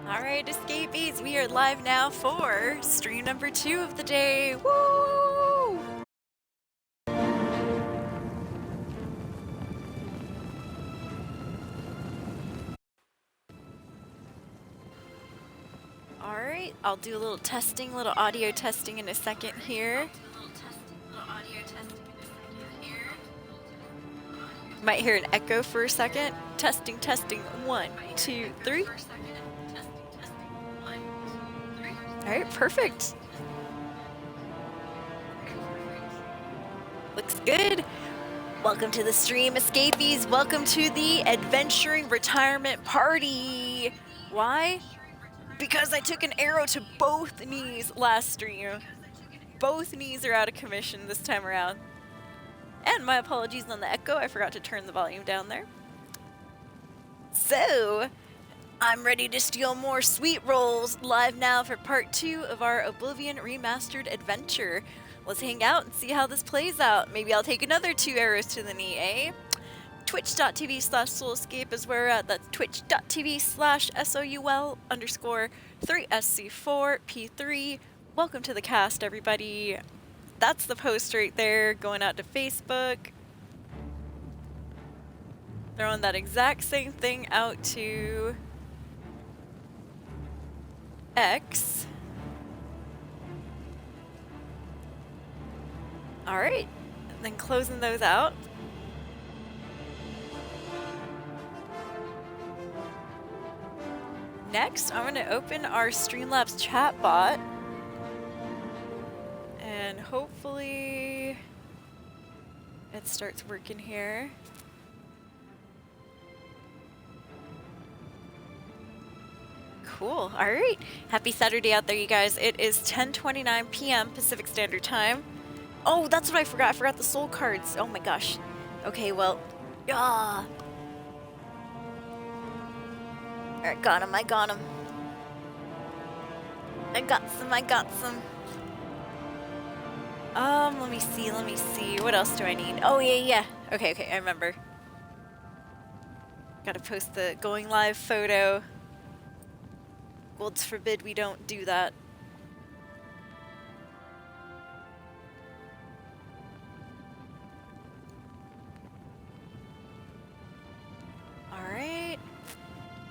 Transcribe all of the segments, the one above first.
Alright, escapees, we are live now for stream number 2 of the day. Woo! Alright, I'll do a little testing, little audio testing in a second here. Might hear an echo for a second. Testing, testing. 1, 2, 3. Alright, perfect. Looks good. Welcome to the stream, escapees. Welcome to the adventuring retirement party. Why? Because I took an arrow to both knees last stream. Both knees are out of commission this time around. And my apologies on the echo. I forgot to turn the volume down there. So, I'm ready to steal more sweet rolls, live now for part 2 of our Oblivion Remastered adventure. Let's hang out and see how this plays out. Maybe I'll take another 2 arrows to the knee, eh? Twitch.tv/soulescape is where we're at. That's twitch.tv/SOUL3SC4P3. Welcome to the cast, everybody. That's the post right there going out to Facebook. Throwing that exact same thing out to X. Alright, then closing those out. Next, I'm going to open our Streamlabs chat bot. And hopefully it starts working here. Cool. All right. Happy Saturday out there, you guys. It is 10:29 p.m. Pacific Standard Time. Oh, that's what I forgot. I forgot the soul cards. Oh my gosh. Okay, well, yeah. All right, got him. I got him. I got some. Let me see. What else do I need? Oh, yeah. Okay, I remember. Gotta post the going live photo. Gods forbid we don't do that. Alright.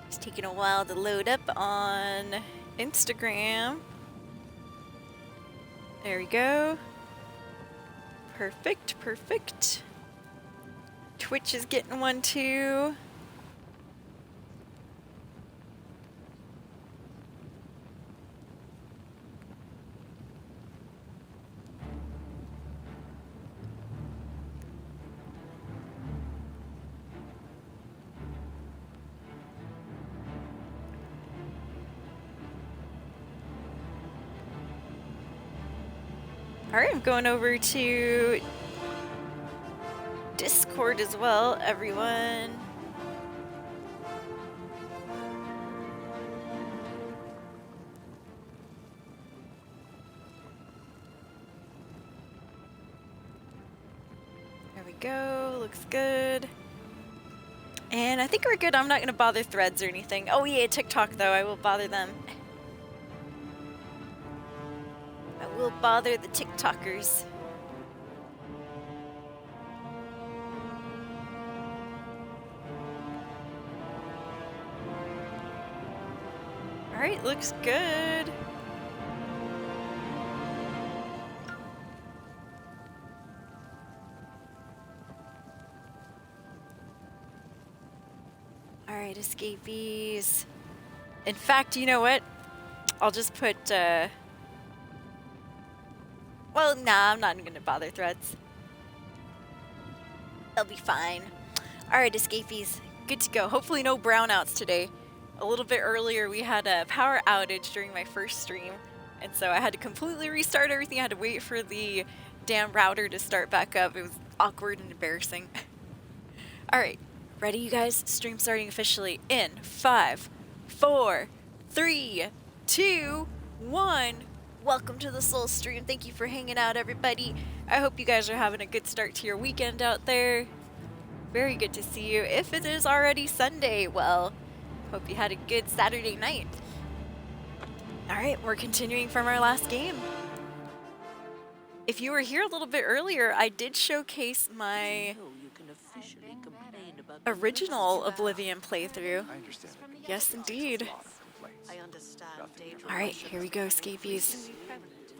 It's taking a while to load up on Instagram. There we go. Perfect. Twitch is getting one too. Alright, I'm going over to Discord as well, everyone. There we go, looks good. And I think we're good. I'm not going to bother threads or anything. Oh yeah, TikTok though, I will bother them. We'll bother the TikTokers. Alright, looks good. Alright, escapees. In fact, you know what? I'll just put, well, nah, I'm not gonna bother threads. They'll be fine. Alright, escapees. Good to go. Hopefully no brownouts today. A little bit earlier we had a power outage during my first stream. And so I had to completely restart everything. I had to wait for the damn router to start back up. It was awkward and embarrassing. Alright, ready you guys? Stream starting officially in 5, 4, 3, 2, 1. Welcome to the Soul Stream. Thank you for hanging out, everybody. I hope you guys are having a good start to your weekend out there. Very good to see you. If it is already Sunday, well, hope you had a good Saturday night. All right, we're continuing from our last game. If you were here a little bit earlier, I did showcase my original Oblivion playthrough. Yes, indeed. All right, here we go, Scapies.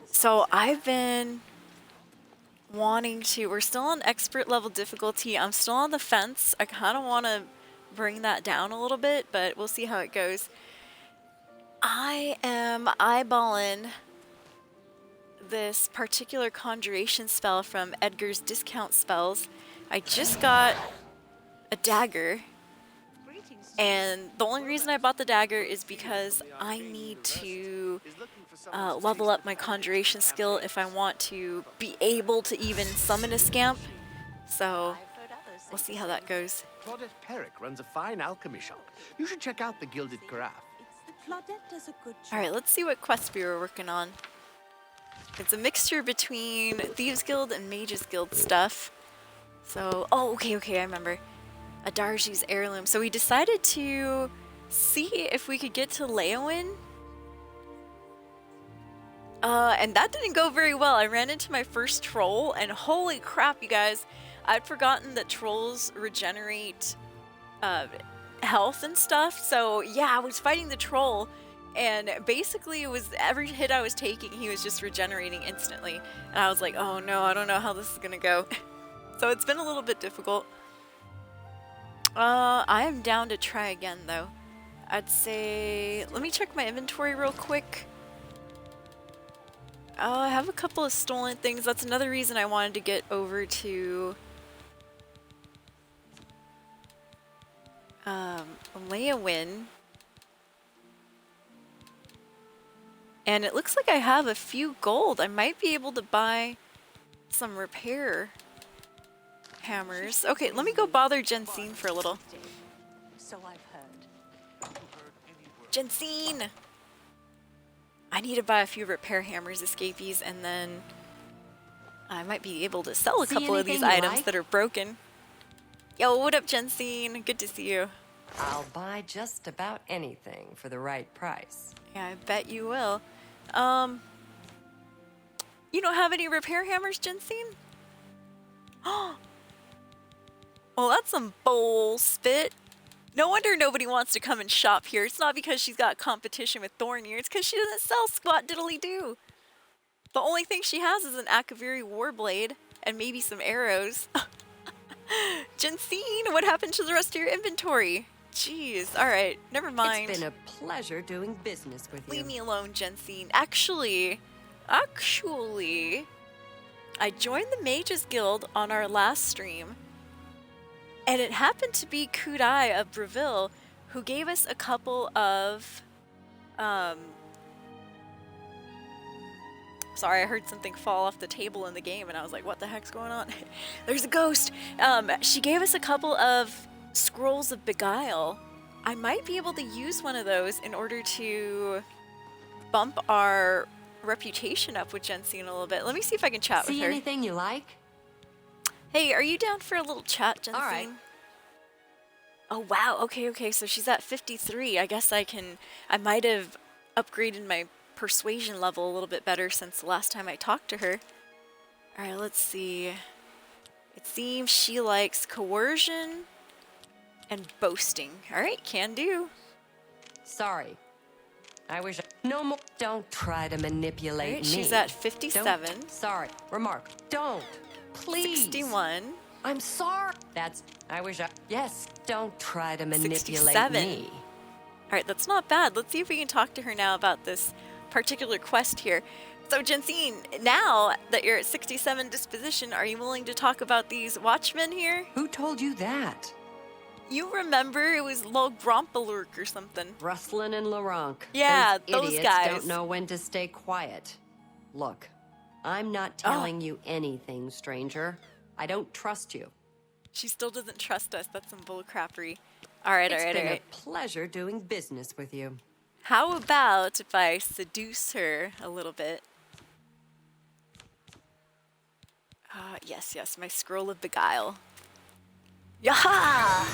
So I've been wanting to, we're still on expert level difficulty. I'm still on the fence. I kind of want to bring that down a little bit, but we'll see how it goes. I am eyeballing this particular conjuration spell from Edgar's discount spells. I just got a dagger, and the only reason I bought the dagger is because I need to level up my conjuration skill if I want to be able to even summon a scamp. So we'll see how that goes. Claudette Perrick runs a fine alchemy shop. You should check out the Gilded Carafe. All right, let's see what quest we were working on. It's a mixture between Thieves Guild and Mages Guild stuff. So, oh, okay, I remember. Adarji's heirloom. So we decided to see if we could get to Leowin. And that didn't go very well. I ran into my first troll, and holy crap, you guys. I'd forgotten that trolls regenerate health and stuff. So yeah, I was fighting the troll, and basically it was every hit I was taking, he was just regenerating instantly. And I was like, oh no, I don't know how this is gonna go. So it's been a little bit difficult. I am down to try again though. I'd say, let me check my inventory real quick. I have a couple of stolen things. That's another reason I wanted to get over to Leowin. And it looks like I have a few gold. I might be able to buy some repair hammers. Okay, let me go bother Jensine for a little. So I've heard. Jensine! I need to buy a few repair hammers, escapees, and then I might be able to sell a couple of these items that are broken. Yo, what up, Jensine? Good to see you. I'll buy just about anything for the right price. Yeah, I bet you will. You don't have any repair hammers, Jensine? Well, that's some bull spit. No wonder nobody wants to come and shop here. It's not because she's got competition with Thornir. It's because she doesn't sell squat diddly do. The only thing she has is an Akaviri Warblade and maybe some arrows. Jensine, what happened to the rest of your inventory? Jeez, alright, never mind. It's been a pleasure doing business with you. Leave me alone, Jensine. Actually, I joined the Mages Guild on our last stream, and it happened to be Kudai of Breville who gave us a couple of, sorry, I heard something fall off the table in the game, and I was like, what the heck's going on? There's a ghost! She gave us a couple of Scrolls of Beguile. I might be able to use one of those in order to bump our reputation up with Jensine a little bit. Let me see if I can chat with her. See anything you like? Hey, are you down for a little chat, Jensine? All right. Oh, wow. Okay. So she's at 53. I guess I might have upgraded my persuasion level a little bit better since the last time I talked to her. All right, let's see. It seems she likes coercion and boasting. All right, can do. Sorry. I wish no more. Don't try to manipulate Right, me. she's at 57. Don't. Sorry. Remark. Don't. Please. 61. I'm sorry. I wish yes. Don't try to manipulate 67. me. All right, that's not bad. Let's see if we can talk to her now about this particular quest here. So, Jensine, now that you're at 67 disposition, are you willing to talk about these watchmen here? Who told you that? You remember it was Log Grompalurk or something. Rustlin and Laronk. Yeah, those idiots guys. don't know when to stay quiet. Look, I'm not telling you anything, stranger. I don't trust you. She still doesn't trust us. That's some bullcrappery. All right. It's been a pleasure doing business with you. How about if I seduce her a little bit? Yes, my scroll of beguile. Yaha!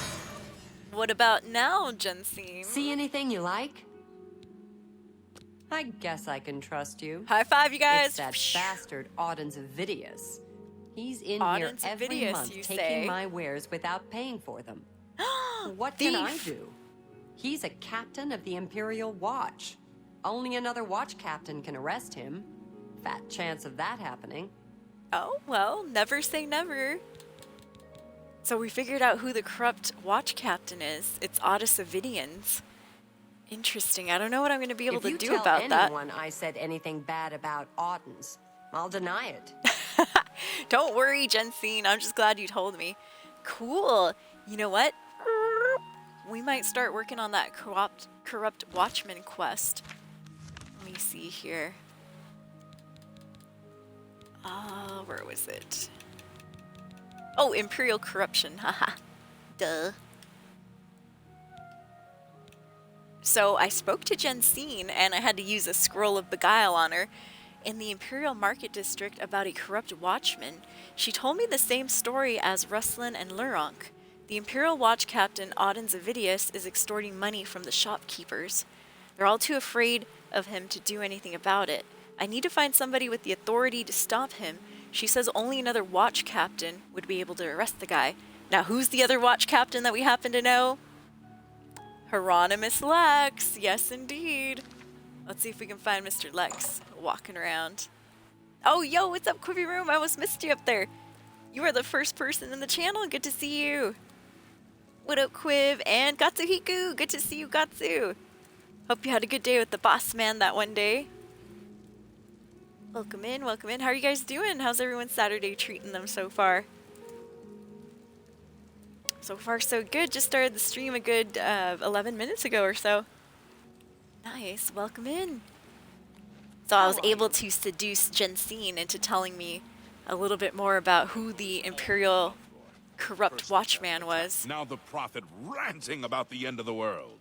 What about now, Jensine? See anything you like? I guess I can trust you. High five, you guys. It's that bastard Audens Avidius. He's in here Audens every Avidius, month you taking say? my wares without paying for them. What can I Thief. do? He's a captain of the Imperial Watch. Only another watch captain can arrest him. Fat chance of that happening. Oh, well, never say never. So we figured out who the corrupt watch captain is. It's Audens Avidians. Interesting. I don't know what I'm going to be able to do about If you that. tell anyone I said anything bad about Audens, I'll deny it. Don't worry, Jensine. I'm just glad you told me. Cool. You know what? We might start working on that corrupt watchman quest. Let me see here. Where was it? Oh, Imperial Corruption. Haha. Duh. So I spoke to Jensine, and I had to use a scroll of beguile on her. In the Imperial Market District about a corrupt watchman, she told me the same story as Ruslan and Luronk. The Imperial Watch Captain Audens Avidius is extorting money from the shopkeepers. They're all too afraid of him to do anything about it. I need to find somebody with the authority to stop him. She says only another watch captain would be able to arrest the guy. Now, who's the other watch captain that we happen to know? Hieronymus Lex. Yes, indeed. Let's see if we can find Mr. Lex walking around. Oh, yo, what's up, Quibi Room? I almost missed you up there. You are the first person in the channel. Good to see you. What up, Quiv? And Gatsuhiku. Good to see you, Gatsu. Hope you had a good day with the boss man that one day. Welcome in, welcome in. How are you guys doing? How's everyone's Saturday treating them so far? So far, so good. Just started the stream a good 11 minutes ago or so. Nice. Welcome in. So I was able to seduce Jensine into telling me a little bit more about who the Imperial corrupt watchman was. Now the prophet ranting about the end of the world.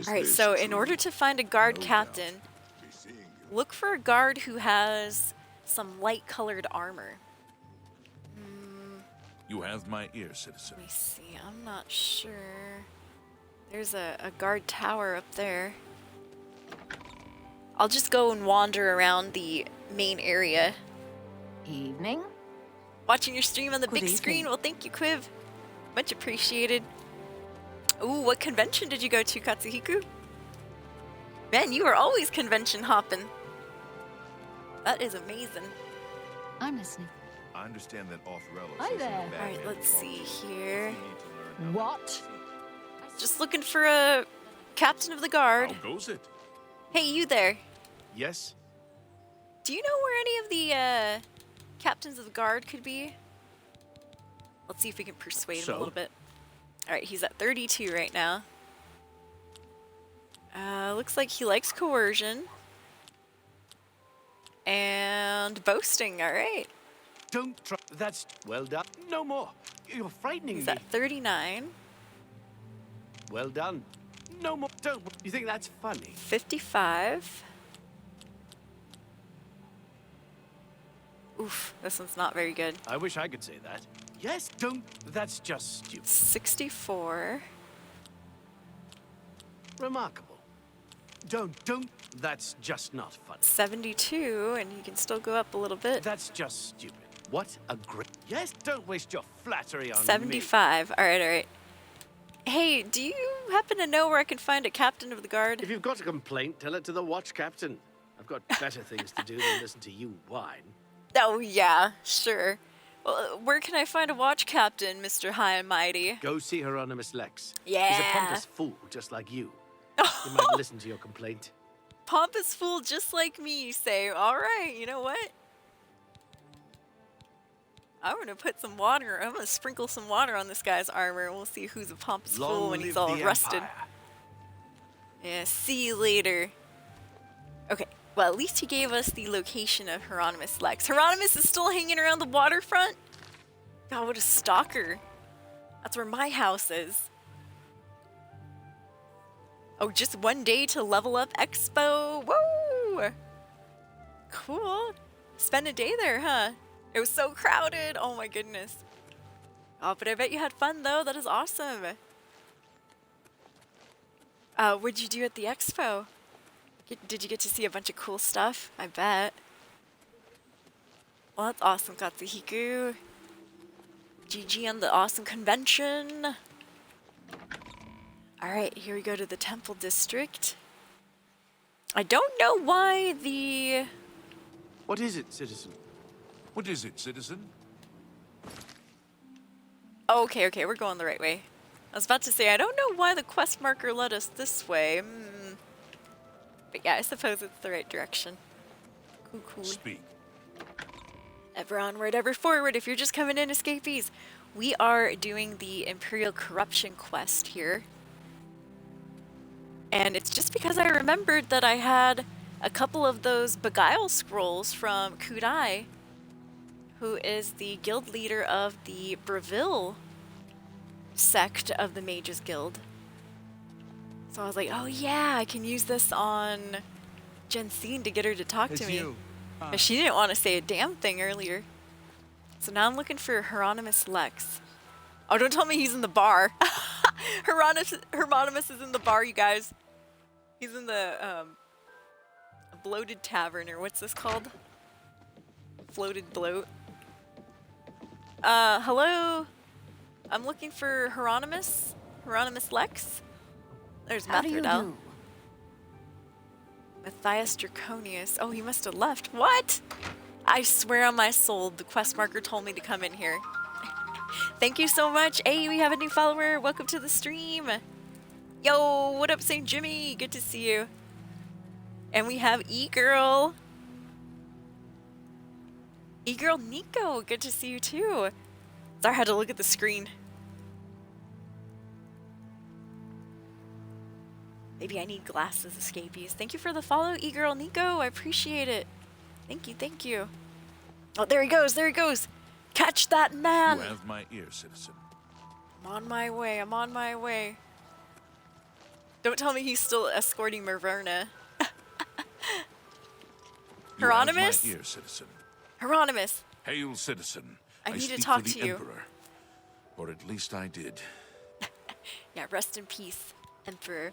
Alright, so in order to find a guard captain, look for a guard who has some light-colored armor. You have my ear, citizen. Let me see. I'm not sure. There's a guard tower up there. I'll just go and wander around the main area. Evening. Watching your stream on the big evening. screen. Well, thank you, Quiv. Much appreciated. Ooh, what convention did you go to, Katsuhiku? Man, you are always convention hopping. That is amazing. I'm listening. I understand that Authorello Hi says there. you're a bad Alright, man let's at see golf. here. You need to learn how What? Just looking for a captain of the guard. How goes it? Hey, you there. Yes? Do you know where any of the captains of the guard could be? Let's see if we can persuade him a So? little bit. Alright, he's at 32 right now. Looks like he likes coercion. And boasting, alright. Don't try. That's well done. No more. You're frightening He's me. at 39. Well done. No more. Don't. You think that's funny? 55. Oof, this one's not very good. I wish I could say that. Yes, don't. That's just stupid. 64. Remarkable. Don't. That's just not funny. 72, and you can still go up a little bit. That's just stupid. What a great. Yes, don't waste your flattery on me. 75. Alright. Hey, do you happen to know where I can find a captain of the guard? If you've got a complaint, tell it to the watch captain. I've got better things to do than listen to you whine. Oh, yeah, sure. Well, where can I find a watch captain, Mr. High and Mighty? Go see Hieronymus Lex. He's a Yeah. pompous fool, just like you. He might listen to your complaint. Pompous fool just like me, you say. Alright, you know what? I'm gonna put some water, I'm gonna sprinkle some water on this guy's armor and we'll see who's a pompous fool Long when he's live all the rusted. Empire. Yeah, see you later. Okay, well at least he gave us the location of Hieronymus Lex. Hieronymus is still hanging around the waterfront? God, what a stalker. That's where my house is. Oh, just one day to level up Expo. Whoa! Cool. Spend a day there, huh? It was so crowded. Oh my goodness. Oh, but I bet you had fun though. That is awesome. What'd you do at the expo? Did you get to see a bunch of cool stuff? I bet. Well, that's awesome, Katsuhiku. GG on the awesome convention. Alright, here we go to the Temple District. I don't know why the... What is it, citizen? What is it, citizen? Oh, okay, we're going the right way. I was about to say, I don't know why the quest marker led us this way. But yeah, I suppose it's the right direction. Cool. Speak. Ever onward, ever forward. If you're just coming in, escapees, we are doing the Imperial Corruption quest here. And it's just because I remembered that I had a couple of those Beguile scrolls from Kudai, who is the guild leader of the Breville sect of the Mages Guild. So I was like, oh yeah, I can use this on Jensine to get her to talk to me. But she didn't want to say a damn thing earlier. So now I'm looking for Hieronymus Lex. Oh, don't tell me he's in the bar. Hieronymus is in the bar, you guys. He's in the bloated tavern, or what's this called? Floated bloat. Hello? I'm looking for Hieronymus Lex. There's How do you Methridel. do? Matthias Draconius. Oh, he must have left. What? I swear on my soul, the quest marker told me to come in here. Thank you so much. Hey, we have a new follower. Welcome to the stream. Yo, what up, St. Jimmy? Good to see you. And we have E-Girl. E-Girl Nico. Good to see you too. Sorry, I had to look at the screen. Maybe I need glasses, escapees. Thank you for the follow, E-Girl Nico. I appreciate it. Thank you. Oh, there he goes. Catch that man. You have my ear, citizen. I'm on my way. Don't tell me he's still escorting Maverna. You have my Hieronymus? ear, citizen. Hieronymus. Hail, citizen. I need to speak talk for the to you. Emperor. Or at least I did. Yeah, rest in peace, Emperor.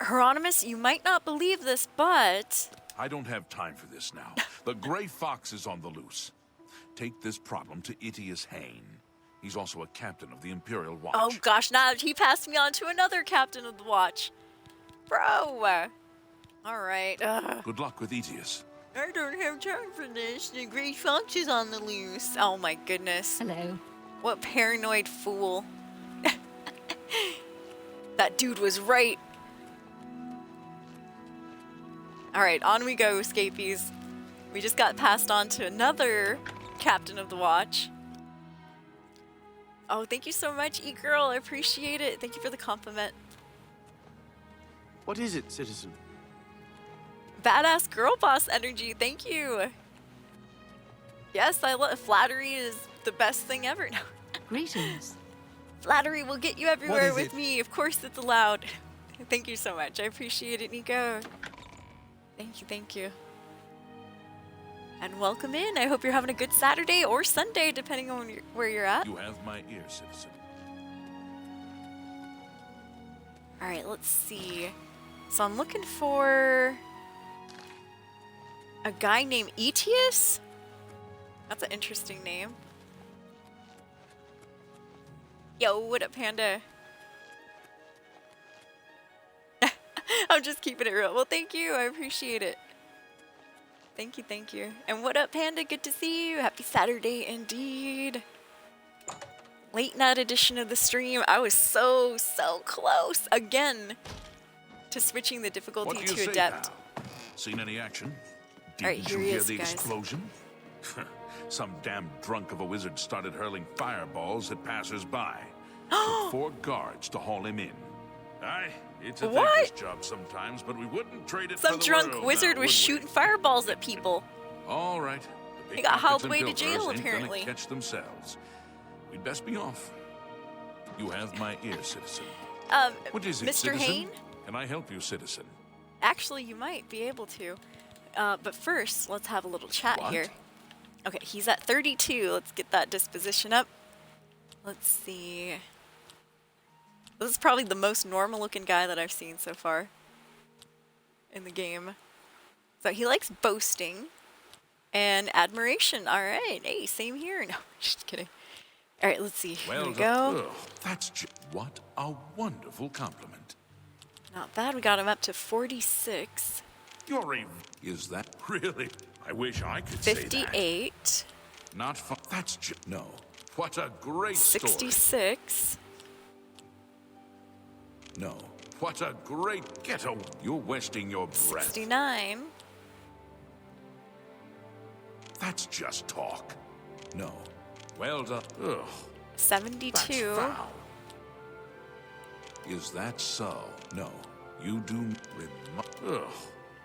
Hieronymus, you might not believe this, but... I don't have time for this now. The Gray Fox is on the loose. Take this problem to Itius Hain. He's also a captain of the Imperial Watch. Oh gosh, now he passed me on to another captain of the watch. Bro! Alright, Good luck with Itius. I don't have time for this. The Gray Fox is on the loose. Oh my goodness. Hello. What paranoid fool. That dude was right. Alright, on we go, escapees. We just got passed on to another captain of the watch. Oh, thank you so much, E-Girl. I appreciate it. Thank you for the compliment. What is it, citizen? Badass girl boss energy. Thank you. Yes, I love flattery is the best thing ever. No. Greetings. Flattery will get you everywhere is with it? me. Of course it's allowed. Thank you so much. I appreciate it, Nico. Thank you. And welcome in. I hope you're having a good Saturday or Sunday, depending on where you're at. You have my ear, citizen. All right, let's see. So I'm looking for a guy named Etius. That's an interesting name. Yo, what up, Panda? I'm just keeping it real. Well, thank you. I appreciate it. Thank you. And what up, Panda? Good to see you. Happy Saturday indeed. Late night edition of the stream. I was so close again to switching the difficulty What do you to say, Adept. pal? Seen any action? All right, Didn't here you he hear is, the guys. explosion? Some damn drunk of a wizard started hurling fireballs at passers-by. Took 4 guards to haul him in. Aye, it's a What? thankless job sometimes, but we wouldn't trade it Some for the drunk world wizard now, was would we? shooting fireballs at people. All right. The He got hauled pickpockets away and to pilfers jail, ain't gonna apparently. catch themselves. We'd best be off. You have my ear, citizen. What is it, Mr. citizen? Hain? Can I help you, citizen? Actually, you might be able to. But first, let's have a little chat What? here. Okay, he's at 32. Let's get that disposition up. Let's see. This is probably the most normal looking guy that I've seen so far. in the game. So he likes boasting and admiration. All right. Hey, same here. No, just kidding. All right, let's see. Here we go. Ugh, what a wonderful compliment. Not bad. We got him up to 46. Is that really? I wish I could say that. 58. Not fun. No. What a great story. 66. No. What a great ghetto. You're wasting your breath. 69. That's just talk. No. Well done. Ugh. 72. That's foul. Is that so? No. You do. Ugh.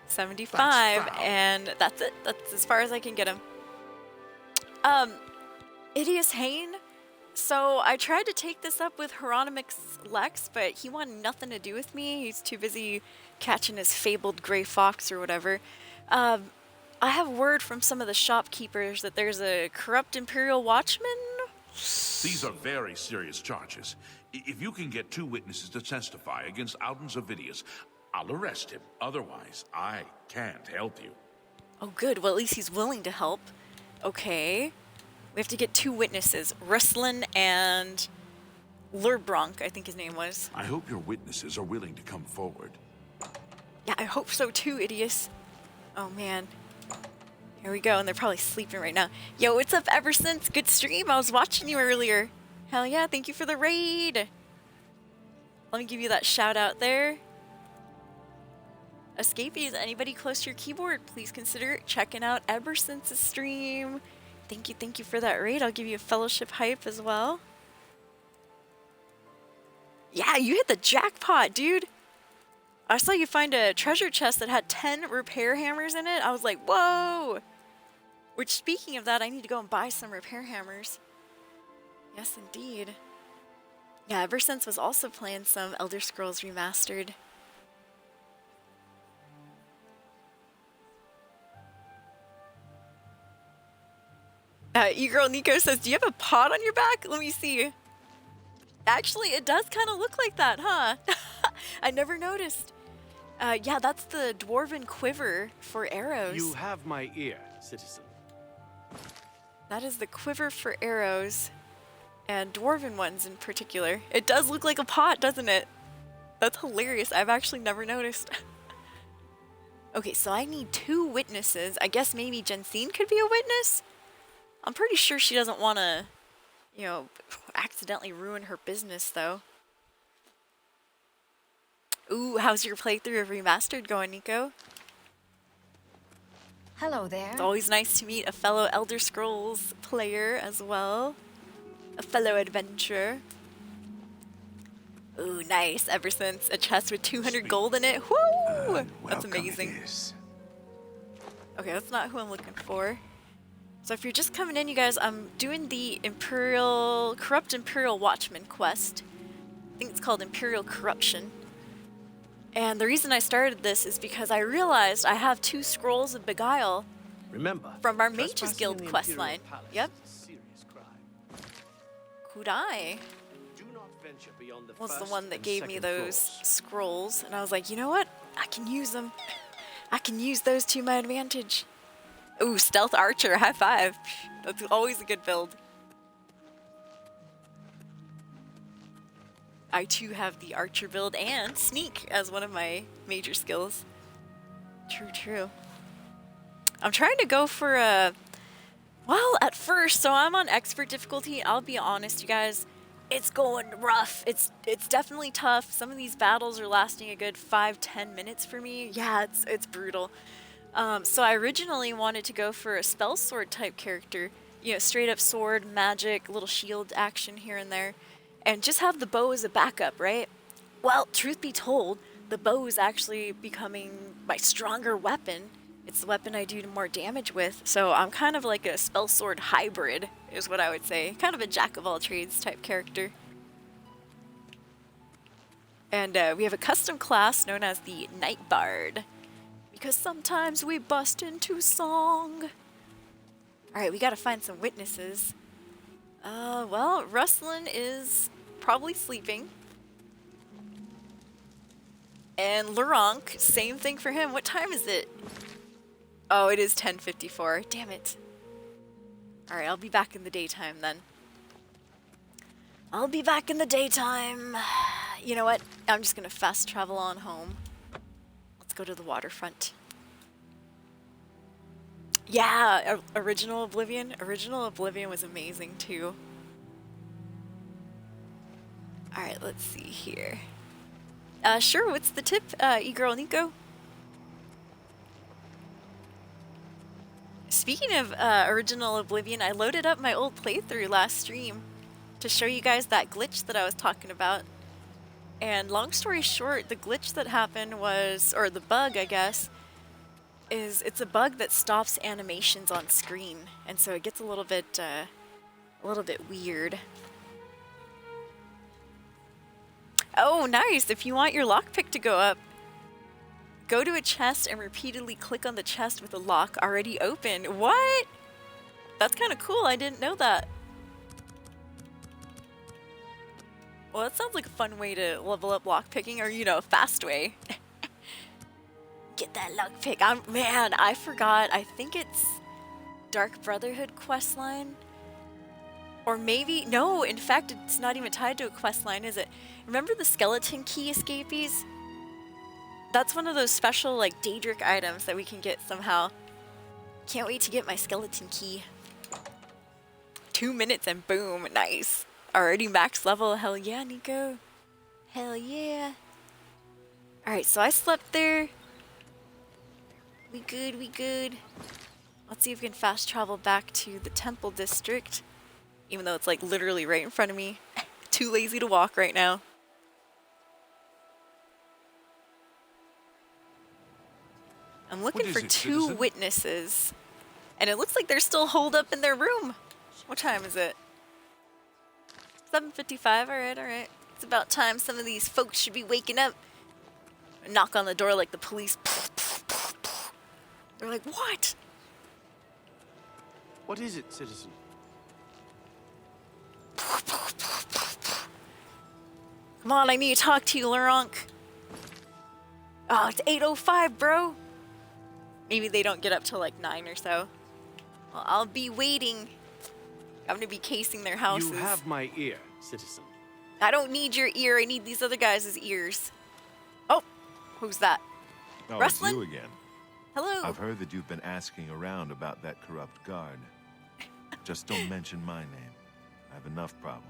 75. That's foul. And that's it. That's as far as I can get him. Idius Hane. So I tried to take this up with Hieronymus Lex, but he wanted nothing to do with me. He's too busy catching his fabled gray fox or whatever. I have word from some of the shopkeepers that there's a corrupt Imperial Watchman. These are very serious charges. If you can get 2 witnesses to testify against Alden's Ovidius, I'll arrest him. Otherwise, I can't help you. Oh, good. Well, at least he's willing to help. Okay. We have to get 2 witnesses. Ruslan and Lurbronk, I think his name was. I hope your witnesses are willing to come forward. Yeah, I hope so too, Idius. Oh, man. Here we go, and they're probably sleeping right now. Yo, what's up, Ever Since? Good stream. I was watching you earlier. Hell yeah, thank you for the raid. Let me give you that shout out there. Escapees, anybody close to your keyboard, please consider checking out Ever Since's stream. Thank you for that raid. I'll give you a fellowship hype as well. Yeah, you hit the jackpot, dude. I saw you find a treasure chest that had 10 repair hammers in it. I was like, whoa. Which, speaking of that, I need to go and buy some repair hammers. Yes, indeed. Yeah, Ever Since was also playing some Elder Scrolls Remastered. E-Girl Nico says, do you have a pot on your back? Let me see. Actually, it does kind of look like that, huh? I never noticed. Yeah, that's the dwarven quiver for arrows. You have my ear, citizen. That is the quiver for arrows, and dwarven ones in particular. It does look like a pot, doesn't it? That's hilarious. I've actually never noticed. Okay, so I need 2 witnesses. I guess maybe Jensine could be a witness? I'm pretty sure she doesn't want to, you know, accidentally ruin her business, though. Ooh, how's your playthrough of Remastered going, Nico? Hello there. It's always nice to meet a fellow Elder Scrolls player as well. A fellow adventurer. Ooh, nice. Ever Since a chest with 200 gold in it. Woo! That's amazing. Okay, that's not who I'm looking for. So if you're just coming in, you guys, I'm doing the Corrupt Imperial Watchman quest. I think it's called Imperial Corruption. And the reason I started this is because I realized I have 2 scrolls of Beguile. Remember, From our Mages trespassing Guild in the quest Imperial line. Palace Yep. is a serious crime. Kudai Do not venture beyond the was the first one that and gave me second those floors. scrolls. And I was like, you know what? I can use them. I can use those to my advantage. Ooh, Stealth Archer, high five. That's always a good build. I too have the Archer build and Sneak as one of my major skills. True. I'm trying to go for a... Well, at first, so I'm on Expert difficulty. I'll be honest, you guys. It's going rough. It's definitely tough. Some of these battles are lasting a good 5-10 minutes for me. Yeah, it's brutal. So I originally wanted to go for a spell sword type character, you know, straight up sword, magic, little shield action here and there, and just have the bow as a backup, right? Well, truth be told, the bow is actually becoming my stronger weapon. It's the weapon I do more damage with, so I'm kind of like a spell sword hybrid, is what I would say. Kind of a jack of all trades type character. And we have a custom class known as the Night Bard. Because sometimes we bust into song. Alright, we gotta find some witnesses. Well, Ruslan is probably sleeping. And Laurent, same thing for him. What time is it? Oh, it is 10:54. Damn it. Alright, I'll be back in the daytime then. I'll be back in the daytime. You know what? I'm just gonna fast travel on home. Let's go to the waterfront. Yeah, Original Oblivion. Original Oblivion was amazing too. Alright, let's see here. Sure, what's the tip, e-girl Nico? Speaking of Original Oblivion, I loaded up my old playthrough last stream to show you guys that glitch that I was talking about. And long story short, the glitch that happened was, or the bug, I guess, is it's a bug that stops animations on screen, and so it gets a little bit weird. Oh, nice! If you want your lockpick to go up, go to a chest and repeatedly click on the chest with a lock already open. What? That's kind of cool. I didn't know that. Well, that sounds like a fun way to level up lockpicking, or, you know, a fast way. Get that lockpick. Man, I forgot. I think it's Dark Brotherhood questline. Or maybe, no, in fact, it's not even tied to a questline, is it? Remember the skeleton key escapees? That's one of those special, like, Daedric items that we can get somehow. Can't wait to get my skeleton key. 2 minutes and boom, nice. Already max level, hell yeah, Nico. Hell yeah. Alright, so I slept there. We good, we good. Let's see if we can fast travel back to the Temple District. Even though it's like literally right in front of me. Too lazy to walk right now. I'm looking for two witnesses. And it looks like they're still holed up in their room. What time is it? 7:55, alright. It's about time some of these folks should be waking up. Knock on the door like the police. They're like, what? What is it, citizen? Come on, I need to talk to you, Laurent. Oh, it's 8:05, bro. Maybe they don't get up till like 9 or so. Well, I'll be waiting. I'm gonna be casing their houses. You have my ear, citizen. I don't need your ear. I need these other guys' ears. Oh, who's that? Oh, Rustlin? it's you again. Hello. I've heard that you've been asking around about that corrupt guard. Just don't mention my name. I have enough problems.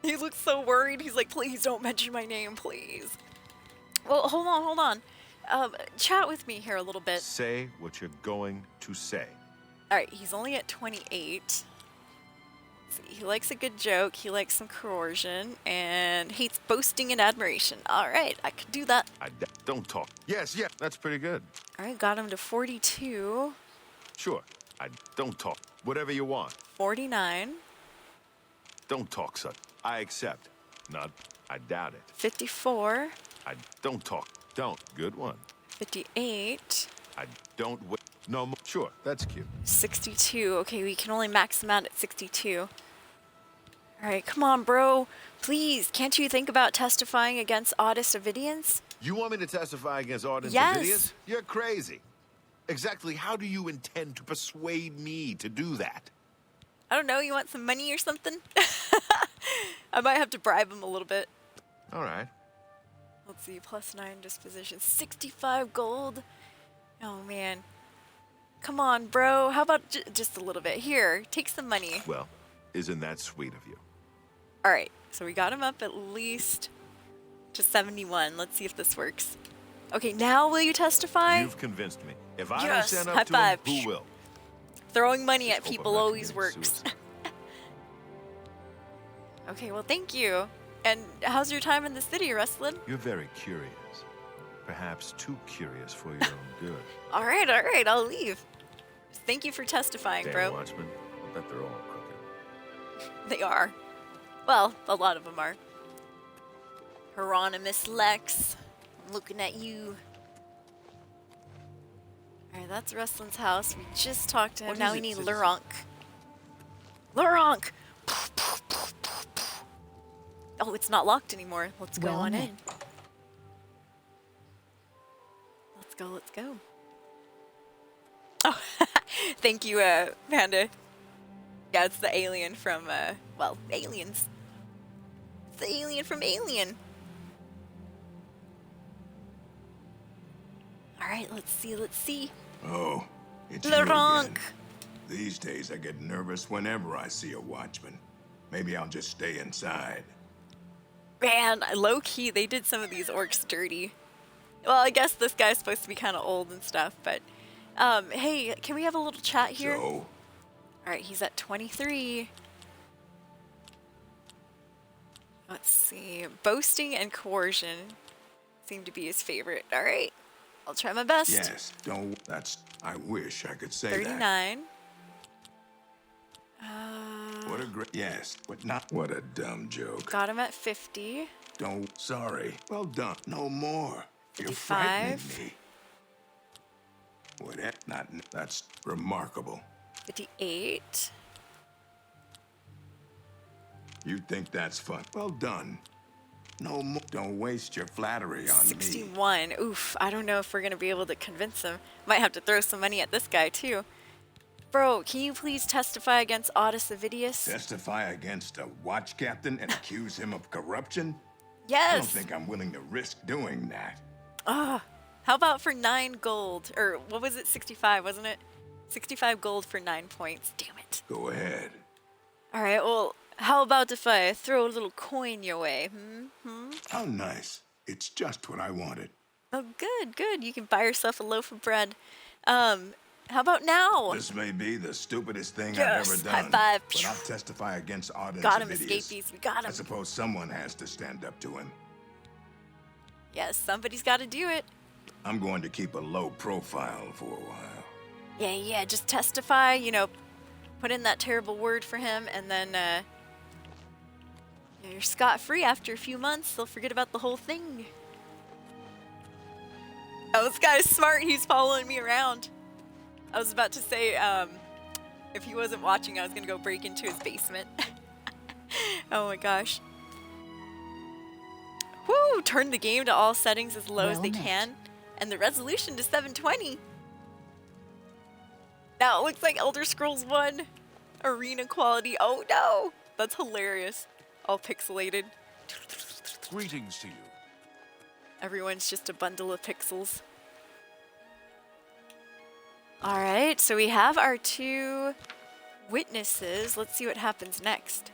He looks so worried. He's like, please don't mention my name, please. Well, hold on. Chat with me here a little bit. Say what you're going to say. All right, he's only at 28. He likes a good joke. He likes some coercion and hates boasting and admiration. All right, I could do that. Don't talk. Yes, that's pretty good. All right, got him to 42. Sure. Don't talk. Whatever you want. 49. Don't talk, son. I accept. Not. I doubt it. 54. Don't talk. Don't. Good one. 58. I don't. No more. Sure. That's cute. 62. Okay, we can only max him out at 62. All right, come on, bro. Please, can't you think about testifying against Audis Ovidians? You want me to testify against Arden Yes. Ovidius? You're crazy. Exactly how do you intend to persuade me to do that? I don't know, you want some money or something? I might have to bribe him a little bit. All right. Let's see, +9 disposition, 65 gold. Oh, man. Come on, bro. How about just a little bit? Here, take some money. Well, isn't that sweet of you? All right, so we got him up at least to 71. Let's see if this works. Okay, now will you testify? You've convinced me. If I don't Yes, stand high up to him, five. who will? Throwing money Just at hope I'm people not always committing works. suicide. Okay, well, thank you. And how's your time in the city, Rustlin? You're very curious. Perhaps too curious for your own good. All right, I'll leave. Thank you for testifying, Damn bro. Watchman. I bet they're all crooked. They are. Well, a lot of them are. Hieronymus Lex, I'm looking at you. All right, that's Rustlin's house. We just talked to him. What Now is we it, need citizen? Laurent. Laurent! Oh, it's not locked anymore. Let's go Well on met. in. Let's go. Oh, thank you, Panda. Yeah, it's the alien from, well, Aliens. It's the alien from Alien. Alright, let's see. Oh, it's you Laurent. again. These days I get nervous whenever I see a watchman. Maybe I'll just stay inside. Man, low-key, they did some of these orcs dirty. Well, I guess this guy's supposed to be kind of old and stuff, but... hey, can we have a little chat here? So, Alright, he's at 23. Let's see. Boasting and coercion seem to be his favorite. Alright, I'll try my best. yes, don't. That's. I wish I could say that. 39. What a great. Yes, but not. What a dumb joke. Got him at 50. Don't. Sorry. Well done. No more. You're 55. frightening me. What? Not. That's remarkable. 58. You think that's fun? Well done. No more. Don't waste your flattery on me. 61. Oof, I don't know if we're going to be able to convince him. Might have to throw some money at this guy, too. Bro, can you please testify against Audis Avidius? Testify against a watch captain and accuse him of corruption? I don't Yes! think I'm willing to risk doing that. How about for 9 gold? Or, what was it? 65, wasn't it? 65 gold for 9 points. Damn it. Go ahead. Alright, well, how about if I throw a little coin your way? How nice. It's just what I wanted. Oh, good, good. You can buy yourself a loaf of bread. How about now? This may be the stupidest thing Yes, I've ever high done. five. But I'll testify against Auden. Got him, escapees. We got I him. suppose someone has to stand up to him. Yes, somebody's got to do it. I'm going to keep a low profile for a while. Yeah, just testify, you know, put in that terrible word for him, and then, you're scot-free after a few months. They'll forget about the whole thing. Oh, this guy's smart. He's following me around. I was about to say, if he wasn't watching, I was going to go break into his basement. Oh my gosh. Woo! Turn the game to all settings as low as they can, and the resolution to 720. Now it looks like Elder Scrolls 1 arena quality. Oh no! That's hilarious. All pixelated. Greetings to you. Everyone's just a bundle of pixels. Alright, so we have our 2 witnesses. Let's see what happens next.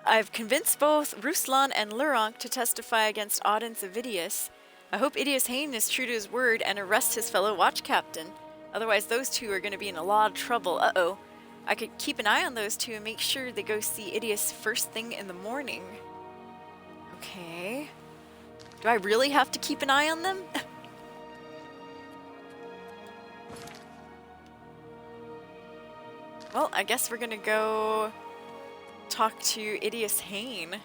I've convinced both Ruslan and Laurent to testify against Auden Avidius. I hope Idias Hain is true to his word and arrests his fellow watch captain. Otherwise, those 2 are going to be in a lot of trouble. Uh-oh. I could keep an eye on those 2 and make sure they go see Idias first thing in the morning. Okay. Do I really have to keep an eye on them? Well, I guess we're gonna go talk to Idias Hain.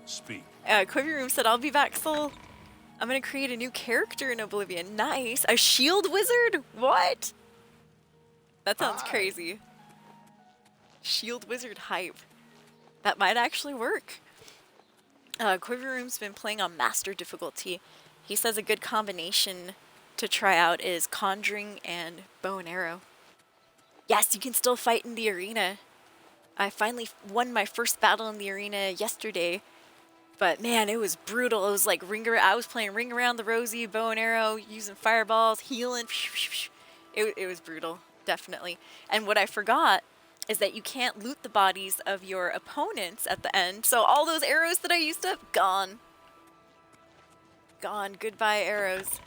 Speak. Quiver Room said, I'll be back, Soul. I'm gonna create a new character in Oblivion. Nice. A shield wizard? What? That sounds crazy. Shield wizard hype. That might actually work. Quiver Room's been playing on master difficulty. He says a good combination to try out is conjuring and bow and arrow. Yes, you can still fight in the arena. I finally won my first battle in the arena yesterday. But man, it was brutal. It was like I was playing Ring Around the Rosie, bow and arrow, using fireballs, healing. It was brutal, definitely. And what I forgot is that you can't loot the bodies of your opponents at the end. So all those arrows that I used up, gone. Gone. Goodbye, arrows.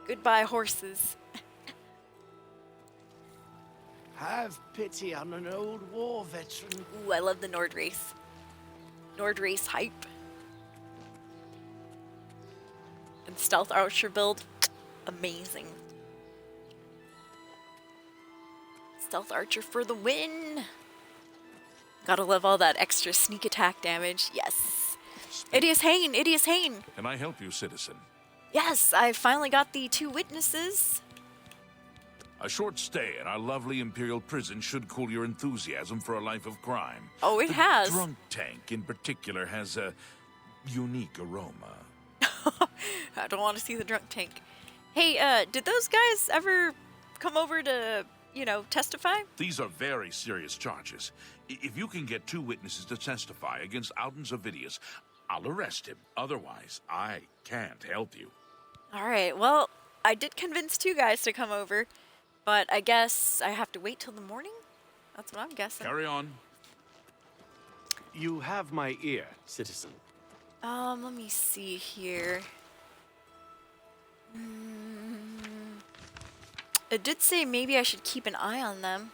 Goodbye, horses. Have pity on an old war veteran. Ooh, I love the Nord race. Nord race hype. And stealth archer build, amazing. Stealth archer for the win. Gotta love all that extra sneak attack damage. Yes. Idias Hain, Idias Hain. Can I help you, citizen? Yes, I finally got the 2 witnesses. A short stay in our lovely Imperial prison should cool your enthusiasm for a life of crime. Oh, it the has. Drunk tank, in particular, has a unique aroma. I don't want to see the drunk tank. Hey, did those guys ever come over to, testify? These are very serious charges. If you can get 2 witnesses to testify against Alden Zavidius, I'll arrest him. Otherwise, I can't help you. All right, well, I did convince 2 guys to come over, but I guess I have to wait till the morning? That's what I'm guessing. Carry on. You have my ear, citizen. Let me see here. It did say maybe I should keep an eye on them.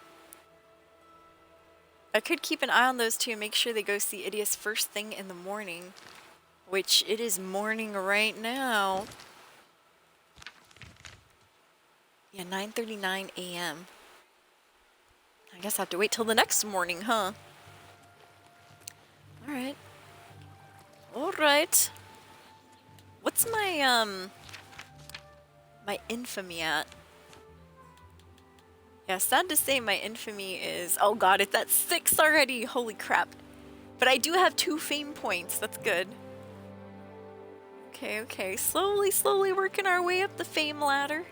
I could keep an eye on those 2 and make sure they go see Idius first thing in the morning. Which, it is morning right now. Yeah, 9:39 a.m. I guess I have to wait till the next morning, huh? Alright. Alright. What's my, my infamy at? Yeah, sad to say my infamy is... Oh god, it's at 6 already! Holy crap. But I do have 2 fame points, that's good. Okay. Slowly working our way up the fame ladder.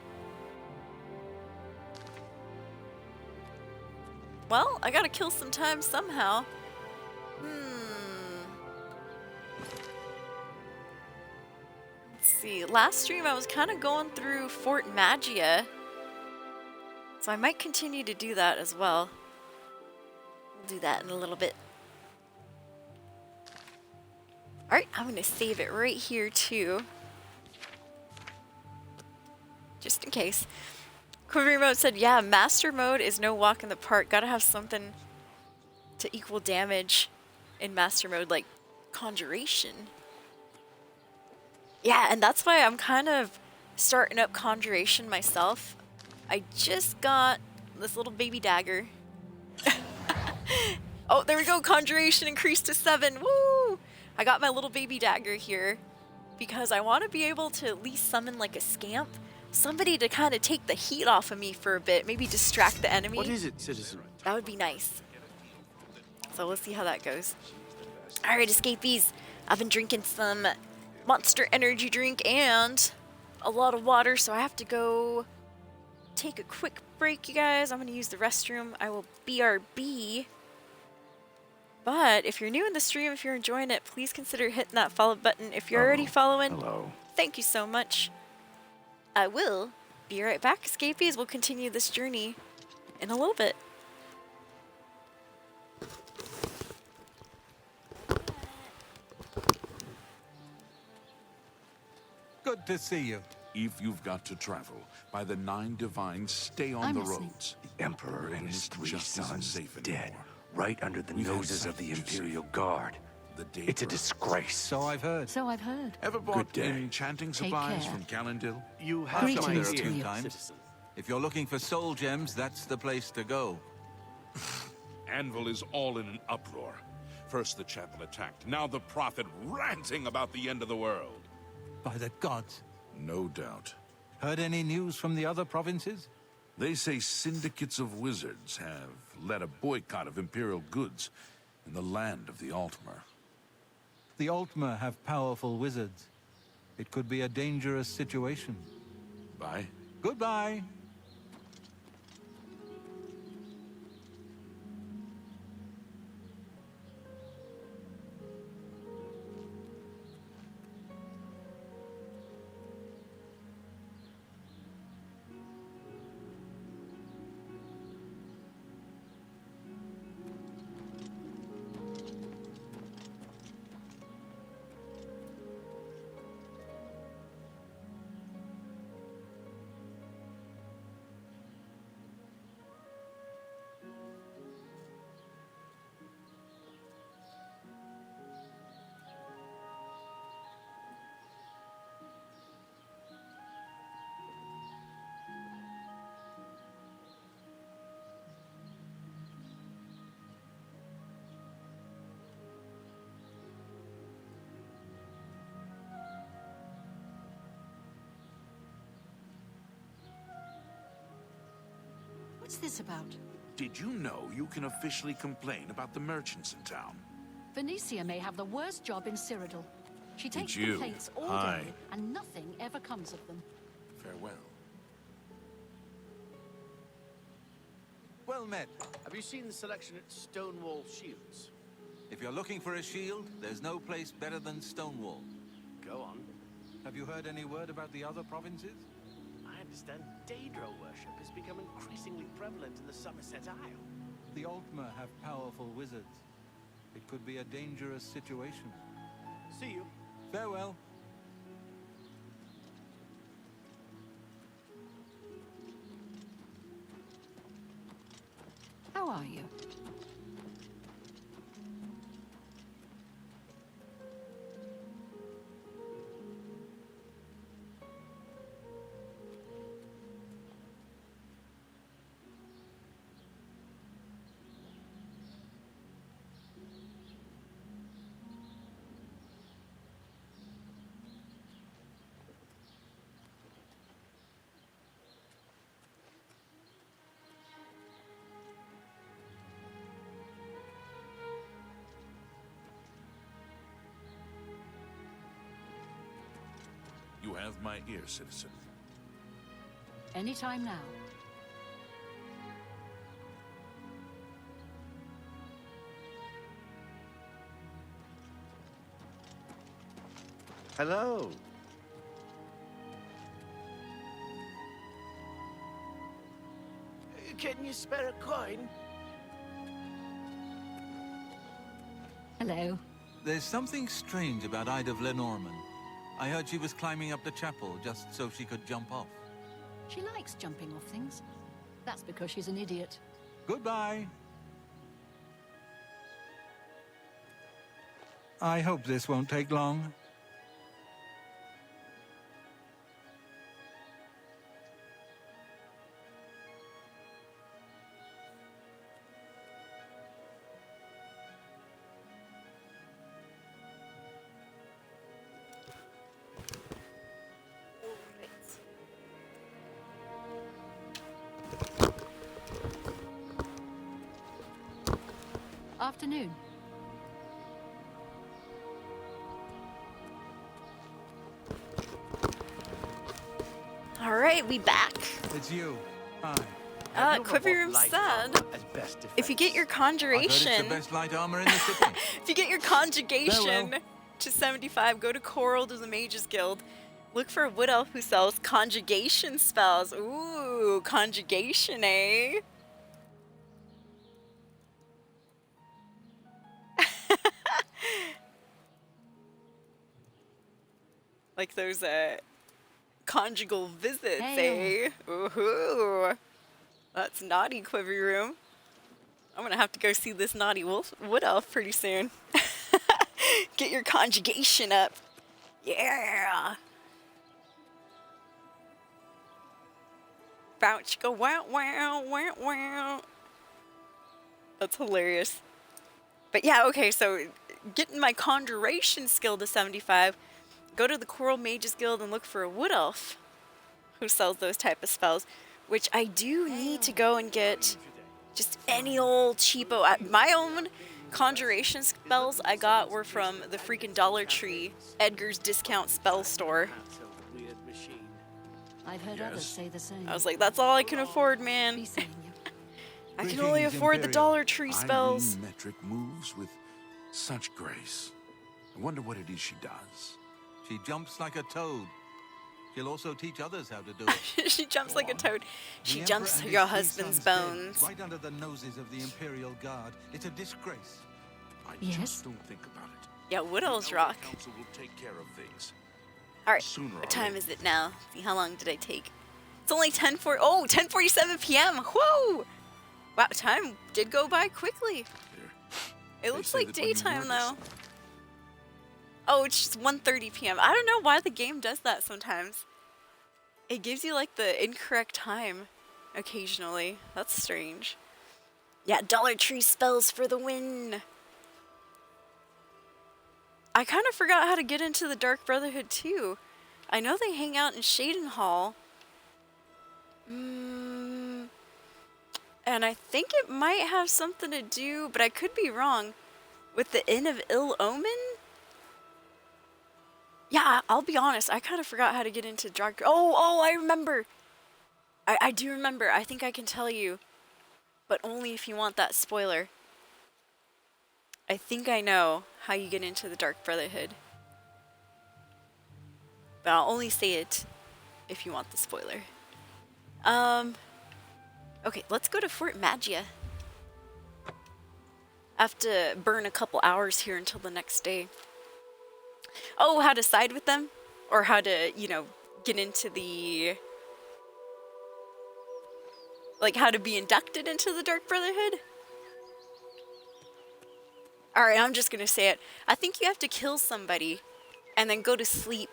Well, I gotta kill some time somehow. Let's see. Last stream I was kind of going through Fort Magia. So I might continue to do that as well. We'll do that in a little bit. Alright, I'm gonna save it right here too. Just in case. Quiver Mode said, yeah, Master Mode is no walk in the park. Gotta have something to equal damage in Master Mode, like Conjuration. Yeah, and that's why I'm kind of starting up Conjuration myself. I just got this little baby dagger. Oh, there we go. Conjuration increased to 7. Woo! I got my little baby dagger here because I want to be able to at least summon like a scamp. Somebody to kind of take the heat off of me for a bit. Maybe distract the enemy. What is it, citizen? That would be nice. So let's see how that goes. Alright, escapees. I've been drinking some Monster Energy drink and a lot of water, so I have to go take a quick break, you guys. I'm going to use the restroom. I will BRB. But if you're new in the stream, if you're enjoying it, please consider hitting that follow button. If you're already following, Hello. thank you so much. I will be right back, escapees. We'll continue this journey in a little bit. Good to see you. If you've got to travel, by the 9 divines, stay on I'm the listening. roads. The Emperor and his It 3 just isn't sons safe dead, anymore. right under the We've had noses of the sights, you Imperial see. Guard. The day It's a burns. disgrace. So I've heard. So I've heard. Ever bought Good day. enchanting Take supplies care. from Calendil? You have Greetings my to ear, you. citizen. If you're looking for soul gems, that's the place to go. Anvil is all in an uproar. First the chapel attacked, now the prophet ranting about the end of the world. By the gods. No doubt. Heard any news from the other provinces? They say syndicates of wizards have led a boycott of imperial goods in the land of the Altmer. The Altmer have powerful wizards. It could be a dangerous situation. Bye. Goodbye. What's this about? Did you know you can officially complain about the merchants in town? Venetia may have the worst job in Cyrodiil. She takes you. complaints all Hi. day, and nothing ever comes of them. Farewell. Well met. Have you seen the selection at Stonewall Shields? If you're looking for a shield, there's no place better than Stonewall. Go on. Have you heard any word about the other provinces? I understand Daedra worship has become increasingly prevalent in the Somerset Isle. The Altmer have powerful wizards. It could be a dangerous situation. See you. Farewell. How are you? You have my ear, citizen. Anytime now. Hello. Can you spare a coin? Hello. There's something strange about Ida of Lenormand. I heard she was climbing up the chapel just so she could jump off. She likes jumping off things. That's because she's an idiot. Goodbye. I hope this won't take long. Afternoon. All right, we back. It's you. Hi. Quiverroom said, if you get your I've heard it's conjuration, the best light armor in the city. if you get your conjugation Farewell. to 75, go to Coral to the Mages Guild. Look for a wood elf who sells conjugation spells. Ooh, conjugation, eh? Like those conjugal visits, Hey. eh? Ooh, that's naughty, Quiverroom. I'm gonna have to go see this naughty wood elf pretty soon. Get your conjugation up. Yeah. Bounce, go wow, wow, wow, wow. That's hilarious. But yeah, okay, so getting my conjuration skill to 75, go to the Coral Mages Guild and look for a wood elf who sells those type of spells, which I do need to go and get just any old cheapo. My own conjuration spells I got were from the freaking Dollar Tree, Edgar's Discount Spell Store. Weird machine. I've heard others say the same. I was like, that's all I can afford, man. Be seeing you. I can only Greetings, afford the Imperial. Dollar Tree spells. Irene Metric moves with such grace. I wonder what it is she does. She jumps like a toad. She'll also teach others how to do it. She jumps like a toad. The She Emperor jumps and through his your 3 husband's sons dead, bones. right under the noses of the Imperial Guard. It's a disgrace. I Yes? just don't think about it. Yeah, wood elves The rock. Council will take care of things. All right, Sooner or what time later. is it now? See, how long did I take? It's only 10:47 p.m. Whoa! Wow, time did go by quickly. There. It looks say like that when you're daytime though. nervous- Oh, it's just 1:30 p.m. I don't know why the game does that sometimes. It gives you like the incorrect time occasionally. That's strange. Yeah, Dollar Tree spells for the win. I kind of forgot how to get into the Dark Brotherhood too. I know they hang out in Shaden Hall. And I think it might have something to do, but I could be wrong, with the Inn of Ill Omen? Yeah, I'll be honest. I kind of forgot how to get into Dark. Oh, I remember. I do remember. I think I can tell you, but only if you want that spoiler. I think I know how you get into the Dark Brotherhood, but I'll only say it if you want the spoiler. Okay, let's go to Fort Magia. I have to burn a couple hours here until the next day. Oh, how to side with them? Or how to, you know, get into the... Like, how to be inducted into the Dark Brotherhood? Alright, I'm just gonna say it. I think you have to kill somebody and then go to sleep.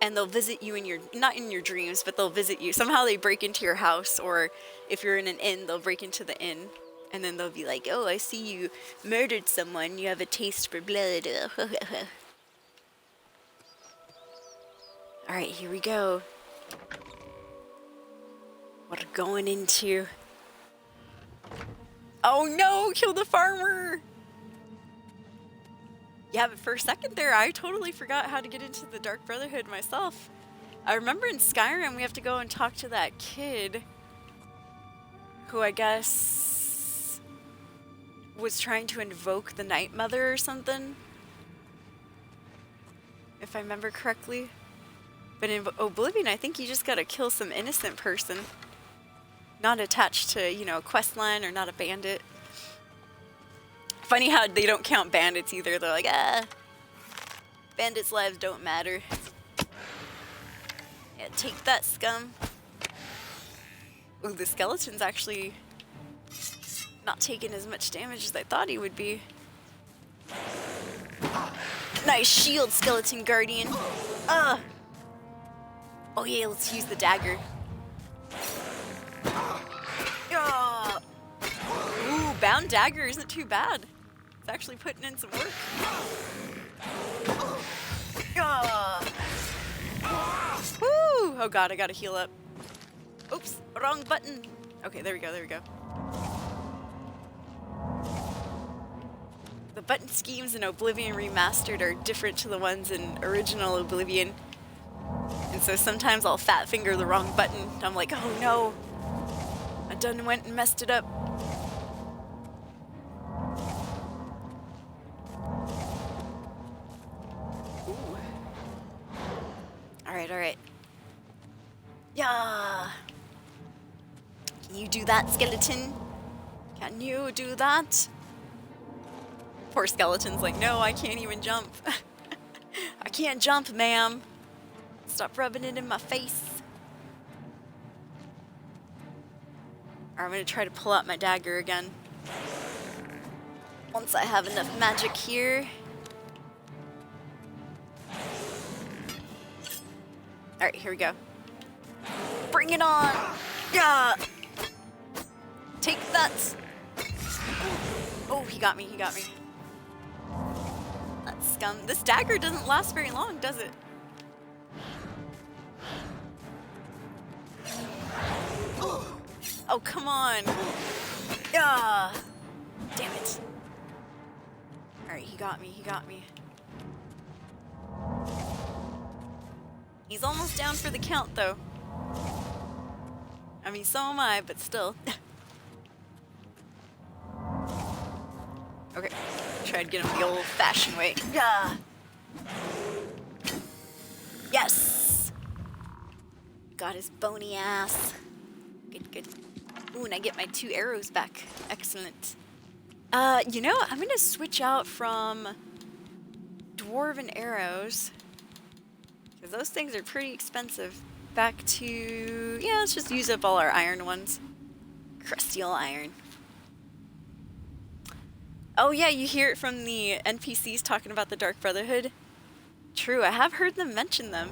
And they'll visit you in your... Not in your dreams, but they'll visit you. Somehow they break into your house, or if you're in an inn, they'll break into the inn. And then they'll be like, oh, I see you murdered someone. You have a taste for blood. Alright, here we go. What are going into? Oh no, kill the farmer! Yeah, but for a second there, I totally forgot how to get into the Dark Brotherhood myself. I remember in Skyrim we have to go and talk to that kid who I guess was trying to invoke the Night Mother or something. If I remember correctly. But in Oblivion, I think you just gotta kill some innocent person. Not attached to, you know, a quest line or not a bandit. Funny how they don't count bandits either. They're like, bandits' lives don't matter. Yeah, take that, scum. Ooh, the skeleton's actually not taking as much damage as I thought he would be. Nice shield, skeleton guardian. Oh yeah, let's use the dagger. Ooh, bound dagger isn't too bad. It's actually putting in some work. Woo! Oh god, I gotta heal up. Oops, wrong button. Okay, there we go, there we go. The button schemes in Oblivion Remastered are different to the ones in original Oblivion. And so sometimes I'll fat finger the wrong button. I'm like, oh no, I done went and messed it up. Ooh. Alright, alright. Yeah. Can you do that, skeleton? Can you do that? Poor skeleton's like, no, I can't even jump. I can't jump, ma'am. Stop rubbing it in my face. I'm gonna try to pull out my dagger again. Once I have enough magic here. Alright, here we go. Bring it on! Yeah! Take that! Oh, he got me, he got me. That scum. This dagger doesn't last very long, does it? Oh, come on. Yeah. Damn it. Alright, he got me, he got me. He's almost down for the count, though. I mean, so am I, but still. Okay, try to get him the old-fashioned way. Yeah. Yes! Got his bony ass. Good, good. Ooh, and I get my 2 arrows back. Excellent. You know, I'm gonna switch out from dwarven arrows, because those things are pretty expensive. Back to... yeah, let's just use up all our iron ones. Crusty old iron. Oh yeah, you hear it from the NPCs talking about the Dark Brotherhood. True, I have heard them mention them.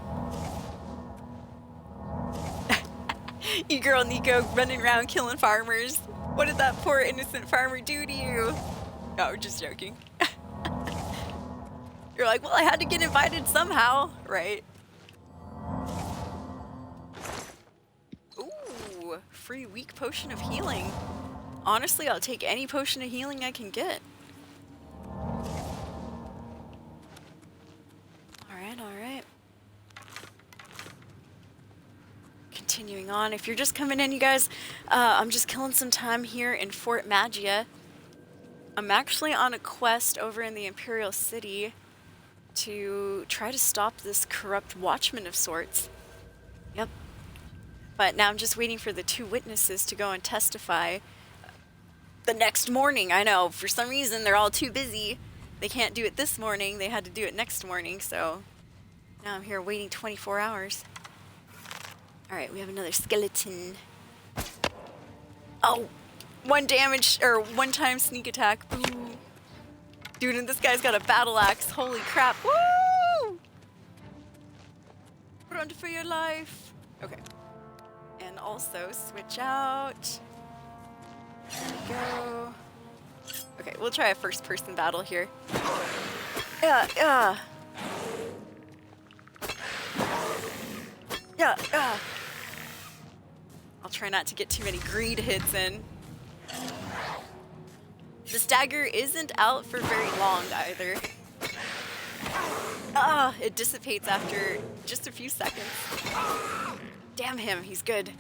You girl Nico running around killing farmers. What did that poor innocent farmer do to you? No, just joking. You're like, well, I had to get invited somehow, right? Ooh, free weak potion of healing. Honestly, I'll take any potion of healing I can get. Alright, alright. continuing on. If you're just coming in, you guys, I'm just killing some time here in Fort Magia. I'm actually on a quest over in the Imperial City to try to stop this corrupt watchman of sorts. Yep. But now I'm just waiting for the 2 witnesses to go and testify the next morning. I know, for some reason, they're all too busy. They can't do it this morning. They had to do it next morning, so now I'm here waiting 24 hours. Alright, we have another skeleton. Oh! 1 damage, or 1 time sneak attack. Boo! Dude, and this guy's got a battle axe. Holy crap. Woo! Run for your life. Okay. And also switch out. There we go. Okay, we'll try a first person battle here. Yeah, yeah. Yeah, yeah. I'll try not to get too many greed hits in. This dagger isn't out for very long either. It dissipates after just a few seconds. Damn him, he's good.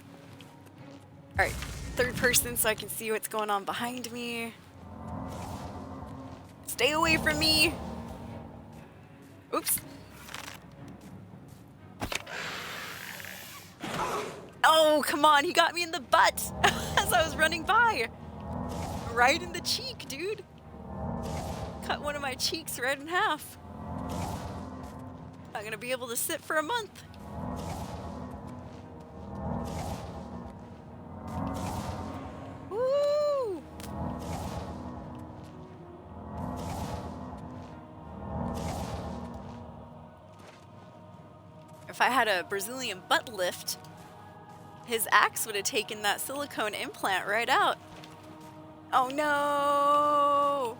Alright, third person so I can see what's going on behind me. Stay away from me! Oops. Oh, come on, he got me in the butt as I was running by. Right in the cheek, dude. Cut one of my cheeks right in half. Not gonna be able to sit for a month. Woo! If I had a Brazilian butt lift, his axe would have taken that silicone implant right out. Oh no!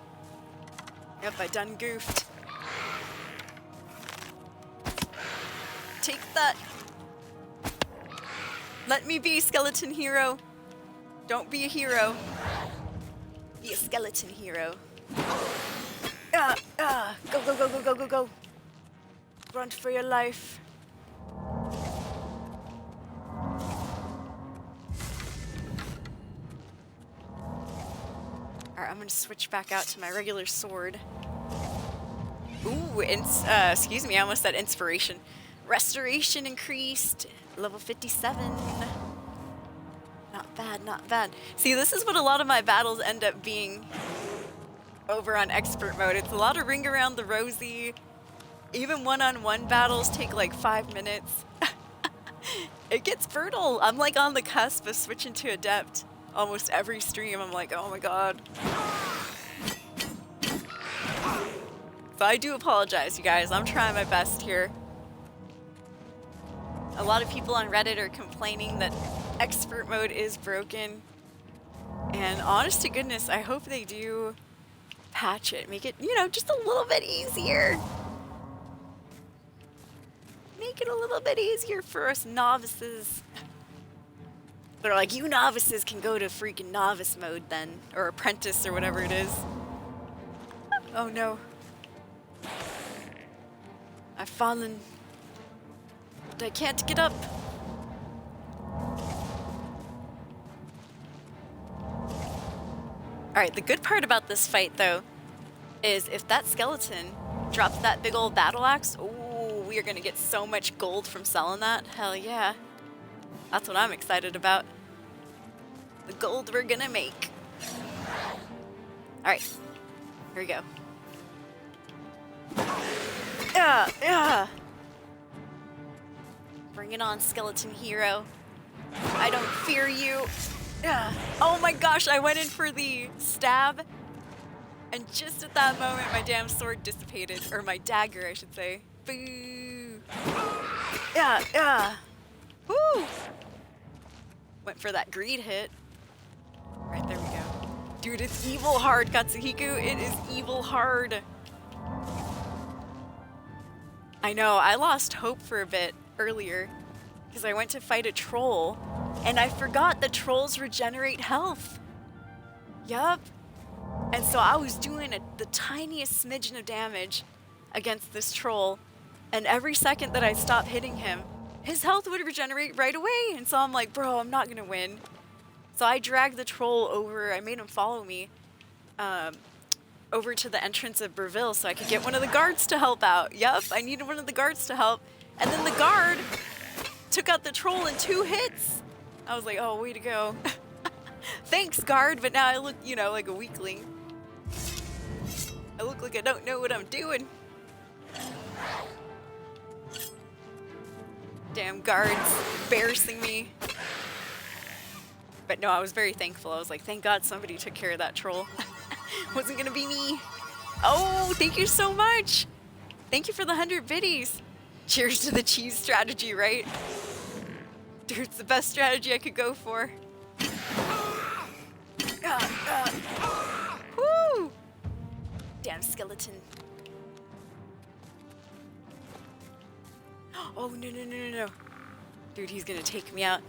Yep, I done goofed. Take that. Let me be, skeleton hero. Don't be a hero. Be a skeleton hero. Go, go, go, go, go, go, go. Run for your life. Alright, I'm gonna switch back out to my regular sword. Ooh, excuse me, I almost said inspiration. Restoration increased. Level 57. Not bad, not bad. See, this is what a lot of my battles end up being over on expert mode. It's a lot of ring around the rosy. Even one-on-one battles take like 5 minutes. It gets brutal. I'm like on the cusp of switching to Adept. Almost every stream, I'm like, oh my god. So I do apologize, you guys. I'm trying my best here. A lot of people on Reddit are complaining that expert mode is broken. And honest to goodness, I hope they do patch it. Make it, you know, just a little bit easier. Make it a little bit easier for us novices. They're like, you novices can go to freaking novice mode then. Or apprentice or whatever it is. Oh no. I've fallen. But I can't get up. Alright, the good part about this fight though is if that skeleton drops that big old battle axe, ooh, we are gonna get so much gold from selling that. Hell yeah. That's what I'm excited about. The gold we're gonna make. Alright, here we go. Yeah. Bring it on, skeleton hero. I don't fear you. Oh my gosh, I went in for the stab. And just at that moment, my damn sword dissipated. Or my dagger, I should say. Boo. Yeah. Woo. Went for that greed hit. Right, there we go. Dude, it's evil hard, Katsuhiku. It is evil hard. I know, I lost hope for a bit earlier because I went to fight a troll and I forgot that trolls regenerate health. Yup. And so I was doing the tiniest smidgen of damage against this troll, and every second that I stopped hitting him, his health would regenerate right away. And so I'm like, bro, I'm not gonna win. So I dragged the troll over. I made him follow me over to the entrance of Breville so I could get one of the guards to help out. Yup, I needed one of the guards to help. And then the guard took out the troll in 2 hits. I was like, oh, way to go. Thanks, guard, but now I look, you know, like a weakling. I look like I don't know what I'm doing. Damn guards embarrassing me. But no, I was very thankful. I was like, thank God somebody took care of that troll. Wasn't gonna be me. Oh, thank you so much. Thank you for the 100 biddies. Cheers to the cheese strategy, right? Dude, it's the best strategy I could go for. Woo! Damn skeleton. Oh, no, no, no, no, no. Dude, he's gonna take me out.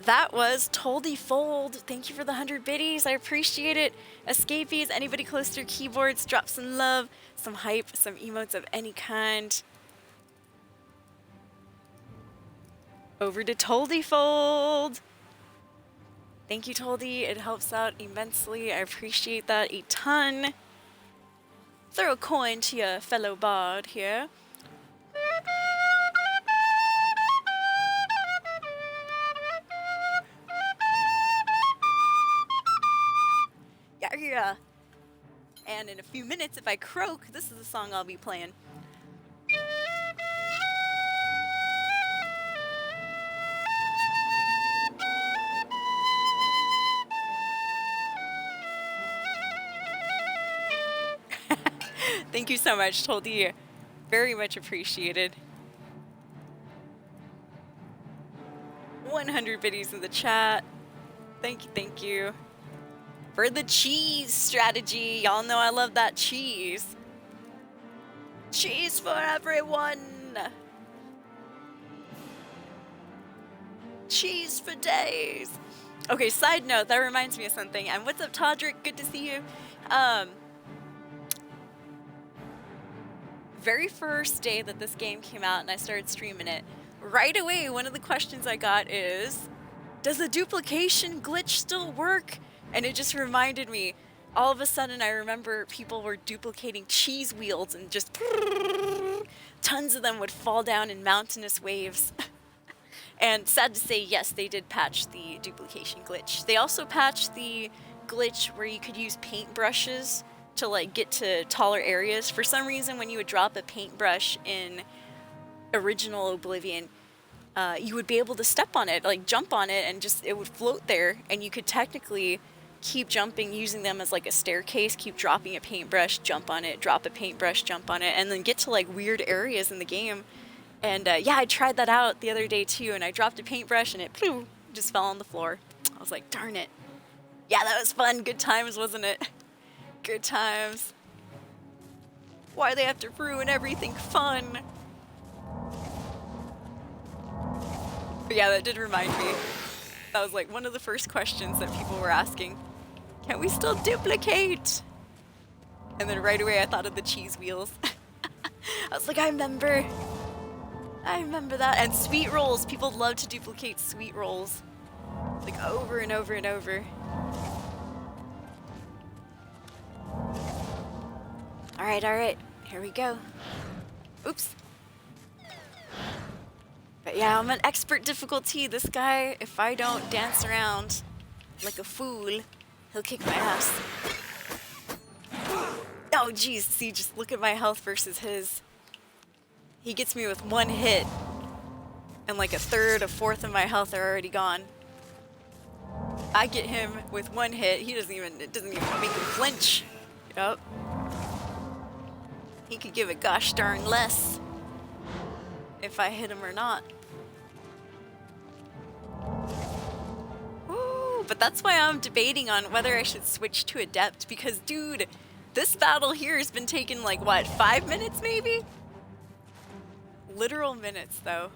That was Toldy Fold. Thank you for the 100 biddies. I appreciate it. Escapees, anybody close to your keyboards, drop some love, some hype, some emotes of any kind. Over to Toldy Fold. Thank you, Toldy. It helps out immensely. I appreciate that a ton. Throw a coin to your fellow bard here. Yeah. And in a few minutes, if I croak, this is the song I'll be playing. Thank you so much, Toldy. Very much appreciated. 100 biddies in the chat. Thank you, thank you. For the cheese strategy. Y'all know I love that cheese. Cheese for everyone. Cheese for days. Okay, side note, that reminds me of something. And what's up, Todrick? Good to see you. Very first day that this game came out and I started streaming it, right away, one of the questions I got is, does the duplication glitch still work? And it just reminded me, all of a sudden I remember people were duplicating cheese wheels and just tons of them would fall down in mountainous waves. And sad to say, yes, they did patch the duplication glitch. They also patched the glitch where you could use paintbrushes to like get to taller areas. For some reason, when you would drop a paintbrush in original Oblivion, you would be able to step on it, like jump on it, and just it would float there, and you could technically keep jumping using them as like a staircase, keep dropping a paintbrush, jump on it, drop a paintbrush, jump on it, and then get to like weird areas in the game. And yeah, I tried that out the other day too, and I dropped a paintbrush and it just fell on the floor. I was like, darn it. Yeah, that was fun. Good times, wasn't it? Good times. Why they have to ruin everything fun? But yeah, that did remind me. That was like one of the first questions that people were asking. Can we still duplicate? And then right away I thought of the cheese wheels. I was like, I remember that. And sweet rolls. People love to duplicate sweet rolls. Like over and over and over. Alright. Here we go. Oops. But yeah, I'm an expert difficulty. This guy, if I don't dance around like a fool, he'll kick my ass. Oh jeez, see, just look at my health versus his. He gets me with one hit, and like a third, a fourth of my health are already gone. I get him with one hit, it doesn't even make him flinch. Yup. He could give a gosh darn less if I hit him or not. Ooh, but that's why I'm debating on whether I should switch to Adept, because dude, this battle here has been taking like, what, 5 minutes maybe? Literal minutes though.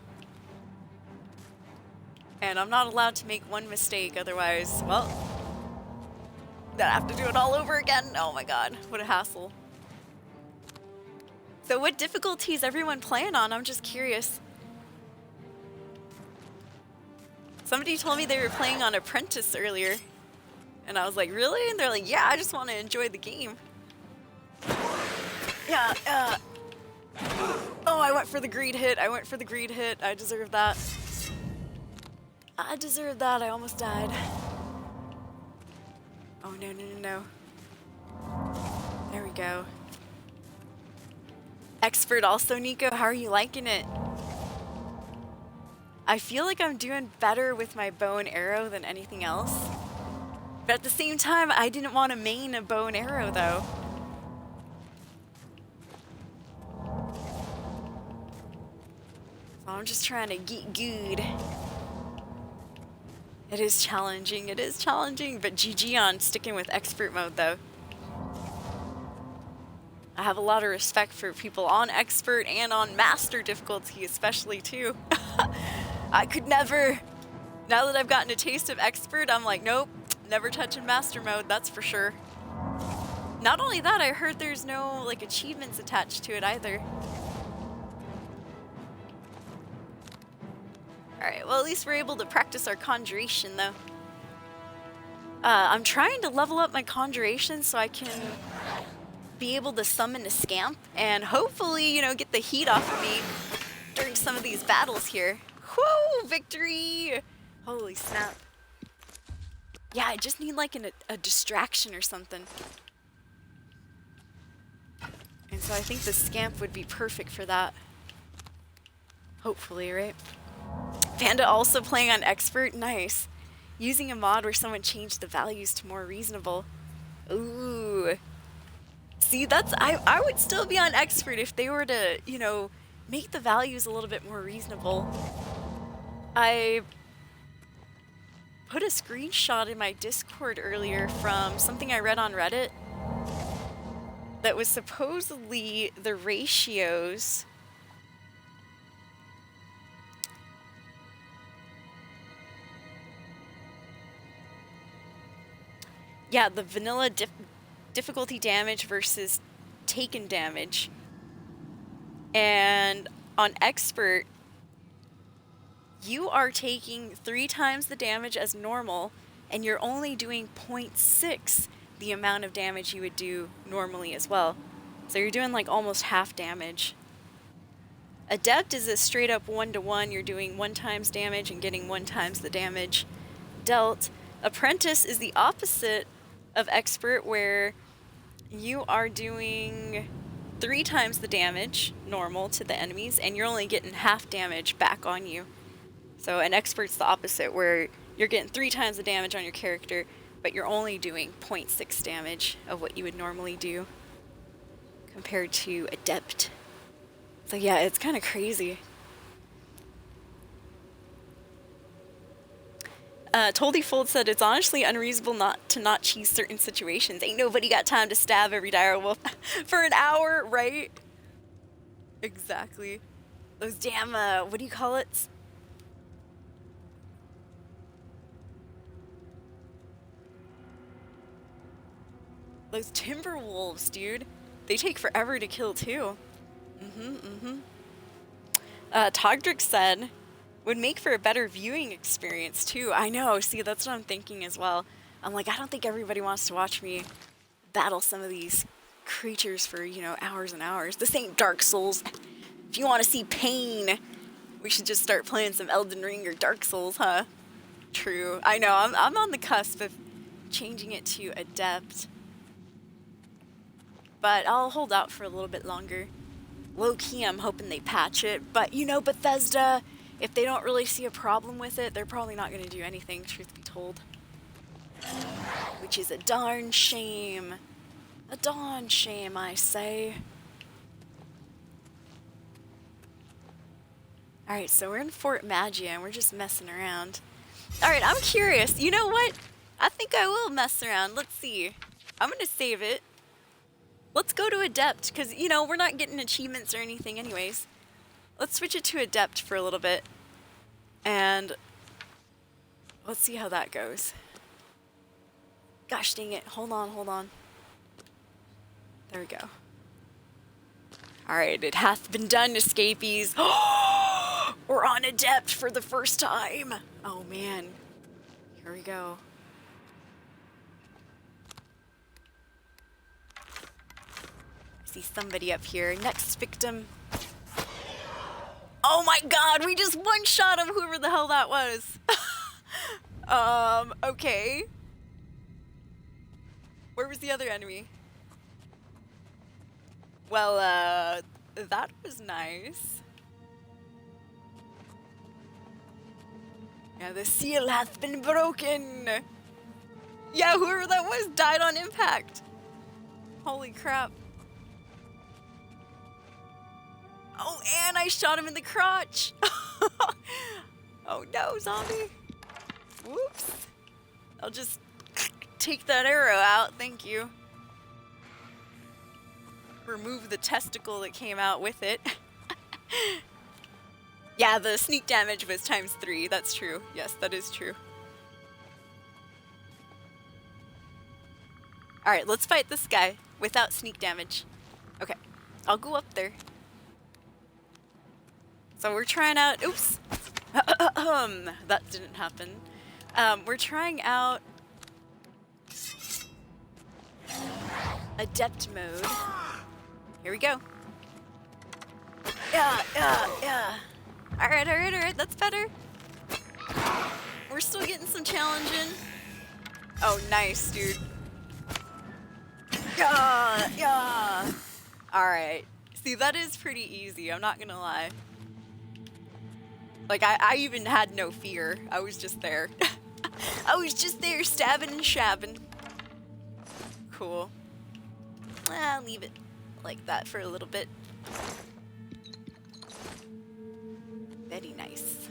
And I'm not allowed to make one mistake, otherwise, well, then I have to do it all over again. Oh my god, what a hassle. So what difficulties everyone playing on? I'm just curious. Somebody told me they were playing on Apprentice earlier. And I was like, really? And they're like, yeah, I just want to enjoy the game. Yeah, oh, I went for the greed hit. I went for the greed hit. I deserve that. I deserve that. I almost died. Oh, no, no, no, no. There we go. Expert also, Nico. How are you liking it? I feel like I'm doing better with my bow and arrow than anything else. But at the same time, I didn't want to main a bow and arrow, though. So I'm just trying to get good. It is challenging, but GG on sticking with expert mode, though. I have a lot of respect for people on expert and on master difficulty, especially, too. I could never. Now that I've gotten a taste of expert, I'm like, nope, never touching master mode, that's for sure. Not only that, I heard there's no, like, achievements attached to it either. Alright, well, at least we're able to practice our conjuration, though. I'm trying to level up my conjuration so I can be able to summon a scamp and hopefully, you know, get the heat off of me during some of these battles here. Whoo! Victory! Holy snap. Yeah, I just need like a distraction or something. And so I think the scamp would be perfect for that. Hopefully, right? Panda also playing on expert? Nice. Using a mod where someone changed the values to more reasonable. Ooh. See, that's... I would still be on expert if they were to, you know, make the values a little bit more reasonable. I put a screenshot in my Discord earlier from something I read on Reddit that was supposedly the ratios yeah, the vanilla difficulty damage versus taken damage. And on expert, you are taking 3 times the damage as normal, and you're only doing 0.6 the amount of damage you would do normally as well. So you're doing like almost half damage. Adept is a straight up 1-to-1. You're doing 1 times damage and getting 1 times the damage dealt. Apprentice is the opposite of expert, where you are doing 3 times the damage normal to the enemies, and you're only getting half damage back on you. So an expert's the opposite, where you're getting 3 times the damage on your character, but you're only doing 0.6 damage of what you would normally do compared to adept. So yeah, it's kind of crazy. Toldyfold said, it's honestly unreasonable not to cheese certain situations. Ain't nobody got time to stab every dire wolf for an hour, right? Exactly. Those damn, what do you call it? Those timber wolves, dude. They take forever to kill, too. Togdrick said, would make for a better viewing experience, too. I know, see, that's what I'm thinking as well. I'm like, I don't think everybody wants to watch me battle some of these creatures for, you know, hours and hours. This ain't Dark Souls. If you want to see pain, we should just start playing some Elden Ring or Dark Souls, huh? True. I know, I'm on the cusp of changing it to Adept. But I'll hold out for a little bit longer. Low-key, I'm hoping they patch it. But, you know, Bethesda, if they don't really see a problem with it, they're probably not going to do anything, truth be told. Which is a darn shame. A darn shame, I say. Alright, so we're in Fort Magia, and we're just messing around. Alright, I'm curious. You know what? I think I will mess around. Let's see. I'm going to save it. Let's go to Adept, because, you know, we're not getting achievements or anything anyways. Let's switch it to Adept for a little bit. And let's see how that goes. Gosh dang it. Hold on. There we go. Alright, it hath been done, escapees. We're on Adept for the first time. Oh man. Here we go. I see somebody up here. Next victim. Oh my god, we just one-shot him, whoever the hell that was. Okay. Where was the other enemy? Well, that was nice. Yeah, the seal hath been broken. Yeah, whoever that was died on impact. Holy crap. Oh, and I shot him in the crotch. Oh no, zombie. Whoops. I'll just take that arrow out, thank you. Remove the testicle that came out with it. Yeah, the sneak damage was ×3, that's true. Yes, that is true. Alright, let's fight this guy without sneak damage. Okay, I'll go up there. So we're trying out, oops. That didn't happen. We're trying out Adept mode. Here we go. Yeah. Alright, that's better. We're still getting some challenging. Oh, nice, dude. Yeah. Alright. See, that is pretty easy, I'm not gonna lie. Like, I even had no fear. I was just there. I was just there stabbing and shabbing. Cool. I'll leave it like that for a little bit. Very nice.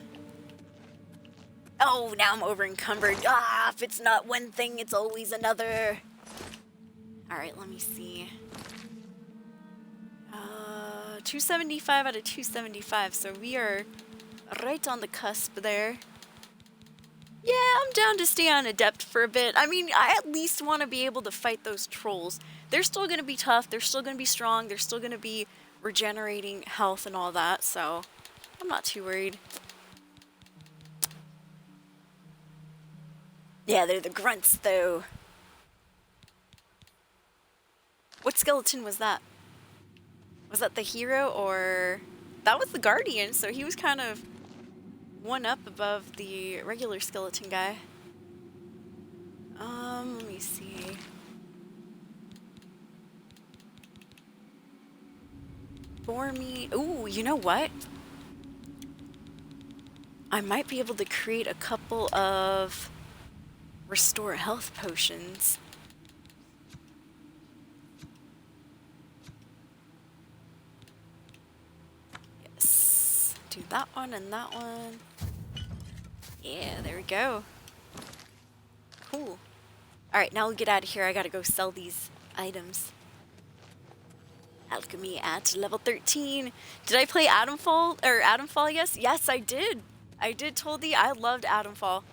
Oh, now I'm over encumbered. Ah, if it's not one thing, it's always another. Alright, let me see. 275 out of 275, so we are right on the cusp there. Yeah, I'm down to stay on Adept for a bit. I mean, I at least want to be able to fight those trolls. They're still going to be tough, they're still going to be strong, they're still going to be regenerating health and all that, so I'm not too worried. Yeah, they're the grunts, though. What skeleton was that? Was that the hero, or... That was the Guardian, so he was kind of one up above the regular skeleton guy. Let me see. For me... Ooh, you know what? I might be able to create a couple of restore health potions. Yes. Do that one and that one. Yeah, there we go. Cool. Alright, now we'll get out of here. I gotta go sell these items. Alchemy at level 13. Did I play Adamfall, or Adamfall, yes? Yes, I did. I did, Toldy. I loved Adamfall.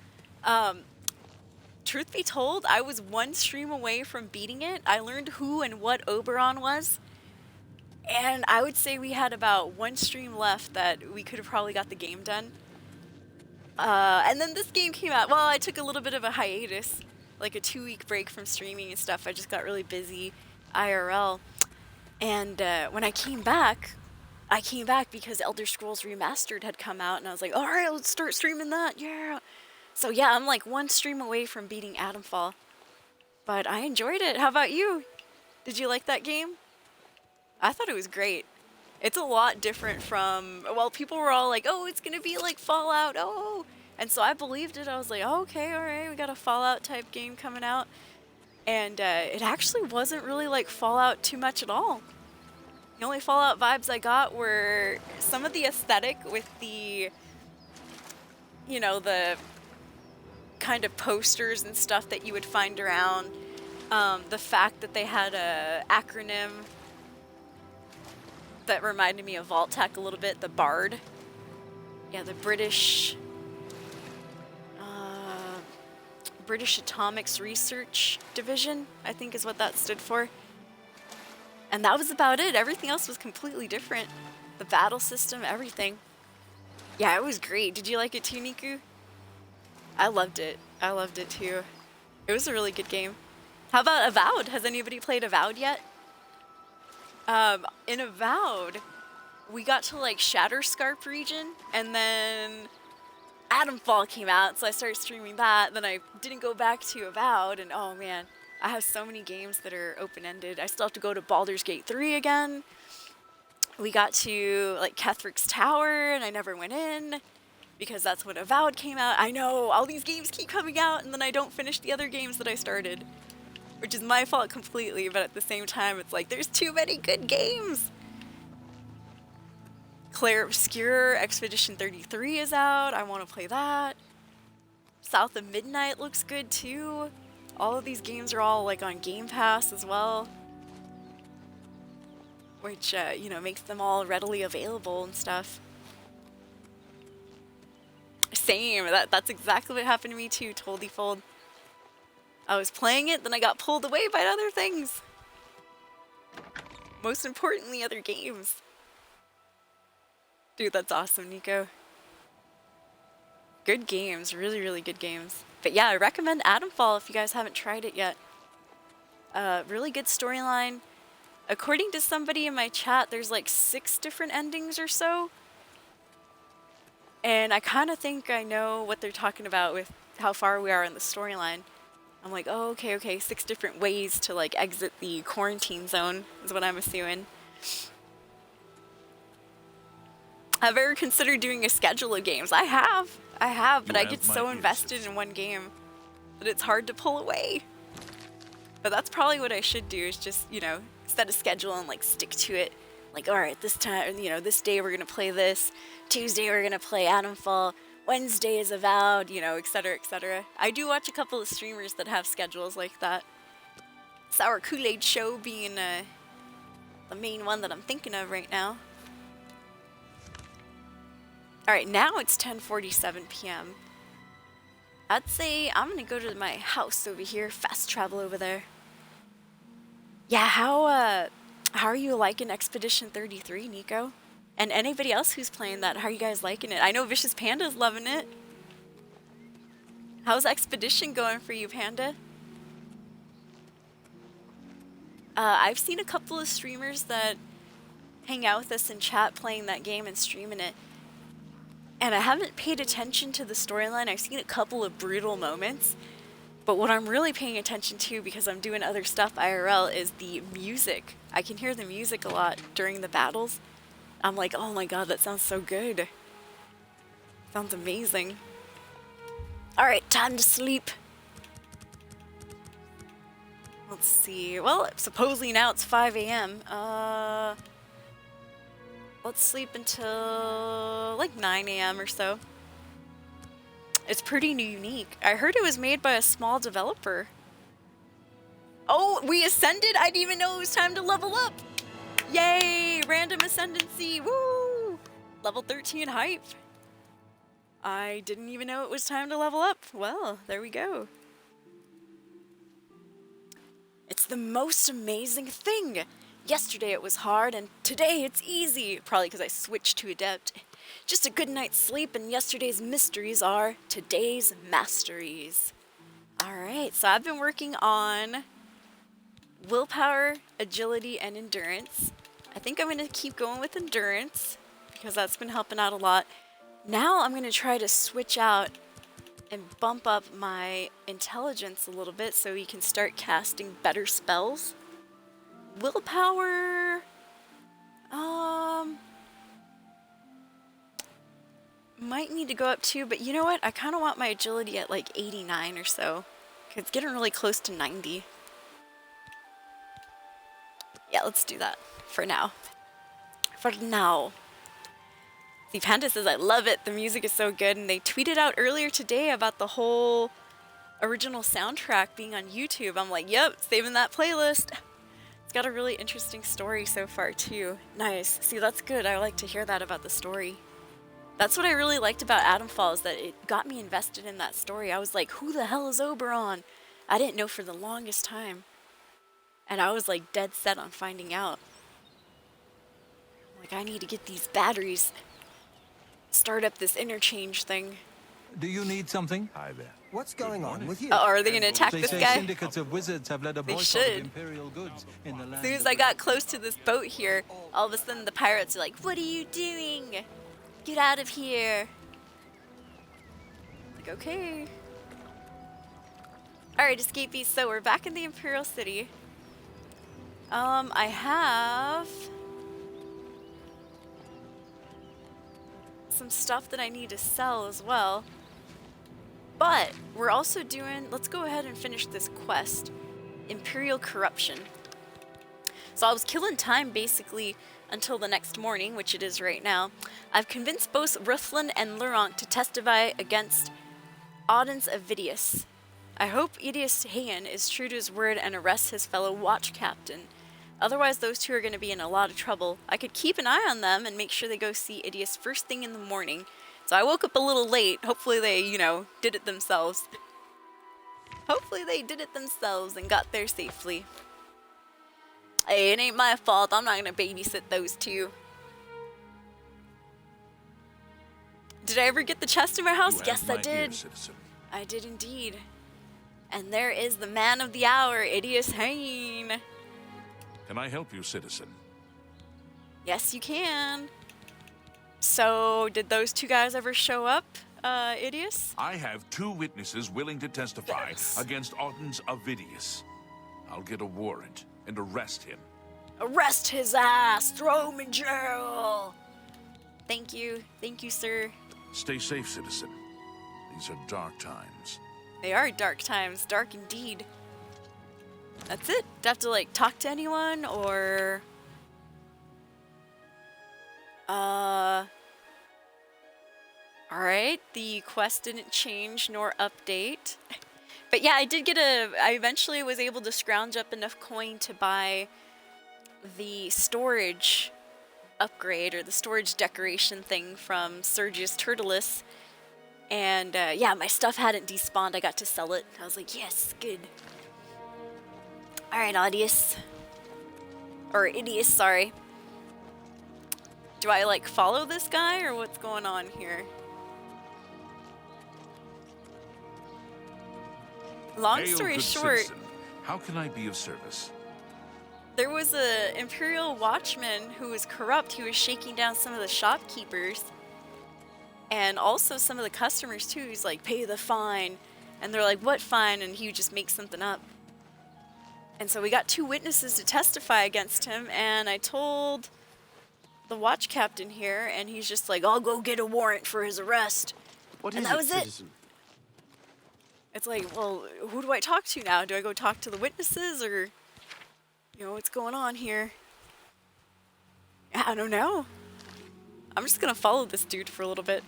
Truth be told, I was one stream away from beating it. I learned who and what Oberon was. And I would say we had about one stream left that we could have probably got the game done. And then this game came out. Well, I took a little bit of a hiatus, like a 2-week break from streaming and stuff. I just got really busy IRL. And when I came back because Elder Scrolls Remastered had come out, and I was like, alright, let's start streaming that, yeah! So yeah, I'm like one stream away from beating Adamfall. But I enjoyed it. How about you? Did you like that game? I thought it was great. It's a lot different from, well, people were all like, oh, it's gonna be like Fallout, oh! And so I believed it. I was like, oh, okay, alright, we got a Fallout type game coming out. And it actually wasn't really like Fallout too much at all. The only Fallout vibes I got were some of the aesthetic with the, you know, the kind of posters and stuff that you would find around. The fact that they had a acronym that reminded me of Vault-Tec a little bit, the BARD. Yeah, the British Atomics Research Division, I think is what that stood for. And that was about it. Everything else was completely different. The battle system, everything. Yeah, it was great. Did you like it too, Niku? I loved it. I loved it too. It was a really good game. How about Avowed? Has anybody played Avowed yet? In Avowed, we got to like Shatterscarp region, and then Atomfall came out, so I started streaming that. Then I didn't go back to Avowed, and oh man, I have so many games that are open-ended. I still have to go to Baldur's Gate 3 again. We got to like Ketherick's Tower, and I never went in because that's when Avowed came out. I know, all these games keep coming out, and then I don't finish the other games that I started, which is my fault completely, but at the same time, it's like, there's too many good games. Claire Obscure Expedition 33 is out. I want to play that. South of Midnight looks good too. All of these games are all like on Game Pass as well, which, you know, makes them all readily available and stuff. Same, that's exactly what happened to me too, Totally Fold. I was playing it, then I got pulled away by other things. Most importantly, other games. Dude, that's awesome, Nico. Good games, really, really good games. But yeah, I recommend Atomfall if you guys haven't tried it yet. Really good storyline. According to somebody in my chat, there's like 6 different endings or so. And I kind of think I know what they're talking about with how far we are in the storyline. I'm like, oh, okay, 6 different ways to like exit the quarantine zone is what I'm assuming. Have I ever considered doing a schedule of games? I have, but I get so invested in one game that it's hard to pull away. But that's probably what I should do, is just, you know, set a schedule and like stick to it. Like, all right, this time, you know, this day we're gonna play this. Tuesday we're gonna play Atomfall. Wednesday is Avowed, you know, etc., etc. I do watch a couple of streamers that have schedules like that. Sour Kool-Aid Show being the main one that I'm thinking of right now. Alright, now it's 10:47 p.m. I'd say I'm gonna go to my house over here, fast travel over there. Yeah, how are you liking Expedition 33, Nico? And anybody else who's playing that, how are you guys liking it? I know Vicious Panda's loving it. How's Expedition going for you, Panda? I've seen a couple of streamers that hang out with us in chat playing that game and streaming it. And I haven't paid attention to the storyline. I've seen a couple of brutal moments. But what I'm really paying attention to, because I'm doing other stuff IRL, is the music. I can hear the music a lot during the battles. I'm like, oh my god, that sounds so good. Sounds amazing. Alright, time to sleep. Let's see. Well, supposedly now it's 5 a.m. Let's sleep until like 9 a.m. or so. It's pretty unique. I heard it was made by a small developer. Oh, we ascended? I didn't even know it was time to level up. Yay! Random ascendancy. Woo! Level 13 hype. I didn't even know it was time to level up. Well, there we go. It's the most amazing thing. Yesterday it was hard, and today it's easy. Probably because I switched to Adept. Just a good night's sleep, and yesterday's mysteries are today's masteries. Alright, so I've been working on willpower, agility, and endurance. I think I'm going to keep going with endurance, because that's been helping out a lot. Now I'm going to try to switch out and bump up my intelligence a little bit so we can start casting better spells. Willpower, might need to go up too, but you know what? I kind of want my agility at like 89 or so. It's getting really close to 90. Yeah, let's do that for now. For now. See, Panda says, I love it. The music is so good. And they tweeted out earlier today about the whole original soundtrack being on YouTube. I'm like, yep, saving that playlist. It's got a really interesting story so far, too. Nice. See, that's good. I like to hear that about the story. That's what I really liked about Atomfall, is that it got me invested in that story. I was like, who the hell is Oberon? I didn't know for the longest time. And I was like dead set on finding out. Like, I need to get these batteries. start up this interchange thing. Do you need something? Hi there. What's going on with you? Are they gonna attack They this say guy? syndicates of wizards have led a They boycott of should. imperial goods in the land. As soon as of I the- got close to this boat here, all of a sudden the pirates are like, "What are you doing? Get out of here!" Like, okay. Alright, escapees, so we're back in the Imperial City. I have some stuff that I need to sell as well. But we're also doing, let's go ahead and finish this quest. Imperial Corruption. So I was killing time basically until the next morning, which it is right now. I've convinced both Ruthlin and Luronk to testify against Audens Avidius. I hope Idius Hayan is true to his word and arrests his fellow watch captain. Otherwise, those two are going to be in a lot of trouble. I could keep an eye on them and make sure they go see Idius first thing in the morning. So I woke up a little late. Hopefully they, did it themselves. Hopefully they did it themselves and got there safely. Hey, it ain't my fault. I'm not going to babysit those two. Did I ever get the chest in my house? You have Yes, I my ear, did. citizen. I did indeed. And there is the man of the hour, Idius Hain. Can I help you, citizen? Yes, you can. So, did those two guys ever show up, Idius? I have 2 witnesses willing to testify Yes. against Audens Avidius. I'll get a warrant and arrest him. Arrest his ass! Throw him in jail! Thank you. Thank you, sir. Stay safe, citizen. These are dark times. They are dark times. Dark indeed. That's it? Do I have to, talk to anyone, or... Alright, the quest didn't change nor update. But yeah, I eventually was able to scrounge up enough coin to buy the storage upgrade, or the storage decoration thing from Sergius Turtulus. And yeah, my stuff hadn't despawned, I got to sell it. I was like, yes, good. Alright, Audius. Or Idius, sorry. Do I, follow this guy, or what's going on here? Long Hail, story good short, citizen. How can I be of service? there was a Imperial watchman who was corrupt. He was shaking down some of the shopkeepers. And also some of the customers, too. He's like, pay the fine. And they're like, what fine? And he would just make something up. And so we got 2 witnesses to testify against him. And I told the watch captain here, and he's just like, I'll go get a warrant for his arrest. What And is that it, was it. citizen? It's like, well, who do I talk to now? Do I go talk to the witnesses, or, what's going on here? I don't know. I'm just gonna follow this dude for a little bit.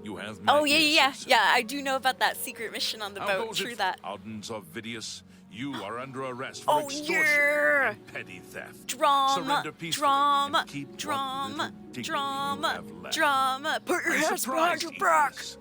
You have my Oh, yeah, ear, yeah, yeah. citizen. Yeah, I do know about that secret mission on the How boat. goes True it, that. Audens Avidius? You are under arrest for Oh, extortion yeah. and petty theft. Drama, Surrender peacefully drama, and keep what drama, little dignity drama, you have left. drama. Put your I'm hands behind surprised, your back. Idius.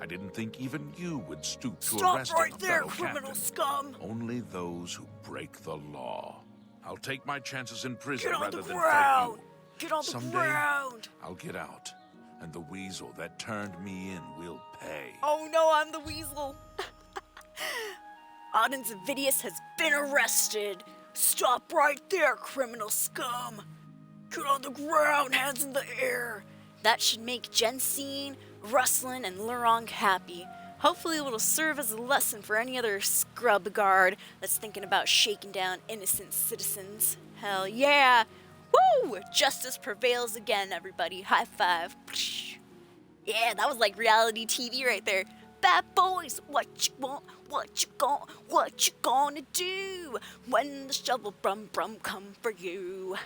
I didn't think even you would stoop to Stop arresting right a there, fellow criminal captain. scum. Only those who break the law. I'll take my chances in prison Get on rather the than fight ground. you. Get on the Someday, ground. I'll get out, and the weasel that turned me in will pay. Oh no, I'm the weasel. Audens Avidius has been arrested. Stop right there, criminal scum. Get on the ground, hands in the air. That should make Jensine, Rustlin, and Lurong happy. Hopefully it'll serve as a lesson for any other scrub guard that's thinking about shaking down innocent citizens. Hell yeah! Woo! Justice prevails again, everybody. High five. Yeah, that was like reality TV right there. Bad boys, what you want? What you gonna do when the shovel brum come for you?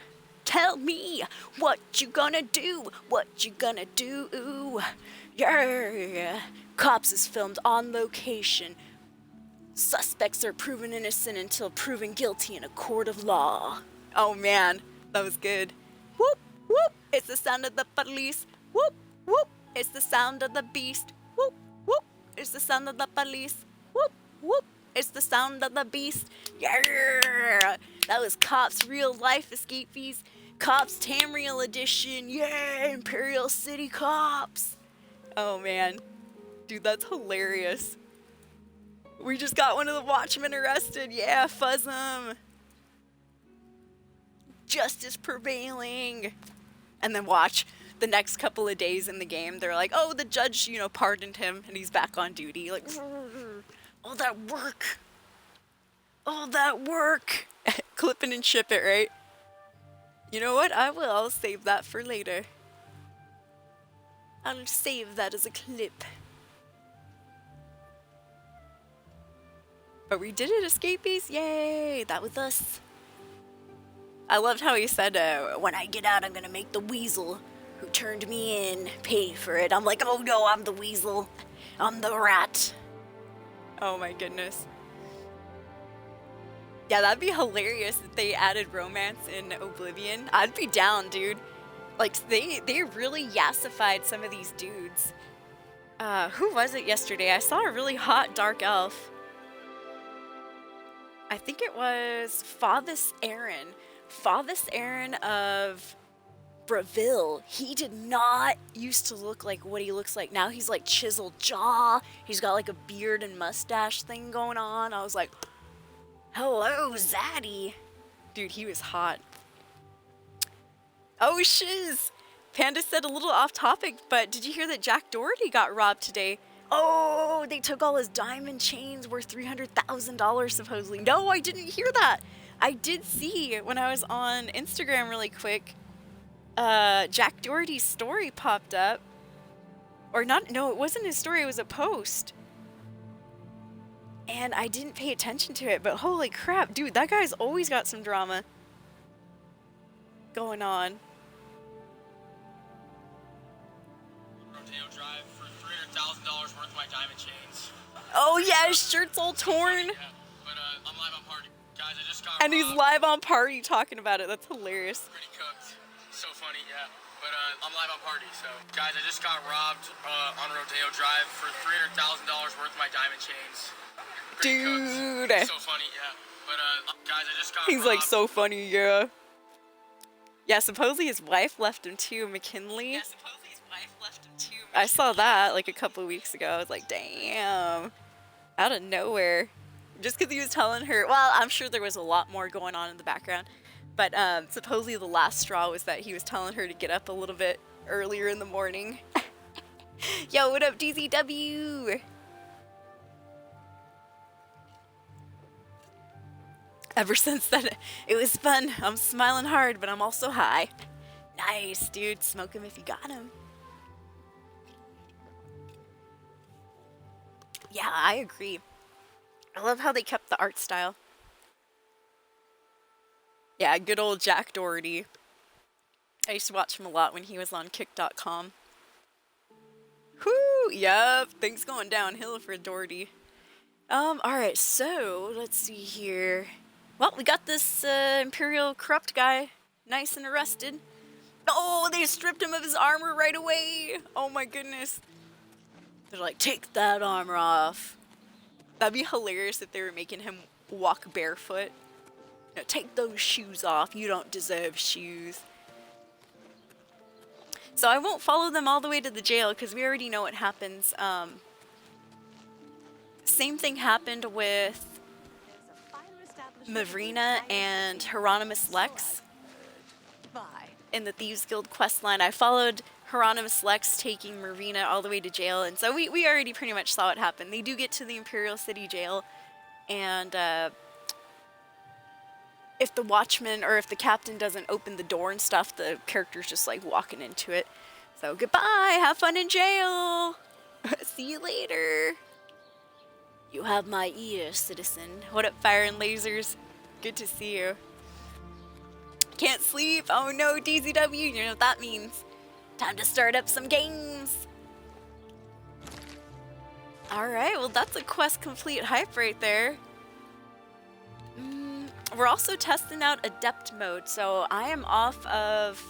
Tell me what you gonna do? What you gonna do? Yeah. Cops is filmed on location. Suspects are proven innocent until proven guilty in a court of law. Oh man, that was good. Whoop whoop! It's the sound of the police. Whoop whoop! It's the sound of the beast. Whoop whoop! It's the sound of the police. Whoop whoop! It's the sound of the beast. Yeah! That was Cops Real Life Escapees. Cops Tamriel Edition. Yeah! Imperial City Cops. Oh, man. Dude, that's hilarious. We just got one of the Watchmen arrested. Yeah, fuzz 'em. Justice prevailing. And then watch the next couple of days in the game. They're like, oh, the judge, you know, pardoned him and he's back on duty. Like, all that work. All that work. Clip it and ship it, right? You know what? I will. I'll save that for later. I'll save that as a clip. But we did it, escapees. Yay! That was us. I loved how he said, when I get out, I'm gonna make the weasel who turned me in pay for it. I'm like, oh no, I'm the weasel. I'm the rat. Oh my goodness. Yeah, that'd be hilarious if they added romance in Oblivion. I'd be down, dude. Like, they really yassified some of these dudes. Who was it yesterday? I saw a really hot dark elf. I think it was Fathus Aaron. Fathus Aaron of Bravil. He did not used to look like what he looks like now. He's like chiseled jaw. He's got like a beard and mustache thing going on. I was like, hello, Zaddy. Dude, he was hot. Oh, shiz. Panda said a little off topic, but did you hear that Jack Doherty got robbed today? Oh, they took all his diamond chains worth $300,000 supposedly. No, I didn't hear that. I did see when I was on Instagram really quick, Jack Doherty's story popped up. Or not, no, it wasn't his story, it was a post. And I didn't pay attention to it, but holy crap, dude, that guy's always got some drama going on. Rodeo Drive for $300,000 worth of my diamond chains. Oh yeah, his shirt's all torn. Yeah, but I'm live on party. Guys, I just got And he's robbed. live on party talking about it. That's hilarious. Pretty cooked. So funny, yeah. But I'm live on party, so. Guys, I just got robbed on Rodeo Drive for $300,000 worth of my diamond chains. Pretty Dude. cooked. So funny, yeah. But guys, I just got He's robbed. like, so funny, yeah. Yeah, supposedly his wife left him too, McKinley. Yeah, supposedly his wife left him too. I saw that like a couple of weeks ago. I was like, damn. Out of nowhere. Just because he was telling her, well, I'm sure there was a lot more going on in the background. But supposedly the last straw was that he was telling her to get up a little bit earlier in the morning. Yo, what up, DZW? Ever since then, it was fun. I'm smiling hard, but I'm also high. Nice, dude. Smoke him if you got him. Yeah, I agree. I love how they kept the art style. Yeah, good old Jack Doherty. I used to watch him a lot when he was on Kick.com. Whoo! Yup, things going downhill for Doherty. Alright, so, let's see here. Well, we got this Imperial corrupt guy nice and arrested. Oh, they stripped him of his armor right away! Oh my goodness. They're like, take that armor off. That'd be hilarious if they were making him walk barefoot. You know, take those shoes off. You don't deserve shoes. So I won't follow them all the way to the jail because we already know what happens. Same thing happened with Mavrina and Hieronymus Lex in the Thieves Guild questline. I followed Hieronymus Lex taking Marina all the way to jail, and so we already pretty much saw what happened. They do get to the Imperial City Jail, and if the watchman or if the captain doesn't open the door and stuff, the character's just like walking into it. So goodbye, have fun in jail. See you later. You have my ear, citizen. What up, Fire and Lasers? Good to see you. Can't sleep. Oh no, DZW. You know what that means. Time to start up some games. Alright, well that's a quest complete hype right there. We're also testing out Adept mode, so I am off of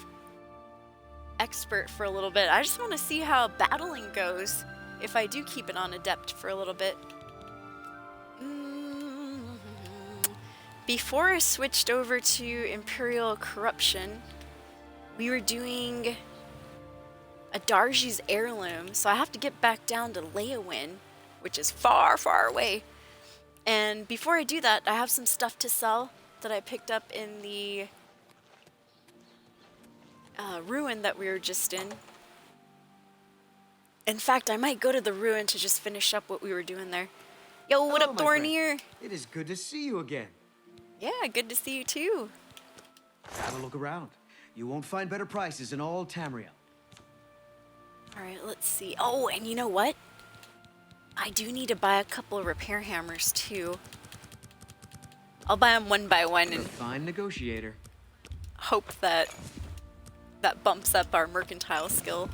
Expert for a little bit. I just want to see how battling goes if I do keep it on Adept for a little bit. before I switched over to Imperial Corruption, we were doing a Darji's heirloom, so I have to get back down to Leowin, which is far, far away. And before I do that, I have some stuff to sell that I picked up in the ruin that we were just in. In fact, I might go to the ruin to just finish up what we were doing there. Yo, what up, Thornier? It is good to see you again. Yeah, good to see you too. Have a look around. You won't find better prices in all Tamriel. Alright, let's see. Oh, and you know what? I do need to buy a couple of repair hammers too. I'll buy them one by one You're and a fine negotiator. hope that that bumps up our mercantile skill.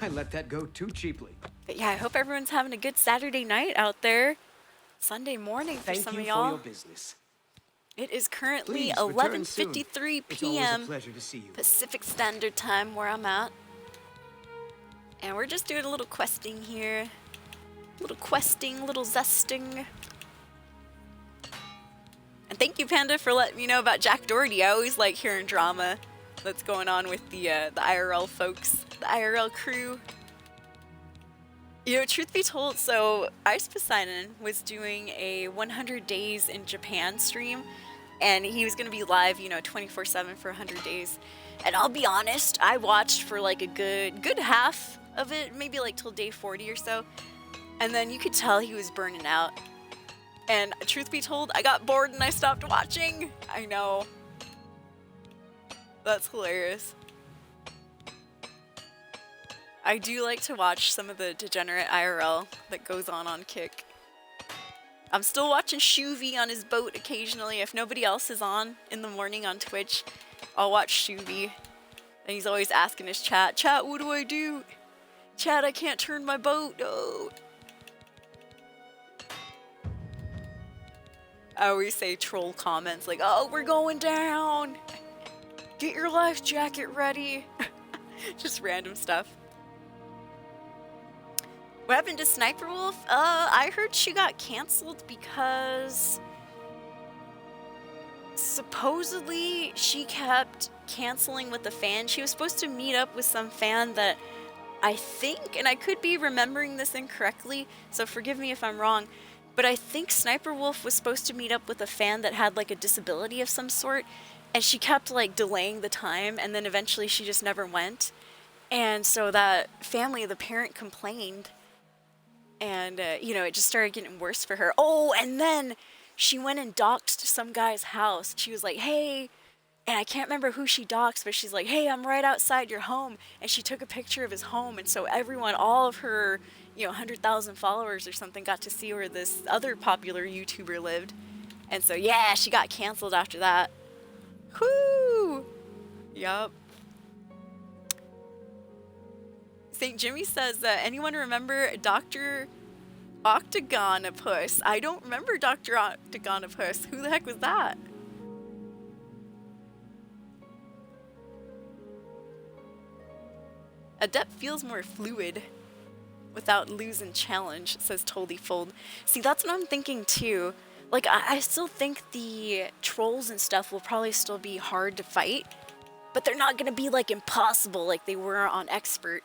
I let that go too cheaply. But yeah, I hope everyone's having a good Saturday night out there. Sunday morning for some of y'all. business. It is currently Please return soon. 11:53 It's always a p.m. pleasure to see you. Pacific Standard Time where I'm at. And we're just doing a little questing here. Little questing, little zesting. And thank you, Panda, for letting me know about Jack Doherty. I always like hearing drama that's going on with the IRL folks, the IRL crew. You know, truth be told, so Ice Poseidon was doing a 100 days in Japan stream, and he was going to be live, you know, 24/7 for 100 days. And I'll be honest, I watched for like a good half of it, maybe like till day 40 or so. And then you could tell he was burning out. And truth be told, I got bored and I stopped watching. I know. That's hilarious. I do like to watch some of the degenerate IRL that goes on Kick. I'm still watching Shuvy on his boat occasionally. If nobody else is on in the morning on Twitch, I'll watch Shuvy. And he's always asking his chat, what do I do? Chat, I can't turn my boat. No. I always say troll comments like, oh, we're going down. Get your life jacket ready. Just random stuff. What happened to Sniper Wolf? I heard she got canceled because supposedly she kept canceling with the fan. She was supposed to meet up with some fan that I think, and I could be remembering this incorrectly, so forgive me if I'm wrong, but I think Sniper Wolf was supposed to meet up with a fan that had like a disability of some sort, and she kept like delaying the time, and then eventually she just never went. And so that family, the parent, complained. And, you know, it just started getting worse for her. Oh, and then she went and doxed some guy's house. She was like, hey, and I can't remember who she doxed, but she's like, hey, I'm right outside your home. And she took a picture of his home. And so everyone, all of her, you know, 100,000 followers or something got to see where this other popular YouTuber lived. And so, yeah, she got canceled after that. Whoo! Yup. St. Jimmy says, anyone remember Dr. Octagonopus? I don't remember Dr. Octagonopus. Who the heck was that? Adept feels more fluid without losing challenge, says Toldyfold. See, that's what I'm thinking too. Like, I still think the trolls and stuff will probably still be hard to fight, but they're not going to be like impossible like they were on Expert.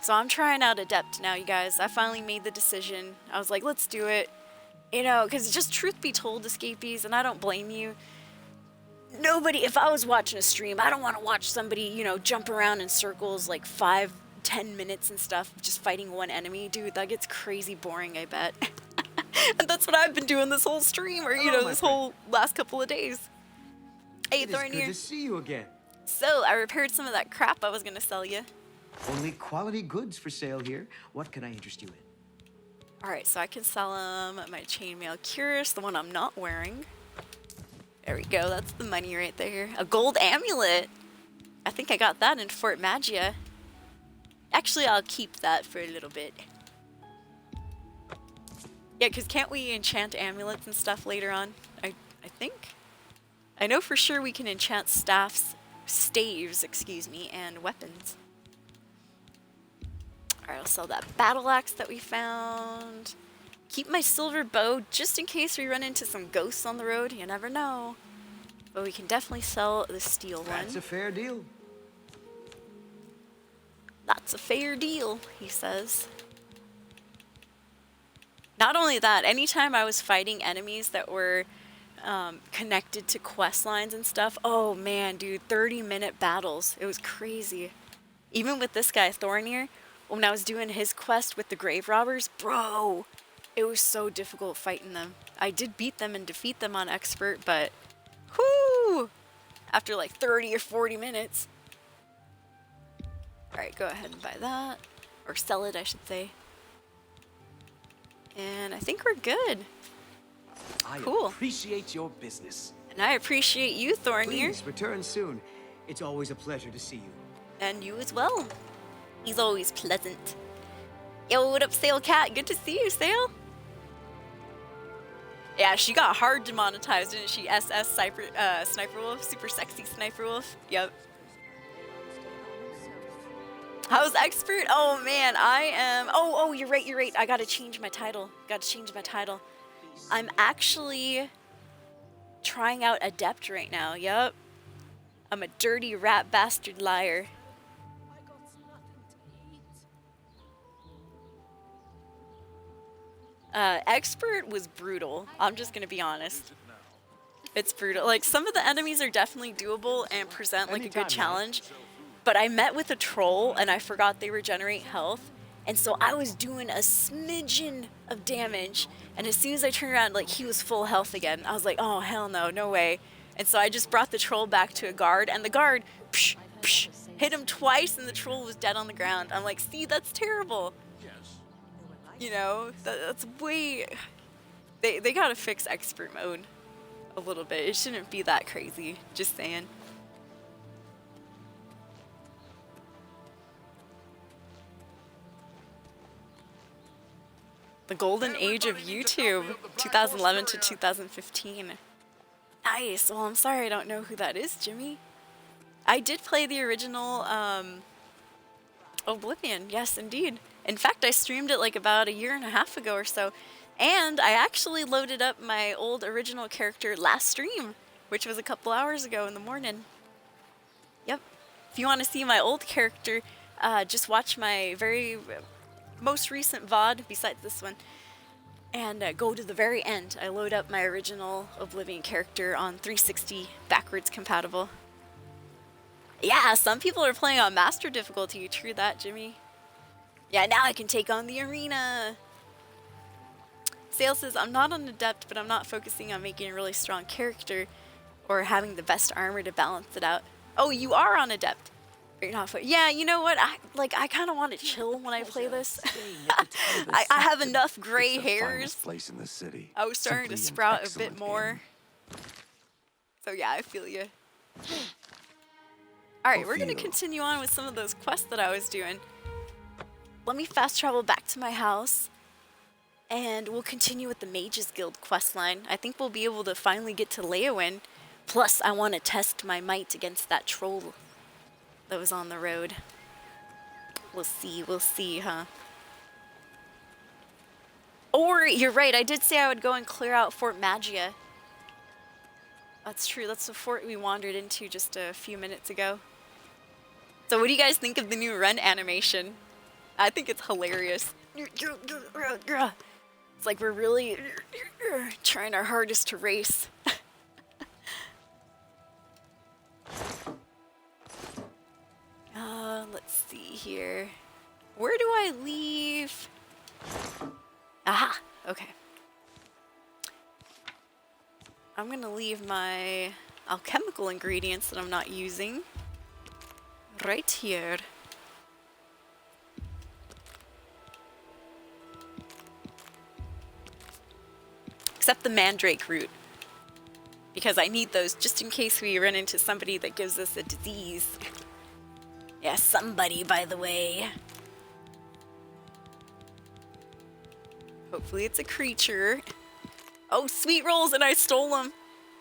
So I'm trying out Adept now, you guys. I finally made the decision. I was like, let's do it. You know, because just truth be told, escapees, and I don't blame you. Nobody, if I was watching a stream, I don't want to watch somebody, you know, jump around in circles like 5-10 minutes and stuff, just fighting one enemy. Dude, that gets crazy boring, I bet. And that's what I've been doing this whole stream, or, you know, this whole last couple of days. Hey, Thornier. It's good to see you again. So, I repaired some of that crap I was going to sell you. Only quality goods for sale here. What can I interest you in? Alright, so I can sell my chainmail cuirass, the one I'm not wearing. There we go, that's the money right there. A gold amulet! I think I got that in Fort Magia. Actually, I'll keep that for a little bit. Yeah, because can't we enchant amulets and stuff later on? I think? I know for sure we can enchant staves, excuse me, and weapons. Alright, I'll sell that battle axe that we found. Keep my silver bow just in case we run into some ghosts on the road. You never know. But we can definitely sell the steel one. That's a fair deal. That's a fair deal, he says. Not only that, anytime I was fighting enemies that were connected to quest lines and stuff, oh man, dude, 30-minute battles. It was crazy. Even with this guy, Thornir, when I was doing his quest with the grave robbers, bro, it was so difficult fighting them. I did beat them and defeat them on expert, but whoo! After like 30 or 40 minutes. Alright, go ahead and buy that. Or sell it, I should say. And I think we're good. Cool. I appreciate your business. And I appreciate you, Thornir. Please return soon. It's always a pleasure to see you. And you as well. He's always pleasant. Yo, what up, Sail Cat? Good to see you, Sail. Yeah, she got hard demonetized, didn't she? SS Sniper Wolf, super sexy Sniper Wolf. Yep. How's expert? Oh man, I am. Oh, you're right. I gotta change my title. I'm actually trying out Adept right now. Yep. I'm a dirty rat bastard liar. Expert was brutal. I'm just gonna be honest. It's brutal. Like, some of the enemies are definitely doable and present like a good challenge. But I met with a troll and I forgot they regenerate health. And so I was doing a smidgen of damage. And as soon as I turned around, like, he was full health again. I was like, oh, hell no, no way. And so I just brought the troll back to a guard. And the guard hit him twice and the troll was dead on the ground. I'm like, see, that's terrible. You know, that's way... They gotta fix expert mode a little bit. It shouldn't be that crazy. Just saying. The golden age of YouTube, 2011 to 2015. Nice. Well, I'm sorry I don't know who that is, Jimmy. I did play the original Oblivion. Yes, indeed. In fact, I streamed it like about a year and a half ago or so. And I actually loaded up my old original character last stream, which was a couple hours ago in the morning. Yep. If you want to see my old character, just watch my very most recent VOD, besides this one, and go to the very end. I load up my original Oblivion character on 360 backwards compatible. Yeah, some people are playing on master difficulty. True that, Jimmy. Yeah, now I can take on the arena. Sale says, I'm not on Adept, but I'm not focusing on making a really strong character or having the best armor to balance it out. Oh, you are on Adept. You're not yeah, you know what? I kind of want to chill when I play this. I have enough gray hairs. Place in the city. I was starting to sprout a bit more. So yeah, I feel you. Alright, we're going to continue on with some of those quests that I was doing. Let me fast travel back to my house. And we'll continue with the Mages Guild questline. I think we'll be able to finally get to Leowin. Plus, I want to test my might against that troll that was on the road. We'll see, huh? Or, you're right, I did say I would go and clear out Fort Magia. That's true, that's the fort we wandered into just a few minutes ago. So what do you guys think of the new run animation? I think it's hilarious. It's like we're really trying our hardest to race. Let's see here. Where do I leave? Aha! Okay. I'm gonna leave my alchemical ingredients that I'm not using right here. Except the mandrake root. Because I need those just in case we run into somebody that gives us a disease. Yeah, somebody, by the way. Hopefully it's a creature. Oh, sweet rolls, and I stole them.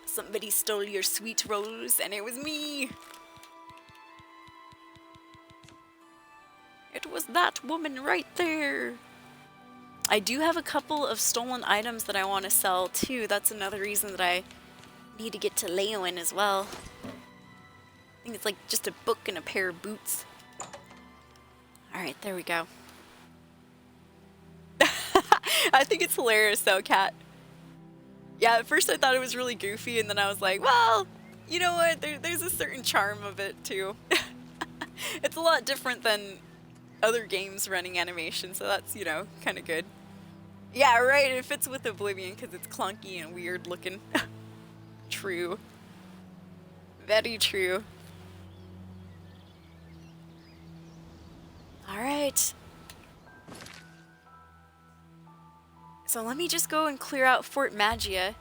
Somebody stole your sweet rolls, and it was me. It was that woman right there. I do have a couple of stolen items that I want to sell too. That's another reason that I need to get to Leonin as well. I think it's like just a book and a pair of boots. Alright, there we go. I think it's hilarious though, Kat. Yeah, at first I thought it was really goofy, and then I was like, well, you know what? There's a certain charm of it too. It's a lot different than other games running animation, so that's, you know, kind of good. Yeah, right, it fits with Oblivion because it's clunky and weird looking. True. Very true. Alright. So let me just go and clear out Fort Magia,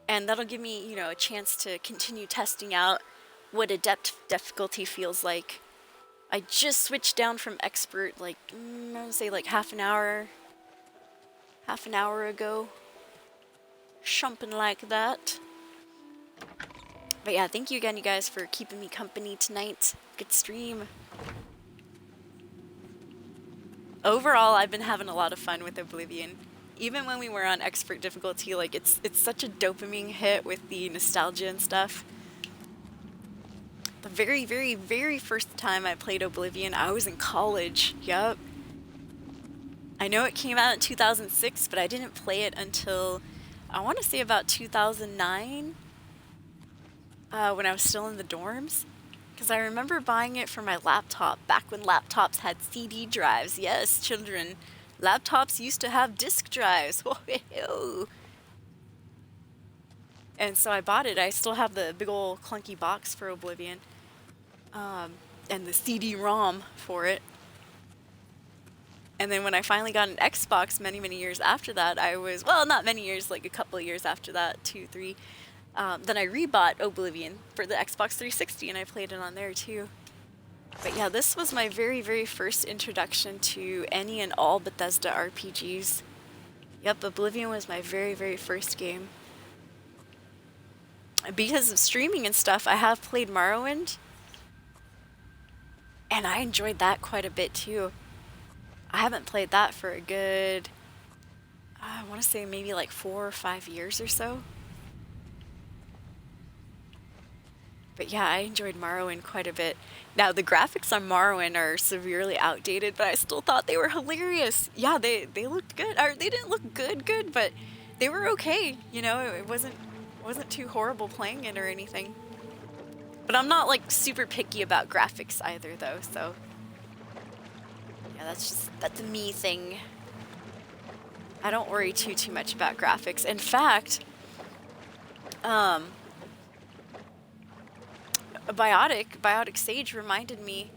and that'll give me, you know, a chance to continue testing out what Adept difficulty feels like. I just switched down from Expert like, I want to say like half an hour ago. Something like that. But yeah, thank you again, you guys, for keeping me company tonight. Good stream. Overall, I've been having a lot of fun with Oblivion. Even when we were on Expert difficulty, like it's such a dopamine hit with the nostalgia and stuff. The very, very, very first time I played Oblivion, I was in college. Yup. I know it came out in 2006, but I didn't play it until, I want to say about 2009, when I was still in the dorms. Because I remember buying it for my laptop, back when laptops had CD drives. Yes, children. Laptops used to have disk drives. And so I bought it. I still have the big old clunky box for Oblivion. And the CD-ROM for it. And then when I finally got an Xbox many, many years after that, I was, well, not many years, like a couple of years after that, 2, 3. Then I rebought Oblivion for the Xbox 360, and I played it on there too. But yeah, this was my very, very first introduction to any and all Bethesda RPGs. Yep, Oblivion was my very, very first game. Because of streaming and stuff, I have played Morrowind, and I enjoyed that quite a bit too. I haven't played that for a good, I want to say maybe like 4 or 5 years or so. But yeah, I enjoyed Morrowind quite a bit. Now, the graphics on Morrowind are severely outdated, but I still thought they were hilarious. Yeah, they looked good. Or they didn't look good, but they were okay. You know, it wasn't too horrible playing it or anything. But I'm not like super picky about graphics either, though, so yeah, that's a me thing. I don't worry too much about graphics. In fact, Biotic Sage reminded me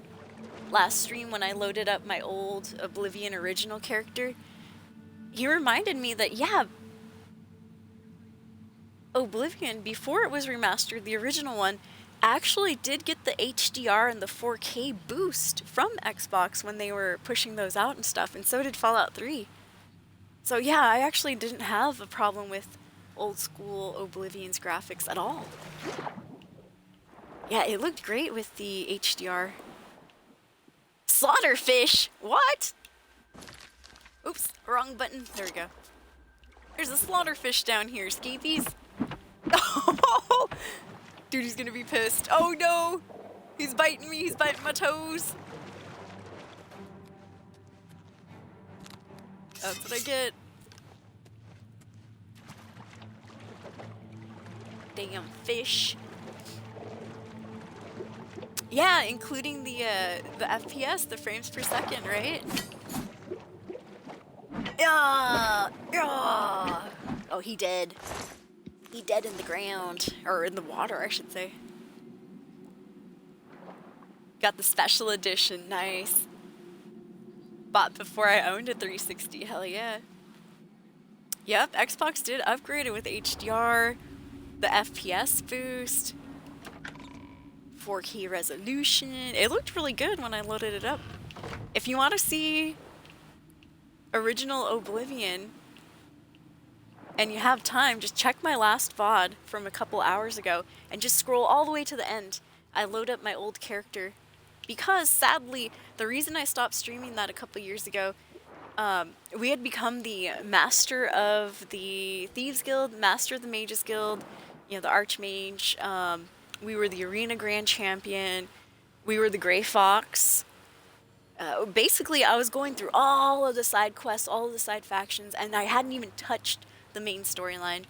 last stream when I loaded up my old Oblivion original character. He reminded me that, yeah, Oblivion, before it was remastered, the original one, actually did get the HDR and the 4K boost from Xbox when they were pushing those out and stuff, and so did Fallout 3. So yeah, I actually didn't have a problem with old school Oblivion's graphics at all. Yeah, it looked great with the HDR. Slaughterfish? What? Oops, wrong button. There we go. There's a slaughterfish down here, Scapies. Oh, dude, he's gonna be pissed. Oh no! He's biting me, he's biting my toes. That's what I get. Damn fish. Yeah, including the FPS, the frames per second, right? Yeah. Oh, he dead. He dead in the ground, or in the water, I should say. Got the special edition, nice. Bought before I owned a 360, hell yeah. Yep, Xbox did upgrade it with HDR, the FPS boost, 4K resolution. It looked really good when I loaded it up. If you want to see original Oblivion and you have time, just check my last VOD from a couple hours ago and just scroll all the way to the end. I load up my old character because sadly, the reason I stopped streaming that a couple years ago, we had become the master of the Thieves Guild, master of the Mages Guild, you know, the Archmage. We were the Arena Grand Champion. We were the Grey Fox. Basically, I was going through all of the side quests, all of the side factions, and I hadn't even touched the main storyline.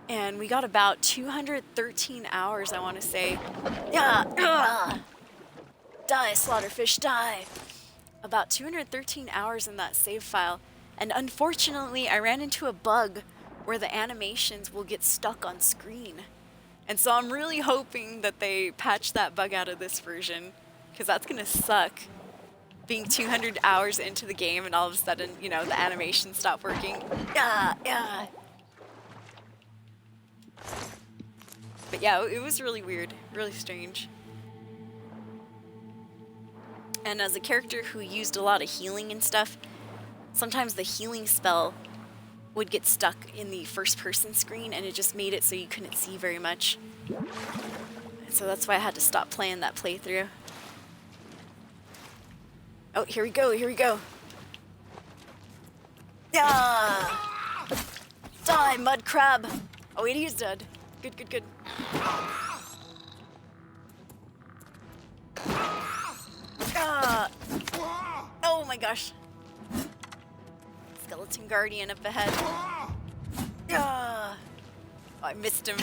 And we got about 213 hours, I want to say. Yeah, die, Slaughterfish, die. About 213 hours in that save file. And unfortunately, I ran into a bug where the animations will get stuck on screen. And so I'm really hoping that they patch that bug out of this version, because that's going to suck. Being 200 hours into the game and all of a sudden, you know, the animations stop working. Yeah. But yeah, it was really weird, really strange. And as a character who used a lot of healing and stuff, sometimes the healing spell would get stuck in the first person screen and it just made it so you couldn't see very much. And so that's why I had to stop playing that playthrough. Oh, here we go, here we go. Yeah! Die, mud crab! Oh wait, he's dead. Good. Oh my gosh. Skeleton Guardian up ahead. Oh, I missed him.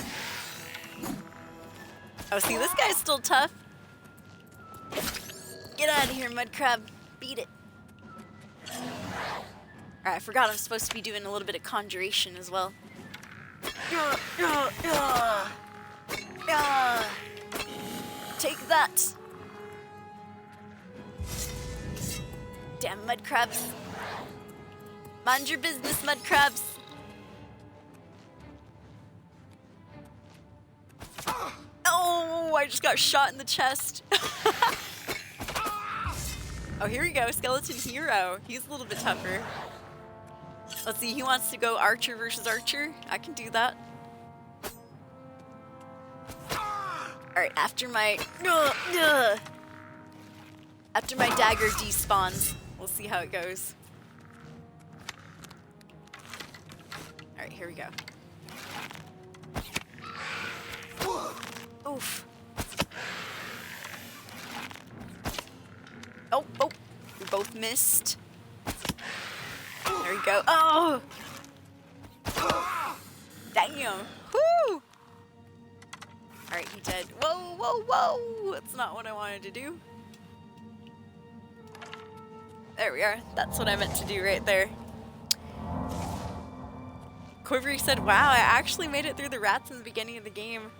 Oh, see, this guy's still tough. Get out of here, mud crab. Beat it. Alright, I forgot I'm supposed to be doing a little bit of conjuration as well. Take that. Damn mud crabs. Mind your business, mud crabs. Oh, I just got shot in the chest. Oh, here we go, Skeleton Hero. He's a little bit tougher. Let's see, he wants to go archer versus archer. I can do that. Alright, after my dagger despawns, we'll see how it goes. Alright, here we go. Oof. Oh, we both missed. There we go. Oh! Damn. Whoo! Alright, he dead. Whoa! That's not what I wanted to do. There we are. That's what I meant to do right there. Quivery said, wow, I actually made it through the rats in the beginning of the game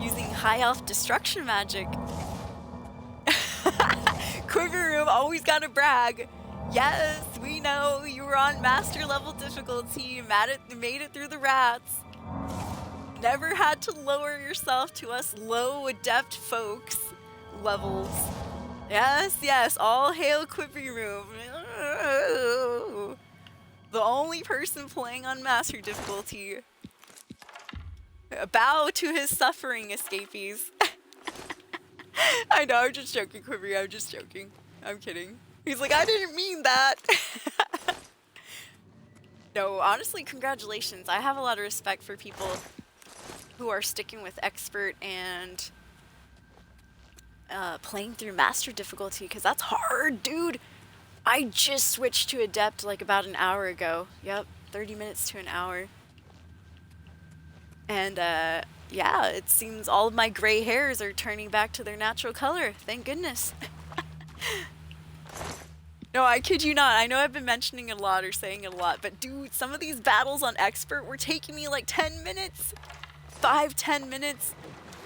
using high elf destruction magic. Quivery Room always gotta brag. Yes, we know you were on master level difficulty, made it through the rats. Never had to lower yourself to us low adept folks levels. Yes, all hail Quivery Room. The only person playing on master difficulty. Bow to his suffering, escapees. I know, I'm just joking, Quivery, I'm just joking. I'm kidding. He's like, I didn't mean that. No, honestly, congratulations. I have a lot of respect for people who are sticking with expert and playing through master difficulty, because that's hard, dude. I just switched to adept like about an hour ago. Yep, 30 minutes to an hour. And yeah, it seems all of my gray hairs are turning back to their natural color. Thank goodness. No, I kid you not. I know I've been mentioning it a lot or saying it a lot, but dude, some of these battles on expert were taking me like 10 minutes. 5-10 minutes.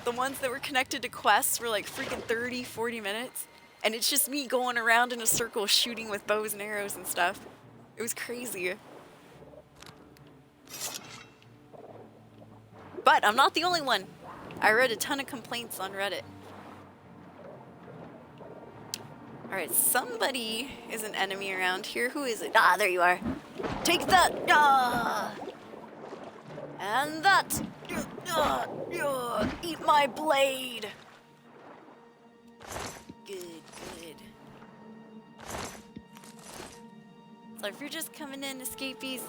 The ones that were connected to quests were like freaking 30-40 minutes. And it's just me going around in a circle shooting with bows and arrows and stuff. It was crazy. But I'm not the only one. I read a ton of complaints on Reddit. Alright, somebody is an enemy around here. Who is it? Ah, there you are. Take that! Ah! And that! Eat my blade! Good, good. So if you're just coming in, escapees,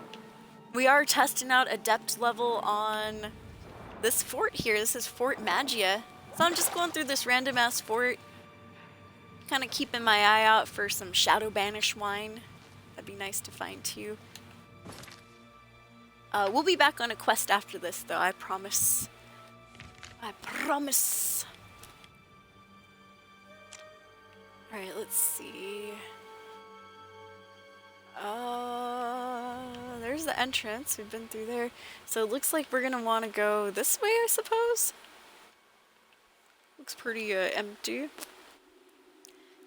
we are testing out Adept level on this fort here. This is Fort Magia. So I'm just going through this random ass fort, kind of keeping my eye out for some Shadow Banish wine. That'd be nice to find too. We'll be back on a quest after this though, I promise. I promise. Alright, let's see. There's the entrance. We've been through there. So it looks like we're gonna want to go this way, I suppose. Looks pretty empty.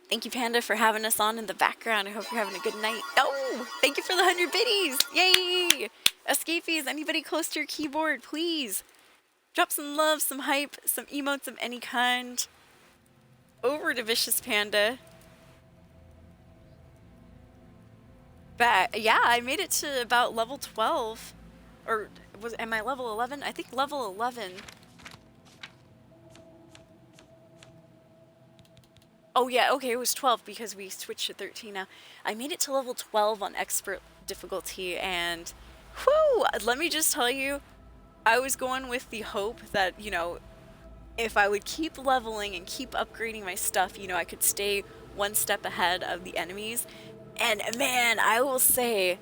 Thank you, Panda, for having us on in the background. I hope you're having a good night. Oh, thank you for the 100 biddies. Yay! Escapees, anybody close to your keyboard, please. Drop some love, some hype, some emotes of any kind. Over to Vicious Panda. But yeah, I made it to about level 12. Or am I level 11? I think level 11. Oh yeah, okay, it was 12 because we switched to 13 now. I made it to level 12 on expert difficulty, and whew, let me just tell you, I was going with the hope that, you know, if I would keep leveling and keep upgrading my stuff, you know, I could stay one step ahead of the enemies. And man, I will say,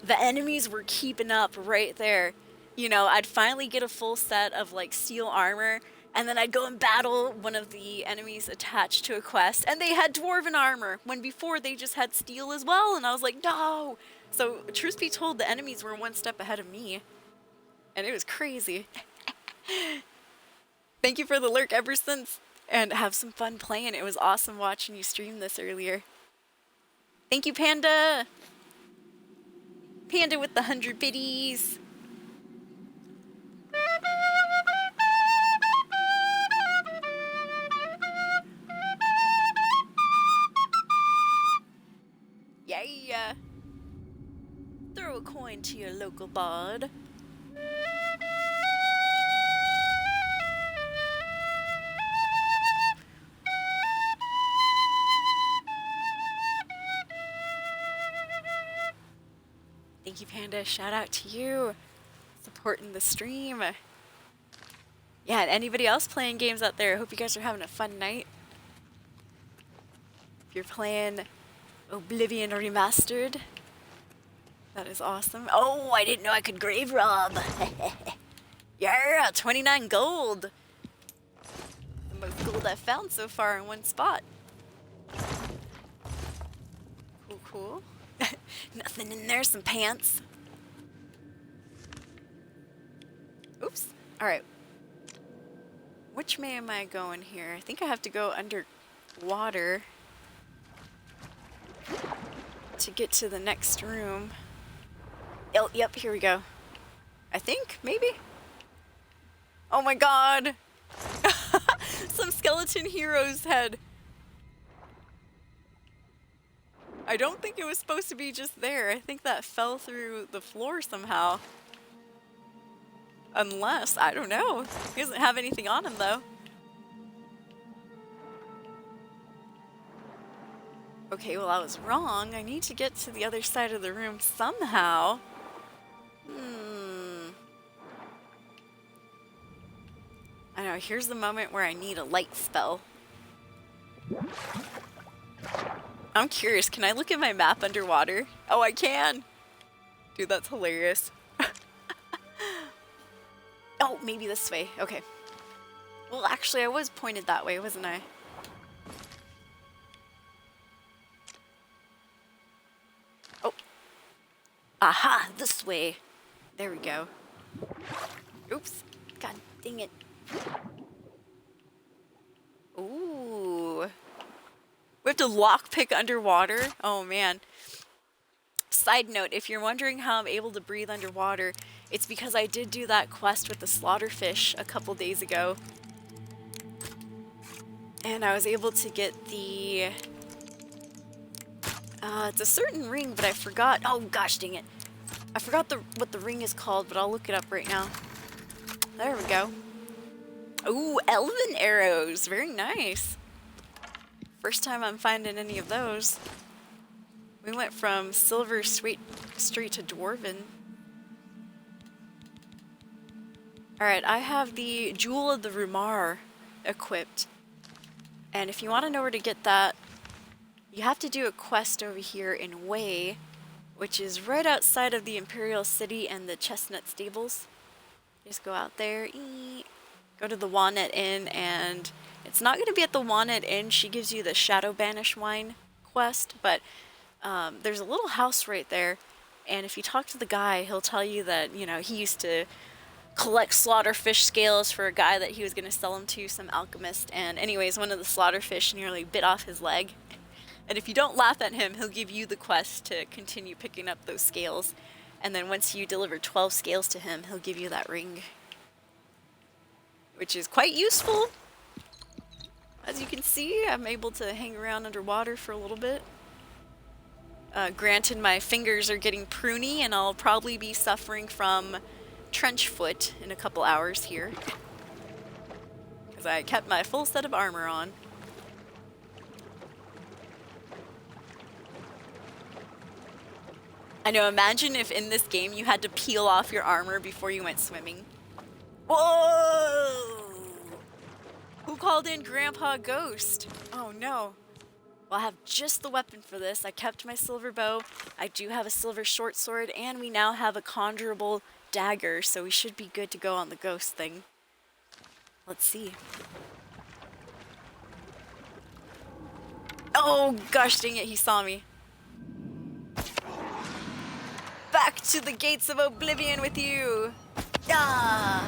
the enemies were keeping up right there. You know, I'd finally get a full set of like steel armor, and then I'd go and battle one of the enemies attached to a quest, and they had dwarven armor, when before they just had steel as well, and I was like, no! So, truth be told, the enemies were one step ahead of me, and it was crazy. Thank you for the lurk ever since, and have some fun playing. It was awesome watching you stream this earlier. Thank you, Panda! Panda with the 100 biddies! Yeah! Throw a coin to your local bard. Thank you, Panda. Shout out to you. Supporting the stream. Yeah, and anybody else playing games out there, I hope you guys are having a fun night. If you're playing Oblivion Remastered, that is awesome. Oh, I didn't know I could grave rob. Yeah, 29 gold. The most gold I've found so far in one spot. Cool, cool. Nothing in there, some pants. Oops. Alright. Which way am I going here? I think I have to go underwater to get to the next room. Oh, yep, here we go. I think, maybe? Oh my god! Some skeleton hero's head. I don't think it was supposed to be just there. I think that fell through the floor somehow. Unless, I don't know. He doesn't have anything on him though. Okay, well I was wrong. I need to get to the other side of the room somehow. I know, here's the moment where I need a light spell. I'm curious, can I look at my map underwater? Oh, I can! Dude, that's hilarious. Oh, maybe this way. Okay. Well, actually, I was pointed that way, wasn't I? Oh. Aha! This way. There we go. Oops. God dang it. Ooh. We have to lockpick underwater? Oh, man. Side note, if you're wondering how I'm able to breathe underwater, it's because I did do that quest with the slaughterfish a couple days ago. And I was able to get the... it's a certain ring, but I forgot. Oh, gosh dang it. I forgot what the ring is called, but I'll look it up right now. There we go. Ooh, elven arrows. Very nice. First time I'm finding any of those. We went from silver straight to dwarven. Alright, I have the Jewel of the Rumar equipped. And if you want to know where to get that, you have to do a quest over here in Way, which is right outside of the Imperial City and the Chestnut Stables. Just go out there, go to the Walnut Inn, and it's not going to be at the Walnut Inn. She gives you the Shadow Banish Wine quest, but there's a little house right there, and if you talk to the guy, he'll tell you that, you know, he used to collect slaughterfish scales for a guy that he was going to sell them to, some alchemist, and anyways, one of the slaughterfish nearly bit off his leg. And if you don't laugh at him, he'll give you the quest to continue picking up those scales. And then once you deliver 12 scales to him, he'll give you that ring. Which is quite useful. As you can see, I'm able to hang around underwater for a little bit. Granted, my fingers are getting pruny, and I'll probably be suffering from trench foot in a couple hours here. Because I kept my full set of armor on. I know, imagine if in this game you had to peel off your armor before you went swimming. Whoa! Who called in Grandpa Ghost? Oh no. Well, I have just the weapon for this. I kept my silver bow. I do have a silver short sword, and we now have a conjurable dagger, so we should be good to go on the ghost thing. Let's see. Oh gosh dang it, he saw me. Back to the gates of oblivion with you! Ah!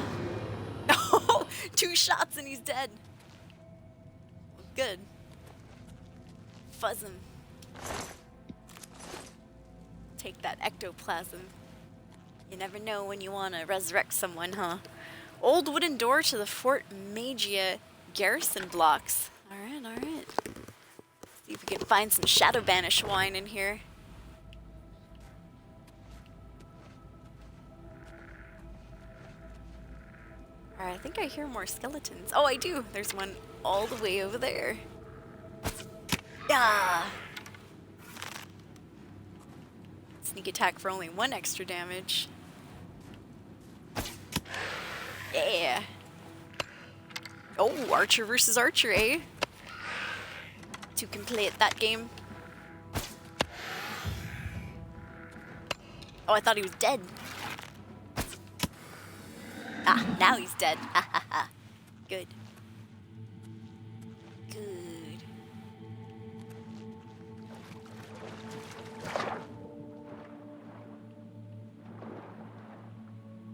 Oh, 2 shots and he's dead. Good. Fuzz him. Take that ectoplasm. You never know when you want to resurrect someone, huh? Old wooden door to the Fort Magia garrison blocks. Alright, alright. See if we can find some Shadow Banish wine in here. Alright, I think I hear more skeletons. Oh, I do! There's one all the way over there. Yeah. Sneak attack for only 1 extra damage. Yeah. Oh, archer versus archer, eh? 2 can play at that game. Oh, I thought he was dead. Ah, now he's dead. Ha ha ha. Good. Good.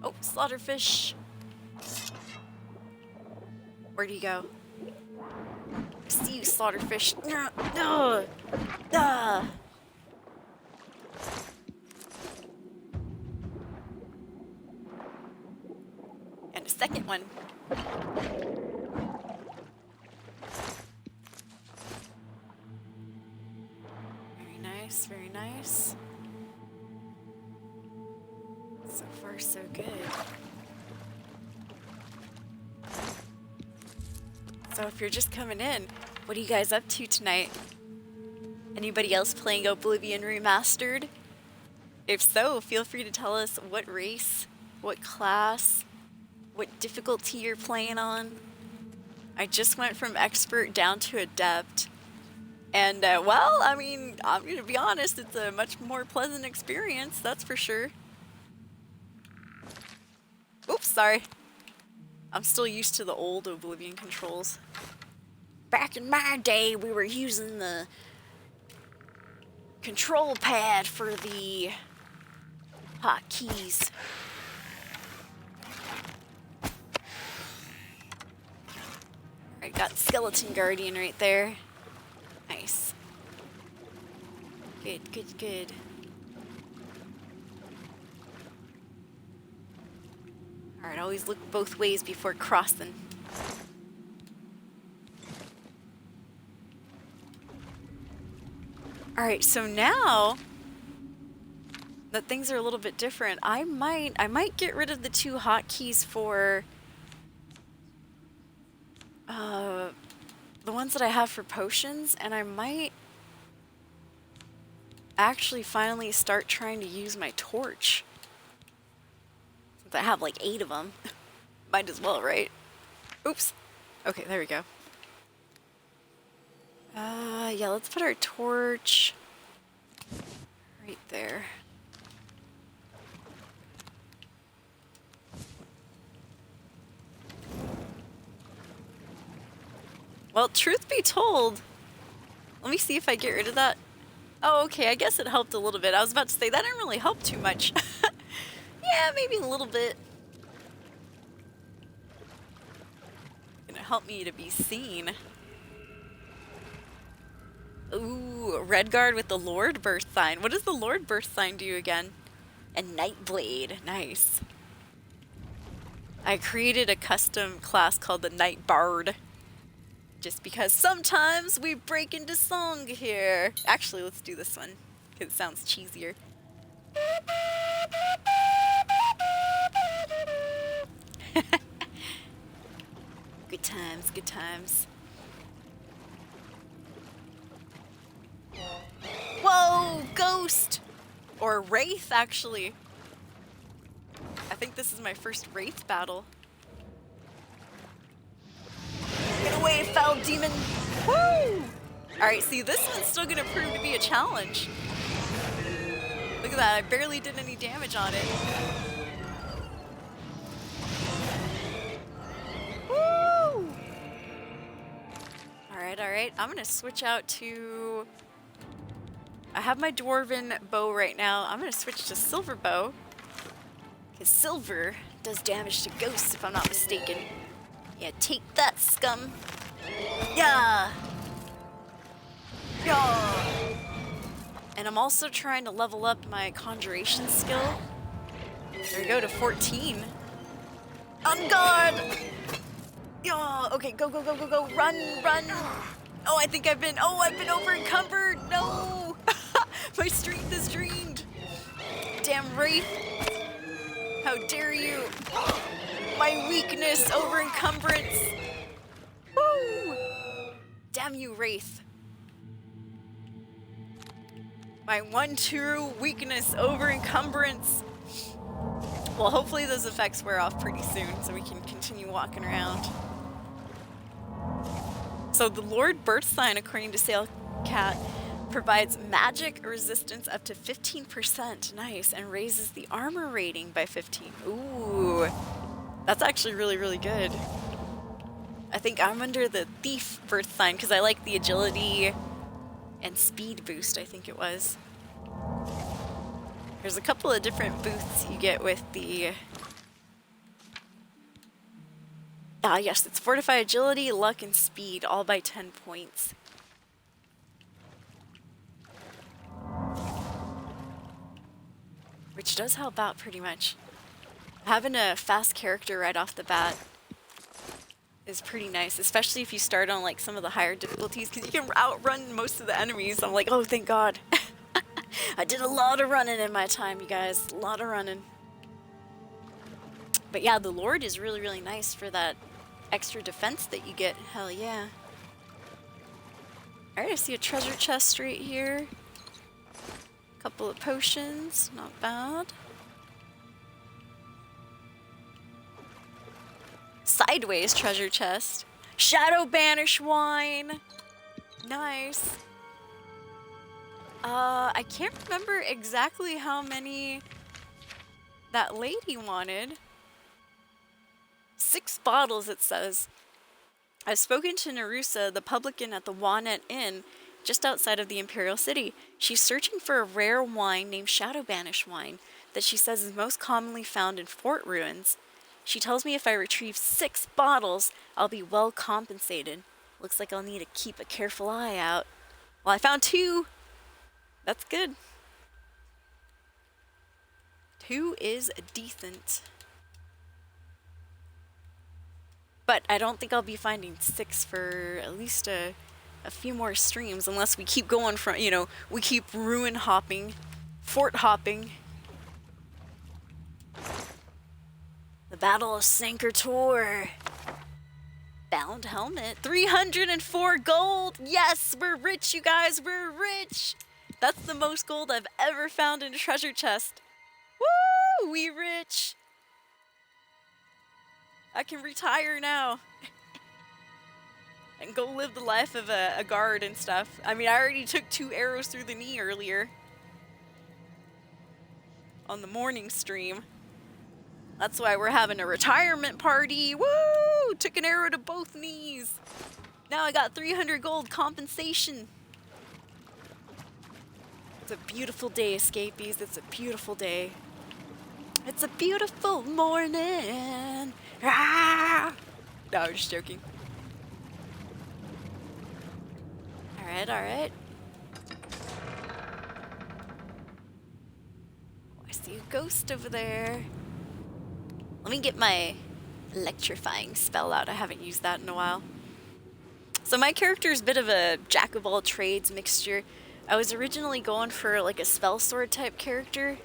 Oh, slaughterfish. Where'd he go? I see you, slaughterfish. No, no. Ah. And a second one. Very nice, very nice. So far, so good. So if you're just coming in, what are you guys up to tonight? Anybody else playing Oblivion Remastered? If so, feel free to tell us what race, what class, what difficulty you're playing on. I just went from expert down to adept. And, well, I mean, I'm going to be honest, it's a much more pleasant experience, that's for sure. Oops, sorry. I'm still used to the old Oblivion controls. Back in my day, we were using the control pad for the hotkeys. Alright, got Skeleton Guardian right there. Nice. Good, good, good. Alright, always look both ways before crossing. Alright, so now that things are a little bit different, I might get rid of the 2 hotkeys for the ones that I have for potions, and I might actually finally start trying to use my torch. Since I have like 8 of them. Might as well, right? Oops. Okay, there we go. Yeah, let's put our torch right there. Well, truth be told, let me see if I get rid of that. Oh, okay, I guess it helped a little bit. I was about to say, that didn't really help too much. Yeah, maybe a little bit. Gonna help me to be seen. Ooh, red guard with the Lord Birth Sign. What does the Lord Birth Sign do again? And Nightblade. Nice. I created a custom class called the Night Bard. Just because sometimes we break into song here. Actually, let's do this one, because it sounds cheesier. Good times, good times. Whoa, ghost! Or wraith, actually. I think this is my first wraith battle. Get away, foul demon! Woo! Alright, see, this one's still gonna prove to be a challenge. Look at that, I barely did any damage on it. Woo! Alright, I'm gonna switch out to... I have my dwarven bow right now. I'm gonna switch to silver bow. Because silver does damage to ghosts, if I'm not mistaken. Yeah, take that, scum. Yeah! Yeah! And I'm also trying to level up my conjuration skill. There we go, to 14. On guard! Yeah! Okay, go, go, go, go, go. Run, run! Oh, I think I've been over encumbered! No! My strength is drained! Damn wraith! How dare you! My weakness over encumbrance! Woo! Damn you, wraith! My one true weakness over encumbrance! Well, hopefully those effects wear off pretty soon so we can continue walking around. So the Lord Birth Sign, according to SailCat, provides magic resistance up to 15%, nice, and raises the armor rating by 15. Ooh, that's actually really, really good. I think I'm under the Thief Birth Sign because I like the agility and speed boost, I think it was. There's a couple of different boosts you get with the... Ah, yes, it's Fortify Agility, Luck, and Speed, all by 10 points. Which does help out pretty much. Having a fast character right off the bat is pretty nice, especially if you start on like some of the higher difficulties, because you can outrun most of the enemies. I'm like, oh, thank God. I did a lot of running in my time, you guys. A lot of running. But yeah, the Lord is really, really nice for that extra defense that you get. Hell yeah. Alright, I see a treasure chest right here. Couple of potions, not bad. Sideways treasure chest. Shadow Banish wine. Nice. I can't remember exactly how many that lady wanted. 6 bottles, it says. I've spoken to Narusa, the publican at the Wanet Inn, just outside of the Imperial City. She's searching for a rare wine named Shadow Banish wine that she says is most commonly found in fort ruins. She tells me if I retrieve 6 bottles, I'll be well compensated. Looks like I'll need to keep a careful eye out. Well, I found 2. That's good. 2 is decent. But I don't think I'll be finding 6 for at least a few more streams, unless we keep going from, you know, we keep ruin hopping, fort hopping. The Battle of Sankertor. Bound helmet. 304 gold. Yes, we're rich, you guys. We're rich. That's the most gold I've ever found in a treasure chest. Woo! We rich. I can retire now. And go live the life of a guard and stuff. I mean, I already took 2 arrows through the knee earlier. On the morning stream. That's why we're having a retirement party. Woo! Took an arrow to both knees. Now I got 300 gold compensation. It's a beautiful day, escapees. It's a beautiful day. It's a beautiful morning. Ah! No, I'm just joking. Alright, alright. I see a ghost over there. Let me get my electrifying spell out. I haven't used that in a while. So my character is a bit of a jack of all trades mixture. I was originally going for like a spell sword type character.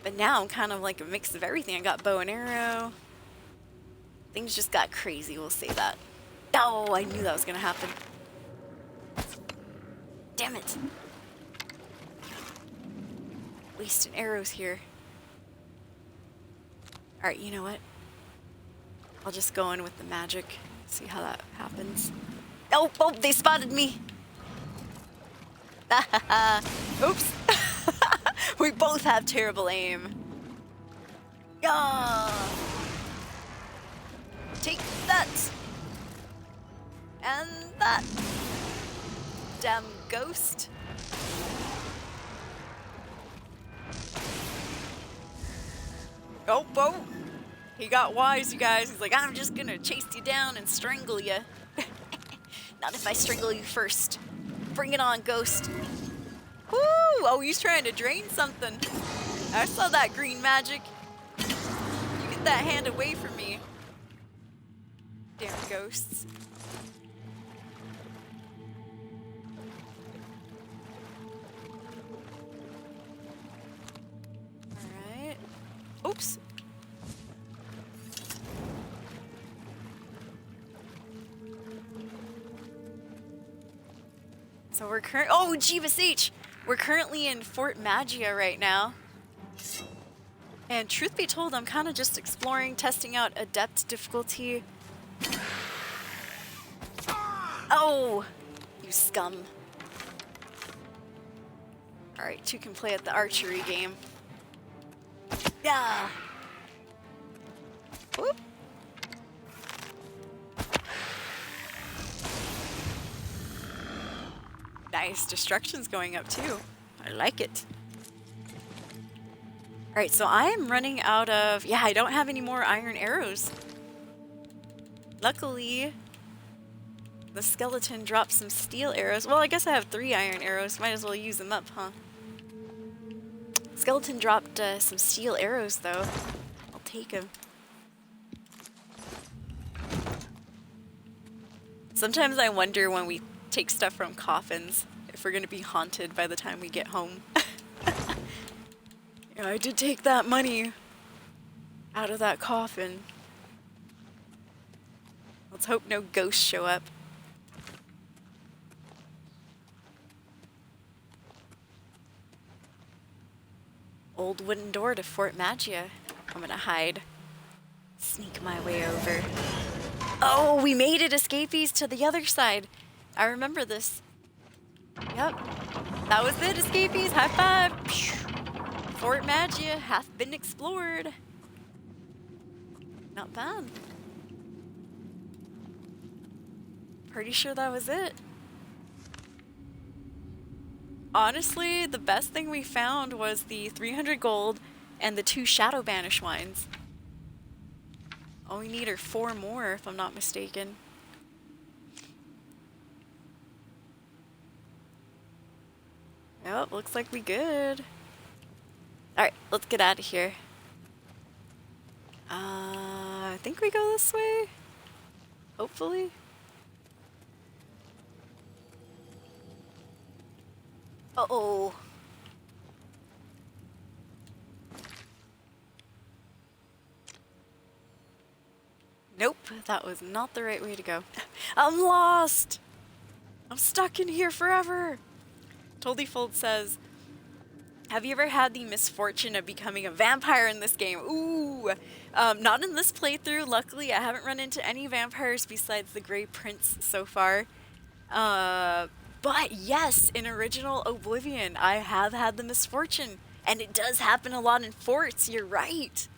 But now I'm kind of like a mix of everything. I got bow and arrow. Things just got crazy, we'll say that. Oh, I knew that was gonna happen. Damn it. Wasting arrows here. Alright, you know what? I'll just go in with the magic. See how that happens. Oh, oh, they spotted me. Oops. We both have terrible aim. Yeah. Take that. And that. Damn ghost. Oh, oh. He got wise, you guys. He's like, I'm just gonna chase you down and strangle you. Not if I strangle you first. Bring it on, ghost. Woo! Oh, he's trying to drain something. I saw that green magic. You get that hand away from me. Damn ghosts. Alright. Oops. So we're oh, Jeebus H! We're currently in Fort Magia right now. And truth be told, I'm kind of just exploring, testing out Adept difficulty. Oh! You scum. Alright, you can play at the archery game. Yeah! Whoop! Nice, destruction's going up too. I like it. Alright, so I am running out of... Yeah, I don't have any more iron arrows. Luckily, the skeleton dropped some steel arrows. Well, I guess I have 3 iron arrows. Might as well use them up, huh? Skeleton dropped some steel arrows, though. I'll take them. Sometimes I wonder when we take stuff from coffins if we're gonna be haunted by the time we get home. Yeah, I did take that money out of that coffin. Let's hope no ghosts show up. Old wooden door to Fort Magia. I'm gonna hide. Sneak my way over. Oh, we made it, escapees, to the other side. I remember this. Yep. That was it, escapees. High five. Fort Magia hath been explored. Not bad. Pretty sure that was it. Honestly, the best thing we found was the 300 gold and the 2 Shadow Banish wines. All we need are 4 more, if I'm not mistaken. Yep, looks like we good. Alright, let's get out of here. I think we go this way? Hopefully. Uh-oh. Nope, that was not the right way to go. I'm lost! I'm stuck in here forever! Toldyfold says, have you ever had the misfortune of becoming a vampire in this game? Ooh! Not in this playthrough. Luckily, I haven't run into any vampires besides the Grey Prince so far. But yes, in original Oblivion, I have had the misfortune. And it does happen a lot in forts, you're right.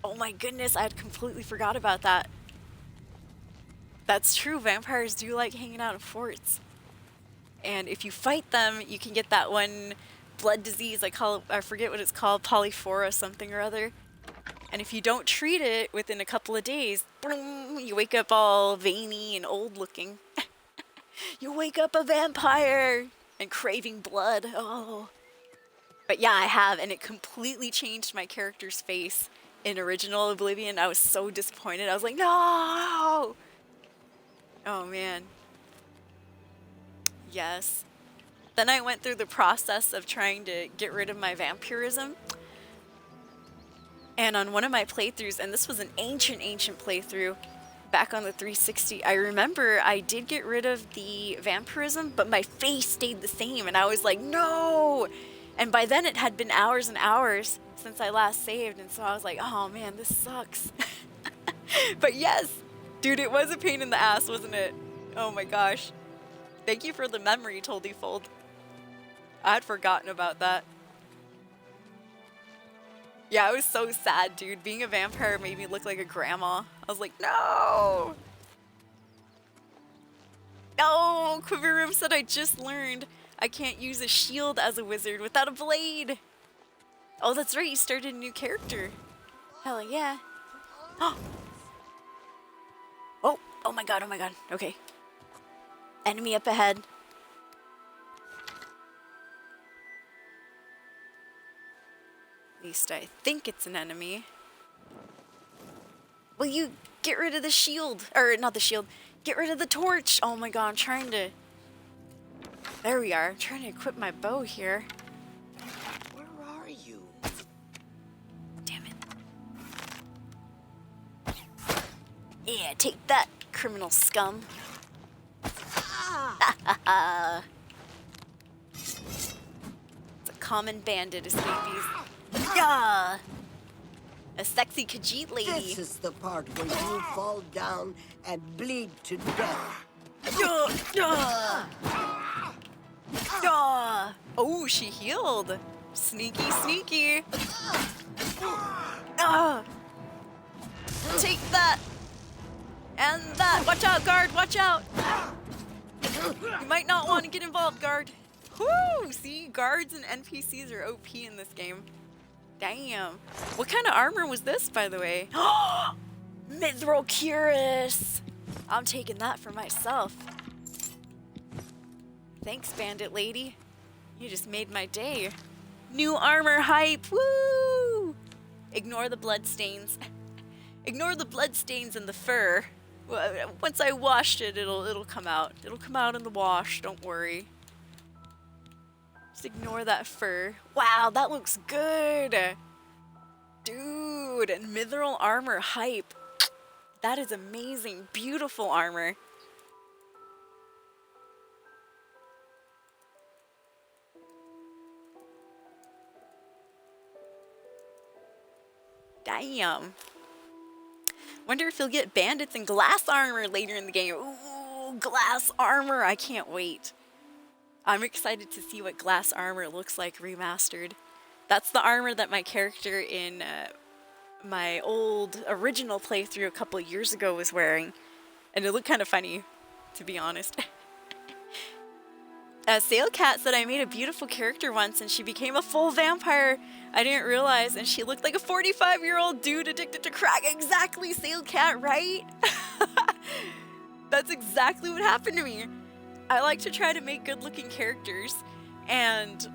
Oh my goodness, I had completely forgot about that. That's true, vampires do like hanging out in forts. And if you fight them, you can get that one blood disease, I forget what it's called, polyphora something or other. And if you don't treat it within a couple of days, boom, you wake up all veiny and old looking. You wake up a vampire and craving blood. Oh. But yeah, I have, and it completely changed my character's face in original Oblivion. I was so disappointed. I was like, no! Oh man. Yes. Then I went through the process of trying to get rid of my vampirism. And on one of my playthroughs, and this was an ancient playthrough, back on the 360, I remember I did get rid of the vampirism, but my face stayed the same, and I was like, no! And by then it had been hours and hours since I last saved, and so I was like, oh man, this sucks. But yes, dude, it was a pain in the ass, wasn't it? Oh my gosh. Thank you for the memory, Toldyfold. I'd forgotten about that. Yeah, I was so sad, dude. Being a vampire made me look like a grandma. I was like, no! Oh, Quiveroom said I just learned I can't use a shield as a wizard without a blade. Oh, that's right, you started a new character. Hell yeah. Oh, oh my god, okay. Enemy up ahead. At least I think it's an enemy. Will you get rid of the shield? Or, not the shield. Get rid of the torch! Oh my god, I'm trying to... There we are. I'm trying to equip my bow here. Where are you? Damn it. Yeah, take that, criminal scum. It's a common bandit escapees. Yeah! A sexy Khajiit lady. This is the part where you fall down and bleed to death. Oh, she healed. Sneaky, sneaky. Take that. And that. Watch out, guard. Watch out. You might not want to get involved, guard. Whoo! See, guards and NPCs are OP in this game. Damn. What kind of armor was this, by the way? Mithril Cuirass. I'm taking that for myself. Thanks, bandit lady. You just made my day. New armor hype. Woo! Ignore the bloodstains. Ignore the bloodstains in the fur. Once I washed it, it'll come out. It'll come out in the wash. Don't worry. Just ignore that fur. Wow, that looks good. Dude, and mithril armor hype. That is amazing. Beautiful armor. Damn. Wonder if you'll get bandits in glass armor later in the game. Ooh, glass armor. I can't wait. I'm excited to see what glass armor looks like remastered. That's the armor that my character in my old original playthrough a couple of years ago was wearing. And it looked kind of funny, to be honest. Sailcat said I made a beautiful character once and she became a full vampire. I didn't realize, and she looked like a 45-year-old dude addicted to crack. Exactly, Sailcat, right? That's exactly what happened to me. I like to try to make good-looking characters, and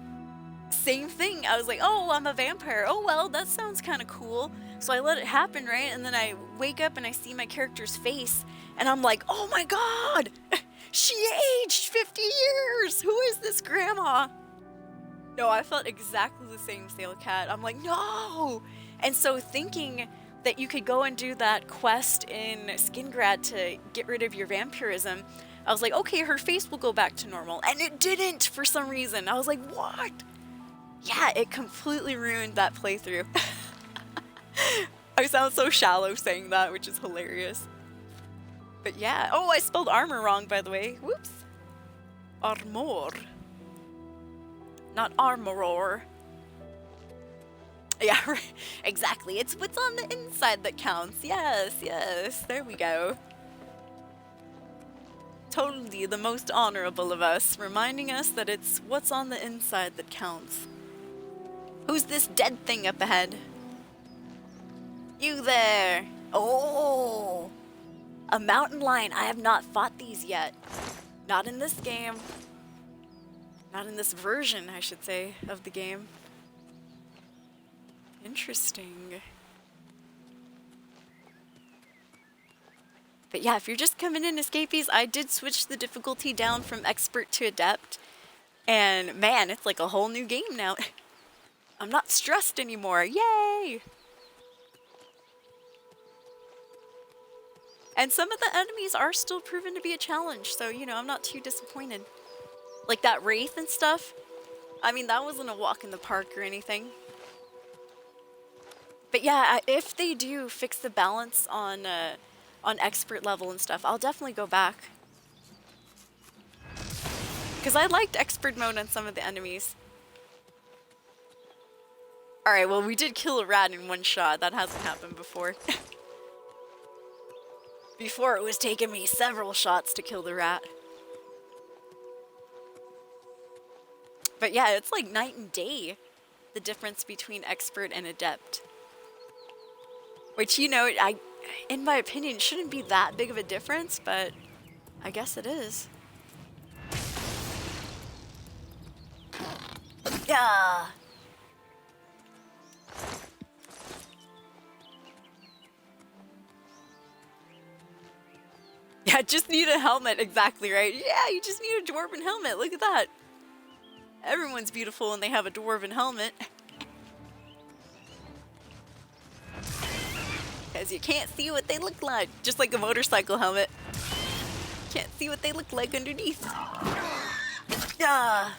same thing. I was like, oh, I'm a vampire. Oh, well, that sounds kind of cool. So I let it happen, right? And then I wake up and I see my character's face, and I'm like, oh my god! She aged 50 years! Who is this grandma? No, I felt exactly the same, Sailcat. I'm like, no! And so thinking, that you could go and do that quest in Skingrad to get rid of your vampirism. I was like, okay, her face will go back to normal. And it didn't for some reason. I was like, what? Yeah, it completely ruined that playthrough. I sound so shallow saying that, which is hilarious. But yeah. Oh, I spelled armor wrong, by the way. Whoops. Armor. Not armoror. Yeah, right. Exactly. It's what's on the inside that counts. Yes, yes. There we go. Totally the most honorable of us, reminding us that it's what's on the inside that counts. Who's this dead thing up ahead? You there. Oh! A mountain lion. I have not fought these yet. Not in this game. Not in this version, I should say, of the game. Interesting. But yeah, if you're just coming in escapees, I did switch the difficulty down from expert to adept. And man, it's like a whole new game now. I'm not stressed anymore. Yay! And some of the enemies are still proven to be a challenge, so, you know, I'm not too disappointed. Like that wraith and stuff. I mean, that wasn't a walk in the park or anything. But yeah, if they do fix the balance on expert level and stuff, I'll definitely go back. Because I liked expert mode on some of the enemies. Alright, well, we did kill a rat in one shot. That hasn't happened before. Before, it was taking me several shots to kill the rat. But yeah, it's like night and day, the difference between expert and adept. Which, you know, in my opinion, shouldn't be that big of a difference, but I guess it is. Yeah. Yeah, just need a helmet, exactly right. Yeah, you just need a dwarven helmet. Look at that. Everyone's beautiful when they have a dwarven helmet. Because you can't see what they look like. Just like a motorcycle helmet. Can't see what they look like underneath. Ah.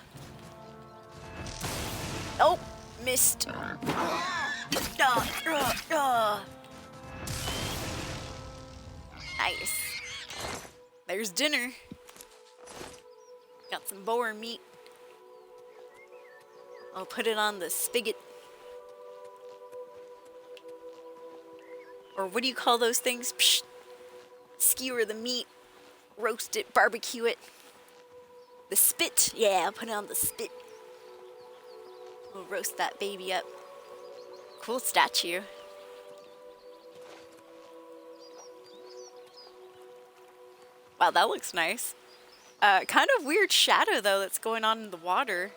Oh, missed. Nice. There's dinner. Got some boar meat. I'll put it on the spigot. Or what do you call those things? Psh. Skewer the meat. Roast it, barbecue it. The spit. Yeah, I'll put it on the spit. We'll roast that baby up. Cool statue. Wow, that looks nice. Kind of weird shadow, though, that's going on in the water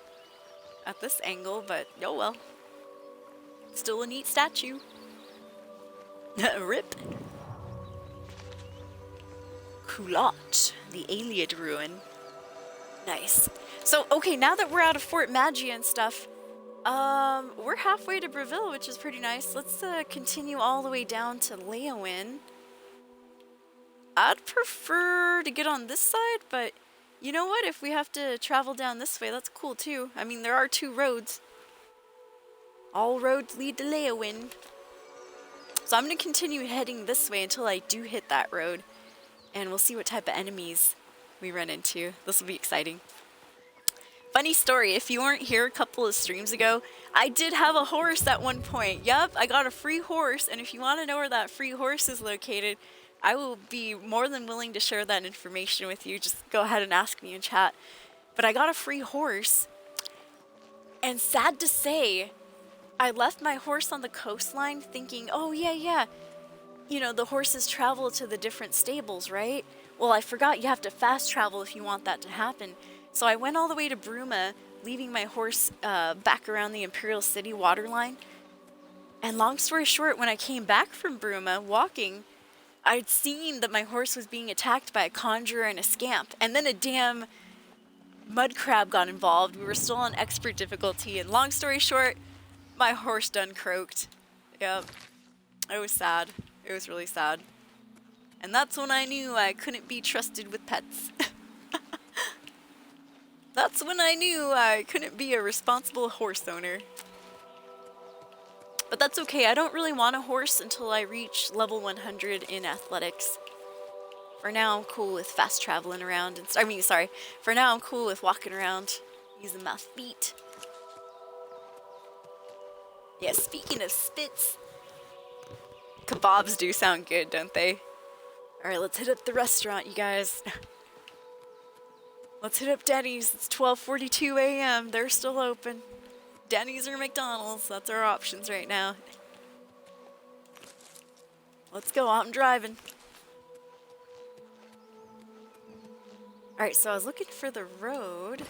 at this angle, but oh well. Still a neat statue. Rip. Culotte, the Iliad ruin. Nice. So, okay, now that we're out of Fort Magia and stuff, we're halfway to Breville, which is pretty nice. Let's continue all the way down to Leowin. I'd prefer to get on this side, but you know what? If we have to travel down this way, that's cool too. I mean, there are two roads. All roads lead to Leowin. So I'm going to continue heading this way until I do hit that road. And we'll see what type of enemies we run into. This will be exciting. Funny story, if you weren't here a couple of streams ago, I did have a horse at one point. Yup, I got a free horse, and if you want to know where that free horse is located, I will be more than willing to share that information with you. Just go ahead and ask me in chat. But I got a free horse, and sad to say, I left my horse on the coastline thinking, oh yeah, you know, the horses travel to the different stables, right? Well, I forgot you have to fast travel if you want that to happen. So I went all the way to Bruma, leaving my horse back around the Imperial City waterline. And long story short, when I came back from Bruma, walking, I'd seen that my horse was being attacked by a conjurer and a scamp. And then a damn mud crab got involved. We were still on expert difficulty. And long story short, my horse done croaked. Yep. It was sad. It was really sad. And that's when I knew I couldn't be trusted with pets. That's when I knew I couldn't be a responsible horse owner. But that's okay. I don't really want a horse until I reach level 100 in athletics. For now, I'm cool with fast traveling around. For now, I'm cool with walking around using my feet. Yeah, speaking of spits, kebabs do sound good, don't they? Alright, let's hit up the restaurant, you guys. Let's hit up Denny's. It's 12:42 a.m. They're still open. Denny's or McDonald's, that's our options right now. Let's go, I'm driving. Alright, so I was looking for the road.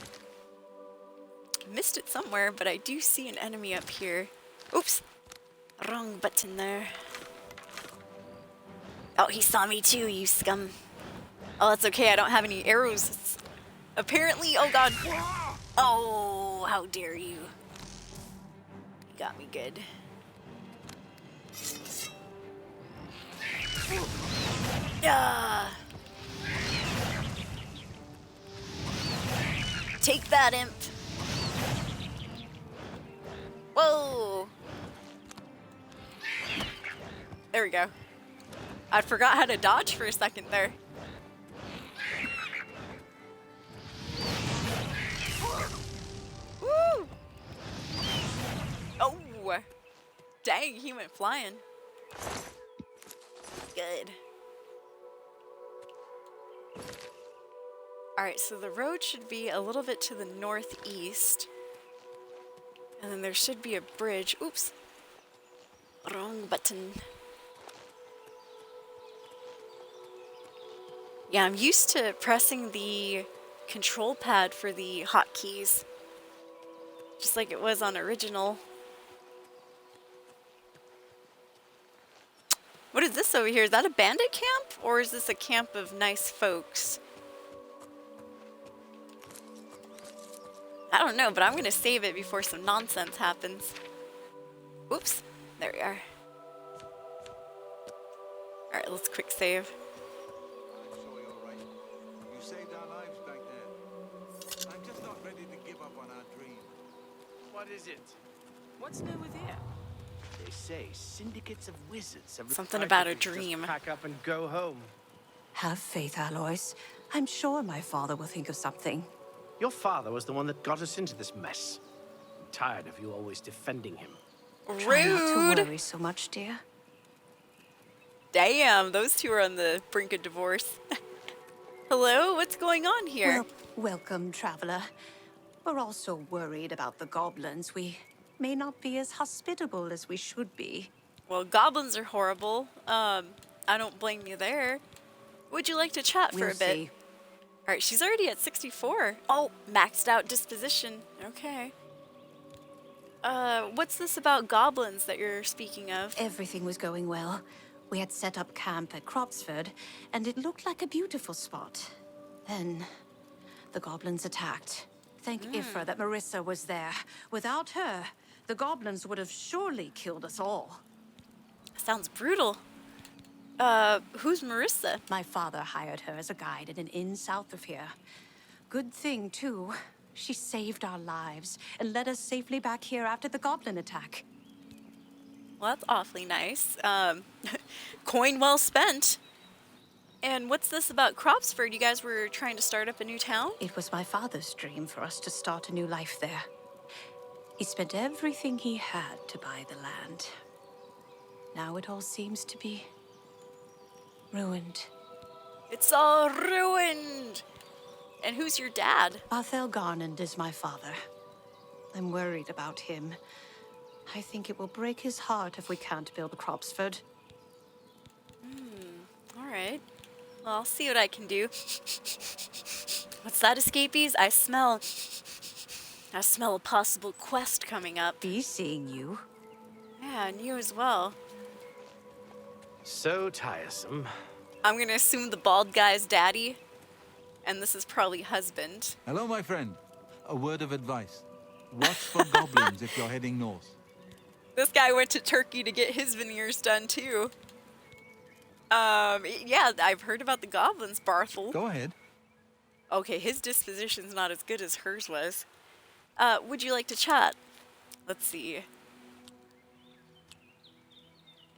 Missed it somewhere, but I do see an enemy up here. Oops! Wrong button there. Oh, he saw me too, you scum. Oh, that's okay, I don't have any arrows. Apparently, oh god. Oh, how dare you. You got me good. Yeah. Take that, imp. Whoa. There we go. I forgot how to dodge for a second there. Woo! Oh! Dang, he went flying. Good. Alright, so the road should be a little bit to the northeast. And then there should be a bridge. Oops. Wrong button. Yeah, I'm used to pressing the control pad for the hotkeys. Just like it was on original. What is this over here? Is that a bandit camp? Or is this a camp of nice folks? I don't know, but I'm gonna save it before some nonsense happens. Oops, there we are. Alright, let's quick save. You saved our lives back there. I'm just not ready to give up on our dream. What is it? What's new with you? They say syndicates of wizards have Something required about a people to just dream. pack up and go home. Have faith, Alois. I'm sure my father will think of something. Your father was the one that got us into this mess. I'm tired of you always defending him. Try not to Rude! worry so much, dear. Damn, those two are on the brink of divorce. Hello, what's going on here? Well, welcome, traveler. We're also worried about the goblins. We may not be as hospitable as we should be. Well, goblins are horrible. I don't blame you there. Would you like to chat for We'll a bit? see. Alright, she's already at 64. Oh, maxed out disposition. Okay. What's this about goblins that you're speaking of? Everything was going well. We had set up camp at Cropsford, and it looked like a beautiful spot. Then, the goblins attacked. Thank Ifra that Marissa was there. Without her, the goblins would have surely killed us all. Sounds brutal. Who's Marissa? My father hired her as a guide in an inn south of here. Good thing, too. She saved our lives and led us safely back here after the goblin attack. Well, that's awfully nice. Coin well spent. And what's this about Cropsford? You guys were trying to start up a new town? It was my father's dream for us to start a new life there. He spent everything he had to buy the land. Now it all seems to be ruined. It's all ruined! And who's your dad? Arthel Garnand is my father. I'm worried about him. I think it will break his heart if we can't build Cropsford. Alright. Well, I'll see what I can do. What's that, escapees? I smell a possible quest coming up. He's seeing you. Yeah, and you as well. So tiresome. I'm gonna assume the bald guy's daddy. And this is probably husband. Hello, my friend. A word of advice. Watch for goblins if you're heading north. This guy went to Turkey to get his veneers done too. Yeah, I've heard about the goblins, Barthel. Go ahead. Okay, his disposition's not as good as hers was. Would you like to chat? Let's see.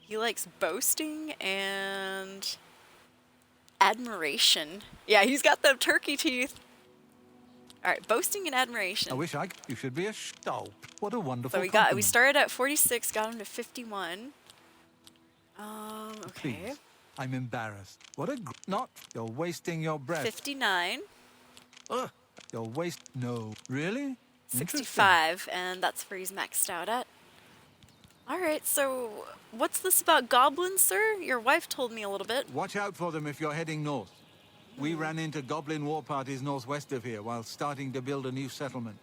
He likes boasting and admiration. Yeah, he's got the turkey teeth. All right, boasting and admiration. I wish you should be a oh, what a wonderful So we compliment. started at 46, got him to 51. Okay. Please, I'm embarrassed. What a not. You're wasting your breath. 59. You're no. Really? 65, and that's where he's maxed out at. All right, so what's this about goblins, sir? Your wife told me a little bit. Watch out for them if you're heading north. We ran into goblin war parties northwest of here while starting to build a new settlement.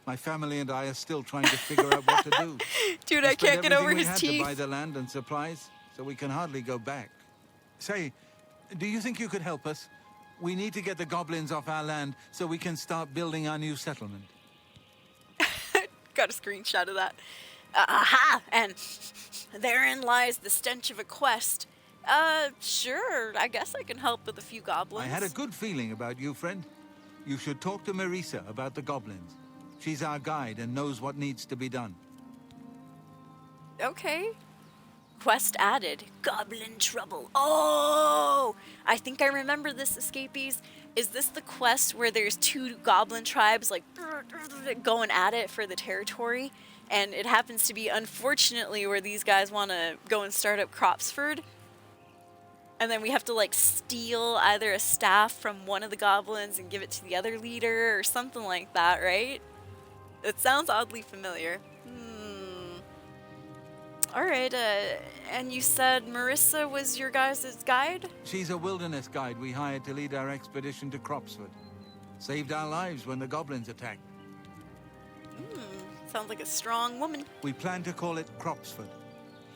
My family and I are still trying to figure out what to do. Dude, We I can't spent get over everything his we had teeth. to buy the land and supplies, so we can hardly go back. Say, do you think you could help us? We need to get the goblins off our land so we can start building our new settlement. Got a screenshot of that. Aha! And therein lies the stench of a quest. Sure, I guess I can help with a few goblins. I had a good feeling about you, friend. You should talk to Marisa about the goblins. She's our guide and knows what needs to be done. Okay. Quest added. Goblin trouble. Oh! I think I remember this, escapees. Is this the quest where there's two goblin tribes, like, going at it for the territory? And it happens to be, unfortunately, where these guys want to go and start up Cropsford. And then we have to, like, steal either a staff from one of the goblins and give it to the other leader or something like that, right? It sounds oddly familiar. All right, and you said Marissa was your guys' guide? She's a wilderness guide we hired to lead our expedition to Cropsford. Saved our lives when the goblins attacked. Sounds like a strong woman. We plan to call it Cropsford.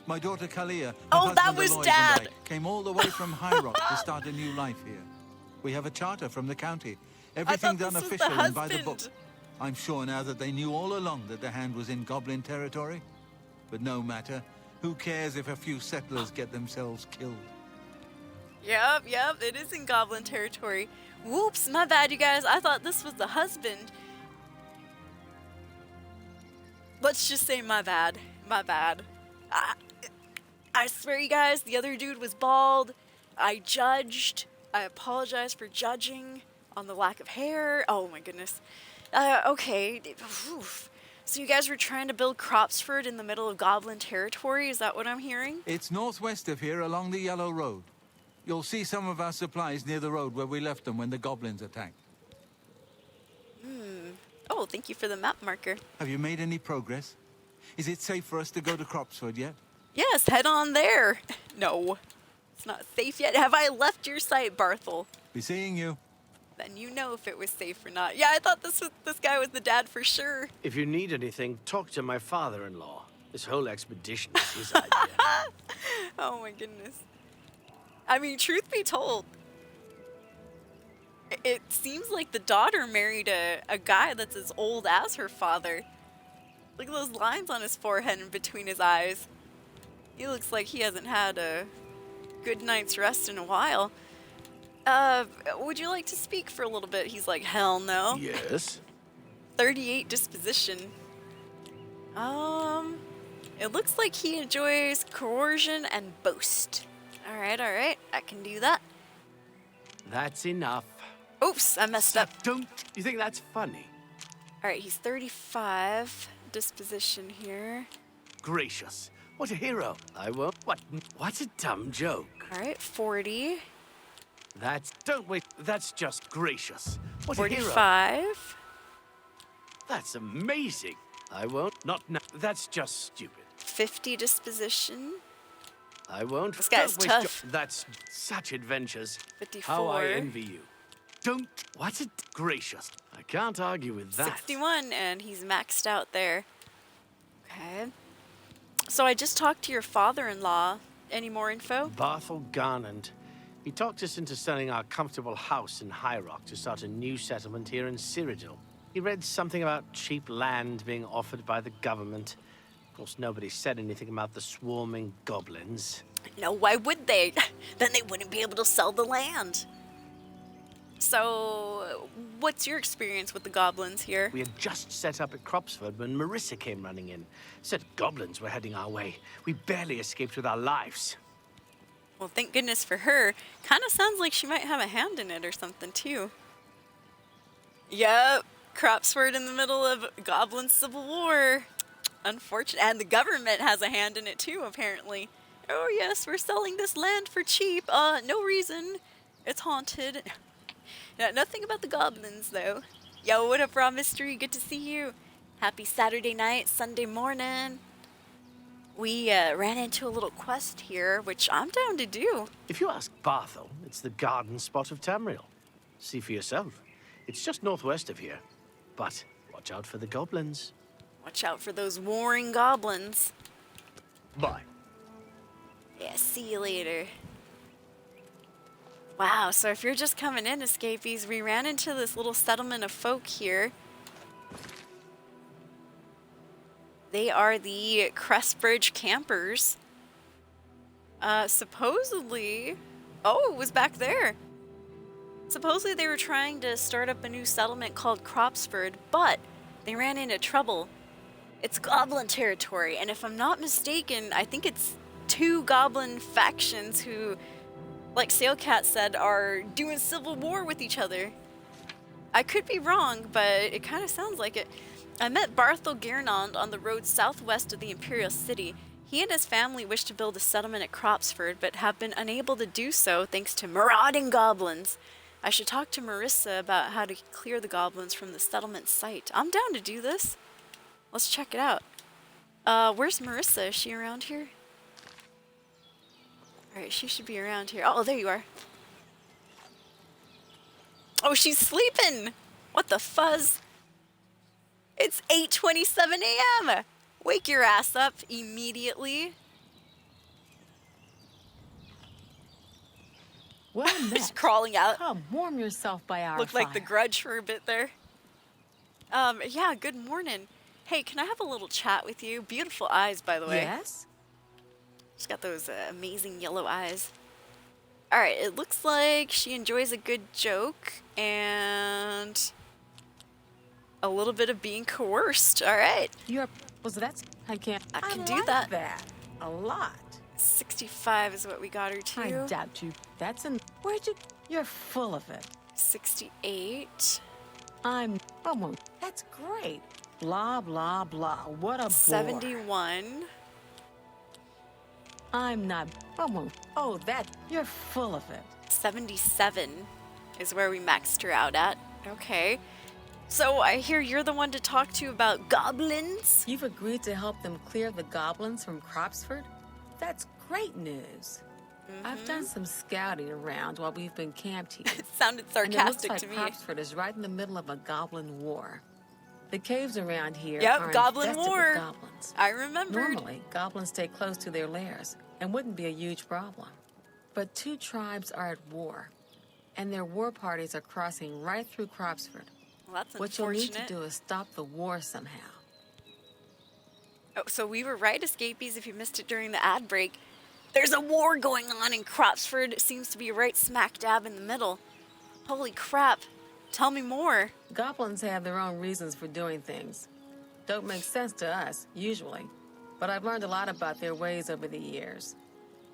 My daughter Kalia, her Oh, that husband was Aloys, Dad! and I came all the way from High Rock to start a new life here. We have a charter from the county. Everything done this was the official and by the book. husband. I'm sure now that they knew all along that the hand was in goblin territory. But no matter. Who cares if a few settlers get themselves killed? Yep, it is in goblin territory. Whoops, my bad, you guys. I thought this was the husband. Let's just say my bad. My bad. I swear, you guys, the other dude was bald. I judged. I apologize for judging on the lack of hair. Oh my goodness. Okay. Oof. So you guys were trying to build Cropsford in the middle of goblin territory? Is that what I'm hearing? It's northwest of here along the Yellow Road. You'll see some of our supplies near the road where we left them when the goblins attacked. Oh, thank you for the map marker. Have you made any progress? Is it safe for us to go to Cropsford yet? Yes, head on there. No, it's not safe yet. Have I left your site, Barthel? Be seeing you. Then you know if it was safe or not. Yeah, I thought this guy was the dad for sure. If you need anything, talk to my father-in-law. This whole expedition is his idea. Oh my goodness. I mean, truth be told, it seems like the daughter married a guy that's as old as her father. Look at those lines on his forehead and between his eyes. He looks like he hasn't had a good night's rest in a while. Would you like to speak for a little bit? He's like, hell no. Yes? 38 disposition. It looks like he enjoys coercion and boast. All right, I can do that. That's enough. Oops, I messed up. Don't you think that's funny? All right, he's 35 disposition here. Gracious. What a hero. I won't. What a dumb joke. All right, 40. Don't wait. That's just gracious. What a hero. 45. That's amazing. I won't. Not now. That's just stupid. 50 disposition. I won't. This guy's Don't waste tough. That's such adventures. 54. How I envy you. Don't. What a gracious. I can't argue with that. 61, and he's maxed out there. Okay. So I just talked to your father-in-law. Any more info? Barthel Garland. He talked us into selling our comfortable house in High Rock to start a new settlement here in Cyrodiil. He read something about cheap land being offered by the government. course, nobody said anything about the swarming goblins. No, why would they? Then they wouldn't be able to sell the land. So, what's your experience with the goblins here? We had just set up at Cropsford when Marissa came running in. Said goblins were heading our way. We barely escaped with our lives. Well, thank goodness for her. Kind of sounds like she might have a hand in it or something, too. Yep, Cropsford in the middle of Goblin Civil War. Unfortunate. And the government has a hand in it, too, apparently. Oh, yes, we're selling this land for cheap. No reason. It's haunted. Yeah, nothing about the goblins, though. Yo, what up, Raw Mystery? Good to see you. Happy Saturday night, Sunday morning. We ran into a little quest here, which I'm down to do. If you ask Barthel, it's the garden spot of Tamriel. See for yourself. It's just northwest of here. But watch out for the goblins. Watch out for those warring goblins. Bye. Yeah, see you later. Wow, so if you're just coming in, escapees, we ran into this little settlement of folk here. They are the Crestbridge campers. Supposedly... Oh, it was back there. Supposedly they were trying to start up a new settlement called Cropsford, but they ran into trouble. It's goblin territory, and if I'm not mistaken, I think it's 2 goblin factions who, like Sailcat said, are doing civil war with each other. I could be wrong, but it kind of sounds like it. I met Barthel Gernond on the road southwest of the Imperial City. He and his family wish to build a settlement at Cropsford, but have been unable to do so thanks to marauding goblins. I should talk to Marissa about how to clear the goblins from the settlement site. I'm down to do this. Let's check it out. Where's Marissa? Is she around here? Alright, she should be around here. Oh, there you are. Oh, she's sleeping! What the fuzz? It's 8:27 a.m. Wake your ass up immediately. Well, Just crawling out. Come warm yourself by our Looked fire. like the Grudge for a bit there. Yeah, good morning. Hey, can I have a little chat with you? Beautiful eyes, by the way. Yes? She's got those amazing yellow eyes. Alright, it looks like she enjoys a good joke and a little bit of being coerced. Alright. I can't. I can like do that. A lot. 65 is what we got her to. I doubt you. You're full of it. 68. That's great. Blah, blah, blah. What a bore. 71. I'm not. You're full of it. 77 is where we maxed her out at. Okay. So I hear you're the one to talk to about goblins? You've agreed to help them clear the goblins from Cropsford? That's great news. I've done some scouting around while we've been camped here. It sounded sarcastic and it to looks me. like Cropsford is right in the middle of a goblin war. The caves around here Yep, are Goblin infested War. with goblins. I remembered. Normally, goblins stay close to their lairs and wouldn't be a huge problem. But 2 tribes are at war, and their war parties are crossing right through Cropsford. Well, that's What you'll need to unfortunate. do is stop the war somehow. Oh, so we were right, escapees, if you missed it during the ad break. There's a war going on in Cropsford. It seems to be right smack dab in the middle. Holy crap. Tell me more. Goblins have their own reasons for doing things. Don't make sense to us, usually. But I've learned a lot about their ways over the years.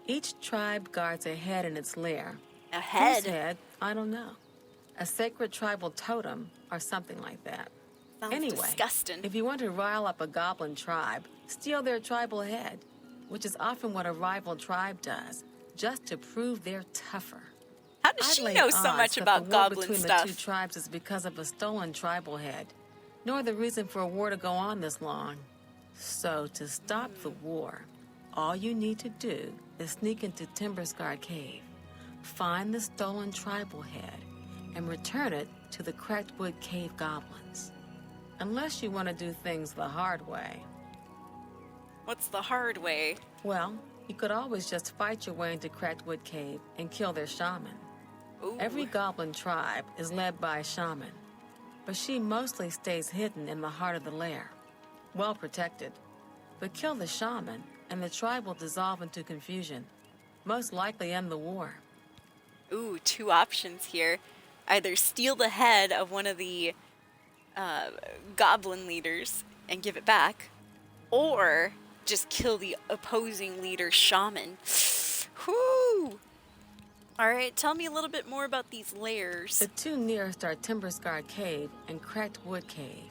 Each tribe guards a head in its lair. A head? Whose head? I don't know. A sacred tribal totem or something like that. Sounds Anyway, disgusting. if you want to rile up a goblin tribe, steal their tribal head, which is often what a rival tribe does, just to prove they're tougher. How does I'd she lay know so odds much that about the war goblin between stuff? the 2 tribes is because of a stolen tribal head, nor the reason for a war to go on this long. So, to stop the war, all you need to do is sneak into Timberscar Cave, find the stolen tribal head, and return it to the Cracked-Wood Cave goblins. Unless you want to do things the hard way. What's the hard way? Well, you could always just fight your way into Cracked-Wood Cave and kill their shaman. Ooh. Every goblin tribe is led by a shaman, but she mostly stays hidden in the heart of the lair, well protected. But kill the shaman, and the tribe will dissolve into confusion. Most likely end the war. Ooh, two options here. Either steal the head of one of the goblin leaders and give it back, or just kill the opposing leader, shaman. Whoo! Alright, tell me a little bit more about these layers. The two nearest are Timber Scarred Cave and Cracked Wood Cave.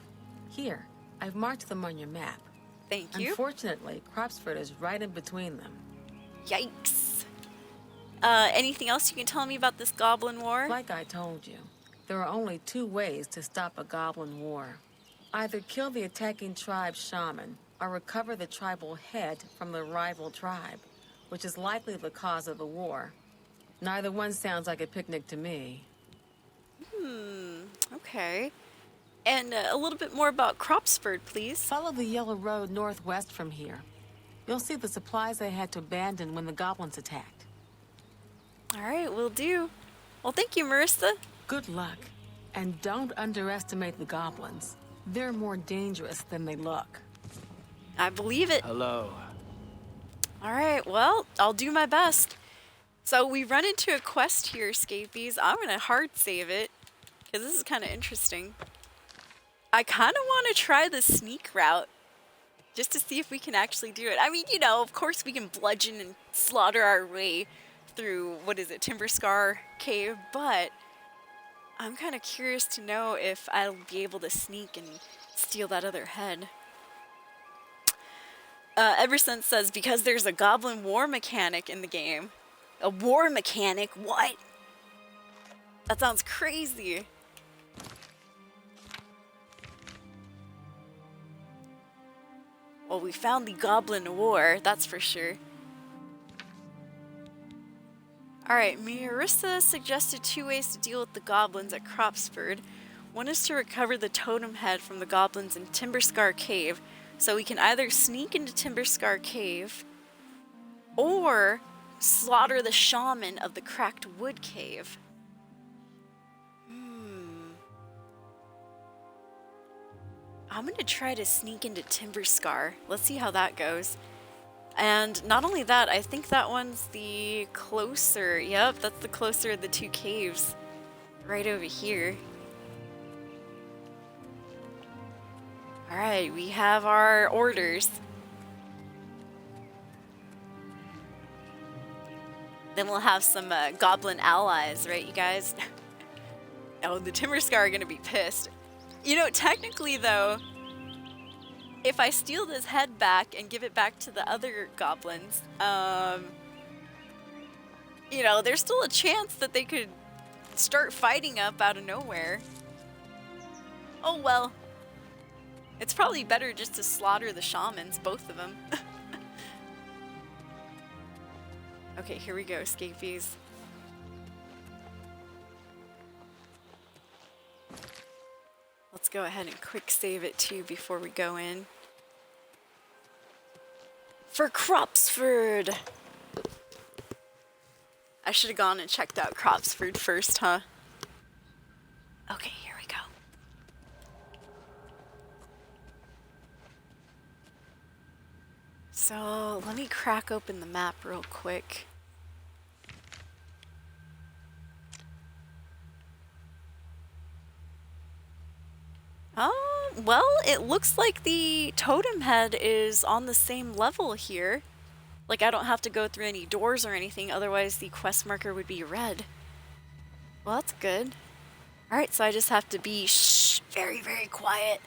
Here, I've marked them on your map. Thank you. Unfortunately, Cropsford is right in between them. Yikes. Anything else you can tell me about this goblin war? Like I told you, there are only two ways to stop a goblin war. Either kill the attacking tribe's shaman, or recover the tribal head from the rival tribe, which is likely the cause of the war. Neither one sounds like a picnic to me. Okay. And a little bit more about Cropsford, please. Follow the yellow road northwest from here. You'll see the supplies they had to abandon when the goblins attacked. Alright, will do. Well, thank you, Marissa. Good luck. And don't underestimate the goblins. They're more dangerous than they look. I believe it. Hello. Alright, well, I'll do my best. So we run into a quest here, Scapies. I'm gonna hard save it, because this is kind of interesting. I kind of want to try the sneak route, just to see if we can actually do it. I mean, you know, of course we can bludgeon and slaughter our way through, what is it, Timber Scar Cave, but I'm kind of curious to know if I'll be able to sneak and steal that other head. Eversense says, because there's a goblin war mechanic in the game. A war mechanic? What? That sounds crazy. Well, we found the goblin war, that's for sure. Alright, Marissa suggested two ways to deal with the goblins at Cropsford. One is to recover the totem head from the goblins in Timber Scar Cave, so we can either sneak into Timber Scar Cave, or slaughter the shaman of the Cracked Wood Cave. I'm gonna try to sneak into Timber Scar. Let's see how that goes. And not only that, I think that one's the closer. Yep, that's the closer of the two caves. Right over here. Alright, we have our orders. Then we'll have some goblin allies, right, you guys? Oh, the Timber Scar are gonna be pissed. You know, technically, though, if I steal this head back and give it back to the other goblins, you know, there's still a chance that they could start fighting up out of nowhere. Oh, well. It's probably better just to slaughter the shamans, both of them. Okay, here we go, Scapies. Let's go ahead and quick save it too before we go in. For Cropsford! I should have gone and checked out Cropsford first, huh? Okay, here we go. So, let me crack open the map real quick. Well, it looks like the totem head is on the same level here. Like, I don't have to go through any doors or anything, otherwise the quest marker would be red. Well, that's good. Alright, so I just have to be very, very quiet.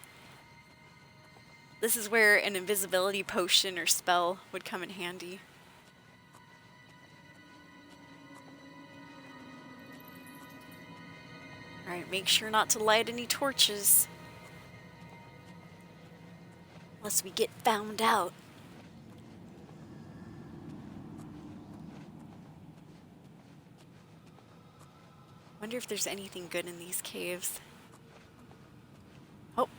This is where an invisibility potion or spell would come in handy. Alright, make sure not to light any torches. Unless we get found out. Wonder if there's anything good in these caves. Oh.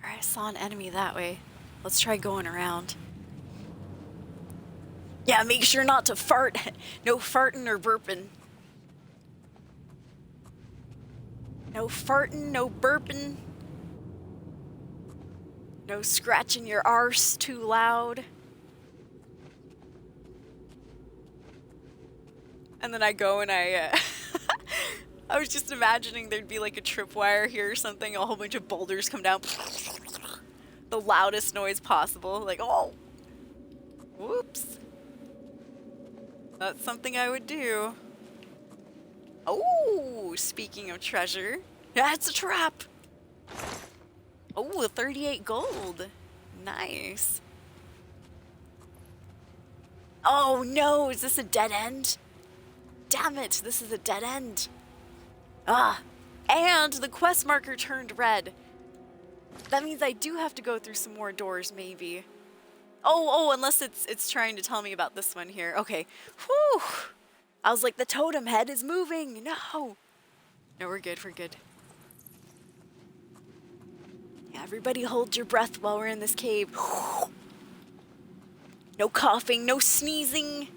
Alright, I saw an enemy that way. Let's try going around. Yeah, make sure not to fart. No farting or burping. No farting, no burping. No scratching your arse too loud. And then I go and I was just imagining there'd be like a tripwire here or something, a whole bunch of boulders come down. The loudest noise possible. Like, oh! Whoops. That's something I would do. Oh, speaking of treasure. That's a trap! Oh, 38 gold. Nice. Oh no, is this a dead end? Damn it, this is a dead end. Ah, and the quest marker turned red. That means I do have to go through some more doors, maybe. Oh, unless it's trying to tell me about this one here. Okay. Whew. I was like, the totem head is moving. No. No, we're good, we're good. Yeah, everybody hold your breath while we're in this cave. No coughing, no sneezing.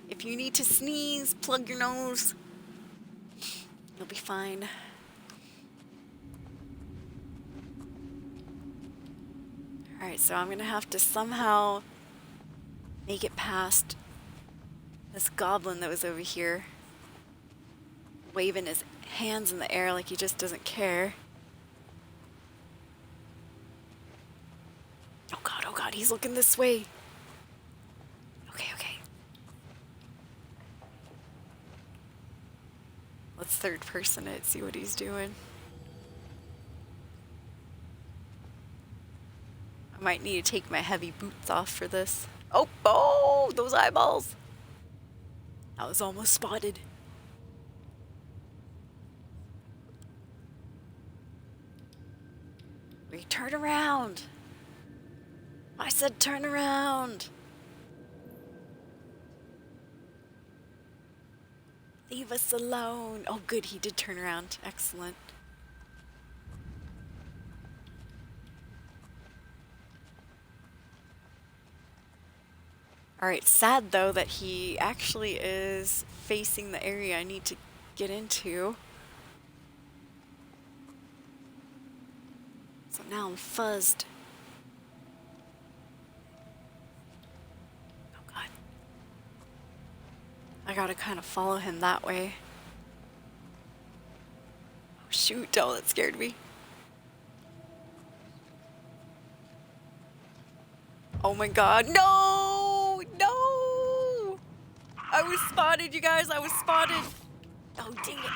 If you need to sneeze, plug your nose. You'll be fine. Alright, so I'm gonna have to somehow make it past this goblin that was over here, waving his hands in the air like he just doesn't care. Oh god, he's looking this way. Okay. Let's third person it, see what he's doing. I might need to take my heavy boots off for this. Oh, those eyeballs. I was almost spotted. Wait, turn around. I said turn around. Leave us alone. Oh, good, he did turn around. Excellent. Alright, sad though that he actually is facing the area I need to get into. So now I'm fuzzed. Oh god. I gotta kind of follow him that way. Oh shoot, oh that scared me. Oh my god, no! No! I was spotted, you guys, I was spotted. Oh, dang it.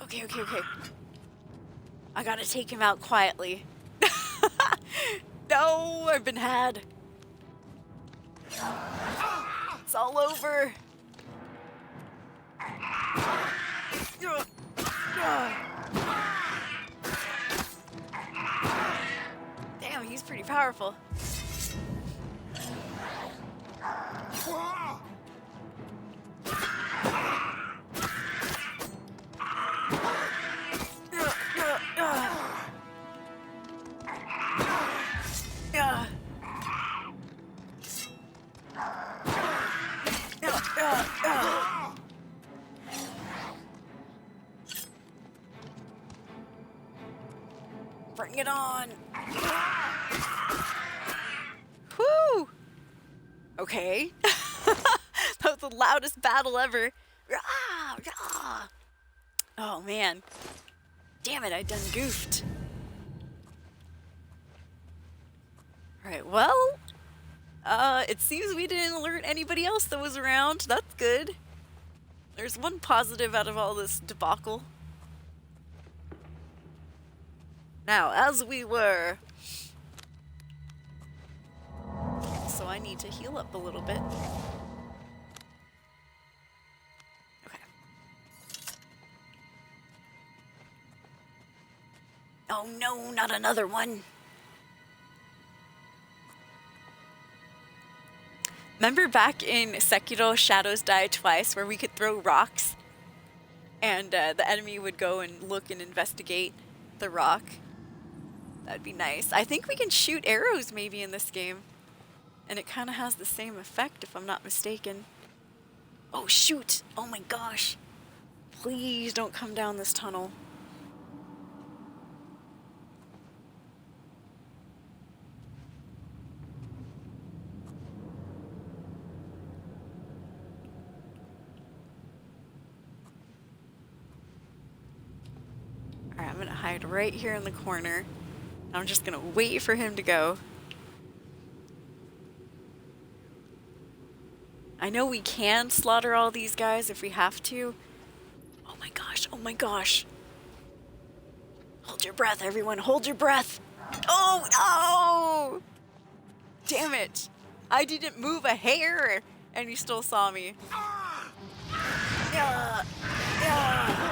Okay. I gotta take him out quietly. No, I've been had. It's all over. Damn, he's pretty powerful. Bring it on. Whoo! Okay. That was the loudest battle ever. Oh man. Damn it, I done goofed. Alright, well, it seems we didn't alert anybody else that was around. That's good. There's one positive out of all this debacle. Now, as we were... So I need to heal up a little bit. Okay. Oh no, not another one. Remember back in Sekiro Shadows Die Twice where we could throw rocks and the enemy would go and look and investigate the rock? That'd be nice. I think we can shoot arrows maybe in this game. And it kind of has the same effect if I'm not mistaken. Oh shoot! Oh my gosh! Please don't come down this tunnel. gonna hide right here in the corner. I'm just gonna wait for him to go. I know we can slaughter all these guys if we have to. Oh my gosh, oh my gosh. Hold your breath, everyone, hold your breath. Oh, no! Damn it. I didn't move a hair, and he still saw me. Yeah, yeah.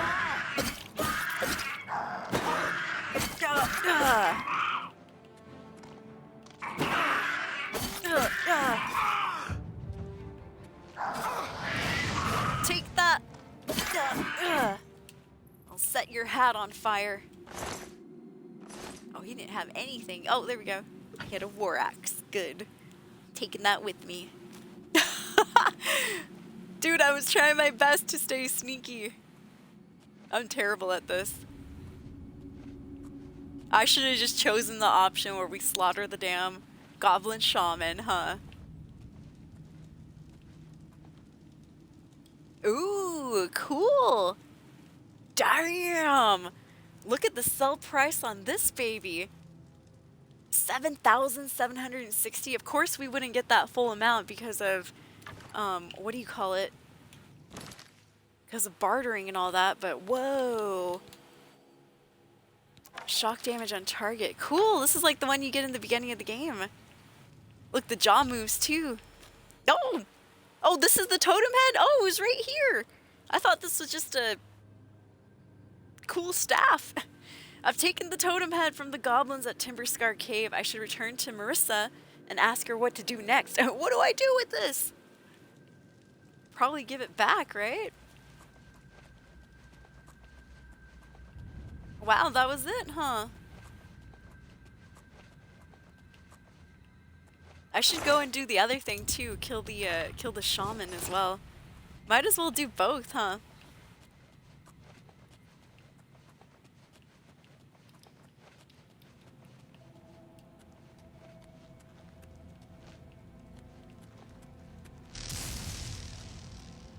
Take that. I'll set your hat on fire. Oh, he didn't have anything. Oh, there we go. He had a war axe. Good. Taking that with me. Dude, I was trying my best to stay sneaky. I'm terrible at this. I should have just chosen the option where we slaughter the damn goblin shaman, huh? Ooh, cool. Damn. Look at the sell price on this baby. 7,760. Of course we wouldn't get that full amount because of what do you call it? Because of bartering and all that, but whoa. Shock damage on target. Cool, this is like the one you get in the beginning of the game. Look, the jaw moves too. Oh! Oh, this is the totem head? Oh, it was right here. I thought this was just a cool staff. I've taken the totem head from the goblins at Timberscar Cave. I should return to Marissa and ask her what to do next. What do I do with this? Probably give it back, right? Wow, that was it, huh? I should go and do the other thing too. Kill the shaman as well. Might as well do both, huh?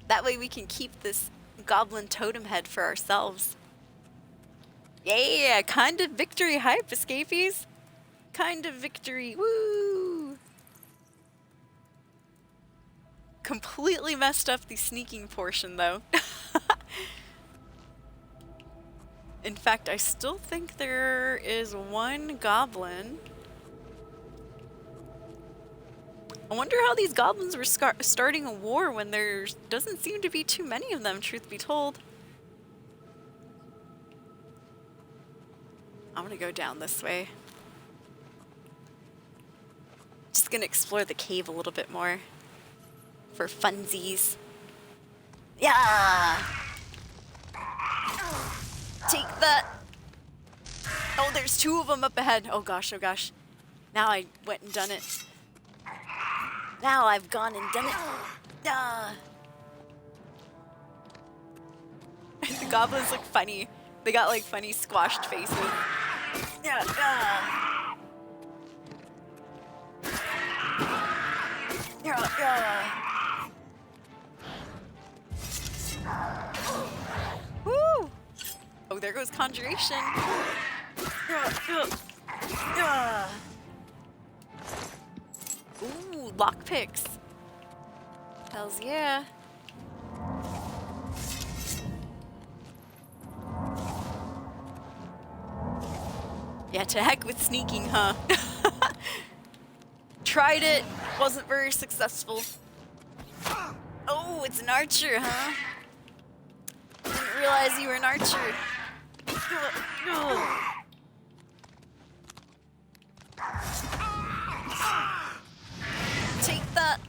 That way we can keep this goblin totem head for ourselves. Yeah, kind of victory hype, escapees. Kind of victory, woo! Completely messed up the sneaking portion though. In fact, I still think there is one goblin. I wonder how these goblins were starting a war when there doesn't seem to be too many of them, truth be told. I'm gonna go down this way. Just gonna explore the cave a little bit more. For funsies. Yeah! Take that! Oh, there's two of them up ahead. Oh gosh, oh gosh. Now I went and done it. Now I've gone and done it. Ah. The goblins look funny. They got like funny squashed faces. Yeah. Ah. Yeah, yeah. Woo! Oh, there goes conjuration. Ooh, lockpicks. Hells yeah. Yeah, to heck with sneaking, huh? Tried it, wasn't very successful. Oh, it's an archer, huh? Didn't realize you were an archer. Take that.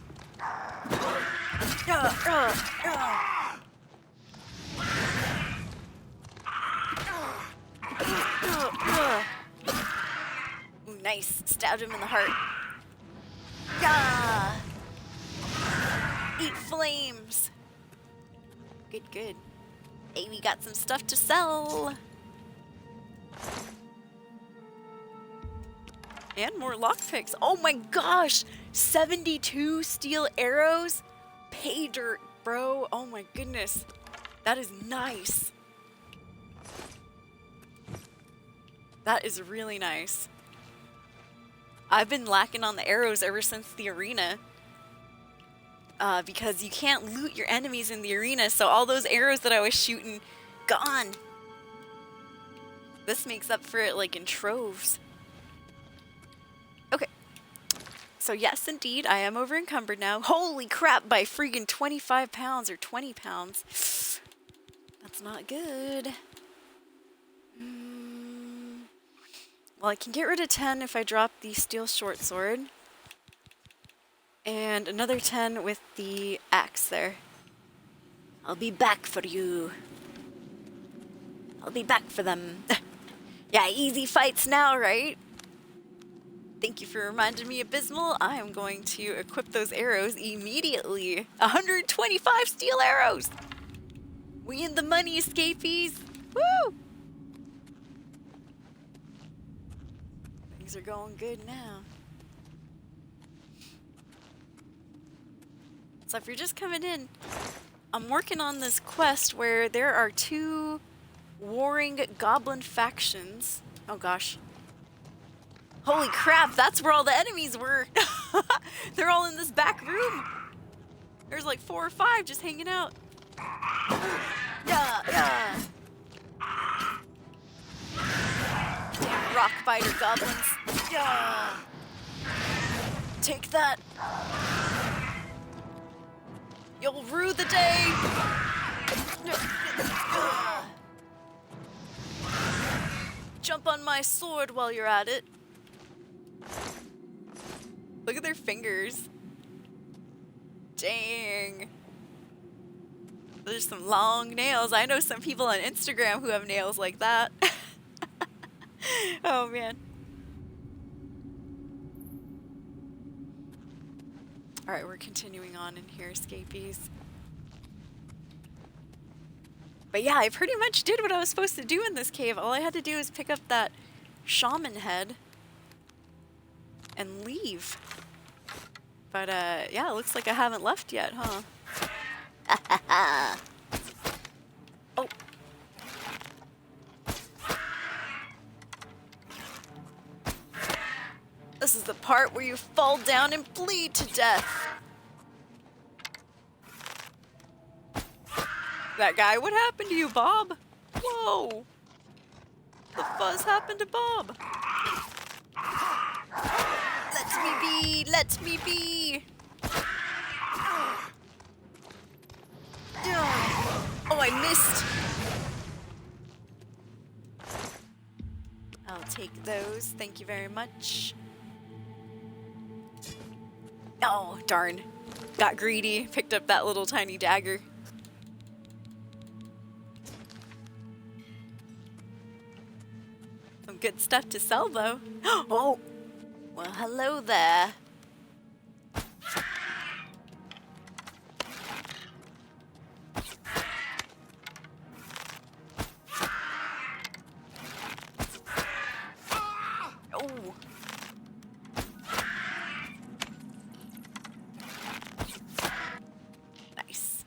Ooh, nice. Stabbed him in the heart. Eat flames. Good, good. Hey, we got some stuff to sell. And more lockpicks. Oh my gosh! 72 steel arrows? Pay dirt, bro. Oh my goodness. That is nice. That is really nice. I've been lacking on the arrows ever since the arena. Because you can't loot your enemies in the arena, so all those arrows that I was shooting, gone. This makes up for it like in troves. Okay. So yes, indeed, I am over encumbered now. Holy crap, by freaking 25 pounds or 20 pounds. That's not good. Well, I can get rid of 10 if I drop the steel short sword. And another 10 with the axe there. I'll be back for you. I'll be back for them. Yeah, easy fights now, right? Thank you for reminding me, Abysmal. I am going to equip those arrows immediately. 125 steel arrows! We in the money, escapees! Woo! Things are going good now. So if you're just coming in, I'm working on this quest where there are 2 warring goblin factions. Oh gosh. Holy crap, that's where all the enemies were. They're all in this back room. There's like 4 or 5 just hanging out. Yeah, yeah. Damn rock biter goblins. Yeah. Take that. You'll rue the day. Jump on my sword while you're at it. Look at their fingers. Dang. There's some long nails. I know some people on Instagram who have nails like that. Oh man. Alright, we're continuing on in here, escapees. But yeah, I pretty much did what I was supposed to do in this cave. All I had to do is pick up that shaman head and leave. But yeah, it looks like I haven't left yet, huh? Oh. This is the part where you fall down and bleed to death. That guy, what happened to you, Bob? Whoa. The fuzz happened to Bob. Let me be, let me be. Oh, I missed. I'll take those, thank you very much. Oh, darn. Got greedy, picked up that little tiny dagger. Some good stuff to sell, though. Oh! Well, hello there. Oh! Nice.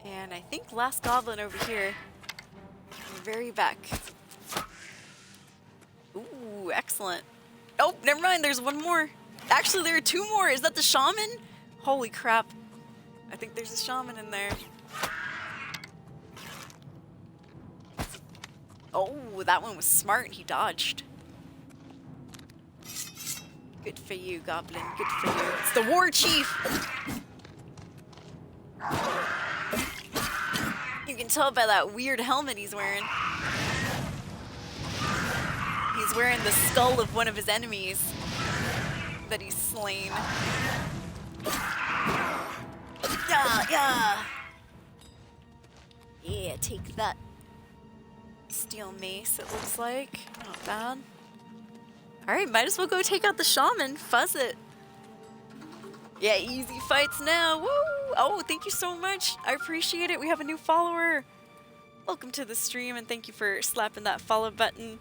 And I think last goblin over here. Very back. Ooh, excellent. Oh, never mind, there's one more. Actually, there are 2 more. Is that the shaman? Holy crap. I think there's a shaman in there. Oh, that one was smart and he dodged. Good for you, goblin. Good for you. It's the war chief. You can tell by that weird helmet he's wearing. He's wearing the skull of one of his enemies that he's slain. Yeah, yeah. Yeah, take that. Steel mace, it looks like. Not bad. Alright, might as well go take out the shaman. Fuzz it. Yeah, easy fights now. Woo! Oh, thank you so much. I appreciate it. We have a new follower. Welcome to the stream and thank you for slapping that follow button.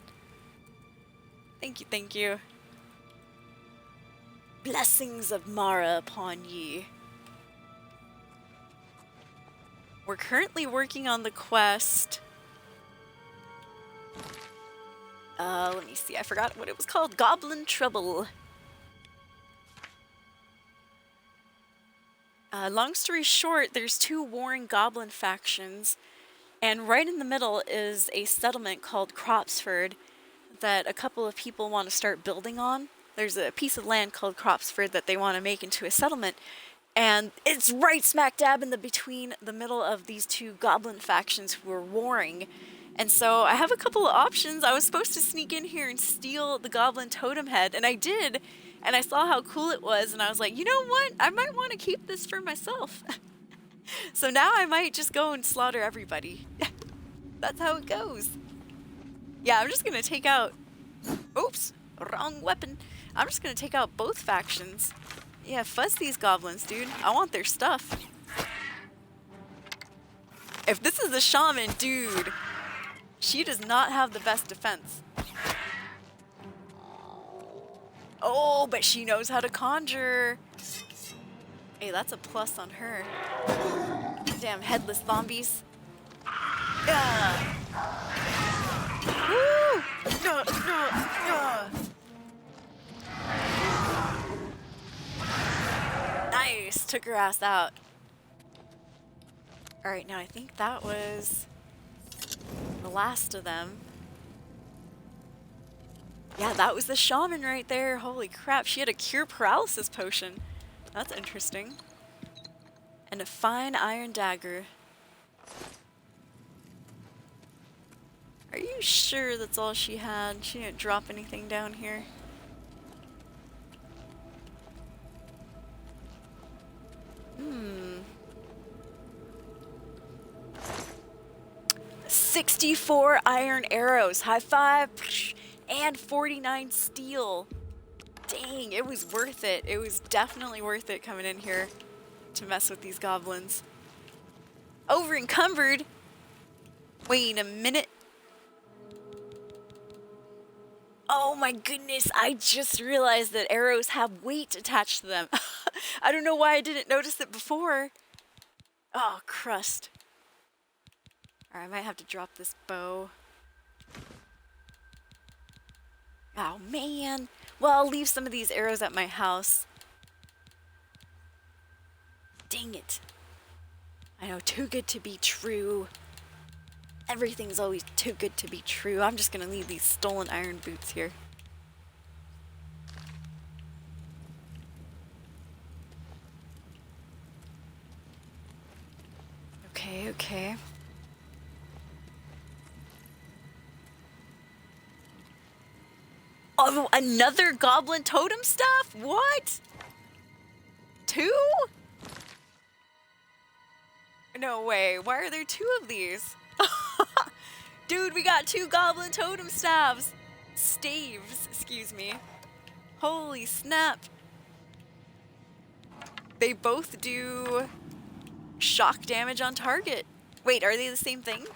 Thank you, thank you. Blessings of Mara upon ye. We're currently working on the quest Let me see. I forgot what it was called. Goblin Trouble. Long story short, there's two warring goblin factions, and right in the middle is a settlement called Cropsford that a couple of people want to start building on. There's a piece of land called Cropsford that they want to make into a settlement, and it's right smack dab in between the middle of these two goblin factions who are warring. And so I have a couple of options. I was supposed to sneak in here and steal the goblin totem head, and I did. And I saw how cool it was, and I was like, you know what? I might want to keep this for myself. So now I might just go and slaughter everybody. That's how it goes. Yeah, I'm just going to take out... Oops, wrong weapon. I'm just going to take out both factions. Yeah, fuzz these goblins, dude. I want their stuff. If this is a shaman, dude, she does not have the best defense. Oh, but she knows how to conjure. Hey, that's a plus on her. Damn headless zombies. Yeah. Woo! Nice, took her ass out. All right, now I think that was the last of them. Yeah, that was the shaman right there. Holy crap, she had a cure paralysis potion. That's interesting. And a fine iron dagger. Are you sure that's all she had? She didn't drop anything down here. Hmm. 64 iron arrows. High five. And 49 steel. Dang, it was worth it. It was definitely worth it coming in here to mess with these goblins. Over encumbered. Wait a minute. Oh my goodness, I just realized that arrows have weight attached to them. I don't know why I didn't notice it before. Oh, crust. Alright, I might have to drop this bow. Oh man. Well, I'll leave some of these arrows at my house. Dang it. I know, too good to be true. Everything's always too good to be true. I'm just gonna leave these stolen iron boots here. Okay, okay. Oh, another goblin totem staff? What? 2? No way. Why are there 2 of these? Dude, we got 2 goblin totem staves. Staves, excuse me. Holy snap. They both do shock damage on target. Wait, are they the same thing?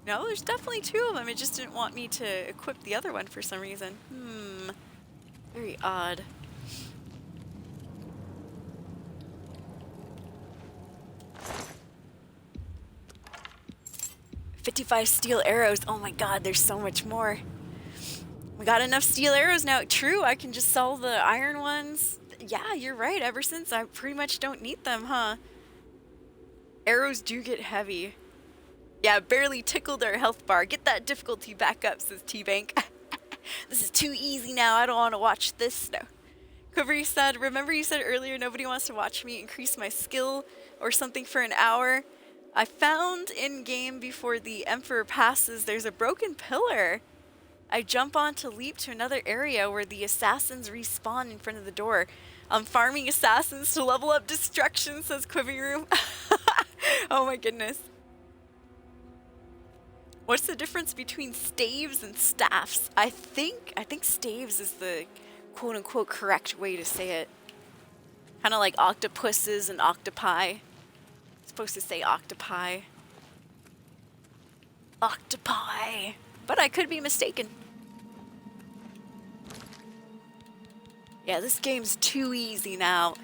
No, there's definitely 2 of them. It just didn't want me to equip the other one for some reason. Very odd. "55 steel arrows." Oh my god, there's so much more. We got enough steel arrows now. True, I can just sell the iron ones. Yeah, you're right. Ever since, I pretty much don't need them, huh? Arrows do get heavy. Yeah, barely tickled our health bar. Get that difficulty back up, says T-Bank. This is too easy now. I don't want to watch this. No. Quivery said, remember you said earlier nobody wants to watch me increase my skill or something for an hour? I found in-game before the Emperor passes, there's a broken pillar. I jump on to leap to another area where the assassins respawn in front of the door. I'm farming assassins to level up destruction, says Quivery. Oh my goodness. What's the difference between staves and staffs? I think staves is the quote-unquote correct way to say it. Kind of like octopuses and octopi. Supposed to say octopi. Octopi. But I could be mistaken. Yeah, this game's too easy now.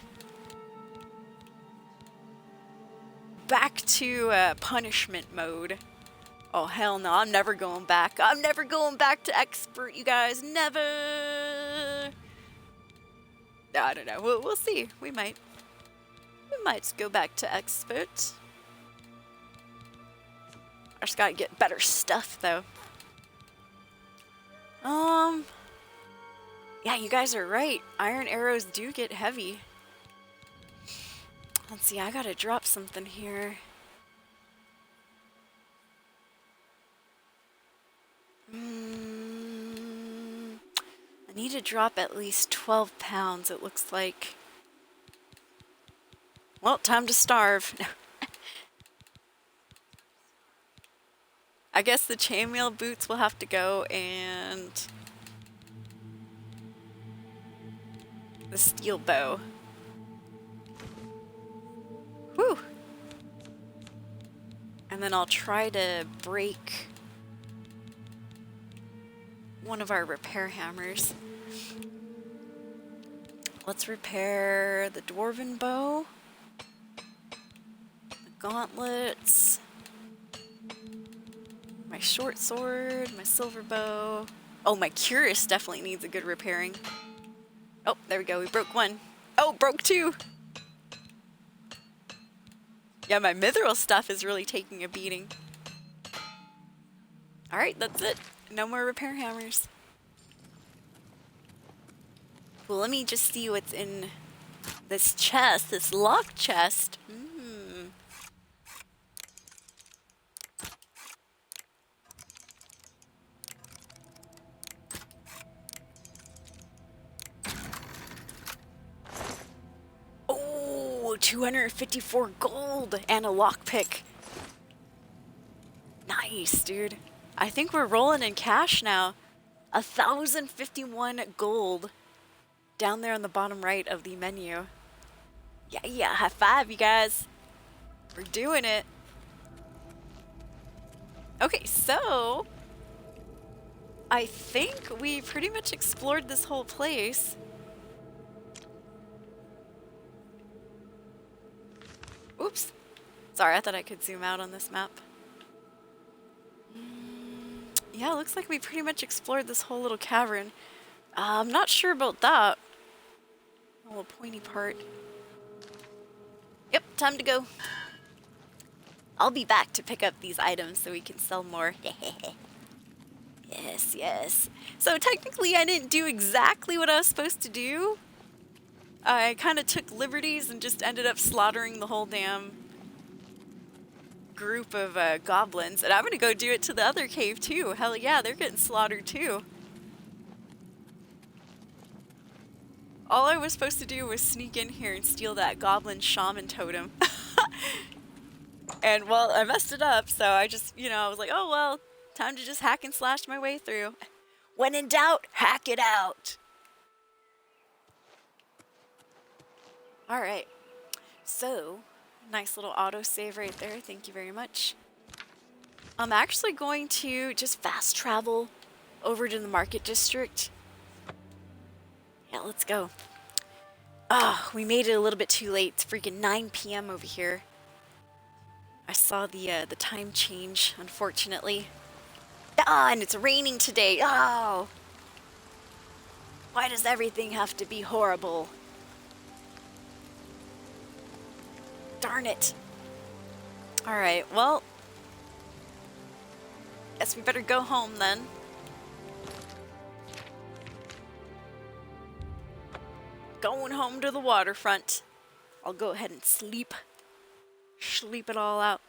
back to punishment mode. Oh, hell no, I'm never going back. I'm never going back to expert, you guys. Never. I don't know. We'll see. We might. We might go back to expert. I just gotta get better stuff, though. Yeah, you guys are right. Iron arrows do get heavy. Let's see, I gotta drop something here. I need to drop at least 12 pounds, it looks like. Well, time to starve. I guess the chainmail boots will have to go, and the steel bow. Whew. And then I'll try to break one of our repair hammers. Let's repair the dwarven bow, the gauntlets, my short sword, my silver bow. Oh, my cuirass definitely needs a good repairing. Oh, there we go. We broke one. Oh, broke two. Yeah, my mithril stuff is really taking a beating. Alright, that's it. No more repair hammers. Well, let me just see what's in this chest, this locked chest. Oh, 254 gold and a lockpick. Nice, dude. I think we're rolling in cash now. 1,051 gold down there on the bottom right of the menu. Yeah, high five, you guys. We're doing it. Okay, so I think we pretty much explored this whole place. Oops. Sorry, I thought I could zoom out on this map. Yeah, it looks like we pretty much explored this whole little cavern. I'm not sure about that. A little pointy part. Yep, time to go. I'll be back to pick up these items so we can sell more. Yes. So technically I didn't do exactly what I was supposed to do. I kind of took liberties and just ended up slaughtering the whole damn group of goblins. And I'm going to go do it to the other cave too. Hell yeah, they're getting slaughtered too. All I was supposed to do was sneak in here and steal that goblin shaman totem. And, well, I messed it up, so I just, I was like, oh, well, time to just hack and slash my way through. When in doubt, hack it out. Alright. So, nice little autosave right there. Thank you very much. I'm actually going to just fast travel over to the market district. Yeah, let's go. Ah, we made it a little bit too late. It's freaking 9 p.m. over here. I saw the time change, unfortunately. Ah, and it's raining today. Oh! Why does everything have to be horrible? Darn it. Alright, well. Guess we better go home then. Going home to the waterfront. I'll go ahead and sleep. Sleep it all out.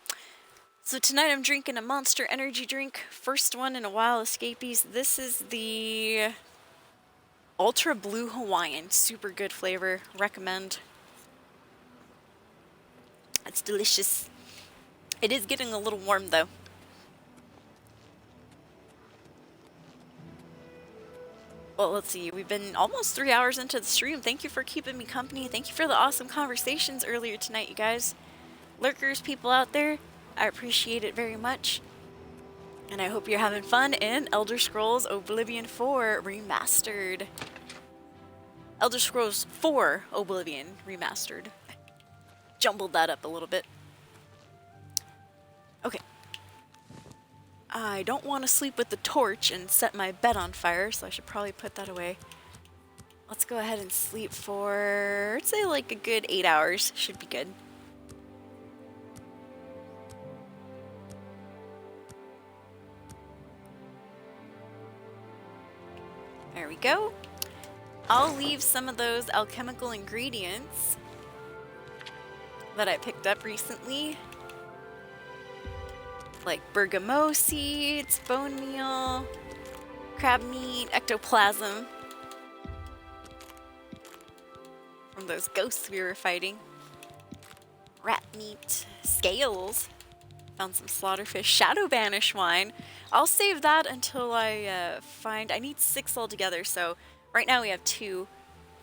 So tonight I'm drinking a Monster energy drink. First one in a while, Escapees. This is the Ultra Blue Hawaiian. Super good flavor. Recommend. It's delicious. It is getting a little warm though. Well, let's see. We've been almost 3 hours into the stream. Thank you for keeping me company. Thank you for the awesome conversations earlier tonight, you guys. Lurkers, people out there, I appreciate it very much. And I hope you're having fun in Elder Scrolls Oblivion 4 Remastered. Elder Scrolls 4 Oblivion Remastered. Jumbled that up a little bit. I don't want to sleep with the torch and set my bed on fire, so I should probably put that away. Let's go ahead and sleep for, I'd say like a good 8 hours. Should be good. There we go. I'll leave some of those alchemical ingredients that I picked up recently, like bergamot seeds, bone meal, crab meat, ectoplasm, from those ghosts we were fighting, rat meat, scales, found some slaughterfish, shadow banish wine. I'll save that until I find, I need 6 altogether, so right now we have 2,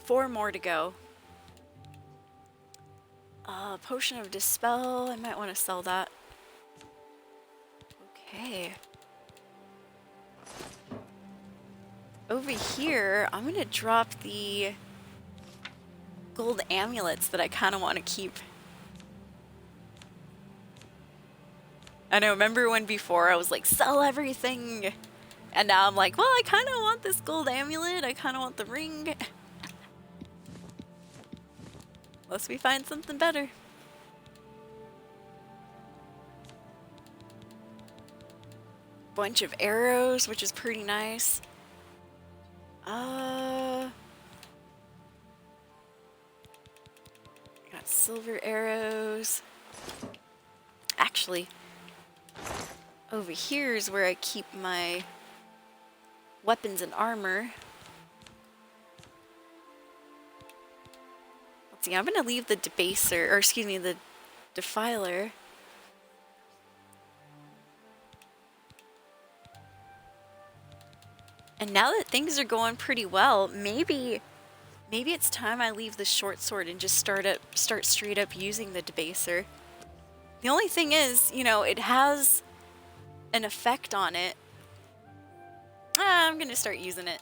4 more to go. Potion of Dispel, I might want to sell that. Okay. Over here, I'm going to drop the gold amulets that I kind of want to keep. I know, remember when before I was like, sell everything? And now I'm like, well, I kind of want this gold amulet. I kind of want the ring. Unless we find something better. Bunch of arrows, which is pretty nice. Got silver arrows. Actually, over here is where I keep my weapons and armor. Let's see, I'm gonna leave the debaser, or excuse me, the defiler. And now that things are going pretty well, maybe it's time I leave the short sword and just start straight up using the debaser. The only thing is, you know, it has an effect on it. I'm gonna start using it.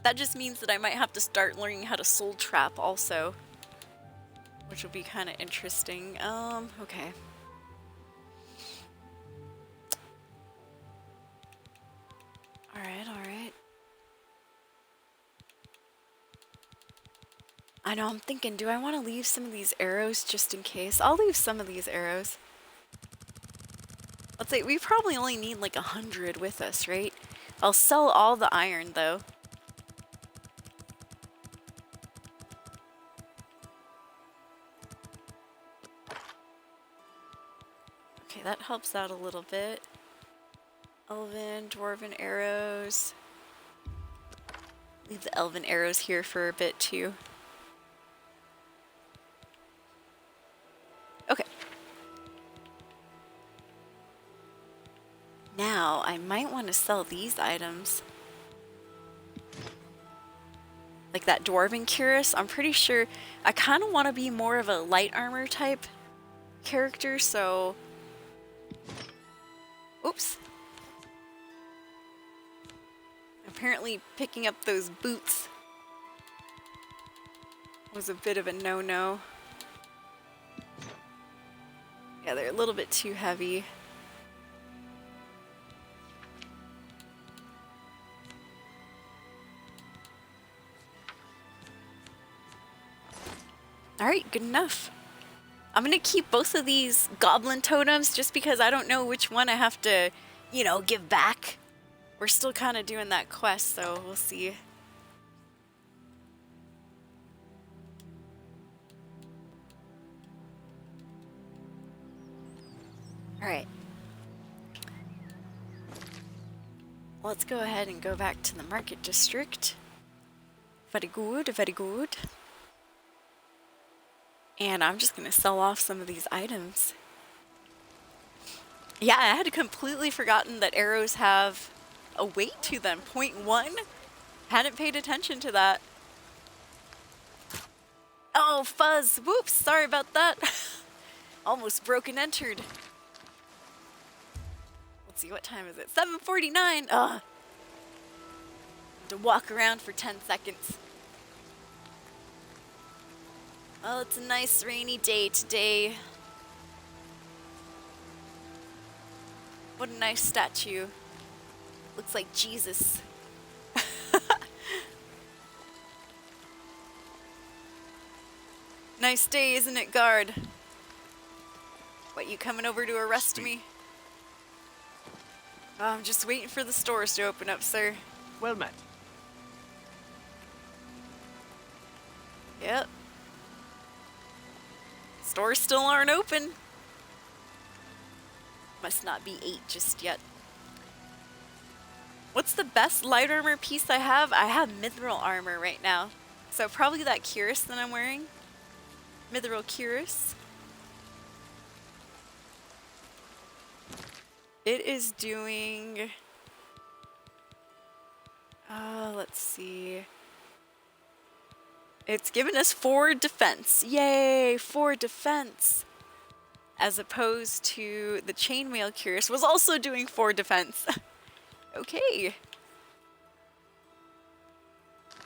That just means that I might have to start learning how to soul trap also, which will be kind of interesting. Okay. Alright. I know, I'm thinking, do I want to leave some of these arrows just in case? I'll leave some of these arrows. Let's say we probably only need like 100 with us, right? I'll sell all the iron though. Okay, that helps out a little bit. Elven, dwarven arrows. Leave the elven arrows here for a bit too. Okay. Now, I might want to sell these items. Like that dwarven cuirass, I'm pretty sure I kind of want to be more of a light armor type character, so... Oops. Apparently picking up those boots was a bit of a no-no. Yeah, they're a little bit too heavy. Alright, good enough. I'm gonna keep both of these goblin totems just because I don't know which one I have to, you know, give back. We're still kind of doing that quest, so we'll see. Alright. Let's go ahead and go back to the market district. Very good, very good. And I'm just gonna sell off some of these items. Yeah, I had completely forgotten that arrows have a weight to them, 0.1. Hadn't paid attention to that. Oh, fuzz. Whoops, sorry about that. Almost broke and entered. Let's see, what time is it? 7:49. Ugh. To walk around for 10 seconds. Well, it's a nice rainy day today. What a nice statue. Looks like Jesus. Nice day, isn't it, guard? What, you coming over to arrest me? Oh, I'm just waiting for the stores to open up, sir. Well met. Yep. Stores still aren't open. Must not be 8 just yet. What's the best light armor piece I have? I have mithril armor right now. So probably that cuirass that I'm wearing. Mithril cuirass. It is doing... let's see. It's given us 4 defense. Yay, 4 defense. As opposed to the chainmail cuirass was also doing 4 defense. Okay.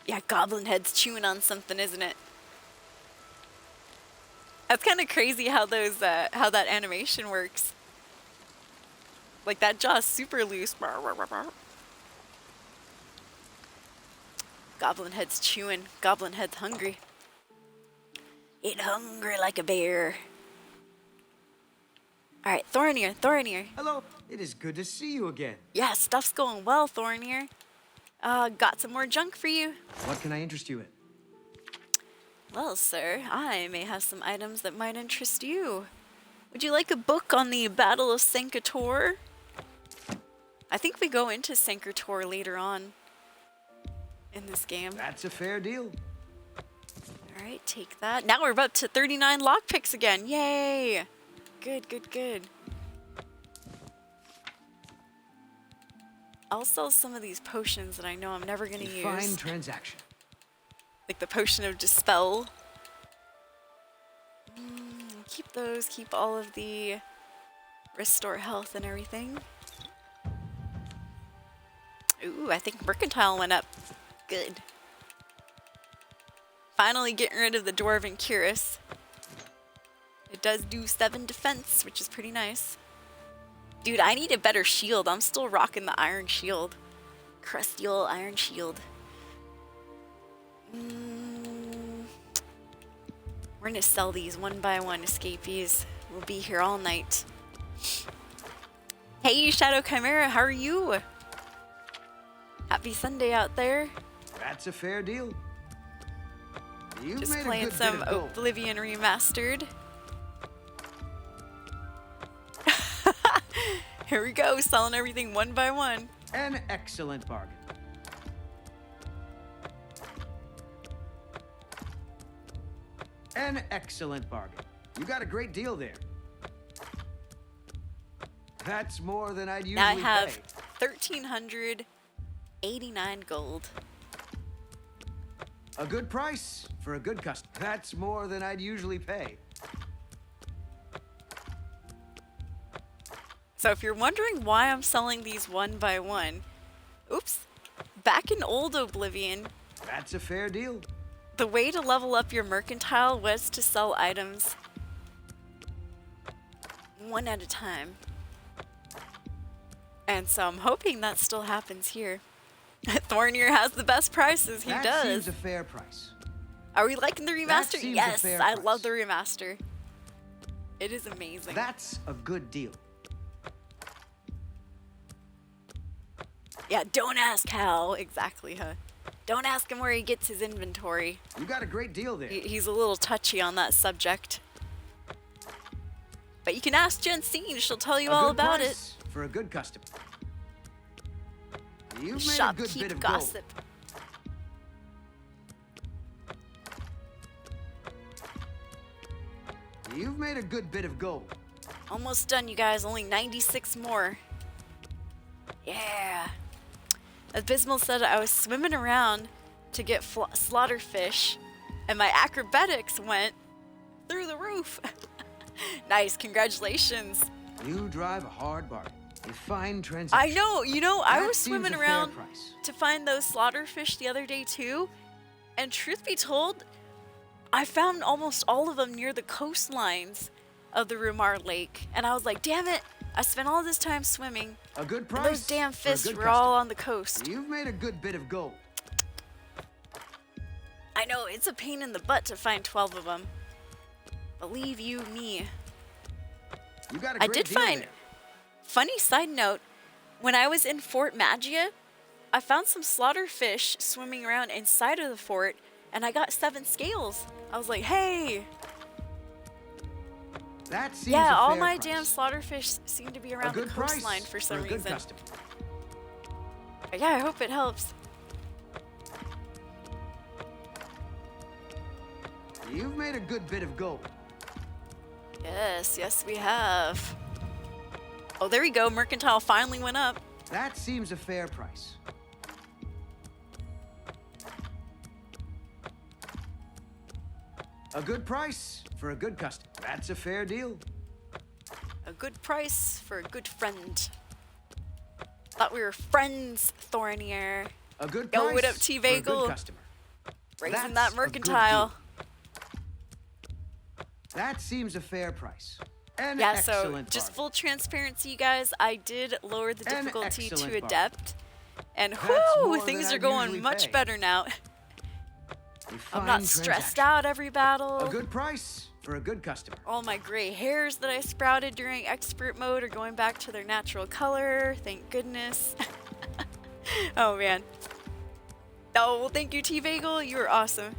Yeah, Goblin Head's chewing on something, isn't it? That's kind of crazy how those how that animation works. Like that jaw's super loose. Goblin Head's chewing. Goblin Head's hungry. Eat hungry like a bear. All right, Thornir, Thornir. Hello. It is good to see you again. Yeah, stuff's going well, Thornir. Got some more junk for you. What can I interest you in? Well, sir, I may have some items that might interest you. Would you like a book on the Battle of Sankator? I think we go into Sankator later on in this game. That's a fair deal. All right, take that. Now we're up to 39 lockpicks again. Yay! Good, good, good. I'll sell some of these potions that I know I'm never going to use. Fine transaction. Like the potion of dispel. Keep those. Keep all of the restore health and everything. Ooh, I think mercantile went up. Good. Finally getting rid of the dwarven cuirass. It does do 7 defense, which is pretty nice. Dude, I need a better shield. I'm still rocking the iron shield. Crusty old iron shield. We're gonna sell these one by one, escapees. We'll be here all night. Hey, Shadow Chimera, how are you? Happy Sunday out there. That's a fair deal. You've Just made playing a good some bit of gold. Oblivion Remastered. Here we go, selling everything one by one. An excellent bargain. An excellent bargain. You got a great deal there. That's more than I'd usually Now I have pay. 1,389 gold. A good price for a good customer. That's more than I'd usually pay. So if you're wondering why I'm selling these one by one, oops, back in old Oblivion, That's a fair deal. the way to level up your mercantile was to sell items one at a time. And so I'm hoping that still happens here. Thornir has the best prices, he That does. seems a fair price. Are we liking the That remaster? seems a Yes, fair I price. love the remaster. It is amazing. That's a good deal. Yeah, don't ask how. Exactly, huh? Don't ask him where he gets his inventory. You got a great deal there. He's a little touchy on that subject. But you can ask Jensine, she'll tell you A all good about it. price for a good customer. You've made a good bit Shopkeep of gossip. gold. You've made a good bit of gold. Almost done, you guys. Only 96 more. Yeah. Abysmal said I was swimming around to get slaughterfish, and my acrobatics went through the roof. Nice, congratulations. You drive a hard bargain. A fine I transaction. know, you know, I That was seems swimming a fair around price. to find those slaughterfish the other day too, and truth be told, I found almost all of them near the coastlines of the Rumar Lake, and I was like, damn it, I spent all this time swimming. A good And price. those damn for a fists good were all customer. on the coast. You've made a good bit of gold. I know, it's a pain in the butt to find 12 of them. Believe you me. You got a great I did deal find, there. funny side note, when I was in Fort Magia, I found some slaughterfish swimming around inside of the fort, and I got 7 scales. I was like, hey. That seems Yeah, a all fair my price. damn slaughterfish seem to be A around the good price coastline for some a good reason. customer. Yeah, I hope it helps. You've made a good bit of gold. Yes, yes we have. Oh, there we go. Mercantile finally went up. That seems a fair price. A good price for a good customer. That's a fair deal. A good price for a good friend. Thought we were friends, Thornier. A good Yo, price what up, for a T-Bagel? good customer. Raising That's that a good mercantile. deal. That seems a fair price. An Yeah, so excellent just bargain. full transparency, you guys, I did lower the An difficulty excellent to bargain. Adept. And That's whoo, more things than are I'd going usually much pay. better now. A I'm fine not stressed transaction. out every battle. A good price for a good customer. All my gray hairs that I sprouted during expert mode are going back to their natural color. Thank goodness. Oh, man. Oh, well, thank you, T-Bagel. You were awesome.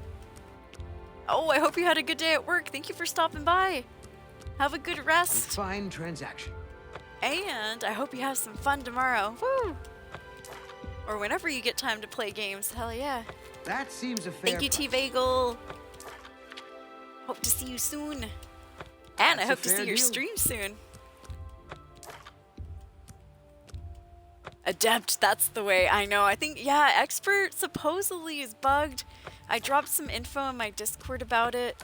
Oh, I hope you had a good day at work. Thank you for stopping by. Have a good A rest. fine transaction. And I hope you have some fun tomorrow. Woo! Or whenever you get time to play games. Hell yeah. That seems a fair Thank you, price. T-Bagel. Hope to see you soon. And That's I a hope to fair see your deal. stream soon. Adept, that's the way. I know. I think, yeah, Expert supposedly is bugged. I dropped some info in my Discord about it.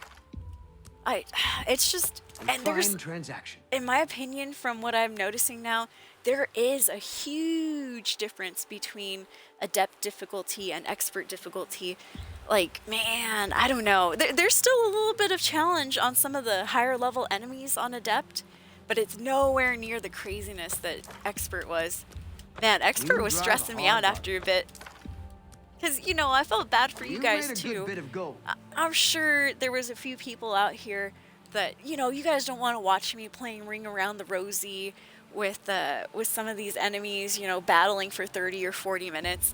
It's just, A and there's, fine transaction. in my opinion, from what I'm noticing now, there is a huge difference between Adept difficulty and Expert difficulty. Like, man, I don't know. There's still a little bit of challenge on some of the higher level enemies on Adept, but it's nowhere near the craziness that Expert was. Man, Expert You was drive a stressing me hard out after a bit. Because, you know, I felt bad for you guys made a too. good bit of gold. I'm sure there was a few people out here that, you know, you guys don't want to watch me playing Ring Around the Rosie with some of these enemies, you know, battling for 30 or 40 minutes.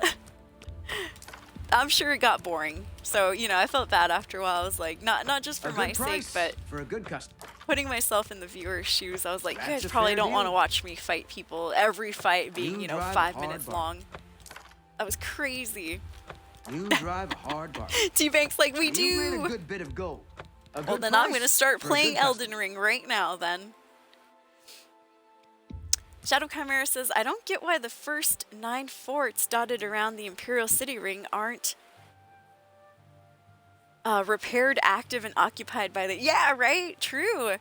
I'm sure it got boring. So, you know, I felt bad after a while. I was like, not just for A my good sake, price but for a good customer. putting myself in the viewer's shoes, I was like, you That's guys a probably fair don't want to deal. watch me fight people, every fight being, You you know, drive a 5 hard minutes bargain. long. That was crazy. You drive a hard bargain. T-Bank's like, we You made do. a good bit of gold. A Well, good then I'm price going to start for a playing good customer. Elden Ring right now, then. Shadow Chimera says, I don't get why the first 9 forts dotted around the Imperial City Ring aren't repaired, active, and occupied by the... Yeah, right? True.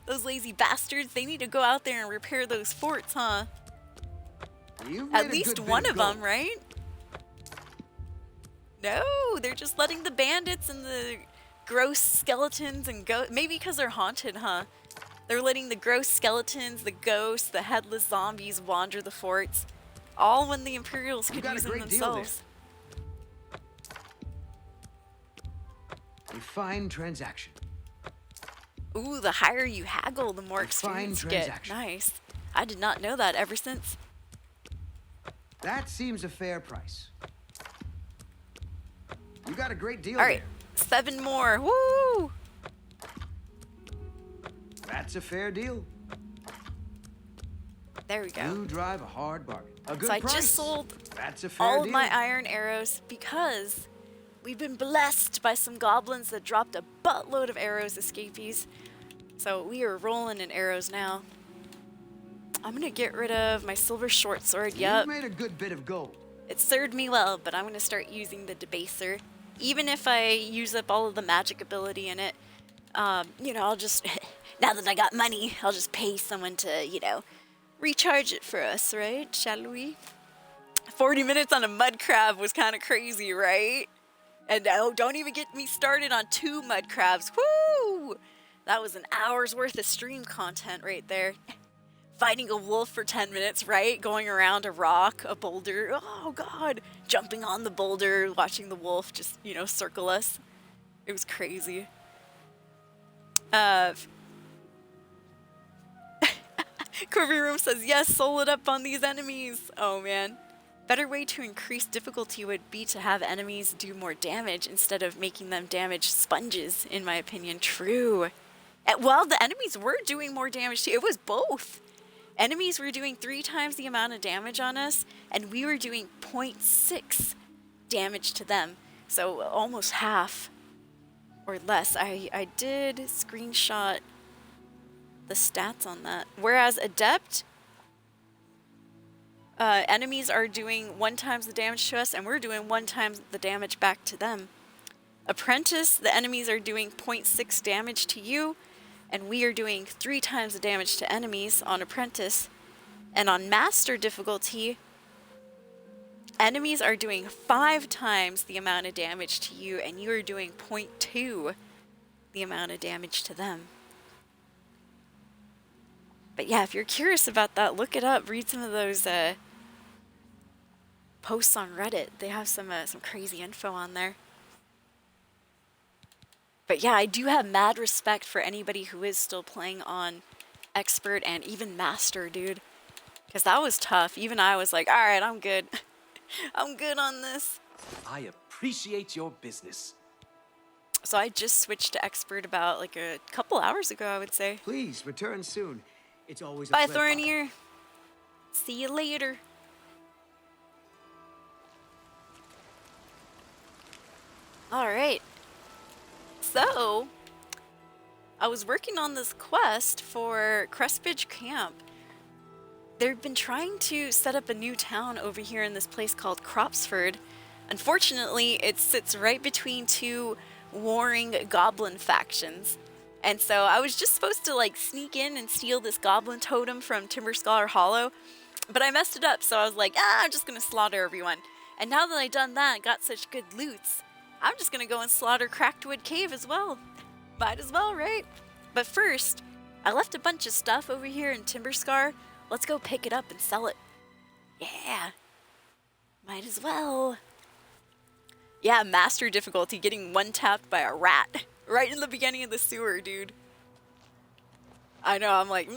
Those lazy bastards, they need to go out there and repair those forts, huh? You've made At a least good bit one of gold. them, right? No, they're just letting the bandits and the gross skeletons and maybe because they're haunted, huh? They're letting the gross skeletons, the ghosts, the headless zombies wander the forts. All when the Imperials You could got a use them great deal there. themselves. A fine transaction. Ooh, the higher you haggle, the more A fine experience you get. transaction. Nice. I did not know that ever since. That seems a fair price. You got a great deal All right, there. 7 more. Woo! That's a fair deal. There we go. You drive a hard bargain. A good So I price. just sold That's a fair all deal. of my iron arrows because we've been blessed by some goblins that dropped a buttload of arrows, escapees. So we are rolling in arrows now. I'm gonna get rid of my silver short sword. Yep, You've made a good bit of gold. it served me well, but I'm gonna start using the debaser. Even if I use up all of the magic ability in it, you know, I'll just, now that I got money, I'll just pay someone to, you know, recharge it for us, right? Shall we? 40 minutes on a mud crab was kind of crazy, right? And oh, don't even get me started on 2 mud crabs. Woo! That was an hour's worth of stream content right there. fighting a wolf for 10 minutes, right? Going around a rock, a boulder. Oh, God. Jumping on the boulder, watching the wolf just, you know, circle us. It was crazy. Quiver Room says, yes, soul it up on these enemies. Oh, man. Better way to increase difficulty would be to have enemies do more damage instead of making them damage sponges, in my opinion. True. Well, the enemies were doing more damage too. It was both. Enemies were doing 3 times the amount of damage on us, and we were doing 0.6 damage to them. So almost half or less. I did screenshot the stats on that. Whereas Adept, enemies are doing 1 times the damage to us, and we're doing 1 times the damage back to them. Apprentice, the enemies are doing 0.6 damage to you, and we are doing 3 times the damage to enemies on Apprentice. And on Master difficulty, enemies are doing 5 times the amount of damage to you, and you are doing 0.2 the amount of damage to them. But yeah, if you're curious about that, look it up. Read some of those posts on Reddit. They have some crazy info on there. But yeah, I do have mad respect for anybody who is still playing on Expert and even Master, dude. Because that was tough. Even I was like, alright, I'm good. I'm good on this. I appreciate your business. So I just switched to Expert about like a couple hours ago, I would say. Please, return soon. It's always a Bye, pleasure. Thornier. See you later. Alright. So, I was working on this quest for Crestbridge Camp. They've been trying to set up a new town over here in this place called Cropsford. Unfortunately, it sits right between 2 warring goblin factions. And so I was just supposed to like sneak in and steal this goblin totem from Timber Scholar Hollow, but I messed it up, so I was like, I'm just gonna slaughter everyone. And now that I've done that and got such good loots, I'm just gonna go and slaughter Crackwood Cave as well. Might as well, right? But first, I left a bunch of stuff over here in Timber Scar. Let's go pick it up and sell it. Yeah. Might as well. Yeah, Master difficulty, getting one-tapped by a rat. Right in the beginning of the sewer, dude. I know, I'm like,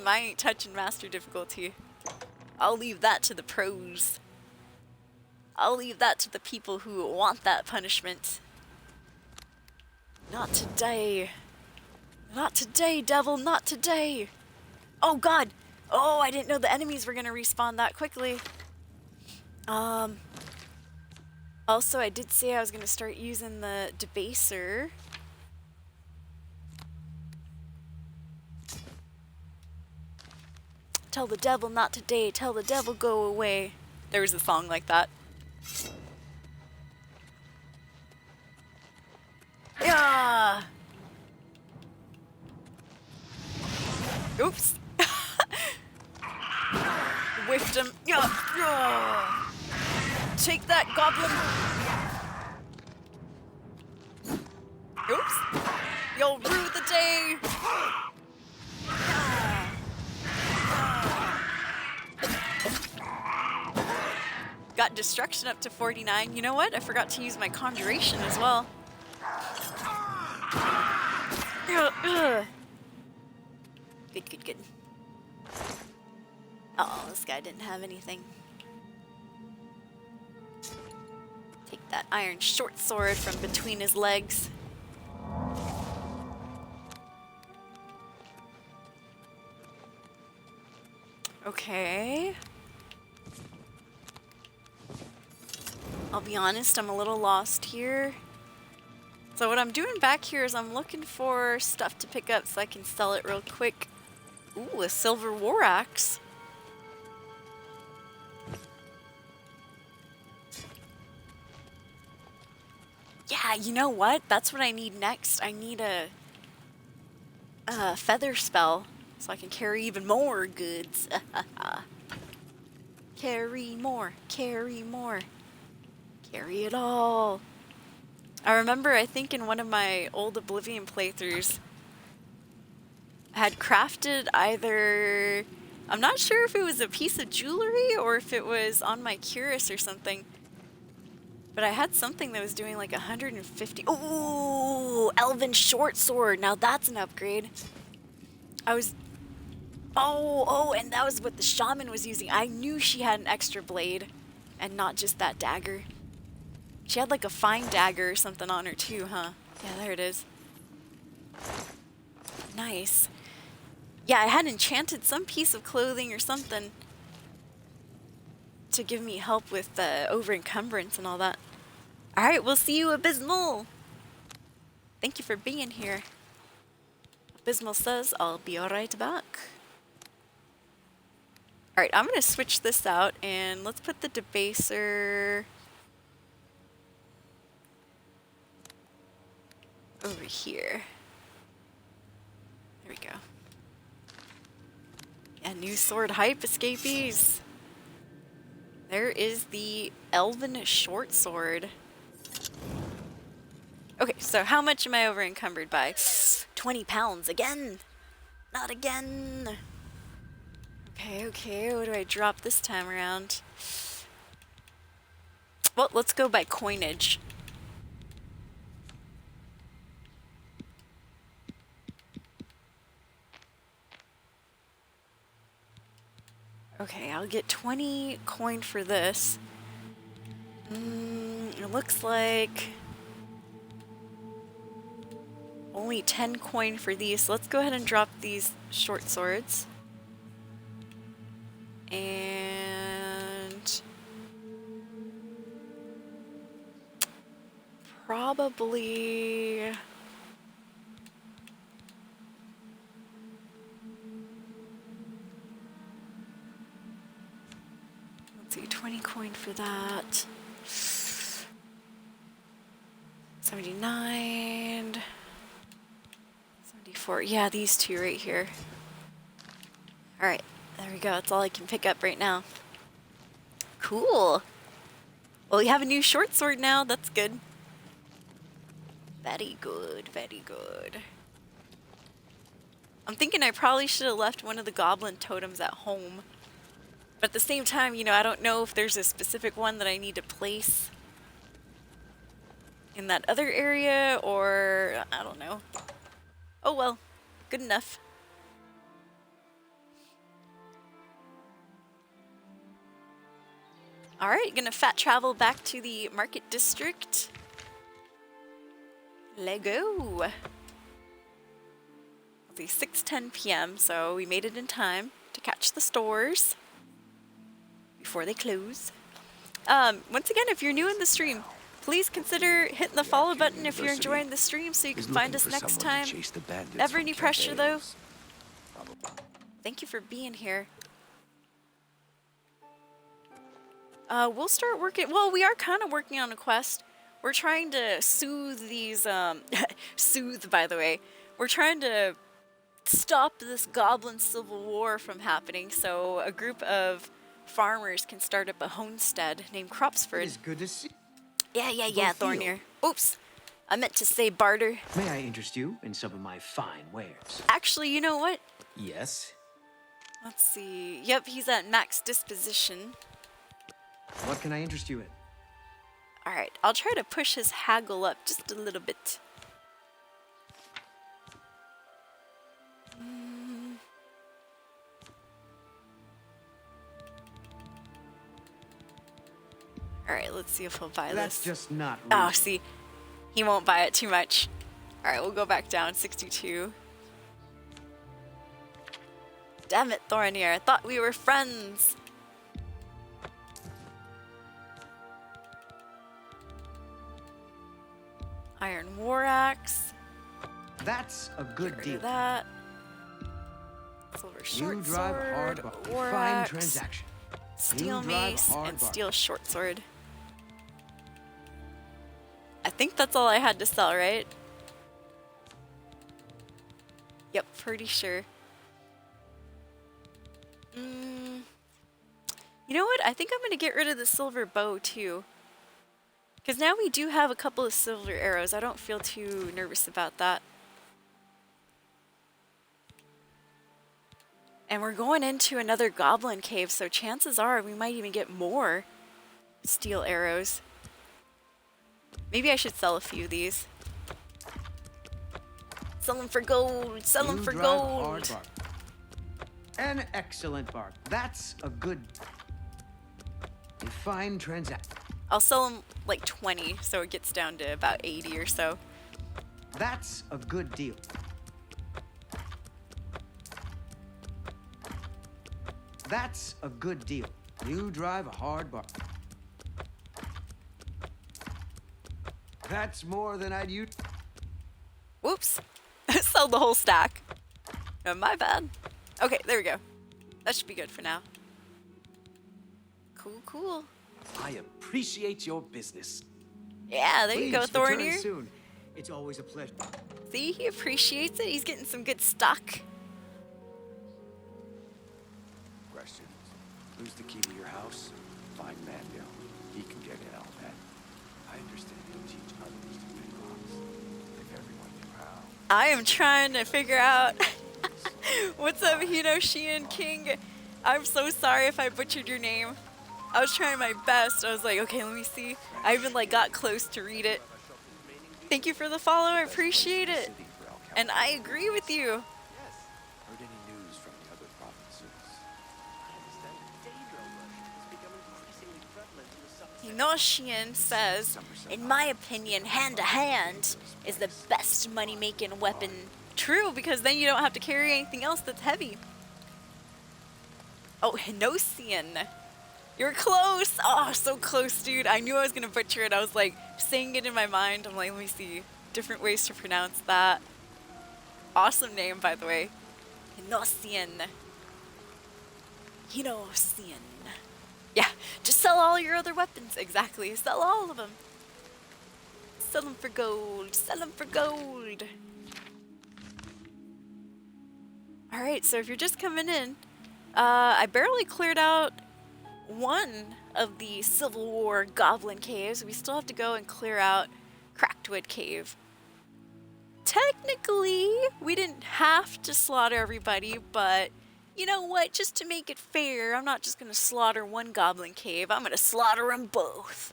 I ain't touching Master difficulty. I'll leave that to the pros. I'll leave that to the people who want that punishment. Not today. Not today, devil, not today. Oh, God. Oh, I didn't know the enemies were going to respawn that quickly. Also, I did say I was going to start using the debaser. Tell the devil not today, tell the devil go away. There was a song like that. Yeah. Oops. Whiffed him. Yeah. Yeah. Take that, goblin. Oops. You'll rue the day. Got destruction up to 49. You know what? I forgot to use my conjuration as well. Good, good, good. Oh, this guy didn't have anything. Take that iron short sword from between his legs. Okay. I'll be honest, I'm a little lost here. So what I'm doing back here is I'm looking for stuff to pick up so I can sell it real quick. Ooh, a silver war axe. Yeah, you know what? That's what I need next. I need a feather spell so I can carry even more goods. Carry more, carry more. Carry it all. I remember, I think in one of my old Oblivion playthroughs, I had crafted either I'm not sure if it was a piece of jewelry or if it was on my cuirass or something. But I had something that was doing like 150. Ooh, Elven short sword. Now that's an upgrade. I was... Oh, and that was what the shaman was using. I knew she had an extra blade and not just that dagger. She had like a fine dagger or something on her too, huh? Yeah, there it is. Nice. Yeah, I had enchanted some piece of clothing or something to give me help with the over encumbrance and all that. Alright, we'll see you, Abysmal. Thank you for being here. Abysmal says, I'll be alright back. Alright, I'm going to switch this out and let's put the debaser over here. There we go. Yeah, new sword hype, escapees. There is the Elven short sword. Okay, so how much am I over encumbered by? 20 pounds again. Not again. Okay, what do I drop this time around? Well, let's go by coinage. Okay, I'll get 20 coin for this. It looks like only 10 coin for these. So let's go ahead and drop these short swords. And probably let's see, 20 coin for that. 79, 74. Yeah, these two right here. All right, there we go. That's all I can pick up right now. Cool. Well, we have a new short sword now. That's good. Very good, very good. I'm thinking I probably should have left one of the goblin totems at home. But at the same time, you know, I don't know if there's a specific one that I need to place in that other area, or I don't know. Oh well, good enough. Alright, gonna fat travel back to the market district. Lego. It's 6:10 p.m., so we made it in time to catch the stores before they close. Once again, if you're new in the stream, please consider hitting the follow button if you're enjoying the stream so you can find us next time. Never any pressure though. Thank you for being here. We'll start working. Well, we are kind of working on a quest. We're trying to soothe these, soothe, by the way. We're trying to stop this goblin civil war from happening so a group of farmers can start up a homestead named Cropsford. It's good to see. Yeah, Thornir. Oops. I meant to say barter. May I interest you in some of my fine wares? Actually, you know what? Yes. Let's see. Yep, he's at max disposition. What can I interest you in? Alright, I'll try to push his haggle up just a little bit. Alright, let's see if he'll buy That's this. just not Oh, reasonable. see. He won't buy it too much. Alright, we'll go back down. 62. Damn it, Thornir. I thought we were friends. Iron War Axe. That's a good Get rid deal. of that. Silver You short drive sword. hard, but War fine axe, transaction. steel You drive mace, hard, and but steel short sword. I think that's all I had to sell, right? Yep, pretty sure. You know what? I think I'm going to get rid of the silver bow, too. Because now we do have a couple of silver arrows. I don't feel too nervous about that. And we're going into another goblin cave, so chances are we might even get more steel arrows. Maybe I should sell a few of these. Sell them for gold. Sell them You for drive a gold. hard bargain. An excellent bargain. That's a good, a fine transaction. I'll sell them like 20, so it gets down to about 80 or so. That's a good deal. That's a good deal. You drive a hard bargain. That's more than I'd use. Whoops. Sell the whole stack. My bad. Okay, there we go. That should be good for now. Cool, cool. I appreciate your business. Yeah, there you go, Please return Thornir. soon. It's always a pleasure. See, he appreciates it. He's getting some good stock. Question. Lose the key to your house? Find Manville. He can get in on that. I understand he'll teach others to pick locks. If everyone knew how. I am trying to figure out. What's up, Hinoshian King? I'm so sorry if I butchered your name. I was trying my best. I was like, okay, let me see. I even like got close to read it. Thank you for the follow. I appreciate it. And I agree with you. Heard any news from the other provinces? Hinoshian says, in my opinion, hand-to-hand is the best money-making weapon. True, because then you don't have to carry anything else that's heavy. Oh, Hinosian. You're close. Oh, so close, dude. I knew I was going to butcher it. I was like saying it in my mind. I'm like, let me see different ways to pronounce that. Awesome name, by the way. Hinosian. Hinosian. Yeah, just sell all your other weapons. Exactly. Sell all of them. Sell them for gold. Sell them for gold. Alright, so if you're just coming in, I barely cleared out one of the Civil War goblin caves. We still have to go and clear out Crackwood Cave. Technically, we didn't have to slaughter everybody, but you know what? Just to make it fair, I'm not just going to slaughter one goblin cave. I'm going to slaughter them both.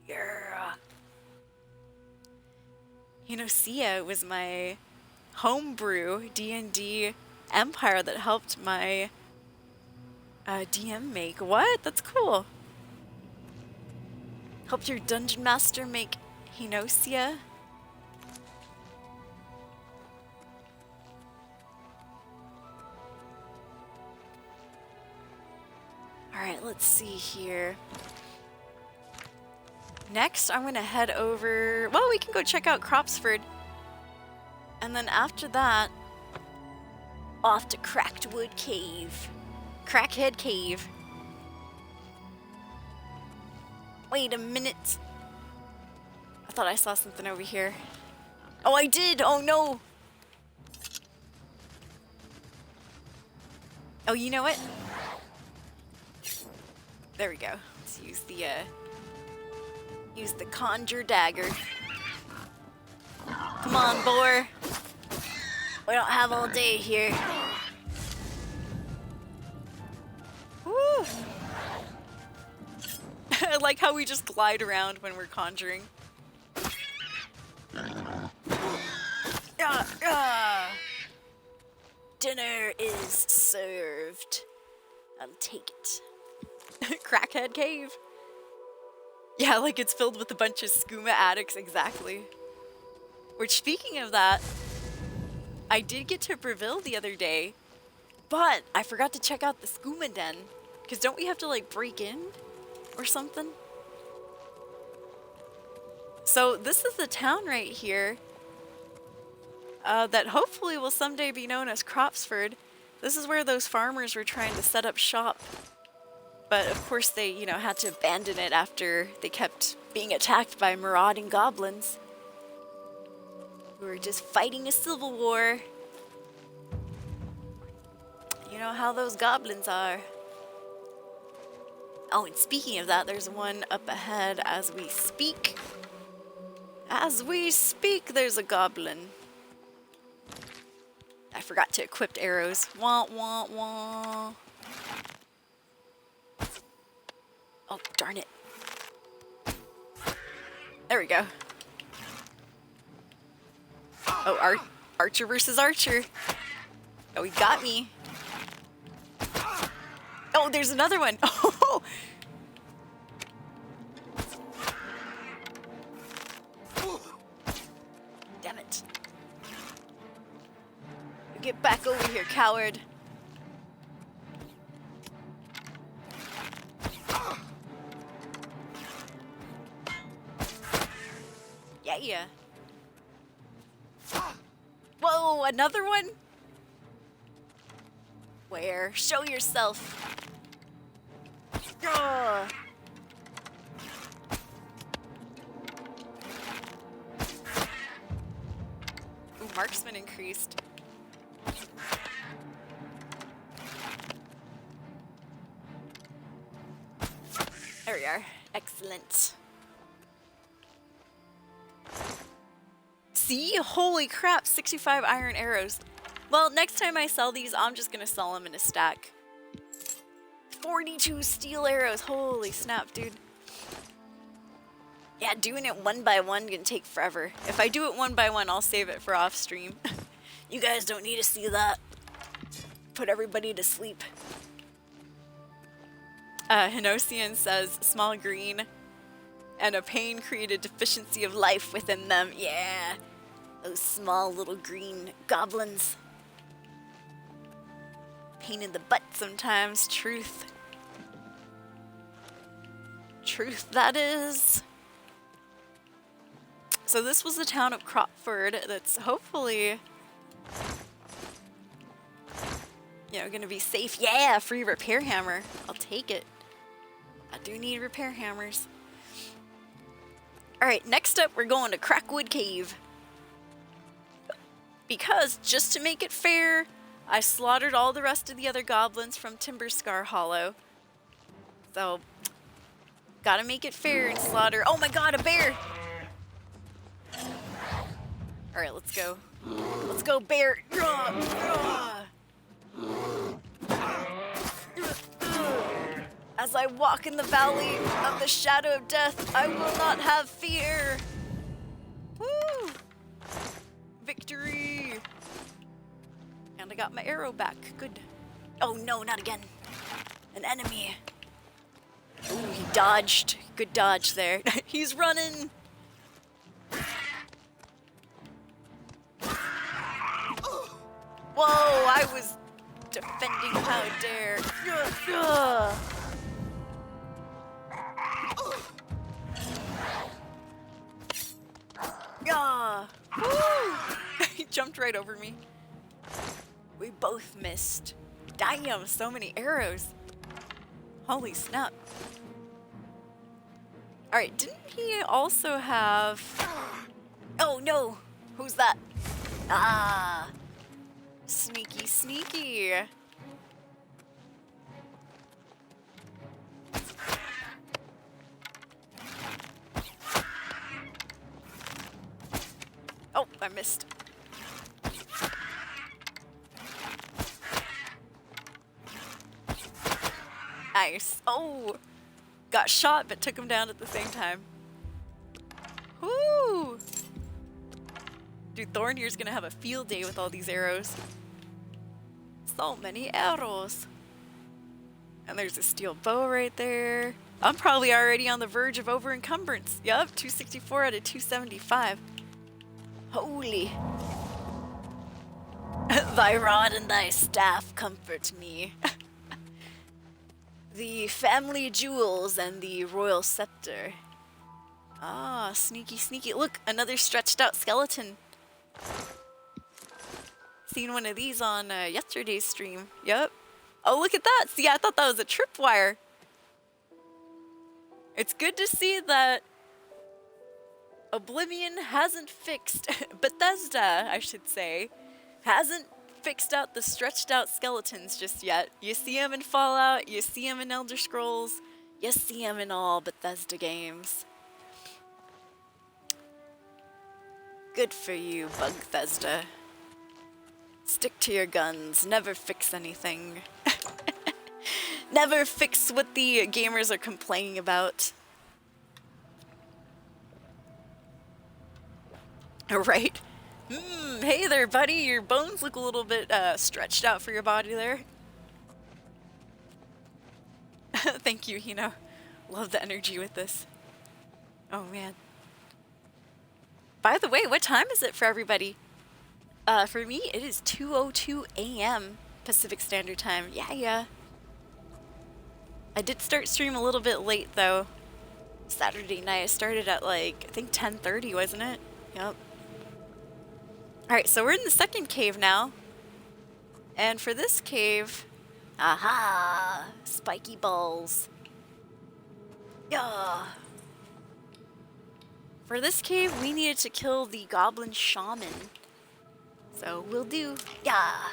Yeah. You know, Sia was my homebrew D&D empire that helped my DM make. What? That's cool. Helped your dungeon master make Hinosia. Alright, let's see here. Next, I'm going to head over... Well, we can go check out Cropsford. And then after that, off to Crackwood Cave. Crackhead Cave. Wait a minute. I thought I saw something over here. Oh, I did! Oh, no! Oh, you know what? There we go. Let's use the conjure dagger. Come on, boar. We don't have all day here. Woo! I like how we just glide around when we're conjuring. Dinner is served. I'll take it. Crackhead Cave. Yeah, like it's filled with a bunch of skooma addicts, exactly. Which, speaking of that, I did get to Breville the other day, but I forgot to check out the skooma den. Because don't we have to, like, break in or something? So this is the town right here that hopefully will someday be known as Cropsford. This is where those farmers were trying to set up shop. But of course they, you know, had to abandon it after they kept being attacked by marauding goblins who were just fighting a civil war. You know how those goblins are. Oh, and speaking of that, there's one up ahead as we speak. As we speak, there's a goblin. I forgot to equip arrows. Wah, wah, wah. Oh, darn it. There we go. Oh, Archer versus Archer. Oh, he got me. Oh, there's another one. Oh! Damn it. Get back over here, coward. Yeah. Whoa, another one? Where? Show yourself. Ugh. Ooh, marksman increased. There we are. Excellent. See? Holy crap, 65 iron arrows. Well, next time I sell these, I'm just gonna sell them in a stack. 42 steel arrows. Holy snap, dude. Yeah, doing it one by one can take forever. If I do it one by one, I'll save it for off stream. You guys don't need to see that. Put everybody to sleep. Hinosian says, small green and a pain created deficiency of life within them. Yeah, those small little green goblins. Pain in the butt sometimes. Truth. Truth, that is. So this was the town of Cropford that's hopefully, you know, gonna be safe. Yeah, free repair hammer. I'll take it. I do need repair hammers. Alright, next up we're going to Crackwood Cave. Because, just to make it fair, I slaughtered all the rest of the other goblins from Timberscar Hollow. So, gotta make it fair and slaughter. Oh my god, a bear! Alright, let's go. Let's go, bear! As I walk in the valley of the shadow of death, I will not have fear! Woo! Victory! And I got my arrow back. Good. Oh no, not again. An enemy. Ooh, he dodged. Good dodge there. He's running! Whoa, I was defending how dare. Yeah. Woo! He jumped right over me. We both missed. Damn, so many arrows. Holy snap. Alright, didn't he also have... Oh no! Who's that? Ah! Sneaky, sneaky. Oh, I missed. Nice. Oh! Got shot, but took him down at the same time. Woo! Dude, Thornier's gonna have a field day with all these arrows. So many arrows. And there's a steel bow right there. I'm probably already on the verge of over encumbrance. Yup, 264 out of 275. Holy. Thy rod and thy staff comfort me. The family jewels and the royal scepter. Ah, sneaky, sneaky. Look, another stretched out skeleton. Seen one of these on yesterday's stream. Yep. Oh, look at that. See, I thought that was a tripwire. It's good to see that Oblivion hasn't fixed, Bethesda, I should say, hasn't fixed out the stretched out skeletons just yet. You see them in Fallout, you see them in Elder Scrolls, you see them in all Bethesda games. Good for you, Bethesda. Stick to your guns. Never fix anything. Never fix what the gamers are complaining about. Right? Hey there, buddy. Your bones look a little bit stretched out for your body there. Thank you, Hino. Love the energy with this. Oh, man. By the way, what time is it for everybody? For me, it is 2:02 a.m. Pacific Standard Time. Yeah. I did start stream a little bit late, though. Saturday night. I started at, like, I think 10:30, wasn't it? Yep. Alright, so we're in the second cave now. And for this cave... Aha! Spiky balls. Yeah. For this cave, we needed to kill the goblin shaman. So we'll do. Yeah.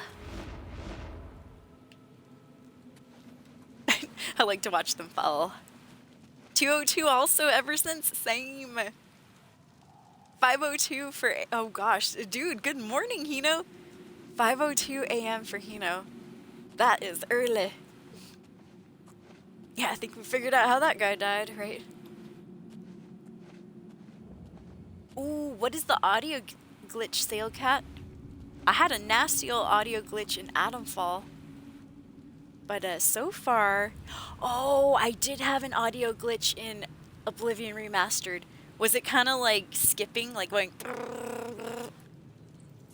I like to watch them fall. 2:02 also ever since. Same. 5:02 for. Oh gosh, dude. Good morning, Hino. 5:02 a.m. for Hino. That is early. Yeah, I think we figured out how that guy died, right? Ooh, what is the audio glitch, Sailcat? I had a nasty old audio glitch in Atomfall. But so far... Oh, I did have an audio glitch in Oblivion Remastered. Was it kind of like skipping, like going...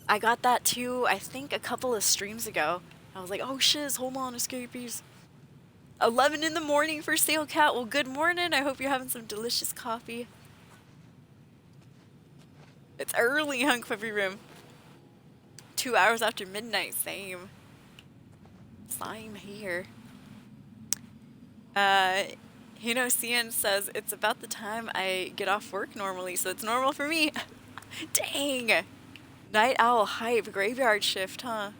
I got that too, I think, a couple of streams ago. I was like, oh shiz, hold on, escapees. 11 in the morning for Sailcat. Well, good morning. I hope you're having some delicious coffee. It's early, Hunk Puppy Room. 2 hours after midnight, same. Same here. Cian says, it's about the time I get off work normally, so it's normal for me. Dang! Night owl hype, graveyard shift, huh?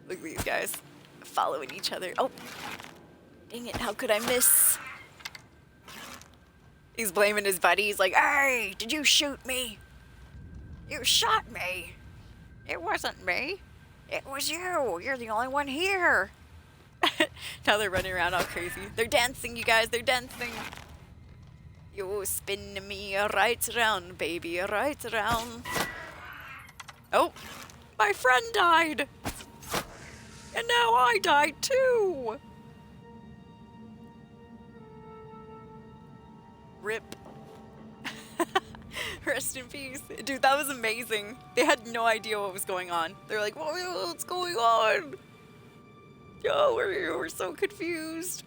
Look at these guys. Following each other. Oh! Dang it, how could I miss? He's blaming his buddy. He's like, hey, did you shoot me? You shot me. It wasn't me. It was you. You're the only one here. Now they're running around all crazy. They're dancing, you guys. They're dancing. You spin me right around, baby. Right around. Oh, my friend died. And now I died too. Rip. Rest in peace. Dude, that was amazing. They had no idea what was going on. They're like, what's going on? Yo, we're so confused.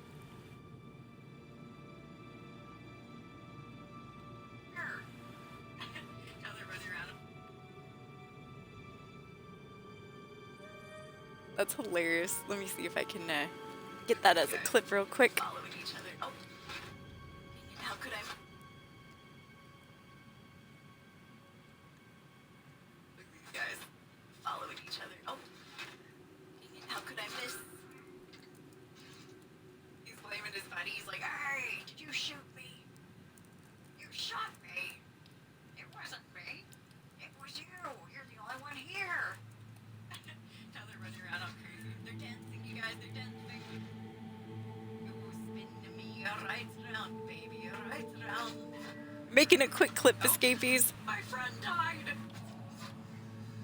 Now they're running around him. That's hilarious. Let me see if I can get that as a clip real quick. Following each other. Oh. How could I... Look at these guys following each other. Oh. How could I miss? He's blaming his buddy. He's like, hey, did you shoot me? You shot me. It wasn't me. It was you. You're the only one here. Now they're running around all crazy. They're dancing, you guys. They're dancing. You spin me right around, baby. Right around. Making a quick clip, escapees. My friend died.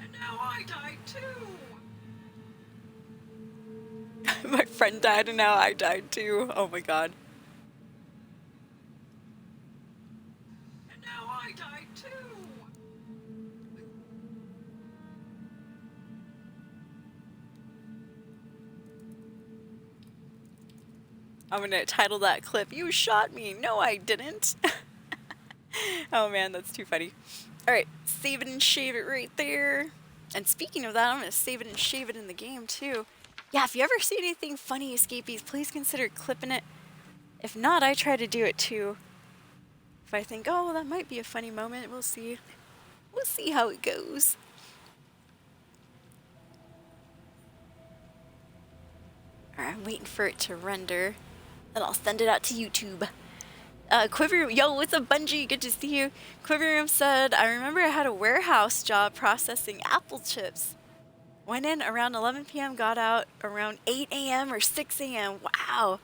And now I died too. My friend died and now I died too. Oh my god. And now I died too. I'm gonna title that clip, "You shot me." No, I didn't. Oh man, that's too funny. Alright, save it and shave it right there. And speaking of that, I'm gonna save it and shave it in the game too. Yeah, if you ever see anything funny, escapees, please consider clipping it. If not, I try to do it too. If I think, oh, that might be a funny moment, we'll see. We'll see how it goes. Alright, I'm waiting for it to render. Then I'll send it out to YouTube. Quiver, yo, what's up, Bungie? Good to see you. Quiverium said, I remember I had a warehouse job processing apple chips. Went in around 11 p.m., got out around 8 a.m. or 6 a.m. Wow.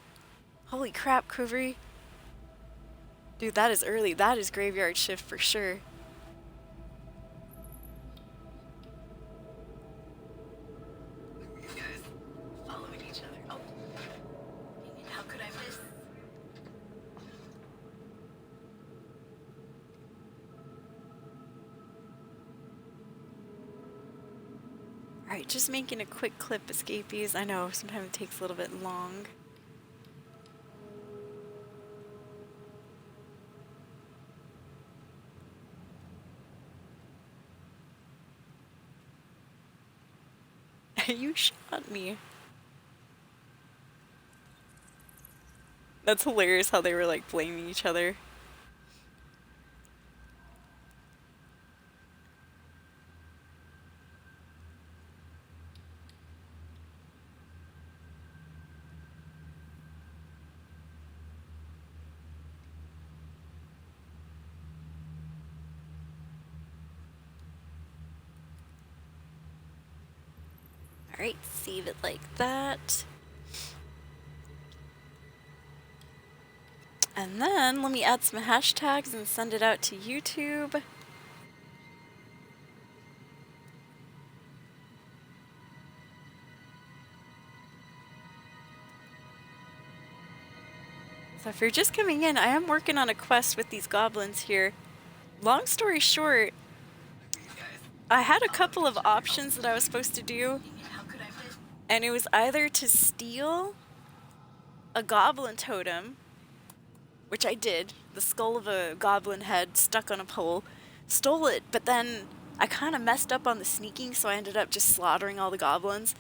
Holy crap, Quivery. Dude, that is early. That is graveyard shift for sure. You guys following each other. Oh. Dang it, how could I miss? Alright, just making a quick clip, escapees. I know, sometimes it takes a little bit long. You shot me. That's hilarious how they were like blaming each other. Alright, save it like that. And then let me add some hashtags and send it out to YouTube. So if you're just coming in, I am working on a quest with these goblins here. Long story short, I had a couple of options that I was supposed to do. And it was either to steal a goblin totem, which I did, the skull of a goblin head stuck on a pole, stole it, but then I kind of messed up on the sneaking, so I ended up just slaughtering all the goblins.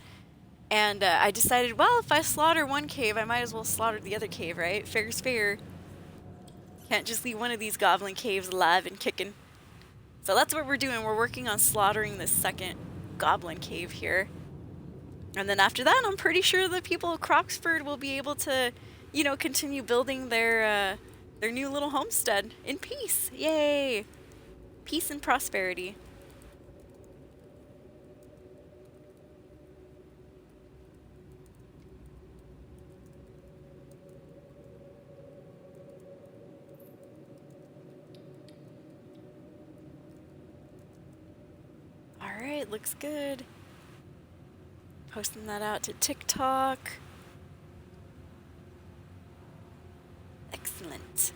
And I decided, well, if I slaughter one cave, I might as well slaughter the other cave, right? Fair's fair. Can't just leave one of these goblin caves alive and kicking. So that's what we're doing. We're working on slaughtering this second goblin cave here. And then after that, I'm pretty sure the people of Croxford will be able to, you know, continue building their new little homestead in peace. Yay! Peace and prosperity. Alright, looks good. Posting that out to TikTok. Excellent.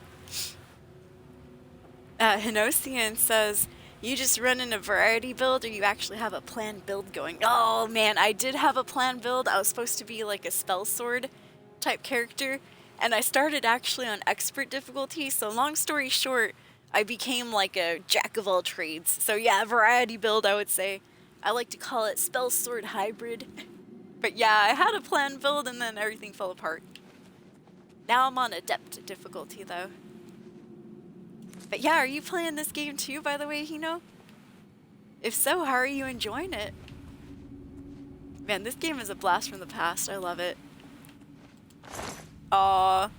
Hinosian says, you just run in a variety build or you actually have a planned build going? Oh man, I did have a planned build. I was supposed to be like a spell sword type character. And I started actually on expert difficulty. So long story short, I became like a jack of all trades. So yeah, variety build, I would say. I like to call it spell sword hybrid. But yeah, I had a planned build and then everything fell apart. Now I'm on Adept difficulty though. But yeah, are you playing this game too, by the way, Hino? If so, how are you enjoying it? Man, this game is a blast from the past. I love it. Aww.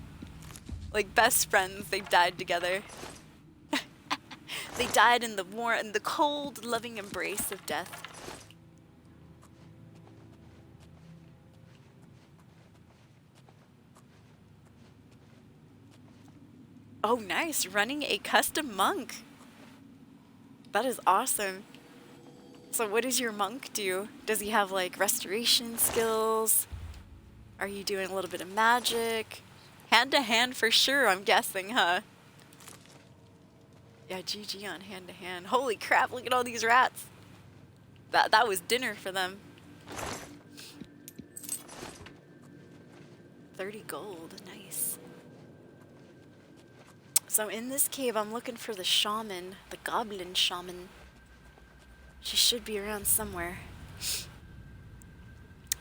Like best friends, they died together. They died in the cold, loving embrace of death. Oh, nice. Running a custom monk. That is awesome. So what does your monk do? Does he have like restoration skills? Are you doing a little bit of magic? Hand to hand for sure, I'm guessing, huh? Yeah, GG on hand to hand. Holy crap, look at all these rats. That was dinner for them. 30 gold, nice. So in this cave, I'm looking for the shaman, the goblin shaman. She should be around somewhere.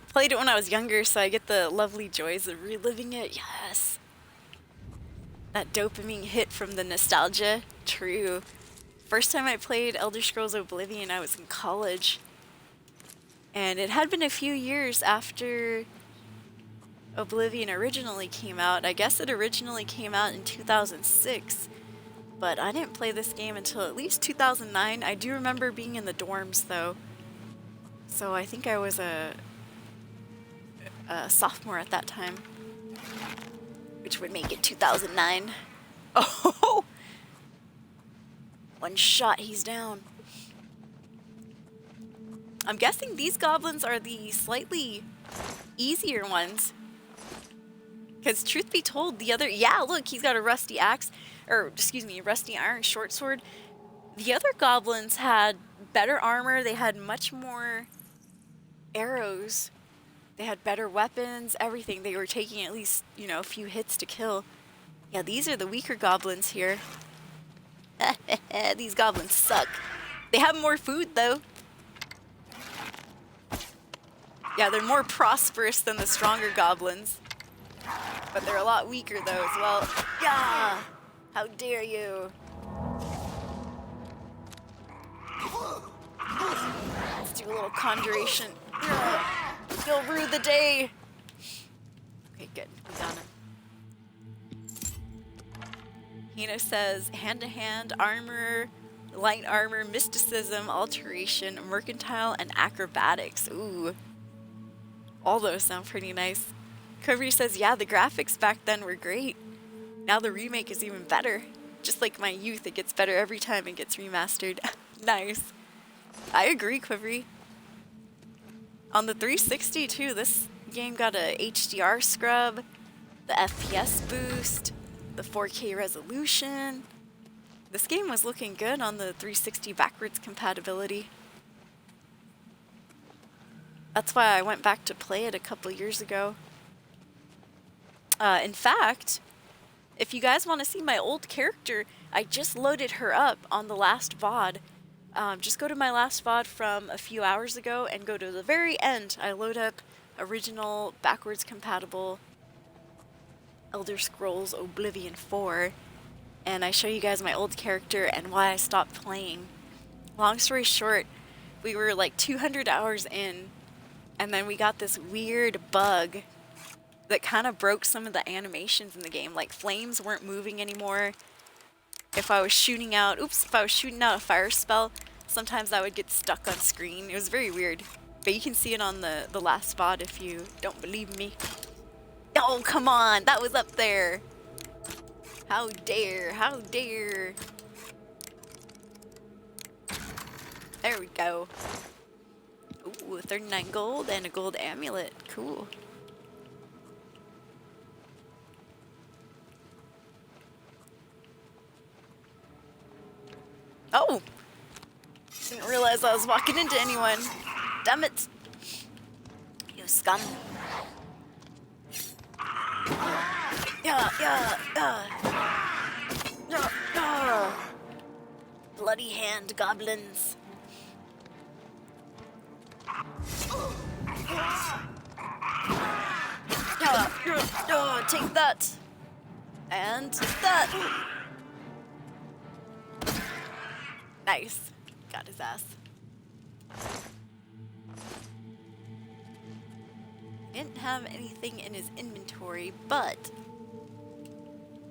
Played it when I was younger, so I get the lovely joys of reliving it. Yes. That dopamine hit from the nostalgia. True. First time I played Elder Scrolls Oblivion, I was in college. And it had been a few years after Oblivion originally came out. I guess it originally came out in 2006, but I didn't play this game until at least 2009. I do remember being in the dorms though, so I think I was a sophomore at that time, which would make it 2009. Oh, one shot, he's down. I'm guessing these goblins are the slightly easier ones. Because truth be told, the other... Yeah, look, he's got a rusty axe. Or, excuse me, a rusty iron short sword. The other goblins had better armor. They had much more arrows. They had better weapons, everything. They were taking at least, you know, a few hits to kill. Yeah, these are the weaker goblins here. These goblins suck. They have more food, though. Yeah, they're more prosperous than the stronger goblins. But they're a lot weaker, though, as well. Yeah! How dare you! Let's do a little conjuration. You'll rue the day! Okay, good. We got him. Hino says, hand-to-hand, armor, light armor, mysticism, alteration, mercantile, and acrobatics. Ooh. All those sound pretty nice. Covery says, yeah, the graphics back then were great. Now the remake is even better. Just like my youth, it gets better every time it gets remastered. Nice. I agree, Quivery. On the 360 too, this game got a HDR scrub, the FPS boost, the 4K resolution. This game was looking good on the 360 backwards compatibility. That's why I went back to play it a couple years ago. In fact, if you guys want to see my old character, I just loaded her up on the last VOD. Just go to my last VOD from a few hours ago and go to the very end. I load up original backwards compatible Elder Scrolls Oblivion 4, and I show you guys my old character and why I stopped playing. Long story short, we were like 200 hours in, and then we got this weird bug that kind of broke some of the animations in the game. Like, flames weren't moving anymore. If I was shooting out a fire spell, sometimes I would get stuck on screen. It was very weird. But you can see it on the last VOD if you don't believe me. Oh, come on, that was up there. How dare, how dare. There we go. Ooh, 39 gold and a gold amulet, cool. Oh! Didn't realize I was walking into anyone. Damn it! You scum. Bloody hand goblins. Take that. And that. Nice. Got his ass. Didn't have anything in his inventory, but...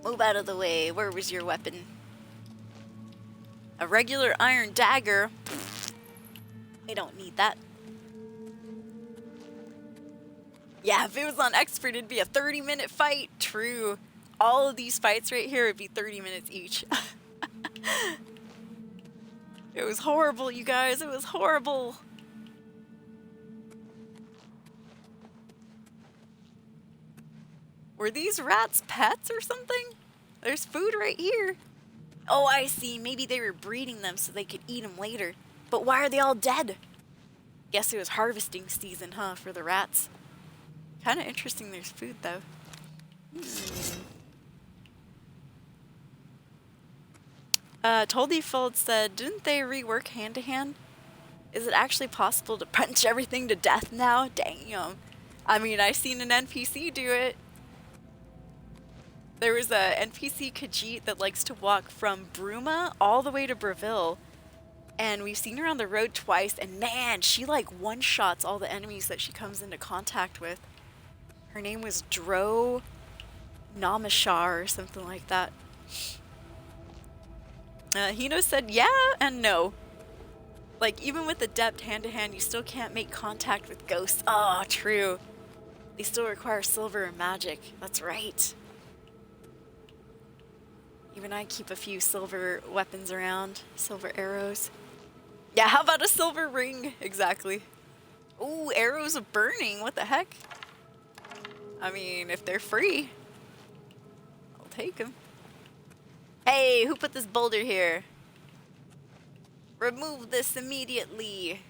Move out of the way. Where was your weapon? A regular iron dagger. We don't need that. Yeah, if it was on expert, it'd be a 30-minute fight. True. All of these fights right here would be 30 minutes each. It was horrible, you guys. It was horrible. Were these rats pets or something? There's food right here. Oh, I see. Maybe they were breeding them so they could eat them later. But why are they all dead? Guess it was harvesting season, huh, for the rats. Kind of interesting there's food, though. Toldyfold said, didn't they rework hand-to-hand? Is it actually possible to punch everything to death now? Damn. I mean, I've seen an NPC do it. There was a NPC Khajiit that likes to walk from Bruma all the way to Breville. And we've seen her on the road twice, and man, she like one-shots all the enemies that she comes into contact with. Her name was Dro Namashar or something like that. Hino said yeah and no. Like, even with Adept hand-to-hand, you still can't make contact with ghosts. Oh, true. They still require silver and magic. That's right. Even I keep a few silver weapons around. Silver arrows. Yeah, how about a silver ring? Exactly. Ooh, arrows of burning. What the heck? I mean, if they're free, I'll take them. Hey, who put this boulder here? Remove this immediately.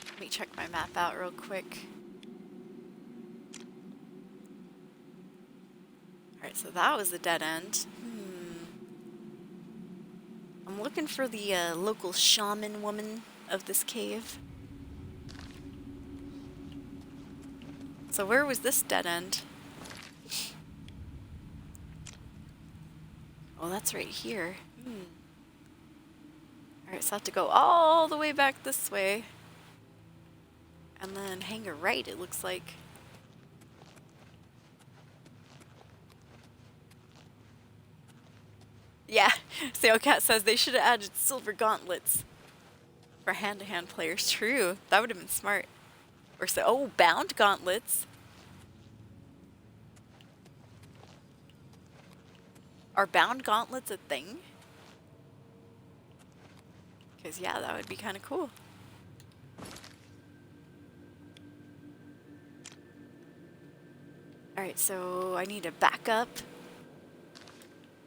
Let me check my map out real quick. Alright, so that was the dead end. I'm looking for the local shaman woman of this cave. So where was this dead end? Oh, that's right here. Alright, so I have to go all the way back this way. And then hang a right, it looks like. Yeah, Sailcat says they should have added silver gauntlets for hand-to-hand players. True, that would have been smart. Or so, oh, bound gauntlets. Are bound gauntlets a thing? Because, yeah, that would be kind of cool. Alright, so I need to back up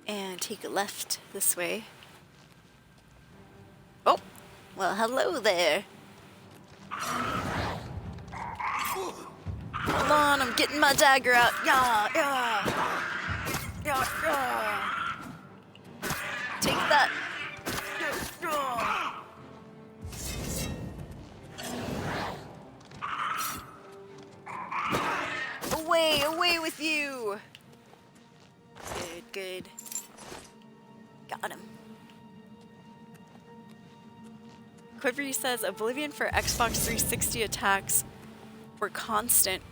and take a left this way. Oh, well, hello there. Hold on, I'm getting my dagger out. Yeah, yeah. Yeah, yeah. Take that. Away, away with you. Good, good. Got him. Quivery says Oblivion for Xbox 360 attacks were constant.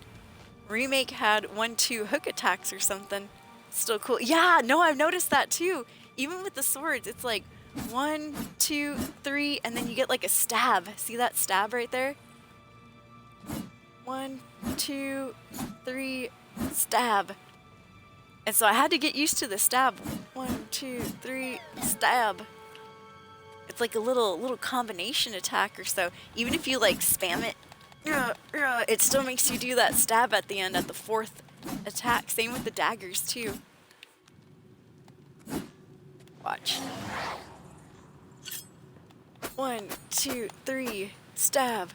Remake had 1-2 hook attacks or something. Still cool. Yeah, no, I've noticed that too. Even with the swords, it's like 1, 2, 3, and then you get like a stab. See that stab right there? 1, 2, 3, stab. And so I had to get used to the stab. 1, 2, 3, stab. It's like a little combination attack or so. Even if you like spam it, it still makes you do that stab at the end at the 4th attack. Same with the daggers too. Watch. 1, 2, 3, stab.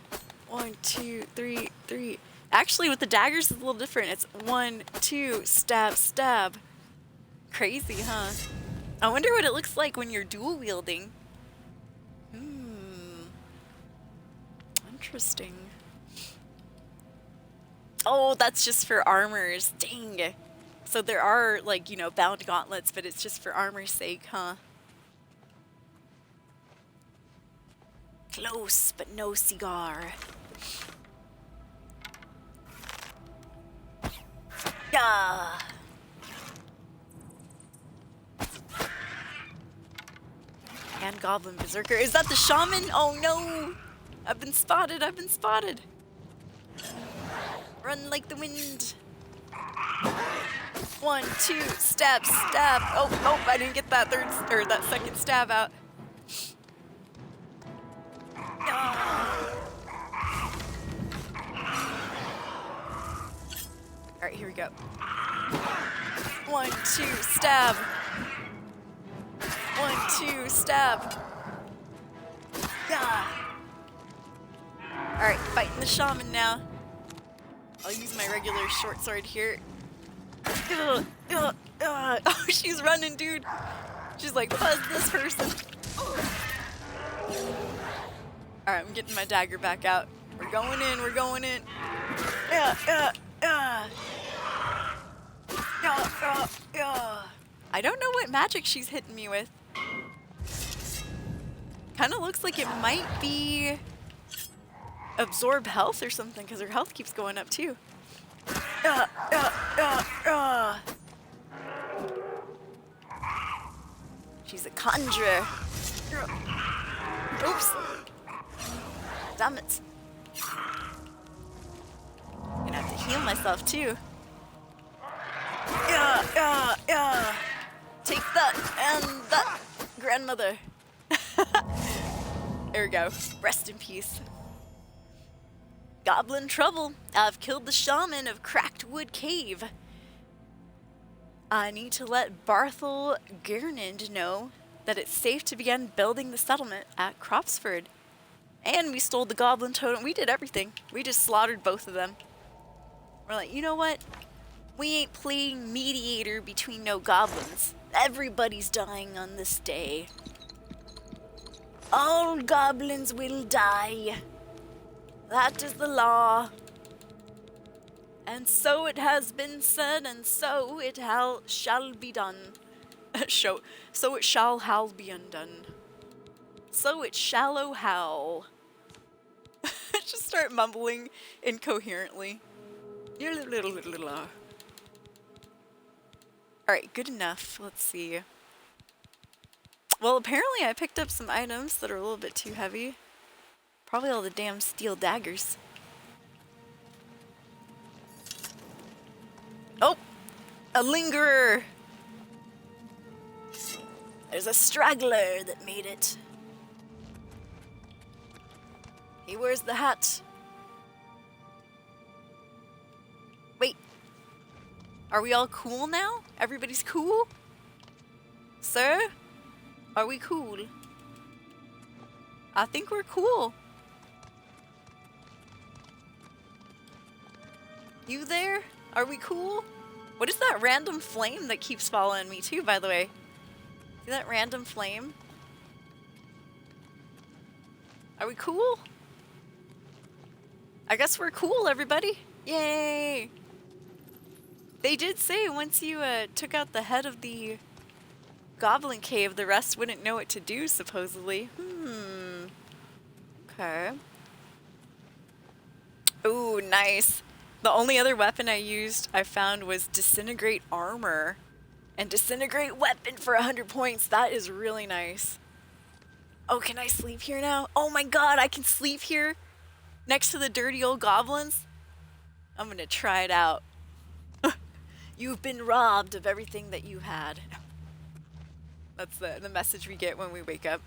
1, 2, 3, 3. Actually, with the daggers, it's a little different. It's 1, 2, stab, stab. Crazy, huh? I wonder what it looks like when you're dual wielding. Interesting. Oh, that's just for armors. Dang. So there are, like, you know, bound gauntlets, but it's just for armor's sake, huh? Close, but no cigar. Yeah. And Goblin Berserker. Is that the shaman? Oh no! I've been spotted, I've been spotted. Run like the wind. 1, 2, stab, stab. Oh, oh, I didn't get that that second stab out. Alright, here we go. 1, 2, stab. 1, 2, stab. Yeah. Alright, fighting the shaman now. I'll use my regular short sword here. Oh, she's running, dude. She's like, buzz this person. Alright, I'm getting my dagger back out. We're going in, we're going in. I don't know what magic she's hitting me with. Kind of looks like it might be absorb health or something because her health keeps going up too. She's a conjurer. Oops. Damn it. I'm gonna have to heal myself too. Take that and that, grandmother. There we go. Rest in peace. Goblin trouble. I've killed the shaman of Cracked Wood Cave. I need to let Barthel Gernand know that it's safe to begin building the settlement at Cropsford. And we stole the goblin totem. We did everything. We just slaughtered both of them. We're like, you know what? We ain't playing mediator between no goblins. Everybody's dying on this day. All goblins will die. That is the law. And so it has been said, and so it shall be done. So it shall be undone. So it shallow howl. Just start mumbling incoherently. Alright, good enough. Let's see. Well, apparently I picked up some items that are a little bit too heavy. Probably all the damn steel daggers. Oh! A lingerer! There's a straggler that made it. He wears the hat. Wait. Are we all cool now? Everybody's cool? Sir? Are we cool? I think we're cool. You there? Are we cool? What is that random flame that keeps following me too, by the way? See that random flame? Are we cool? I guess we're cool, everybody. Yay! They did say once you took out the head of the goblin cave, the rest wouldn't know what to do, supposedly. Okay. Ooh, nice. The only other weapon I found was Disintegrate Armor. And Disintegrate Weapon for 100 points. That is really nice. Oh, can I sleep here now? Oh my god, I can sleep here? Next to the dirty old goblins? I'm gonna try it out. You've been robbed of everything that you had. That's the message we get when we wake up.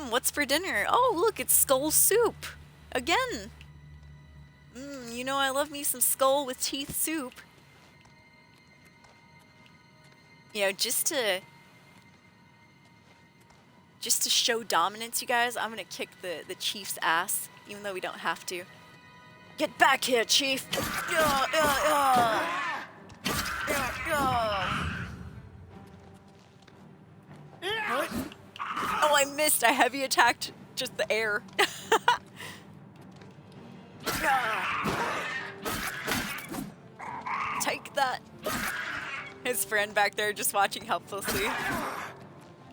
What's for dinner? Oh, look, it's skull soup. Again. You know I love me some skull with teeth soup. You know, just to show dominance, you guys, I'm gonna kick the chief's ass, even though we don't have to. Get back here, chief! What? Oh, I missed. I heavy attacked just the air. Take that. His friend back there just watching helplessly.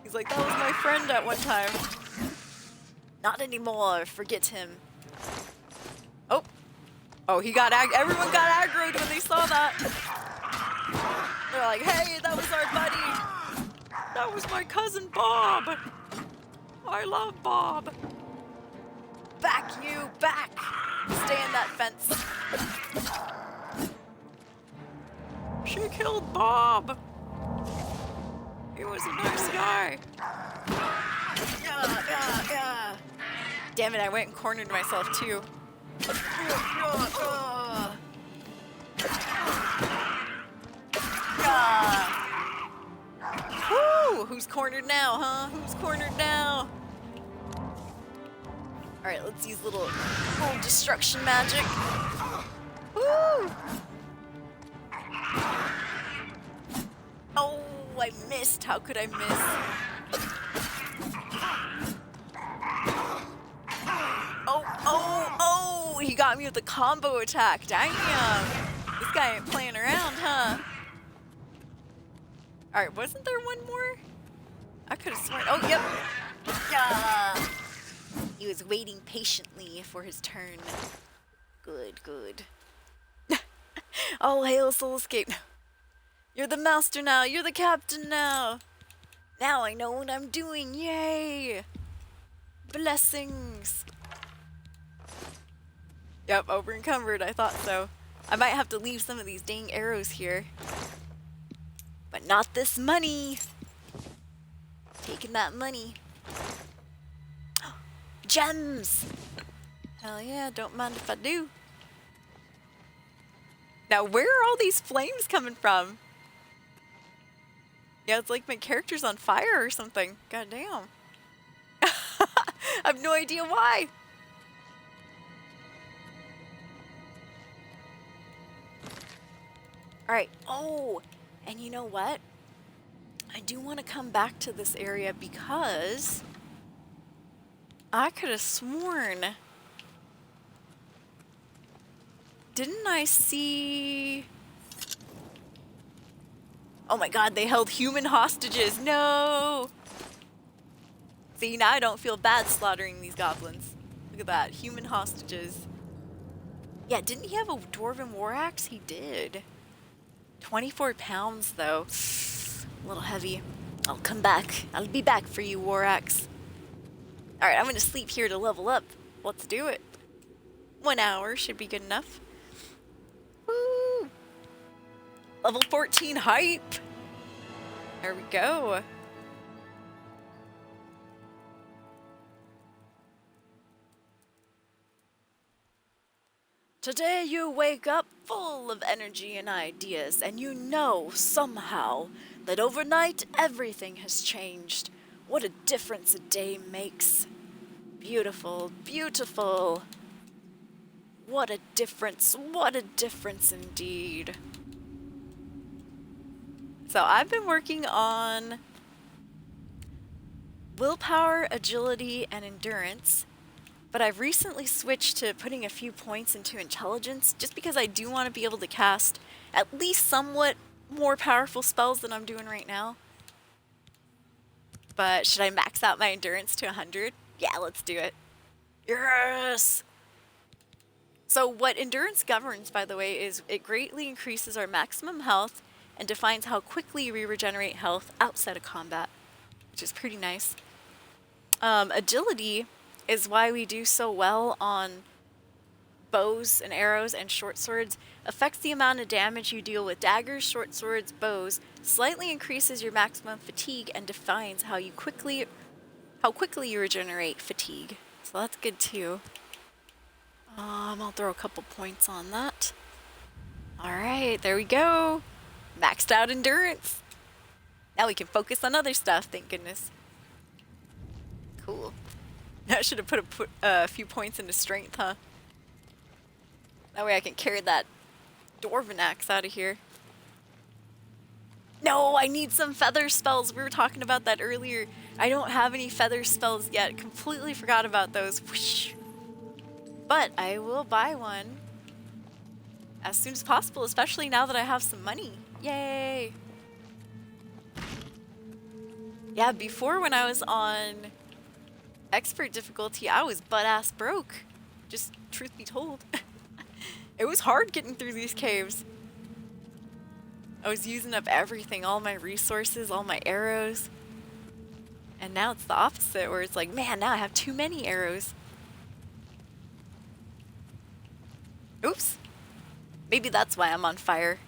He's like, that was my friend at one time. Not anymore. Forget him. Oh. Oh, he got everyone got aggroed when they saw that. They're like, hey, that was our buddy. That was my cousin Bob. I love Bob. Back, you, back. Stay in that fence. She killed Bob. He was a nice guy. Yeah. Damn it, I went and cornered myself too. Woo! Who's cornered now, huh? Who's cornered now? Alright, let's use little destruction magic. Woo! Oh, I missed. How could I miss? Oh! He got me with a combo attack. Damn. This guy ain't playing around, huh? Alright, wasn't there one more? I could have sworn. Oh, yep. Yeah. He was waiting patiently for his turn. Good, good. All hail Soulscape. You're the master now. You're the captain now. Now I know what I'm doing. Yay! Blessings. Yep, over encumbered. I thought so. I might have to leave some of these dang arrows here. But not this money. Taking that money. Gems! Hell yeah, don't mind if I do. Now, where are all these flames coming from? Yeah, it's like my character's on fire or something. God damn. I have no idea why. Alright, oh, and you know what? I do want to come back to this area because I could have sworn. Didn't I see... Oh my god, they held human hostages. No! See, now I don't feel bad slaughtering these goblins. Look at that, human hostages. Yeah, didn't he have a dwarven war axe? He did. 24 pounds, though. A little heavy. I'll come back. I'll be back for you, war axe. Alright, I'm gonna sleep here to level up. Let's do it. 1 hour should be good enough. Woo! Level 14 hype! There we go. Today you wake up full of energy and ideas, and you know somehow that overnight everything has changed. What a difference a day makes. Beautiful, beautiful. What a difference indeed. So I've been working on willpower, agility, and endurance. But I've recently switched to putting a few points into intelligence just because I do want to be able to cast at least somewhat more powerful spells than I'm doing right now. But should I max out my endurance to 100? Yeah, let's do it. Yes! So what endurance governs, by the way, is it greatly increases our maximum health and defines how quickly we regenerate health outside of combat, which is pretty nice. Agility is why we do so well on bows and arrows and short swords. Affects the amount of damage you deal with daggers, short swords, bows, slightly increases your maximum fatigue, and defines how quickly you regenerate fatigue. So that's good too. I'll throw a couple points on that. Alright, there we go. Maxed out endurance. Now we can focus on other stuff, thank goodness. Cool. I should have put a few points into strength, huh? That way I can carry that dwarven axe out of here. No, I need some feather spells. We were talking about that earlier. I don't have any feather spells yet. Completely forgot about those. Whoosh. But I will buy one as soon as possible, especially now that I have some money. Yay! Yeah, before when I was on expert difficulty, I was butt-ass broke. Just truth be told. It was hard getting through these caves. I was using up everything, all my resources, all my arrows. And now it's the opposite, where it's like, man, now I have too many arrows. Oops. Maybe that's why I'm on fire.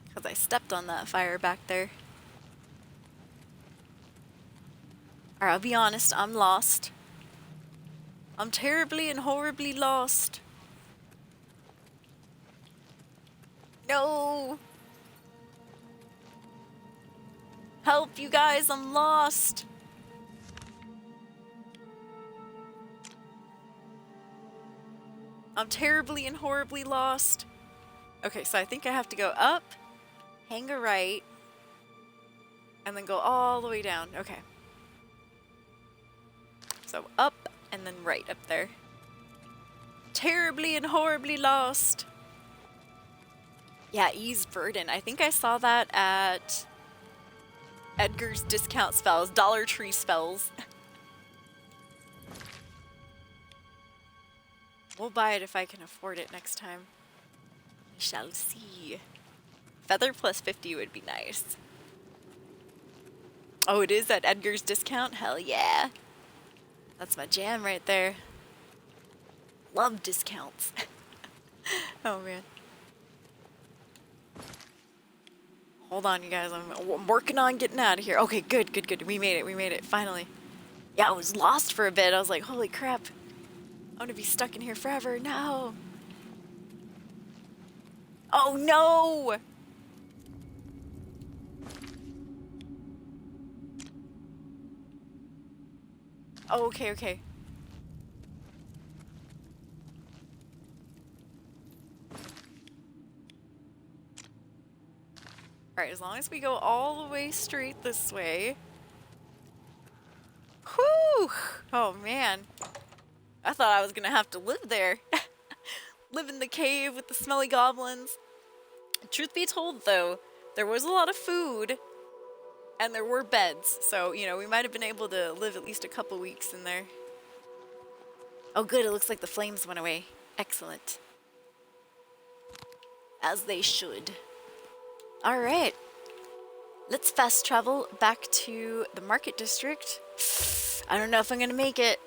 Because I stepped on that fire back there. Alright, I'll be honest, I'm lost. I'm terribly and horribly lost. No! Help, you guys, I'm lost! I'm terribly and horribly lost. Okay, so I think I have to go up, hang a right, and then go all the way down. Okay. So up and then right up there. Terribly and horribly lost. Yeah, ease burden. I think I saw that at Edgar's discount spells, Dollar Tree spells. We'll buy it if I can afford it next time. We shall see. Feather plus 50 would be nice. Oh, it is at Edgar's discount? Hell yeah. That's my jam right there. Love discounts. Oh, man. Hold on, you guys. I'm working on getting out of here. Okay, good, good, good. We made it. We made it. Finally. Yeah, I was lost for a bit. I was like, holy crap. I'm going to be stuck in here forever. No. Oh, no. Oh, okay, okay. Alright, as long as we go all the way straight this way. Whew! Oh, man. I thought I was gonna have to live there. Live in the cave with the smelly goblins. Truth be told, though, there was a lot of food. And there were beds. So, you know, we might have been able to live at least a couple weeks in there. Oh, good. It looks like the flames went away. Excellent. As they should. Alright. Let's fast travel back to the market district. I don't know if I'm gonna make it.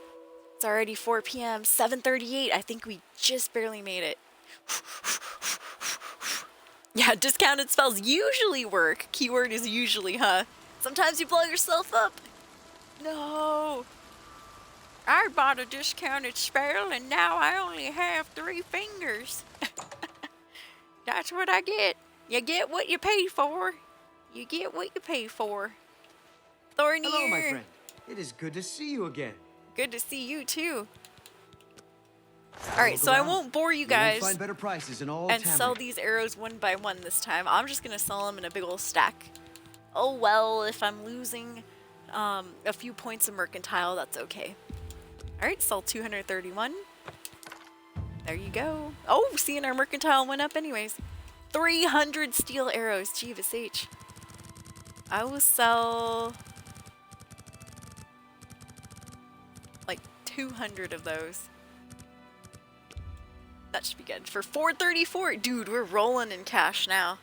It's already 4 p.m. 7:38. I think we just barely made it. Yeah, discounted spells usually work. Keyword is usually, huh? Sometimes you blow yourself up. No. I bought a discounted spell and now I only have 3 fingers. That's what I get. You get what you pay for. You get what you pay for. Thornier. Hello, my friend. It is good to see you again. Good to see you too. Alright, so I won't bore you guys find better prices in all and Tamriel. sell these arrows one by one this time. I'm just going to sell them in a big old stack. Oh well, if I'm losing a few points of mercantile, that's okay. Alright, sell 231. There you go. Oh, seeing our mercantile went up anyways. 300 steel arrows, Jeeves H. I will sell like 200 of those. That should be good. For 434, dude, we're rolling in cash now.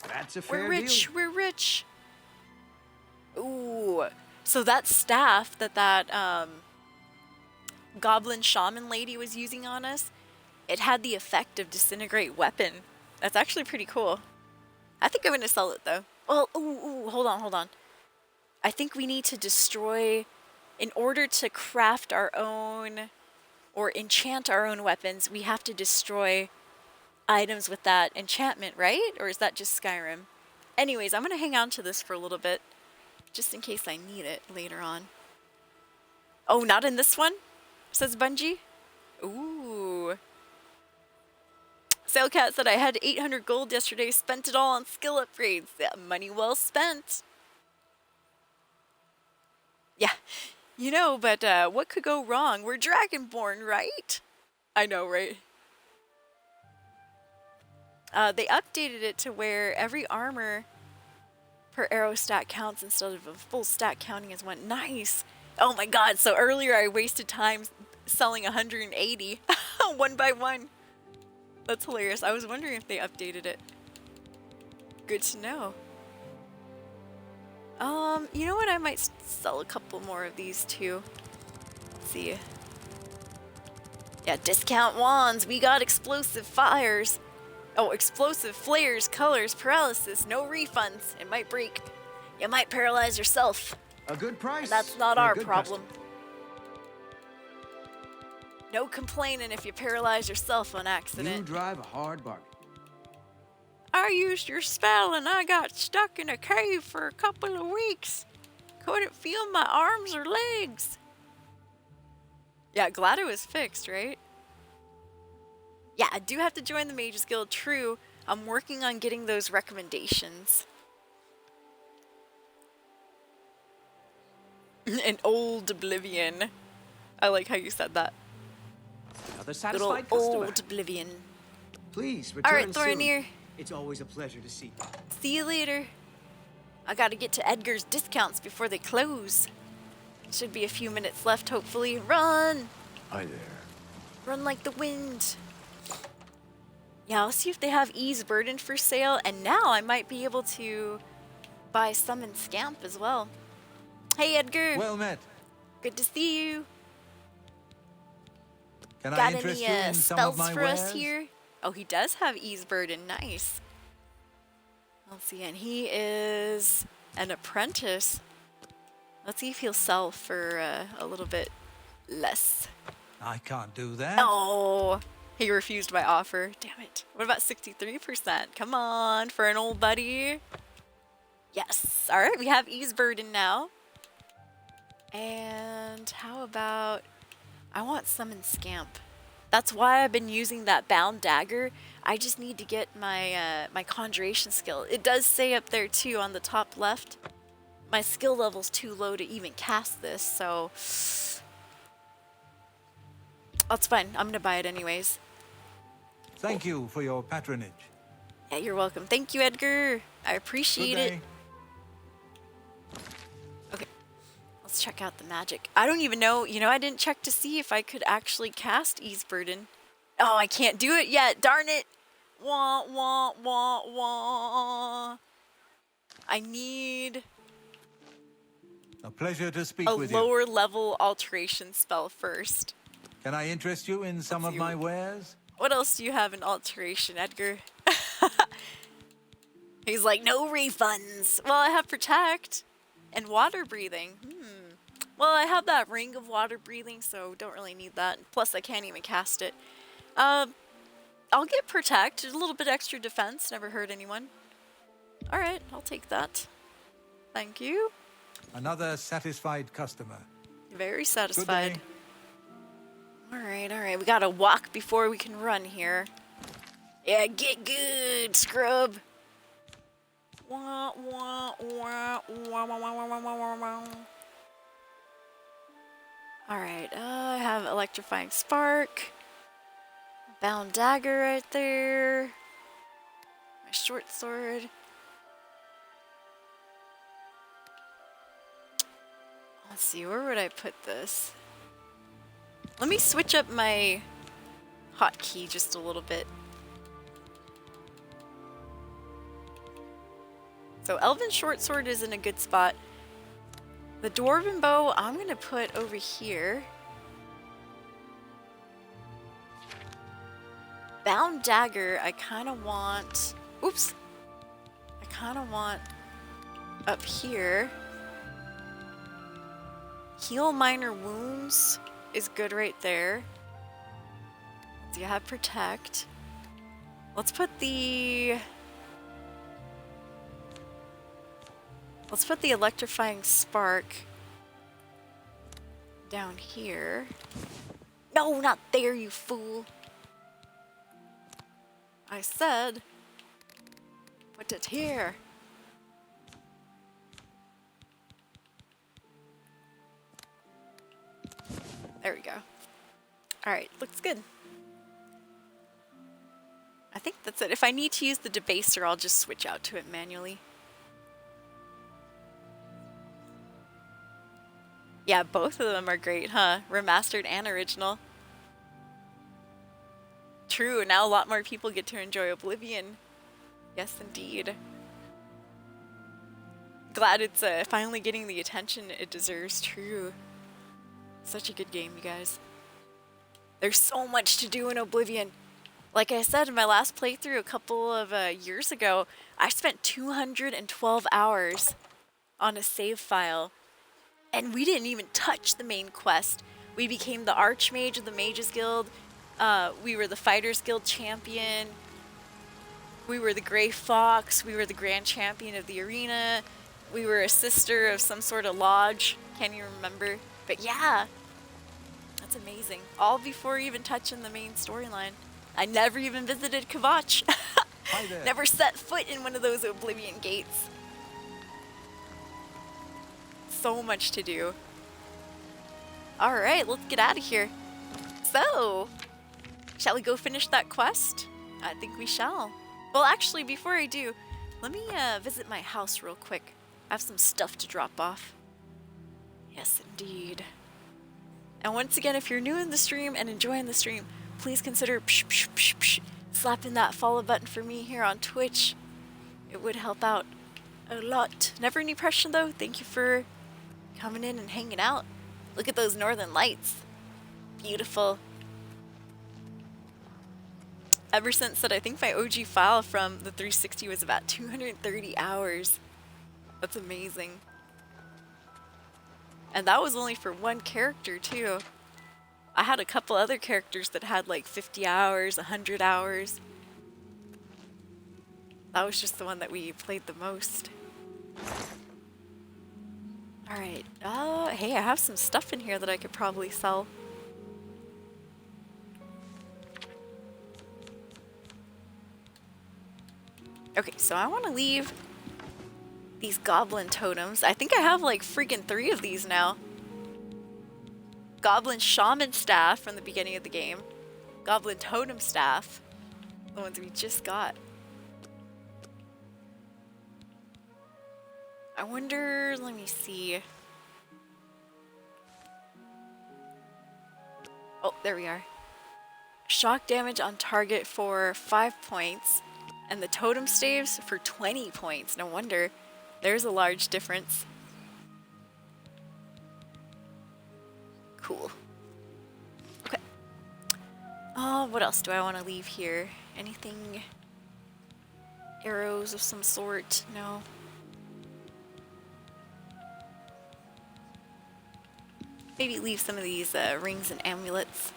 That's a fair We're rich, deal. we're rich. Ooh, so that staff that goblin shaman lady was using on us, it had the effect of disintegrate weapon. That's actually pretty cool. I think I'm gonna sell it though. Well, ooh, hold on. I think we need to destroy, in order to craft our own or enchant our own weapons, we have to destroy items with that enchantment, right? Or is that just Skyrim? Anyways, I'm gonna hang on to this for a little bit, just in case I need it later on. Oh, not in this one? Says Bungie. Ooh. Sailcat said I had 800 gold yesterday, spent it all on skill upgrades. Yeah, money well spent. Yeah, you know, but what could go wrong? We're Dragonborn, right? I know, right? They updated it to where every armor per arrow stat counts instead of a full stat counting as one. Nice. Oh my god, so earlier I wasted time selling 180 one by one. That's hilarious. I was wondering if they updated it. Good to know. You know what? I might sell a couple more of these too. Let's see. Yeah, discount wands. We got explosive fires. Oh, explosive flares, colors, paralysis. No refunds. It might break. You might paralyze yourself. A good price. And that's not for a our good problem. customer. No complaining if you paralyze yourself on accident. You drive a hard bargain. I used your spell and I got stuck in a cave for a couple of weeks. Couldn't feel my arms or legs. Yeah, glad it was fixed, right? Yeah, I do have to join the Mages Guild, true. I'm working on getting those recommendations. An old oblivion. I like how you said that. Another Little satisfied customer. old oblivion. Please return Alright, soon. Thornier. It's always a pleasure to see you. See you later. I gotta get to Edgar's discounts before they close. Should be a few minutes left, hopefully. Run! Hi there. Run like the wind. Yeah, I'll see if they have Ease Burden for sale, and now I might be able to buy Summon Scamp as well. Hey, Edgar. Well met. Good to see you. Can I Got interest any you in some of spells my for us wares? here? Oh, he does have Ease Burden. Nice. Let's see, and he is an apprentice. Let's see if he'll sell for a little bit less. I can't do that. Oh, he refused my offer. Damn it. What about 63%? Come on, for an old buddy. Yes. All right, we have Ease Burden now. And how about... I want Summon Scamp. That's why I've been using that Bound Dagger. I just need to get my my Conjuration skill. It does say up there too on the top left. My skill level's too low to even cast this, so... That's fine. I'm gonna buy it anyways. Thank you for your patronage. Yeah, you're welcome. Thank you, Edgar. I appreciate it. Okay. Let's check out the magic. I don't even know. You know, I didn't check to see if I could actually cast Ease Burden. Oh, I can't do it yet. Darn it. Wah, wah, wah, wah. I need A pleasure to speak a with you. lower level alteration spell first. Can I interest you in some of my wares? What else do you have in alteration, Edgar? He's like, no refunds. Well, I have protect and water breathing. Well, I have that ring of water breathing, so don't really need that. Plus, I can't even cast it. I'll get protect. A little bit extra defense. Never hurt anyone. All right, I'll take that. Thank you. Another satisfied customer. Very Good satisfied. day. All right. We gotta walk before we can run here. Yeah, get good, scrub. Wah, wah, wah, wah, wah, wah, wah, wah, wah, wah. All right, I have Electrifying Spark. Bound Dagger right there. My short sword. Let's see, where would I put this? Let me switch up my hotkey just a little bit. So Elven Shortsword is in a good spot. The Dwarven Bow, I'm going to put over here. Bound Dagger, I kind of want... Oops! I kind of want up here. Heal Minor Wounds is good right there. So you have Protect. Let's put the Electrifying Spark down here. No, not there, you fool. I said, put it here. There we go. All right, looks good. I think that's it. If I need to use the Debaser, I'll just switch out to it manually. Yeah, both of them are great, huh? Remastered and original. True, now a lot more people get to enjoy Oblivion. Yes, indeed. Glad it's finally getting the attention it deserves. True. Such a good game, you guys. There's so much to do in Oblivion. Like I said in my last playthrough a couple of years ago, I spent 212 hours on a save file. And we didn't even touch the main quest. We became the Archmage of the Mages Guild. We were the Fighters Guild champion. We were the Grey Fox. We were the Grand Champion of the arena. We were a sister of some sort of lodge. Can't even remember. But yeah, that's amazing. All before even touching the main storyline. I never even visited Kvatch. Never set foot in one of those Oblivion gates. So much to do. All right, let's get out of here. So, shall we go finish that quest? I think we shall. Well, actually, before I do, let me visit my house real quick. I have some stuff to drop off. Yes, indeed. And once again, if you're new in the stream and enjoying the stream, please consider slapping that follow button for me here on Twitch. It would help out a lot. Never any pressure though. Thank you for coming in and hanging out. Look at those northern lights. Beautiful. Ever since that, I think my OG file from the 360 was about 230 hours. That's amazing. And that was only for one character too. I had a couple other characters that had like 50 hours, 100 hours. That was just the one that we played the most. Alright, hey, I have some stuff in here that I could probably sell. Okay, so I want to leave these goblin totems. I think I have like freaking 3 of these now. Goblin shaman staff from the beginning of the game. Goblin totem staff. The ones we just got. I wonder, let me see. Oh, there we are. Shock damage on target for 5 points. And the totem staves for 20 points. No wonder. There's a large difference. Cool. Okay. What else do I want to leave here? Anything? Arrows of some sort? No. Maybe leave some of these rings and amulets.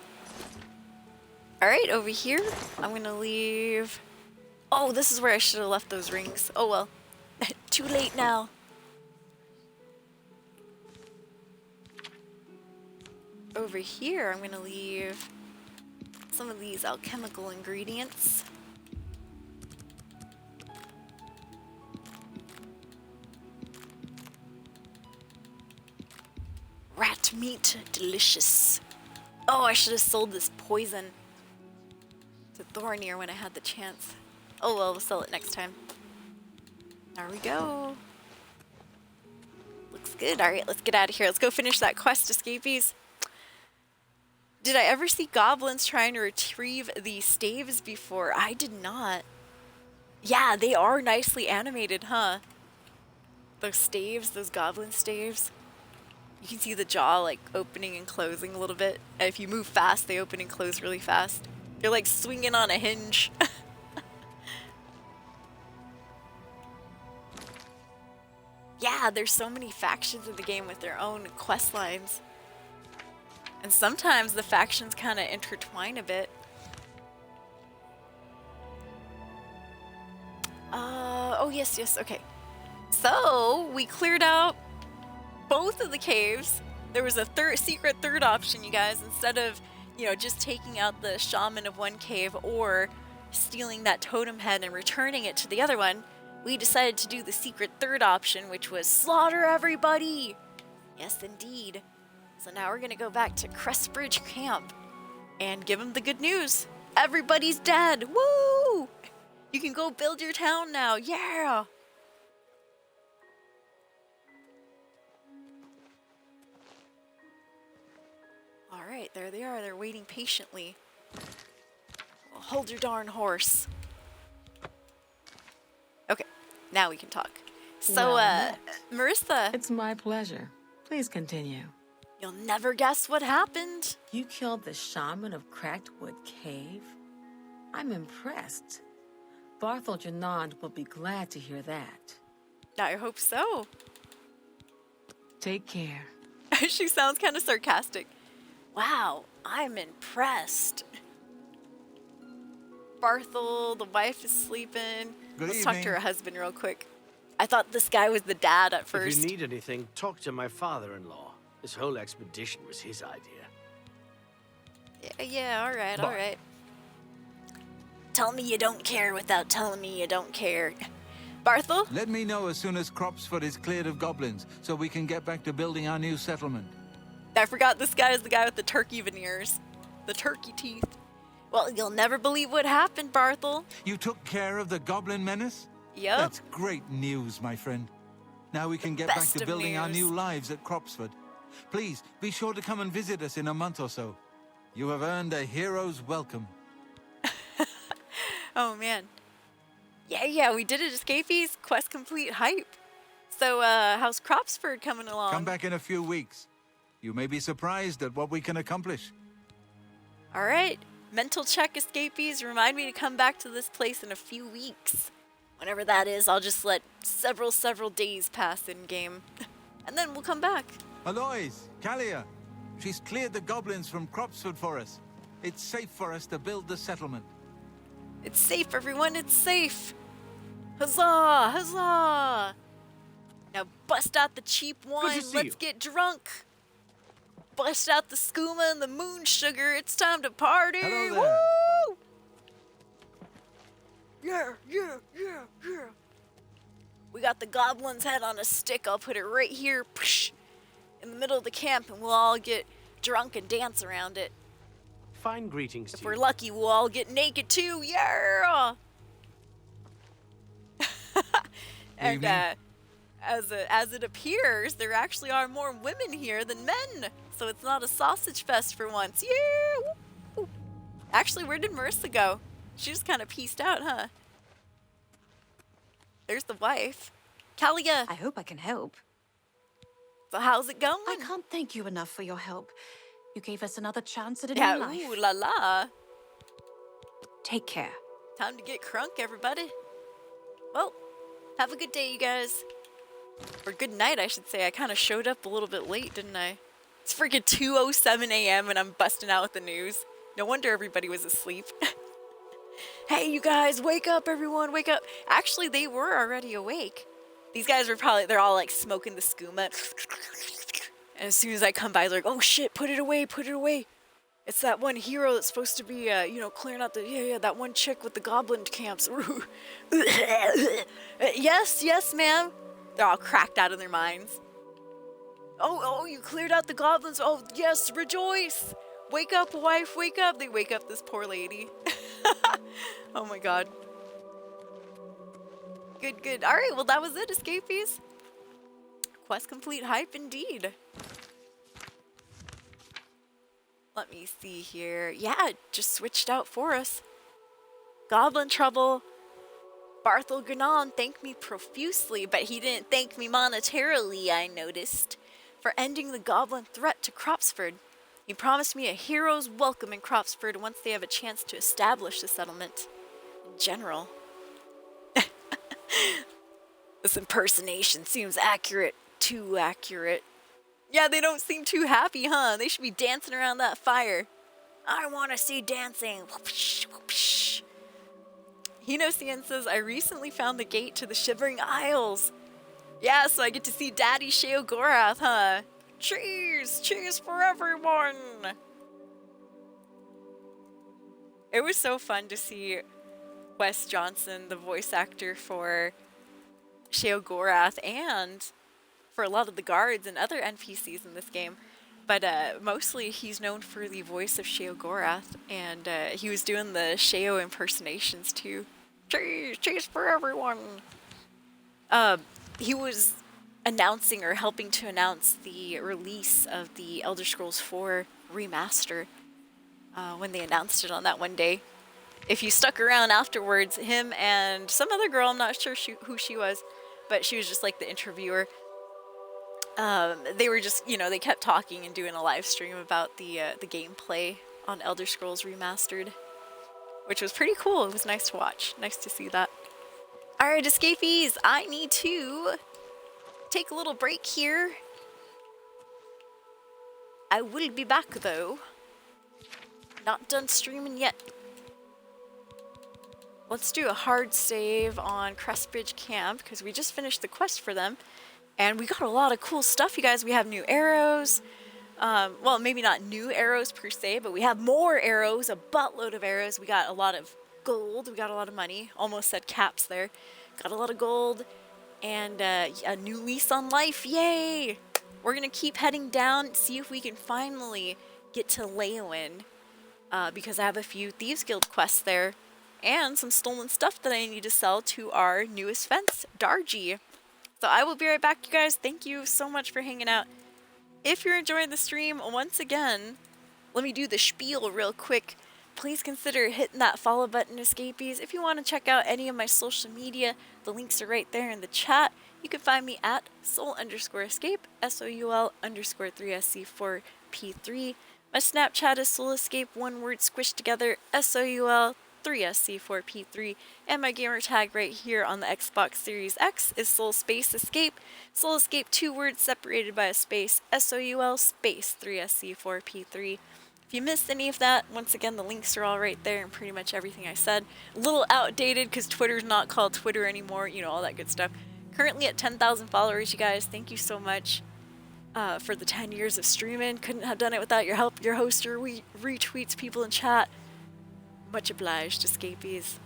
Alright, over here, I'm going to leave... Oh, this is where I should have left those rings. Oh well. Too late now. Over here, I'm going to leave some of these alchemical ingredients. Rat meat, delicious. Oh, I should have sold this poison to Thornir when I had the chance. Oh well, we'll sell it next time. There we go. Looks good. Alright, let's get out of here. Let's go finish that quest, escapees. Did I ever see goblins trying to retrieve the staves before? I did not. Yeah, they are nicely animated, huh? Those staves, those goblin staves. You can see the jaw like opening and closing a little bit. And if you move fast, they open and close really fast. They're like swinging on a hinge. Yeah, there's so many factions in the game with their own quest lines. And sometimes the factions kind of intertwine a bit. Oh yes, okay. So, we cleared out both of the caves. There was a secret third option, you guys. Instead of, you know, just taking out the shaman of one cave or stealing that totem head and returning it to the other one, we decided to do the secret third option, which was slaughter everybody. Yes, indeed. So now we're gonna go back to Crestbridge Camp and give them the good news. Everybody's dead. Woo! You can go build your town now. Yeah! Alright, there they are. They're waiting patiently. Well, hold your darn horse. Okay, now we can talk. So, Marissa. It's my pleasure. Please continue. You'll never guess what happened. You killed the shaman of Cracked Wood Cave? I'm impressed. Barthel Janand will be glad to hear that. I hope so. Take care. She sounds kind of sarcastic. Wow, I'm impressed. Barthel, the wife is sleeping. Let's talk to her husband real quick. I thought this guy was the dad at first. If you need anything, talk to my father-in-law. This whole expedition was his idea. Yeah, alright, alright. Tell me you don't care without telling me you don't care. Barthel? Let me know as soon as Cropsford is cleared of goblins, so we can get back to building our new settlement. I forgot this guy is the guy with the turkey veneers. The turkey teeth. Well, you'll never believe what happened, Barthel. You took care of the goblin menace? Yep. That's great news, my friend. Now we can get back to building our new lives at Cropsford. Please, be sure to come and visit us in a month or so. You have earned a hero's welcome. Oh, man. Yeah, we did it, Escapees. Quest complete hype. So, how's Cropsford coming along? Come back in a few weeks. You may be surprised at what we can accomplish. All right. Mental check, Escapees. Remind me to come back to this place in a few weeks. Whenever that is, I'll just let several days pass in-game. And then we'll come back. Aloys, Kalia, she's cleared the goblins from Cropsford for us. It's safe for us to build the settlement. It's safe, everyone. It's safe. Huzzah! Huzzah! Now bust out the cheap wine. Let's get drunk. Bust out the skooma and the moon sugar. It's time to party. Hello there. Woo! Yeah. We got the goblin's head on a stick. I'll put it right here in the middle of the camp, and we'll all get drunk and dance around it. Fine greetings to If you. we're lucky, we'll all get naked too. Yeah! And as it appears, there actually are more women here than men. So it's not a sausage fest for once. Yeah! Woo! Actually, where did Marissa go? She just kind of pieced out, huh? There's the wife. Kalia! I hope I can help. So how's it going? I can't thank you enough for your help. You gave us another chance at a Yeah, new life. ooh la la. Take care. Time to get crunk, everybody. Well, have a good day, you guys. Or good night, I should say. I kind of showed up a little bit late, didn't I? It's freaking 2:07 a.m. and I'm busting out with the news. No wonder everybody was asleep. Hey, you guys, wake up, everyone, wake up. Actually, they were already awake. These guys were they're all like smoking the skooma. And as soon as I come by, they're like, oh shit, put it away, put it away. It's that one hero that's supposed to be, clearing out that one chick with the goblin camps. Yes, ma'am. They're all cracked out of their minds. Oh, you cleared out the goblins. Oh, yes, rejoice. Wake up, wife, wake up. They wake up this poor lady. Oh my god. Good. All right, well, that was it, Escapees. Quest complete hype indeed. Let me see here. Yeah, it just switched out for us. Goblin trouble. Barthel Ganon thanked me profusely, but he didn't thank me monetarily, I noticed, for ending the goblin threat to Cropsford. He promised me a hero's welcome in Cropsford once they have a chance to establish the settlement. In general. This impersonation seems accurate. Too accurate. Yeah, they don't seem too happy, huh? They should be dancing around that fire. I want to see dancing. Hinosian says, I recently found the gate to the Shivering Isles. Yeah, so I get to see Daddy Sheogorath, huh? Cheers! Cheers for everyone! It was so fun to see Wes Johnson, the voice actor for Sheogorath, and for a lot of the guards and other NPCs in this game. But mostly he's known for the voice of Sheogorath, and he was doing the Sheo impersonations too. Cheers for everyone! He was announcing or helping to announce the release of the Elder Scrolls 4 remaster when they announced it on that one day. If you stuck around afterwards, him and some other girl, I'm not sure who she was, but she was just like the interviewer. They were just, they kept talking and doing a live stream about the gameplay on Elder Scrolls Remastered, which was pretty cool. It was nice to watch. Nice to see that. All right, Escapees, I need to take a little break here. I will be back, though. Not done streaming yet. Let's do a hard save on Crestbridge Camp, because we just finished the quest for them. And we got a lot of cool stuff, you guys. We have new arrows. Well, maybe not new arrows per se, but we have more arrows, a buttload of arrows. We got a lot of gold. We got a lot of money. Almost said caps there. Got a lot of gold. And a new lease on life. Yay! We're going to keep heading down, see if we can finally get to Leyland. Because I have a few Thieves Guild quests there. And some stolen stuff that I need to sell to our newest fence, Dargy. So I will be right back, you guys. Thank you so much for hanging out. if you're enjoying the stream, once again, let me do the spiel real quick. Please consider hitting that follow button, Escapees. If you want to check out any of my social media, the links are right there in the chat. You can find me at soul_escape, SOUL_3SC4P3. My Snapchat is soulascape, one word squished together, SOUL3SC4P3. And my gamer tag right here on the Xbox Series X is soul_escape. Soul Escape, 2 words separated by a space, SOUL_3SC4P3. If you missed any of that, once again, the links are all right there and pretty much everything I said. A little outdated because Twitter's not called Twitter anymore, you know, all that good stuff. Currently at 10,000 followers, you guys. Thank you so much for the 10 years of streaming. Couldn't have done it without your help. Your hoster retweets people in chat. Much obliged, Escapees.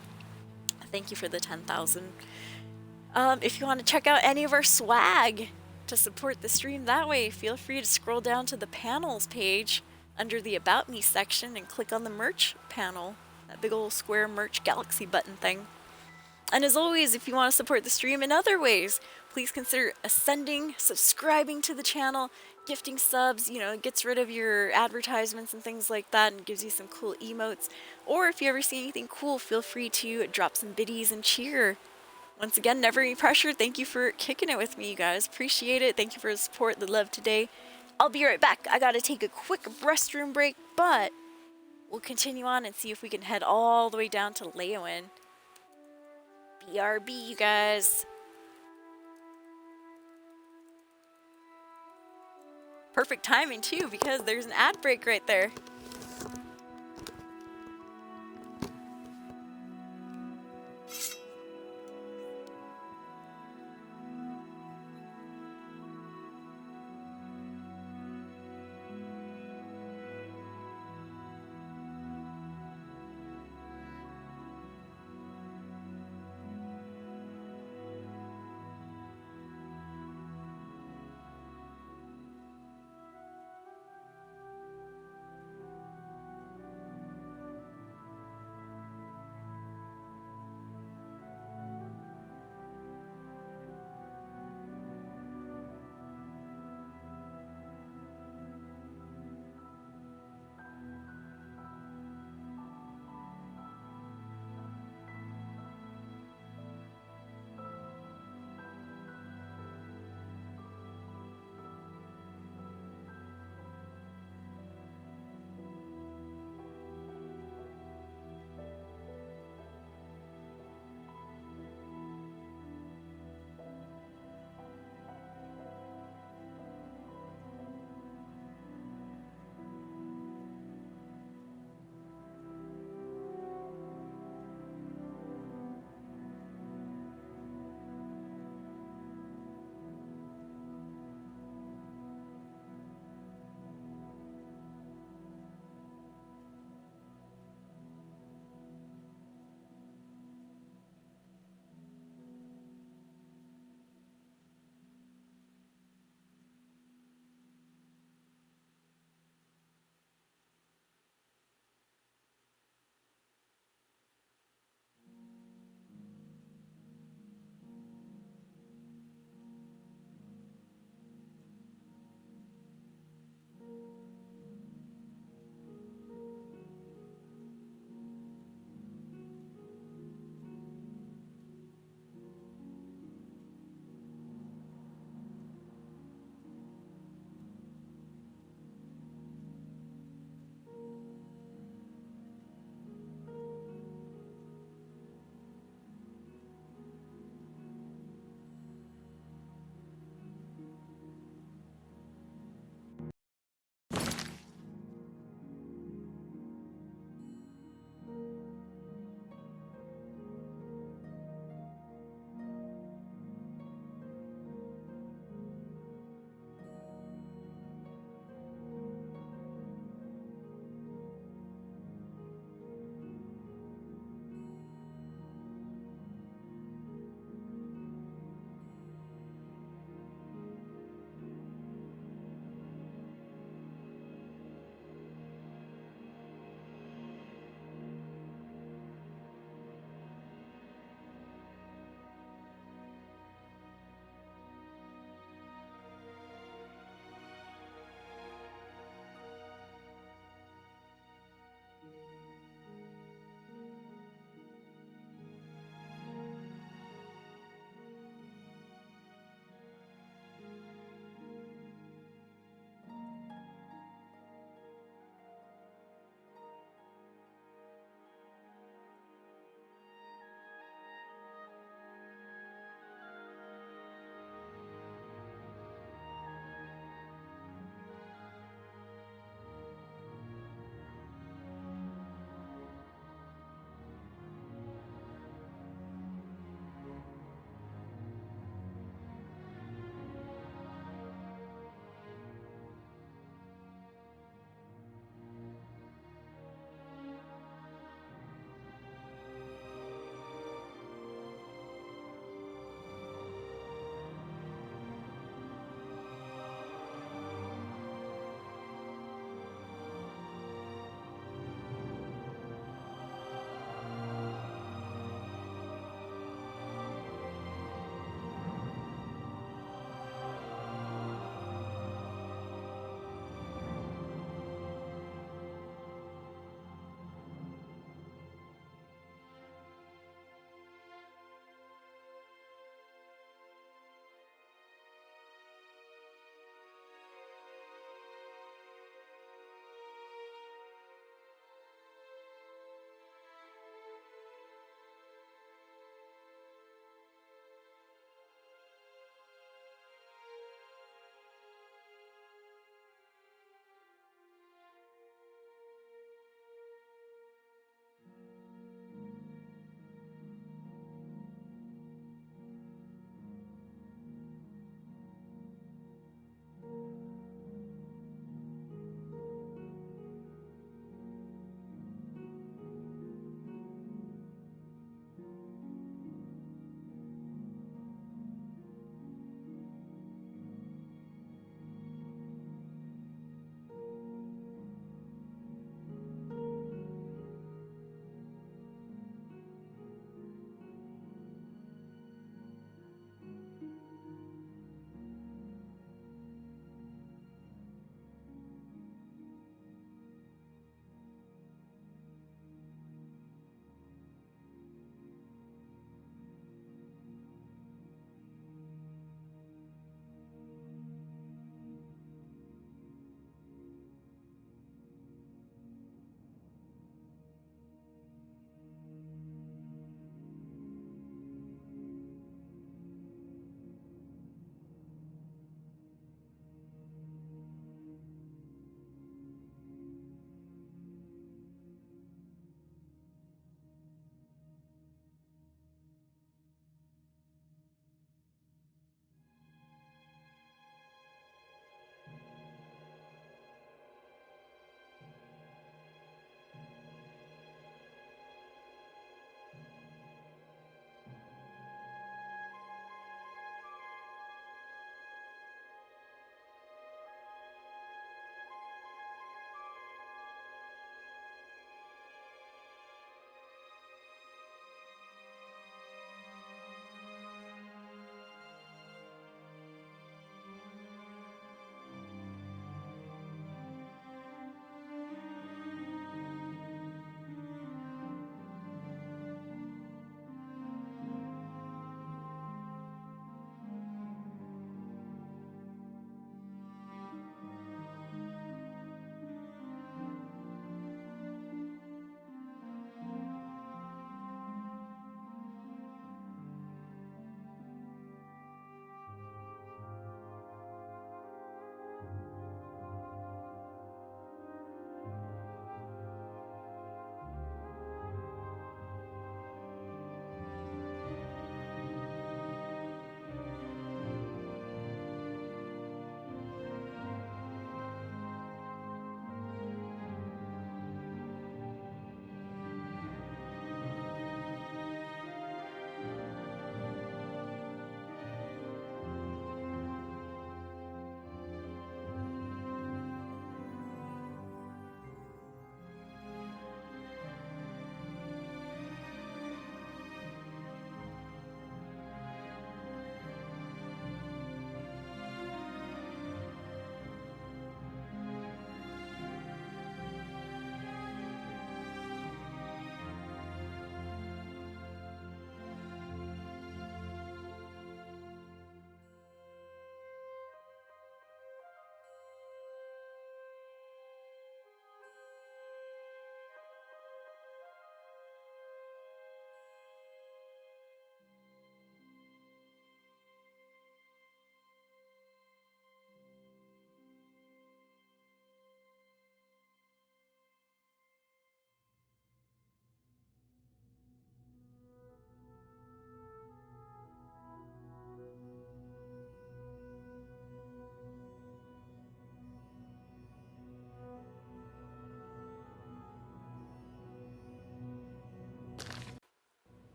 Thank you for the 10,000. If you want to check out any of our swag to support the stream that way, feel free to scroll down to the panels page under the About Me section and click on the merch panel, that big old square merch galaxy button thing. And as always, if you want to support the stream in other ways, please consider ascending, subscribing to the channel, gifting subs, you know, it gets rid of your advertisements and things like that and gives you some cool emotes. Or if you ever see anything cool, feel free to drop some biddies and cheer. Once again, never any pressure. Thank you for kicking it with me, you guys. Appreciate it. Thank you for the support, the love today. I'll be right back. I gotta take a quick restroom break, but we'll continue on and see if we can head all the way down to Leowen. BRB, you guys. Perfect timing, too, because there's an ad break right there.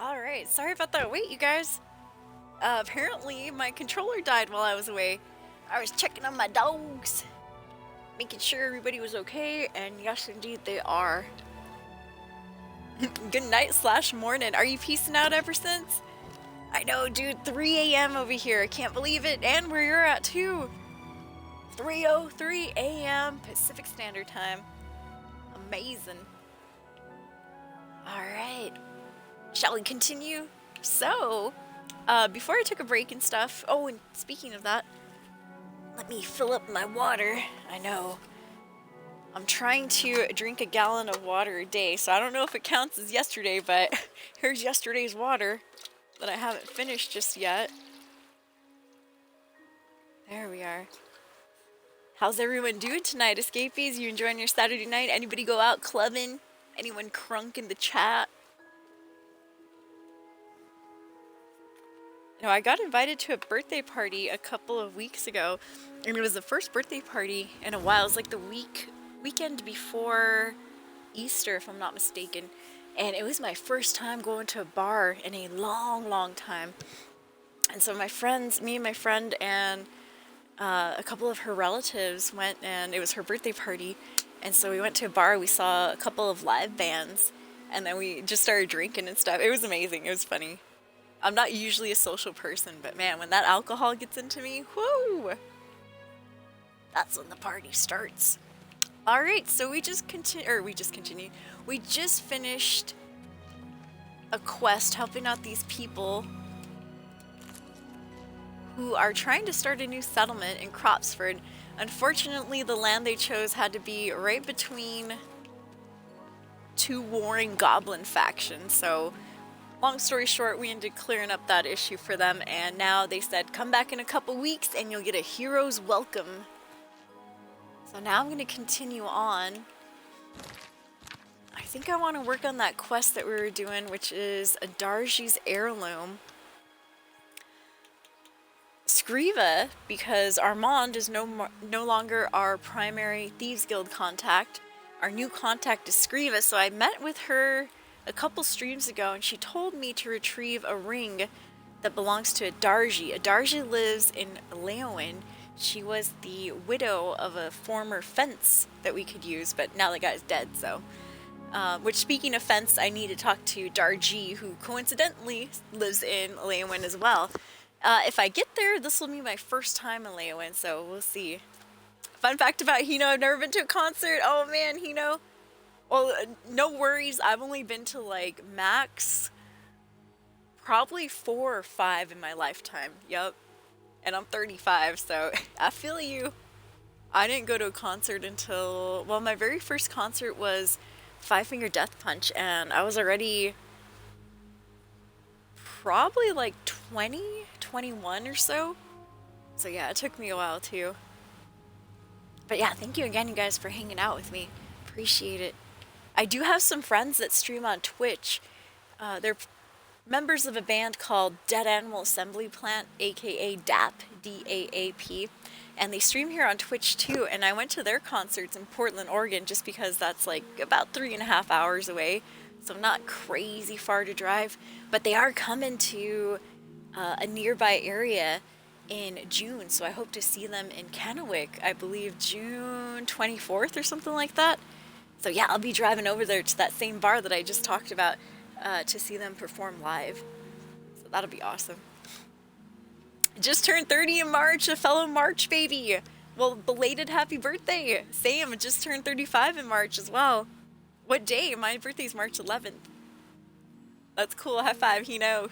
Alright, sorry about that wait, you guys. Apparently, my controller died while I was away. I was checking on my dogs, making sure everybody was okay, and yes, indeed, they are. Good night / morning. Are you peacing out ever since? I know, dude, 3 a.m. over here. I can't believe it. And where you're at, too. 3:03 a.m. Pacific Standard Time. Amazing. Alright. Shall we continue? So, before I took a break and stuff... Oh, and speaking of that, let me fill up my water. I know. I'm trying to drink a gallon of water a day, so I don't know if it counts as yesterday, but here's yesterday's water that I haven't finished just yet. There we are. How's everyone doing tonight, escapees? You enjoying your Saturday night? Anybody go out clubbing? Anyone crunk in the chat? No, I got invited to a birthday party a couple of weeks ago, and it was the first birthday party in a while. It was like the weekend before Easter, if I'm not mistaken. And it was my first time going to a bar in a long time. And so my friends, me and my friend and a couple of her relatives went, and it was her birthday party. And so we went to a bar, we saw a couple of live bands, and then we just started drinking and stuff. It was amazing, it was funny. I'm not usually a social person, but man, when that alcohol gets into me, whoo! That's when the party starts. Alright, so we just finished a quest helping out these people who are trying to start a new settlement in Cropsford. Unfortunately, the land they chose had to be right between two warring goblin factions, so long story short, we ended clearing up that issue for them, and now they said come back in a couple weeks and you'll get a hero's welcome. So now I'm going to continue on. I think I want to work on that quest that we were doing, which is a Darji's heirloom. Scriva, because Armand is no longer our primary Thieves Guild contact. Our new contact is Scriva, so I met with her a couple streams ago, and she told me to retrieve a ring that belongs to a Darji. A Darji lives in Leowin. She was the widow of a former fence that we could use, but now the guy's dead, so... which, speaking of fence, I need to talk to Darji, who coincidentally lives in Leowin as well. If I get there, this will be my first time in Leowin, so we'll see. Fun fact about Hino, I've never been to a concert. Oh man, Hino. Well, no worries, I've only been to, like, max probably 4 or 5 in my lifetime. Yup. And I'm 35, so I feel you. I didn't go to a concert until... Well, my very first concert was Five Finger Death Punch, and I was already probably like 20, 21 or so. So yeah, it took me a while too. But yeah, thank you again, you guys, for hanging out with me. Appreciate it. I do have some friends that stream on Twitch. They're members of a band called Dead Animal Assembly Plant, aka DAP, D-A-A-P. And they stream here on Twitch too, and I went to their concerts in Portland, Oregon, just because that's like about 3.5 hours away, so not crazy far to drive. But they are coming to a nearby area in June, so I hope to see them in Kennewick, I believe June 24th or something like that. So yeah, I'll be driving over there to that same bar that I just talked about to see them perform live. So that'll be awesome. Just turned 30 in March, a fellow March baby. Well, belated happy birthday. Same, just turned 35 in March as well. What day? My birthday's March 11th. That's cool, high five, Hino.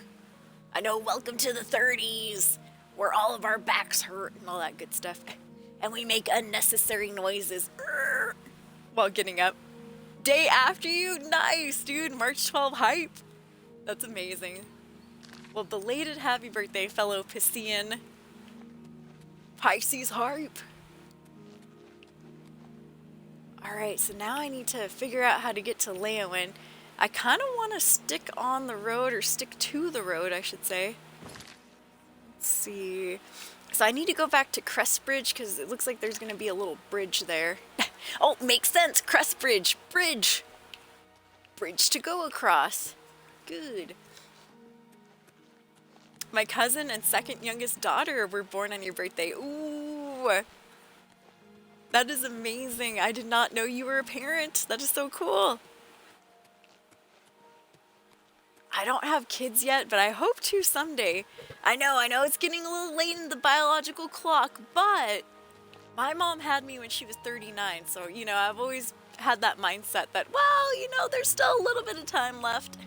I know, welcome to the 30s, where all of our backs hurt and all that good stuff. And we make unnecessary noises while getting up. Day after you? Nice, dude. March 12 hype. That's amazing. Well, belated happy birthday, fellow Piscean. Pisces hype. Alright, so now I need to figure out how to get to Leowin. I kind of want to stick on the road, or stick to the road, I should say. Let's see. So I need to go back to Crestbridge, because it looks like there's going to be a little bridge there. Oh, makes sense. Crestbridge. Bridge. Bridge to go across. Good. My cousin and second youngest daughter were born on your birthday. Ooh. That is amazing. I did not know you were a parent. That is so cool. I don't have kids yet, but I hope to someday. I know it's getting a little late in the biological clock, but my mom had me when she was 39, so, you know, I've always had that mindset that, well, you know, there's still a little bit of time left.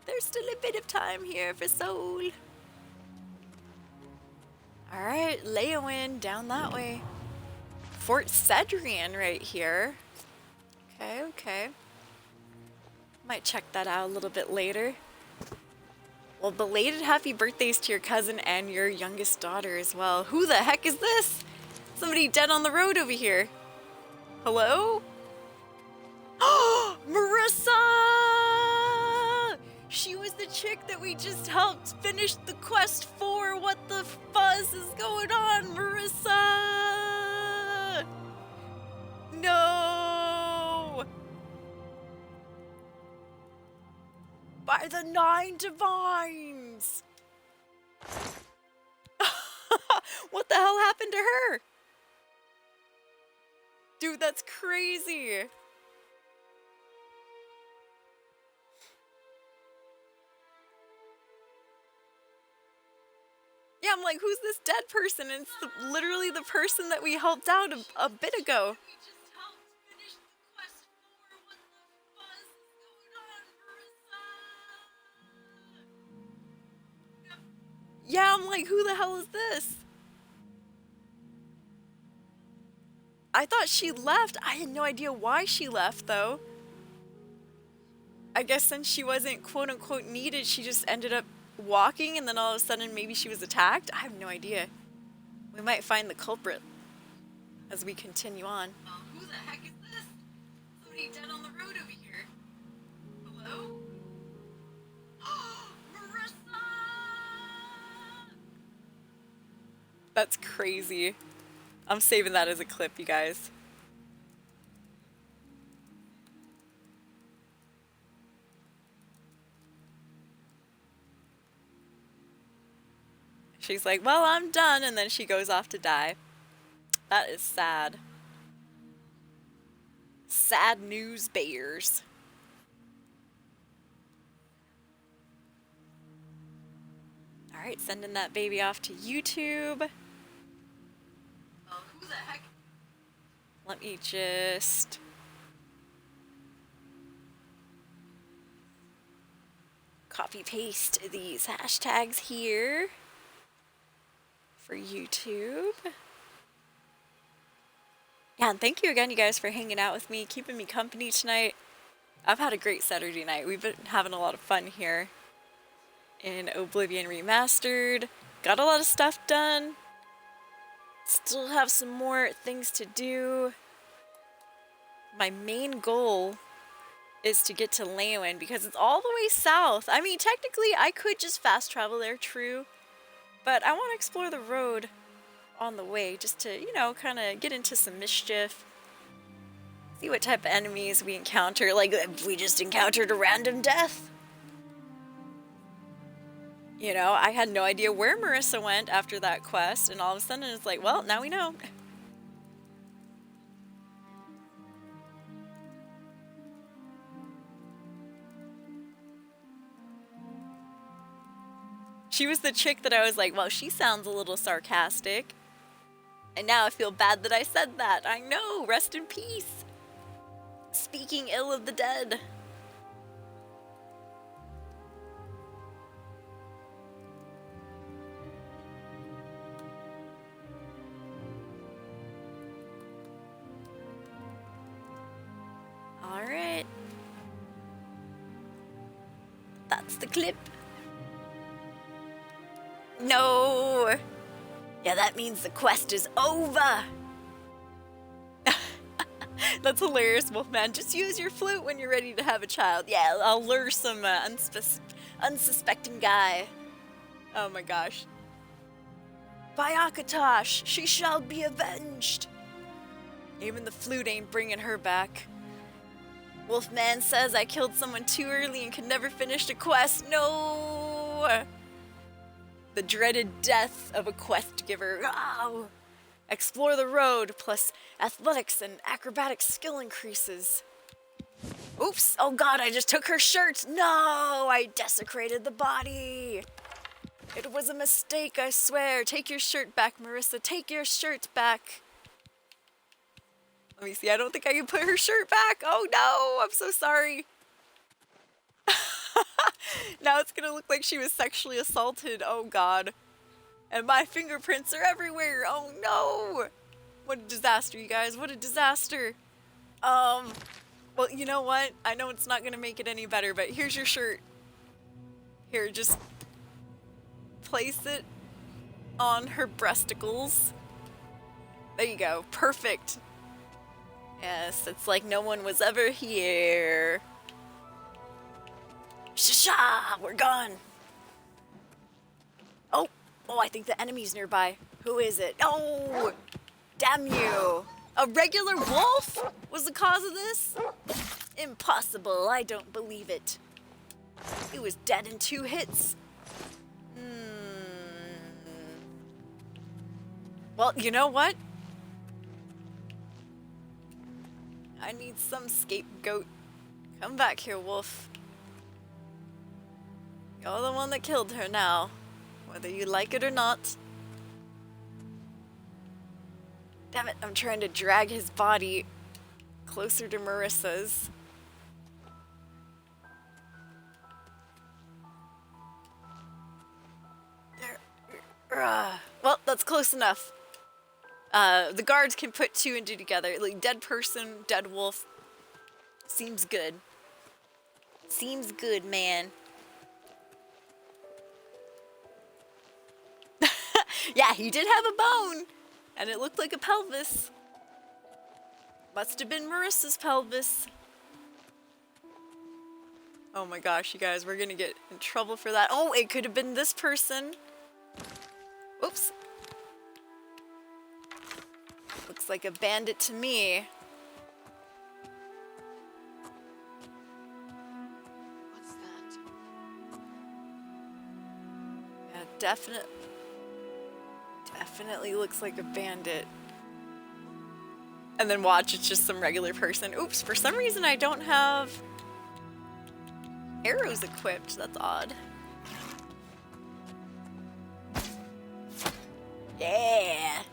There's still a bit of time here for Soul. Alright, Leowin, down that way. Fort Cedrian right here. Okay. Might check that out a little bit later. Well, belated happy birthdays to your cousin and your youngest daughter as well. Who the heck is this? Somebody dead on the road over here. Hello? Oh, Marissa! She was the chick that we just helped finish the quest for. What the fuzz is going on, Marissa? No! By the 9 divines! What the hell happened to her? Dude, that's crazy. Yeah, I'm like, who's this dead person? And it's literally the person that we helped out a bit ago. Yeah, I'm like, who the hell is this? I thought she left. I had no idea why she left, though. I guess since she wasn't quote-unquote needed, she just ended up walking, and then all of a sudden maybe she was attacked? I have no idea. We might find the culprit as we continue on. Who the heck is this? Somebody dead on the road over here. Hello? Marissa! That's crazy. I'm saving that as a clip, you guys. She's like, well, I'm done, and then she goes off to die. That is sad. Sad news bears. Alright, sending that baby off to YouTube. Oh, who the heck? Let me just... copy paste these hashtags here for YouTube. Yeah, and thank you again, you guys, for hanging out with me, keeping me company tonight. I've had a great Saturday night. We've been having a lot of fun here in Oblivion Remastered. Got a lot of stuff done. Still have some more things to do. My main goal is to get to Leowin because it's all the way south. I mean, technically, I could just fast travel there, true. But I want to explore the road on the way just to, you know, kind of get into some mischief. See what type of enemies we encounter. Like, if we just encountered a random death. You know, I had no idea where Marissa went after that quest, and all of a sudden it's like, well, now we know. She was the chick that I was like, well, she sounds a little sarcastic. And now I feel bad that I said that. I know, rest in peace. Speaking ill of the dead. Alright. That's the clip. No! Yeah, that means the quest is over! That's hilarious, Wolfman. Just use your flute when you're ready to have a child. Yeah, I'll lure some unsuspecting guy. Oh my gosh. By Akatosh, she shall be avenged! Even the flute ain't bringing her back. Wolfman says I killed someone too early and could never finish the quest. No! The dreaded death of a quest giver. Oh! Explore the road, plus athletics and acrobatic skill increases. Oops! Oh god, I just took her shirt! No! I desecrated the body! It was a mistake, I swear. Take your shirt back, Marissa. Take your shirt back. Let me see. I don't think I can put her shirt back. Oh no! I'm so sorry. Now it's gonna look like she was sexually assaulted. Oh god. And my fingerprints are everywhere. Oh no! What a disaster, you guys. What a disaster. Well, you know what? I know it's not gonna make it any better, but here's your shirt. Here, just place it on her breasticles. There you go. Perfect. Yes, it's like no one was ever here. Shasha! We're gone. Oh, I think the enemy's nearby. Who is it? Oh, damn you. A regular wolf was the cause of this? Impossible. I don't believe it. It was dead in 2 hits. Well, you know what? I need some scapegoat. Come back here, wolf. You're the one that killed her now, whether you like it or not. Damn it, I'm trying to drag his body closer to Marissa's. Well, that's close enough. The guards can put 2 and 2 together. Like, dead person, dead wolf. Seems good. Seems good, man. Yeah, he did have a bone. And it looked like a pelvis. Must have been Marissa's pelvis. Oh my gosh, you guys, we're gonna get in trouble for that. Oh, it could have been this person. Oops. Looks like a bandit to me. What's that? Yeah, definitely looks like a bandit. And then watch, it's just some regular person. Oops, for some reason I don't have arrows equipped. That's odd. Yeah.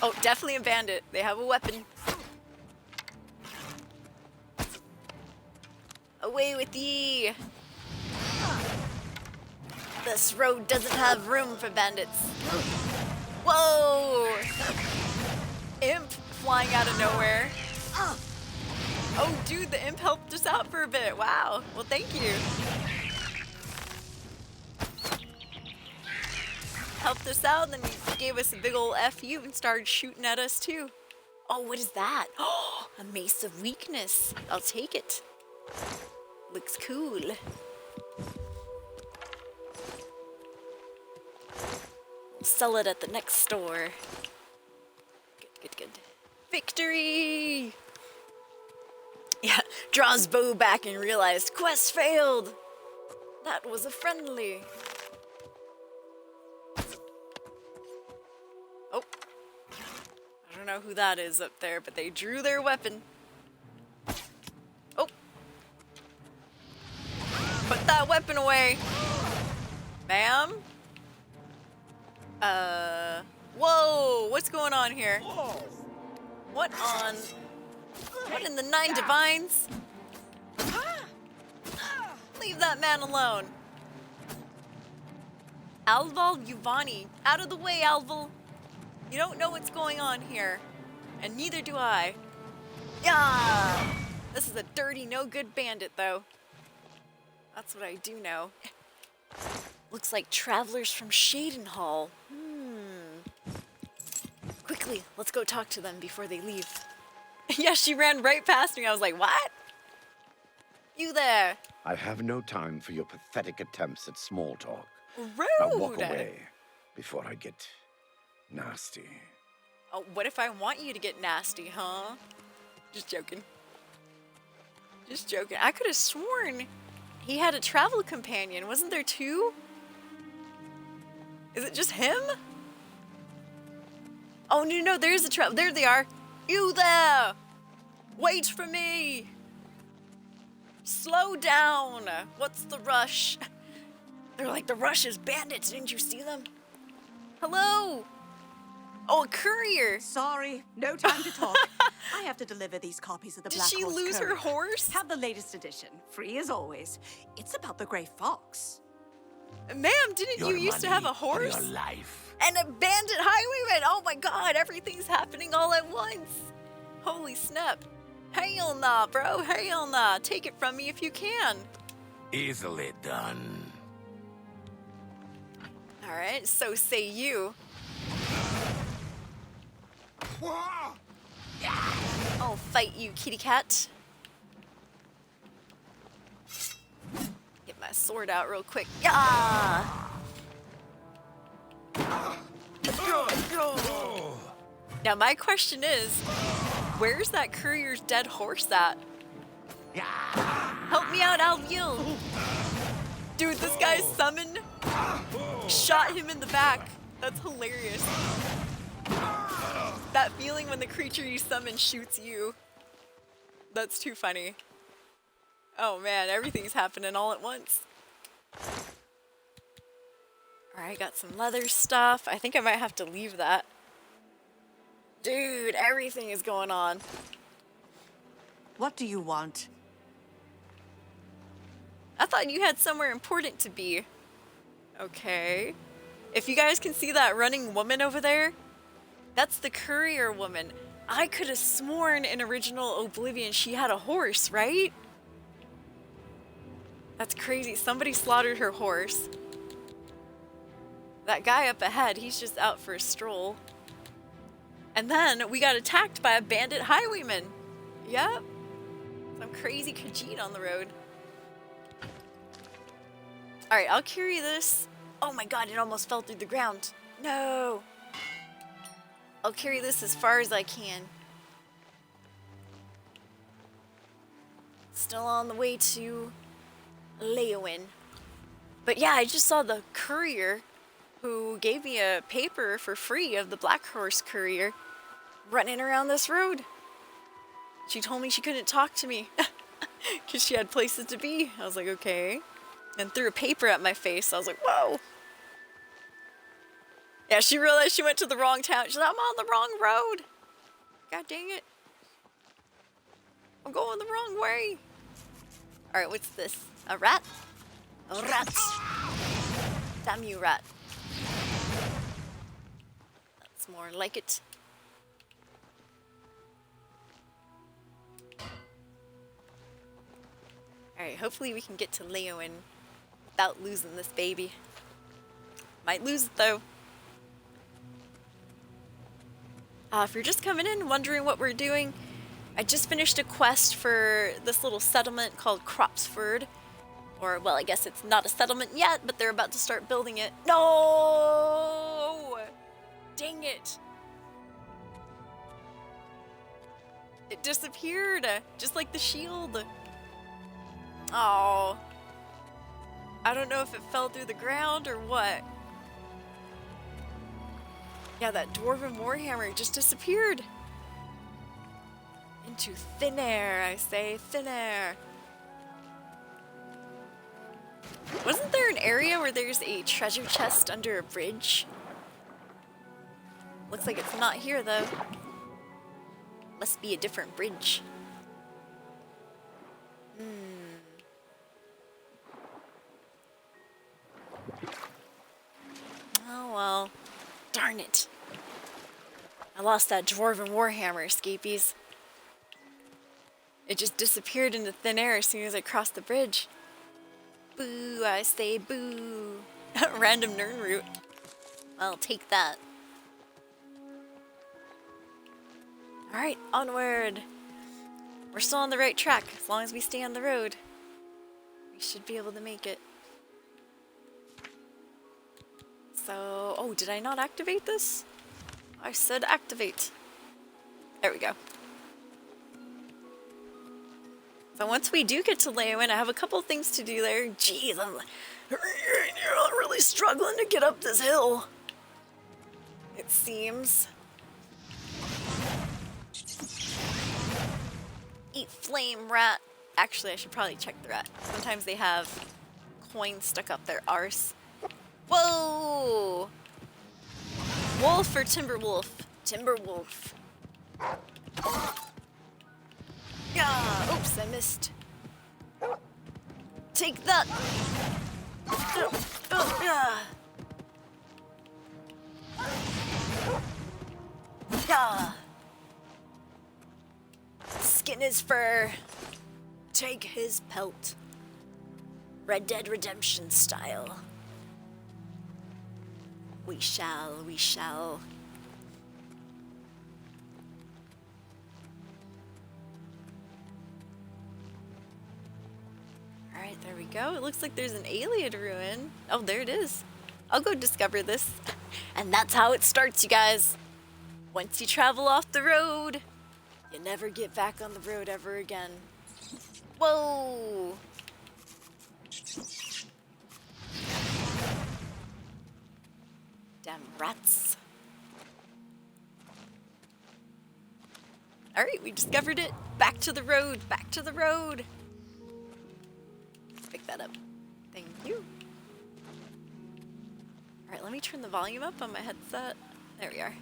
Oh, definitely a bandit. They have a weapon. Away with ye! This road doesn't have room for bandits. Whoa! Imp flying out of nowhere. Oh, dude, the imp helped us out for a bit. Wow. Well, thank you. Helped us out, and then he gave us a big ol' FU and started shooting at us, too. Oh, what is that? Oh, a mace of weakness. I'll take it. Looks cool. We'll sell it at the next store. Good. Victory! Yeah, draws bow back and realized quest failed. That was a friendly. Oh. I don't know who that is up there, but they drew their weapon. Oh. Put that weapon away. Ma'am? Whoa, what's going on here? What in the 9 divines? Leave that man alone. Alval Yuvani. Out of the way, Alval. You don't know what's going on here. And neither do I. Yeah! This is a dirty, no-good bandit, though. That's what I do know. Looks like travelers from Shadenhall. Quickly, let's go talk to them before they leave. Yeah, she ran right past me. I was like, what? You there. I have no time for your pathetic attempts at small talk. Rude. Now walk away before I get nasty. Oh, what if I want you to get nasty, huh? Just joking. Just joking. I could have sworn he had a travel companion. Wasn't there 2? Is it just him? Oh, no, there's a trap. There they are. You there! Wait for me! Slow down! What's the rush? They're like, the rush is bandits. Didn't you see them? Hello? Oh, a courier! Sorry, no time to talk. I have to deliver these copies of the Did Black she Horse lose her Courier. horse? Have the latest edition, free as always. It's about the Grey Fox. Ma'am, didn't you used to have a horse? Your life. And a bandit highwayman! Oh my god, everything's happening all at once! Holy snap. Hell nah, bro, hell nah. Take it from me if you can. Easily done. Alright, so say you. I'll fight you, kitty cat. Get my sword out real quick. Yeah! Now my question is, where's that courier's dead horse at? Help me out, Alviel! Dude, this guy summoned, shot him in the back. That's hilarious. That feeling when the creature you summon shoots you. That's too funny. Oh man, everything's happening all at once. Alright, got some leather stuff. I think I might have to leave that. Dude, everything is going on. What do you want? I thought you had somewhere important to be. Okay. If you guys can see that running woman over there, that's the courier woman. I could have sworn in original Oblivion she had a horse, right? That's crazy. Somebody slaughtered her horse. That guy up ahead, he's just out for a stroll. And then we got attacked by a bandit highwayman. Yep. Some crazy Khajiit on the road. Alright, I'll carry this. Oh my god, it almost fell through the ground. No. I'll carry this as far as I can. Still on the way to Leowin. But yeah, I just saw the courier who gave me a paper for free of the Black Horse Courier running around this road. She told me she couldn't talk to me because she had places to be. I was like, okay. And threw a paper at my face. I was like, whoa. Yeah, she realized she went to the wrong town. She's like, I'm on the wrong road. God dang it. I'm going the wrong way. Alright, what's this? A rat? A rat. Damn you, rat. That's more like it. Alright, hopefully we can get to Leowin without losing this baby. Might lose it though. If you're just coming in wondering what we're doing, I just finished a quest for this little settlement called Cropsford. Or, well, I guess it's not a settlement yet, but they're about to start building it. No! Dang it. It disappeared, just like the shield. Oh. I don't know if it fell through the ground or what. Yeah, that Dwarven Warhammer just disappeared. Into thin air, I say, thin air. Wasn't there an area where there's a treasure chest under a bridge? Looks like it's not here, though. Must be a different bridge. Oh well. Darn it. I lost that Dwarven Warhammer, escapees. It just disappeared into thin air as soon as I crossed the bridge. Boo, I say boo. Random nerd route. I'll take that. Alright, onward. We're still on the right track. As long as we stay on the road, we should be able to make it. So, oh, did I not activate this? I said activate. There we go. So once we do get to Leowin, I have a couple things to do there. Jeez, You're really struggling to get up this hill. It seems. Eat flame, rat. Actually, I should probably check the rat. Sometimes they have coins stuck up their arse. Whoa! Wolf or timber wolf? Timber wolf. Yeah. Oops, I missed. Take that. Yeah. Yeah. Skin his fur. Take his pelt. Red Dead Redemption style. We shall, we shall. Alright, there we go. It looks like there's an alien ruin. Oh, there it is. I'll go discover this. And that's how it starts, you guys. Once you travel off the road, you never get back on the road ever again. Whoa! Damn rats. Alright, we discovered it. Back to the road, back to the road. Pick that up. Thank you. Alright, let me turn the volume up on my headset. There we are.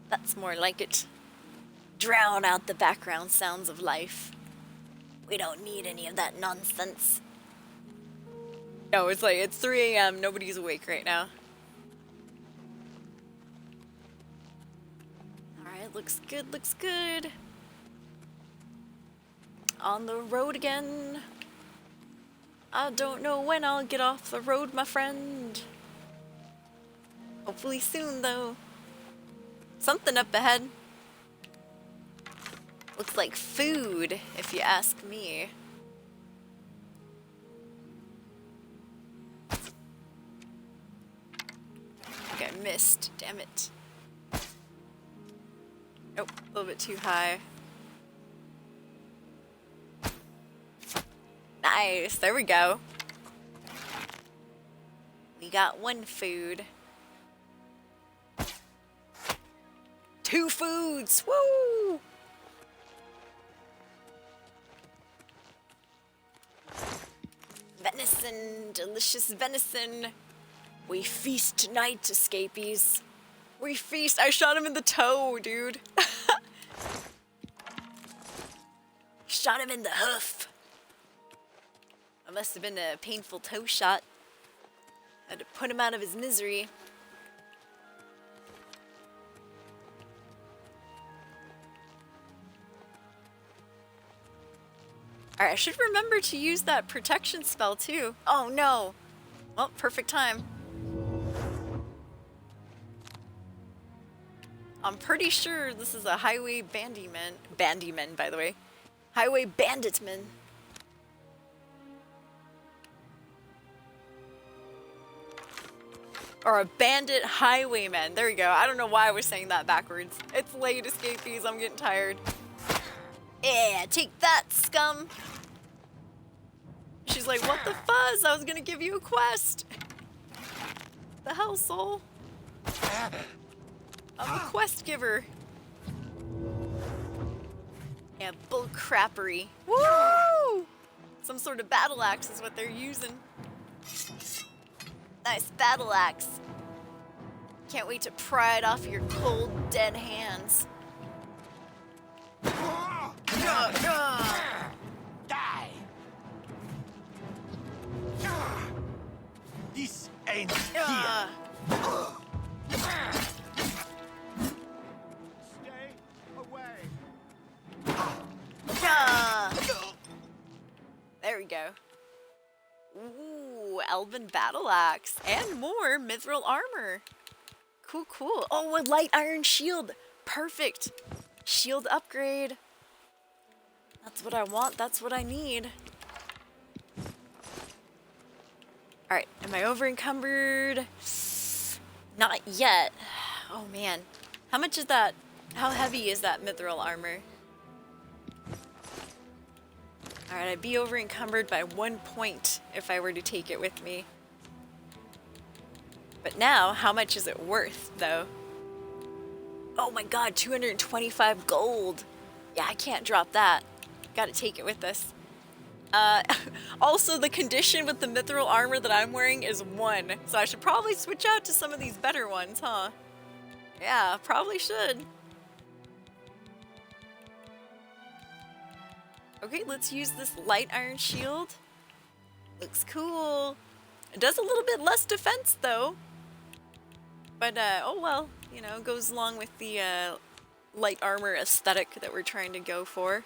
That's more like it. Drown out the background sounds of life. We don't need any of that nonsense. No, it's 3 a.m. Nobody's awake right now. Alright, looks good, looks good. On the road again. I don't know when I'll get off the road, my friend. Hopefully soon, though. Something up ahead. Looks like food, if you ask me. I think I missed. Damn it. Nope, a little bit too high. Nice, there we go. We got 1 food. 2 foods, woo! Venison, delicious venison. We feast tonight, escapees. We feast. I shot him in the toe, dude. Shot him in the hoof. That must have been a painful toe shot. Had to put him out of his misery. Alright, I should remember to use that protection spell too. Oh no! Well, perfect time. I'm pretty sure this is a highway bandyman, by the way. Highway banditman. Or a bandit highwayman. There we go. I don't know why I was saying that backwards. It's late, escapees. I'm getting tired. Yeah, take that, scum. She's like, what the fuzz? I was gonna give you a quest. The hell, soul? I'm a quest giver. Yeah, bull crappery. Woo! Some sort of battle axe is what they're using. Nice battle axe. Can't wait to pry it off your cold, dead hands. Die! This ain't here. Stay away. There we go. Ooh, Elven battle axe and more mithril armor. Cool, cool. Oh, a light iron shield. Perfect. Shield upgrade. That's what I want. That's what I need. Alright, am I over encumbered? Not yet. Oh man. How much is that? How heavy is that mithril armor? Alright, I'd be over encumbered by 1 point if I were to take it with me. But now, how much is it worth, though? Oh my god, 225 gold. Yeah, I can't drop that. Gotta take it with us. Also, the condition with the mithril armor that I'm wearing is 1. So I should probably switch out to some of these better ones, huh? Yeah, probably should. Okay, let's use this light iron shield. Looks cool. It does a little bit less defense, though. But, oh well, you know, goes along with the light armor aesthetic that we're trying to go for.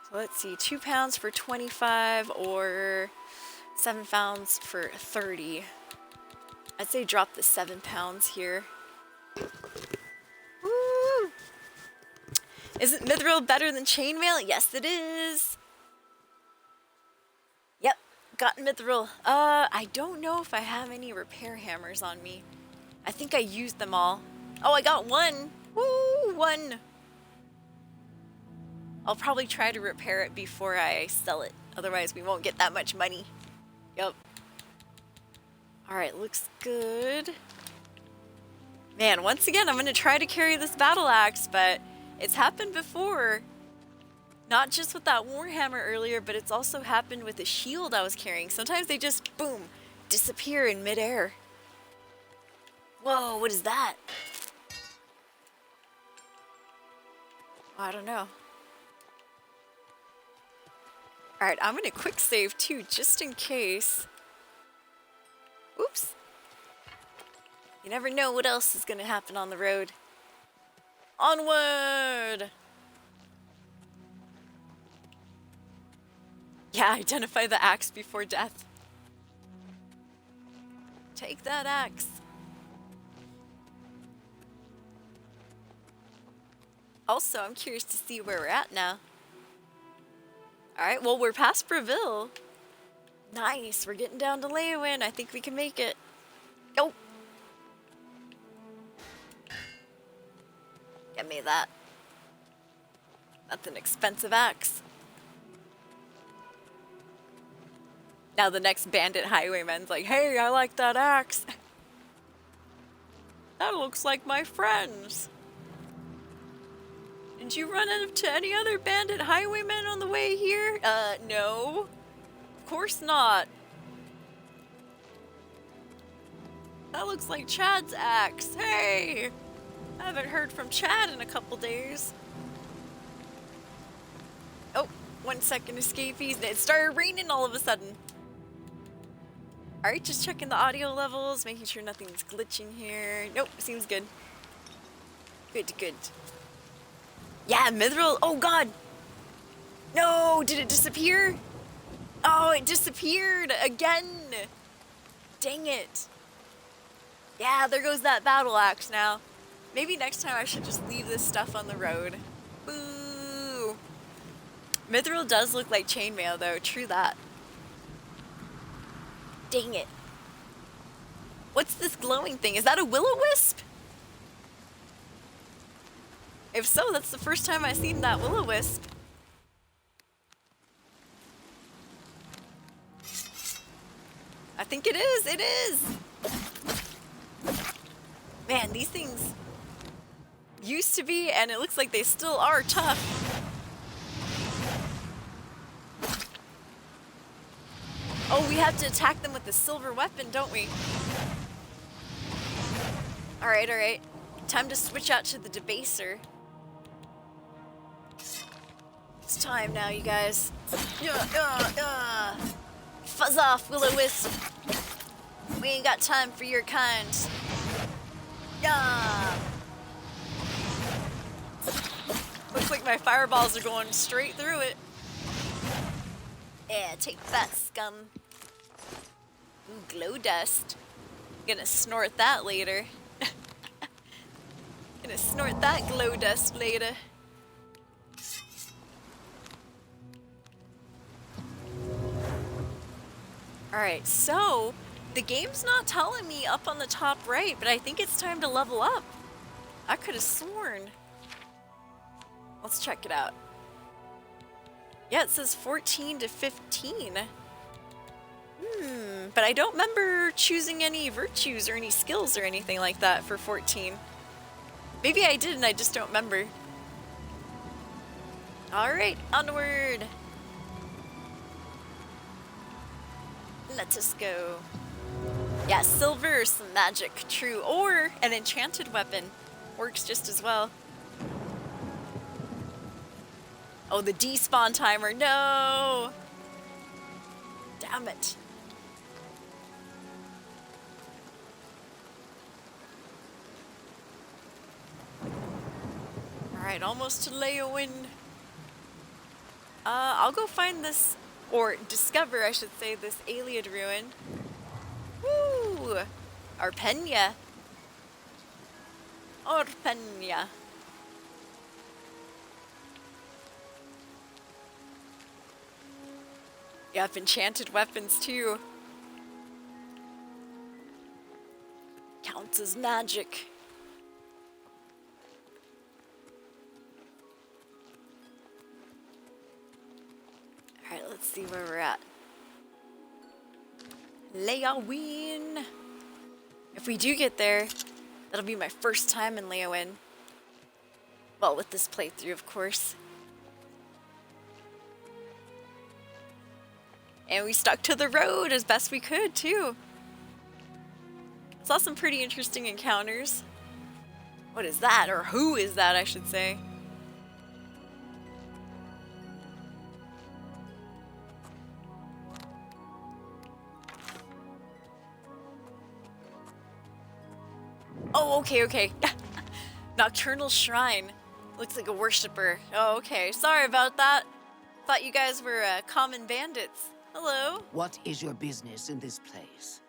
So let's see, 2 pounds for 25 or 7 pounds for 30. I'd say drop the 7 pounds here. Woo! Isn't mithril better than chainmail? Yes, it is. Yep, got mithril. I don't know if I have any repair hammers on me. I think I used them all. Oh, I got 1. Woo, 1. I'll probably try to repair it before I sell it. Otherwise, we won't get that much money. Yep. Alright, looks good. Man, once again, I'm going to try to carry this battle axe, but it's happened before. Not just with that warhammer earlier, but it's also happened with the shield I was carrying. Sometimes they just, boom, disappear in midair. Whoa, what is that? I don't know. Alright, I'm gonna quick save too, just in case. Oops. You never know what else is gonna happen on the road. Onward! Yeah, identify the axe before death. Take that axe. Also, I'm curious to see where we're at now. Alright, well, we're past Breville. Nice, we're getting down to Leeuwin. I think we can make it. Oh! Get me that. That's an expensive axe. Now the next bandit highwayman's like, hey, I like that axe. That looks like my friend's. Did you run into any other bandit highwaymen on the way here? No. Of course not. That looks like Chad's axe. Hey! I haven't heard from Chad in a couple days. Oh, 1 second, escapees. It started raining all of a sudden. Alright, just checking the audio levels, making sure nothing's glitching here. Nope, seems good. Good, good. Yeah, mithril. Oh god. No, did it disappear? Oh, it disappeared again. Dang it. Yeah, there goes that battle axe now. Maybe next time I should just leave this stuff on the road. Boo. Mithril does look like chainmail though, true that. Dang it. What's this glowing thing? Is that a will-o-wisp? If so, that's the first time I've seen that will-o-wisp. I think it is! Man, these things used to be, and it looks like they still are tough. Oh, we have to attack them with the silver weapon, don't we? Alright, alright. Time to switch out to the debaser. It's time now, you guys. Fuzz off, will-o-wisp. We ain't got time for your kind. Looks like my fireballs are going straight through it. Yeah, take that, scum. Ooh, glow dust. Gonna snort that later. Gonna snort that glow dust later. Alright, so the game's not telling me up on the top right, but I think it's time to level up. I could have sworn. Let's check it out. Yeah, it says 14 to 15. But I don't remember choosing any virtues or any skills or anything like that for 14. Maybe I did and I just don't remember. Alright, onward! Let us go. Yeah, silver or some magic, true. Or an enchanted weapon. Works just as well. Oh, the despawn timer, no! Damn it. Alright, almost to Leowin. I'll go find this, or discover, I should say, this Aliad ruin. Woo! Arpenia. Arpenia. You have enchanted weapons too. Counts as magic. Alright, let's see where we're at. Leowin. If we do get there, that'll be my first time in Leowin. Well, with this playthrough, of course. And we stuck to the road as best we could, too. Saw some pretty interesting encounters. What is that? Or who is that, I should say. Oh, okay. Nocturnal Shrine. Looks like a worshipper. Oh, okay. Sorry about that. Thought you guys were common bandits. Hello. What is your business in this place?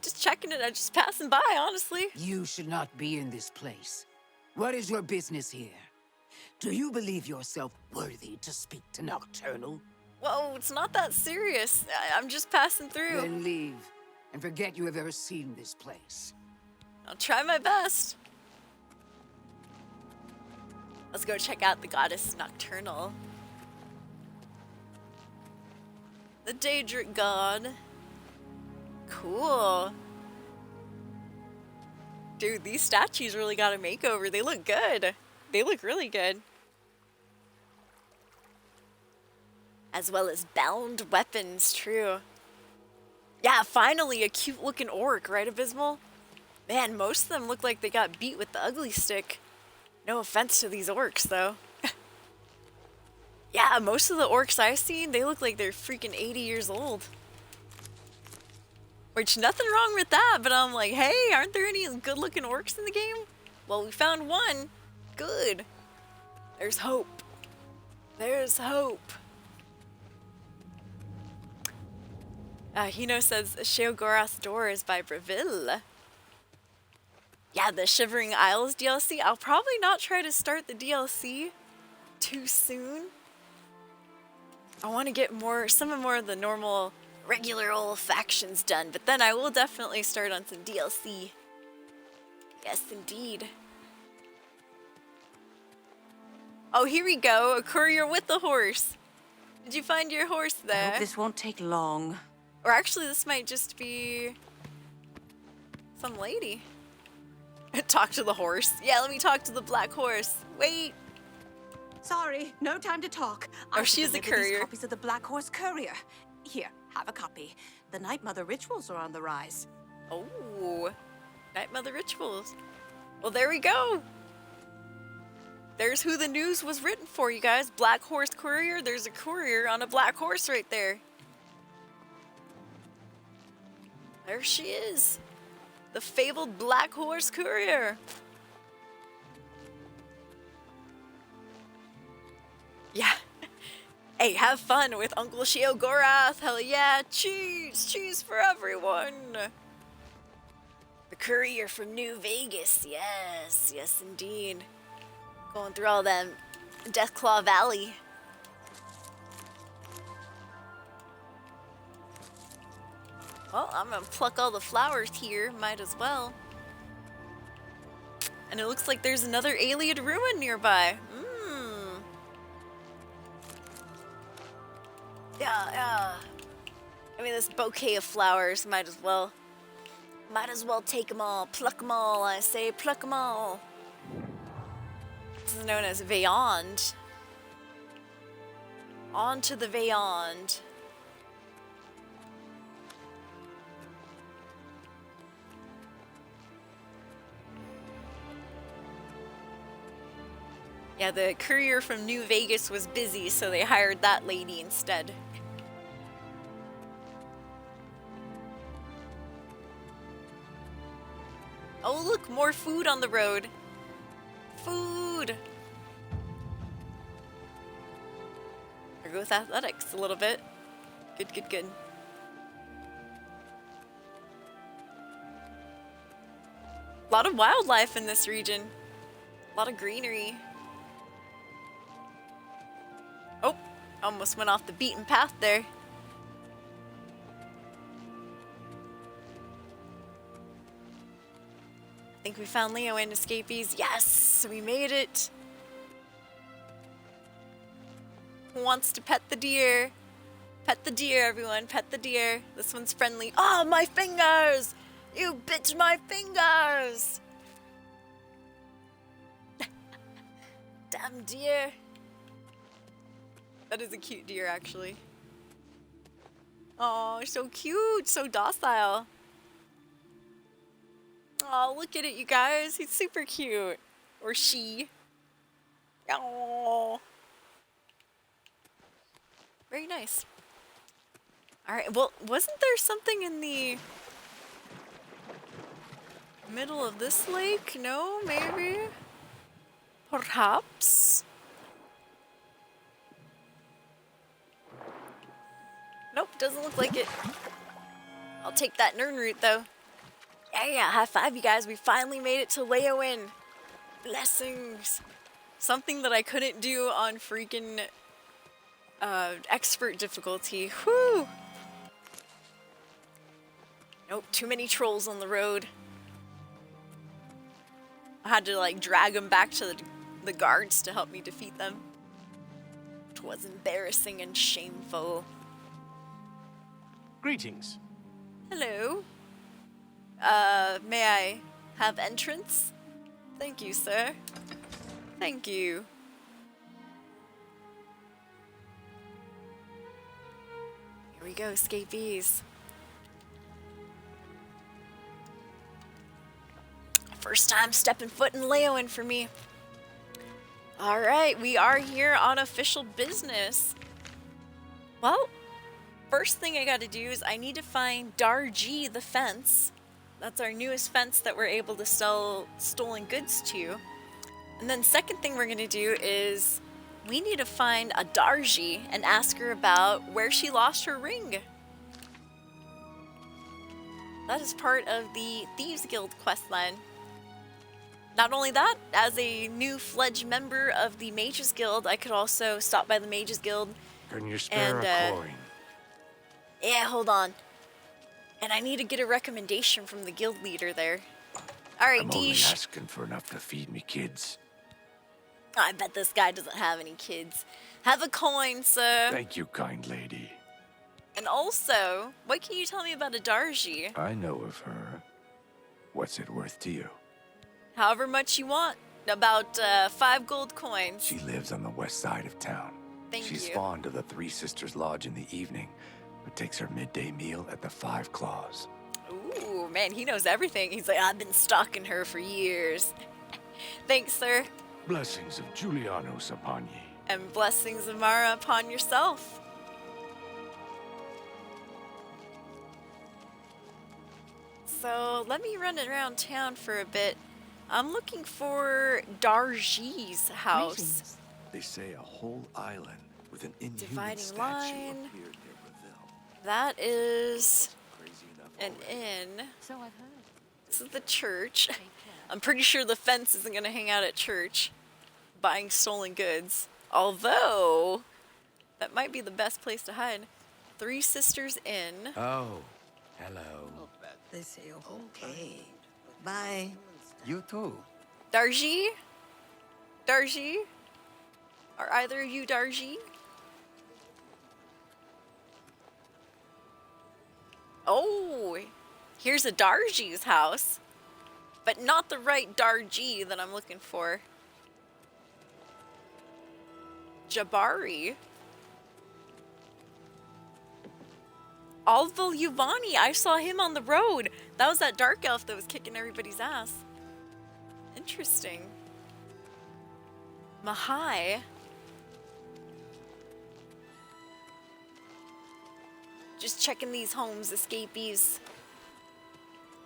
Just checking it. I'm just passing by, honestly. You should not be in this place. What is your business here? Do you believe yourself worthy to speak to Nocturnal? Whoa, it's not that serious. I'm just passing through. Then leave, and forget you have ever seen this place. I'll try my best. Let's go check out the goddess Nocturnal. The Daedric god. Cool. Dude, these statues really got a makeover. They look good. They look really good. As well as bound weapons, true. Yeah, finally a cute looking orc, right, Abysmal? Man, most of them look like they got beat with the ugly stick. No offense to these orcs, though. Yeah, most of the orcs I've seen, they look like they're freaking 80 years old. Which, nothing wrong with that, but I'm like, hey, aren't there any good-looking orcs in the game? Well, we found one. Good. There's hope. There's hope. Hino says, Sheogorath's Door is by Breville. Yeah, the Shivering Isles DLC. I'll probably not try to start the DLC too soon. I want to get some more of the normal, regular old factions done, but then I will definitely start on some DLC. Yes, indeed. Oh, here we go. A courier with a horse. Did you find your horse I there? hope this won't take long. Or actually, this might just be some lady. Talk to the horse. Yeah, let me talk to the black horse. Wait. Sorry, no time to talk. Oh, she's a courier. These copies of the Black Horse Courier. Here, have a copy. The Night Mother rituals are on the rise. Oh, Night Mother rituals. Well, there we go. There's who the news was written for, you guys. Black Horse Courier. There's a courier on a black horse right there. There she is. The fabled Black Horse Courier. Yeah. Hey, have fun with Uncle Sheogorath. Hell yeah. Cheese. Cheese for everyone. The courier from New Vegas. Yes. Yes, indeed. Going through all them Deathclaw Valley. Well, I'm gonna pluck all the flowers here. Might as well. And it looks like there's another Aliad ruin nearby. Yeah. I mean, this bouquet of flowers, might as well take them all, pluck them all, I say, pluck them all. This is known as Veyond. On to the Veyond. Yeah, the courier from New Vegas was busy, so they hired that lady instead. Oh, look, more food on the road. Food! I'll go with athletics a little bit. Good, good, good. A lot of wildlife in this region. A lot of greenery. Oh, almost went off the beaten path there. I think we found Leo and escapees. Yes, we made it. Who wants to pet the deer? Pet the deer, everyone. Pet the deer. This one's friendly. Oh, my fingers! You bit my fingers! Damn deer. That is a cute deer, actually. Oh, so cute. So docile. Oh, look at it, you guys. He's super cute. Or she. Oh. Very nice. Alright, well, wasn't there something in the middle of this lake? No, maybe? Perhaps? Nope, doesn't look like it. I'll take that Nern route, though. Yeah, high five, you guys. We finally made it to Leowen. Blessings. Something that I couldn't do on freaking expert difficulty. Whew. Nope, too many trolls on the road. I had to like drag them back to the guards to help me defeat them. It was embarrassing and shameful. Greetings. Hello. May I have entrance? Thank you, sir. Thank you. Here we go, escapees. First time stepping foot in Leowen for me. Alright, we are here on official business. Well, first thing I gotta do is I need to find Darji the fence. That's our newest fence that we're able to sell stolen goods to. And then second thing we're gonna do is we need to find a Darji and ask her about where she lost her ring. That is part of the Thieves Guild questline. Not only that, as a new fledged member of the Mages Guild, I could also stop by the Mages Guild. Can you spare a coin? Yeah, hold on. And I need to get a recommendation from the guild leader there. Alright, I'm only Deesh. asking for enough to feed me kids. I bet this guy doesn't have any kids. Have a coin, sir. Thank you, kind lady. And also, what can you tell me about a Darji? I know of her. What's it worth to you? However much you want. About 5 gold coins. She lives on the west side of town. She's you. fond of the Three Sisters Lodge in the evening, but takes her midday meal at the Five Claws. Ooh, man, he knows everything. He's like, I've been stalking her for years. Thanks, sir. Blessings of Julianos upon ye. And blessings of Mara upon yourself. So, let me run around town for a bit. I'm looking for Darji's house. They say a whole island with an inhuman Dividing statue line. appeared near Brazil. That is an inn. So I've heard. This is the church. I'm pretty sure the fence isn't going to hang out at church buying stolen goods. Although, that might be the best place to hide. Three Sisters Inn. Oh, hello. They say, okay. Bye. You too. Darji? Darji? Are either of you Darji? Oh, here's a Darji's house. But not the right Darji that I'm looking for. Jabari. Alval Yuvani, I saw him on the road. That was that dark elf that was kicking everybody's ass. Interesting. Mahai. Just checking these homes, escapees.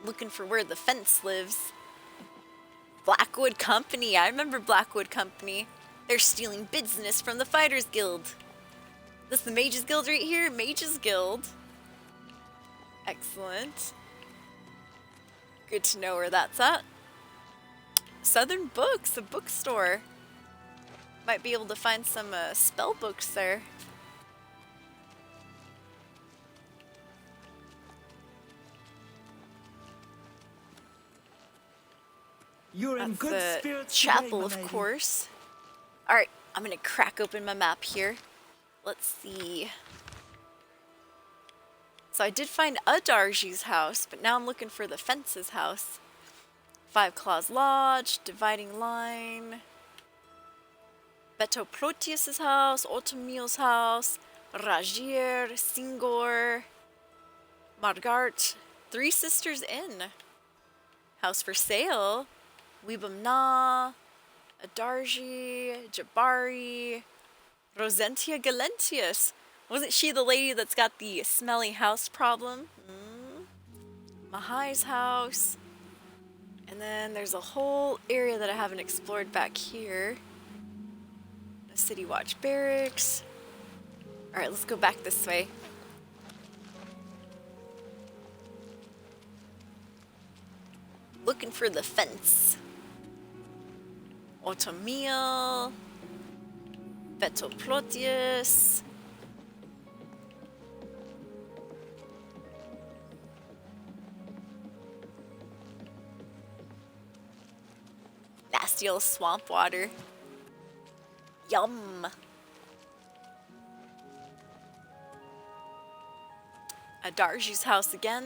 Looking for where the fence lives. Blackwood Company. I remember Blackwood Company. They're stealing business from the Fighters Guild. This is the Mages Guild right here. Mages Guild. Excellent. Good to know where that's at. Southern Books, a bookstore. Might be able to find some spell books there. You're in That's good the spirits chapel, today, of my lady. course. Alright, I'm gonna crack open my map here. Let's see. So I did find a Darji's house, but now I'm looking for the Fence's house. Five Claws Lodge, Dividing Line. Beto Proteus's house, Otomil's house, Rajir, Singor, Margart, Three Sisters Inn. House for sale. Weebum Na, Adarji, Jabari, Rosentia Galentius. Wasn't she the lady that's got the smelly house problem? Mahai's house. And then there's a whole area that I haven't explored back here. The City Watch Barracks. Alright, let's go back this way. Looking for the fence. Otomil. Beto Proteus. Nasty old swamp water. Yum. Adarji's house again.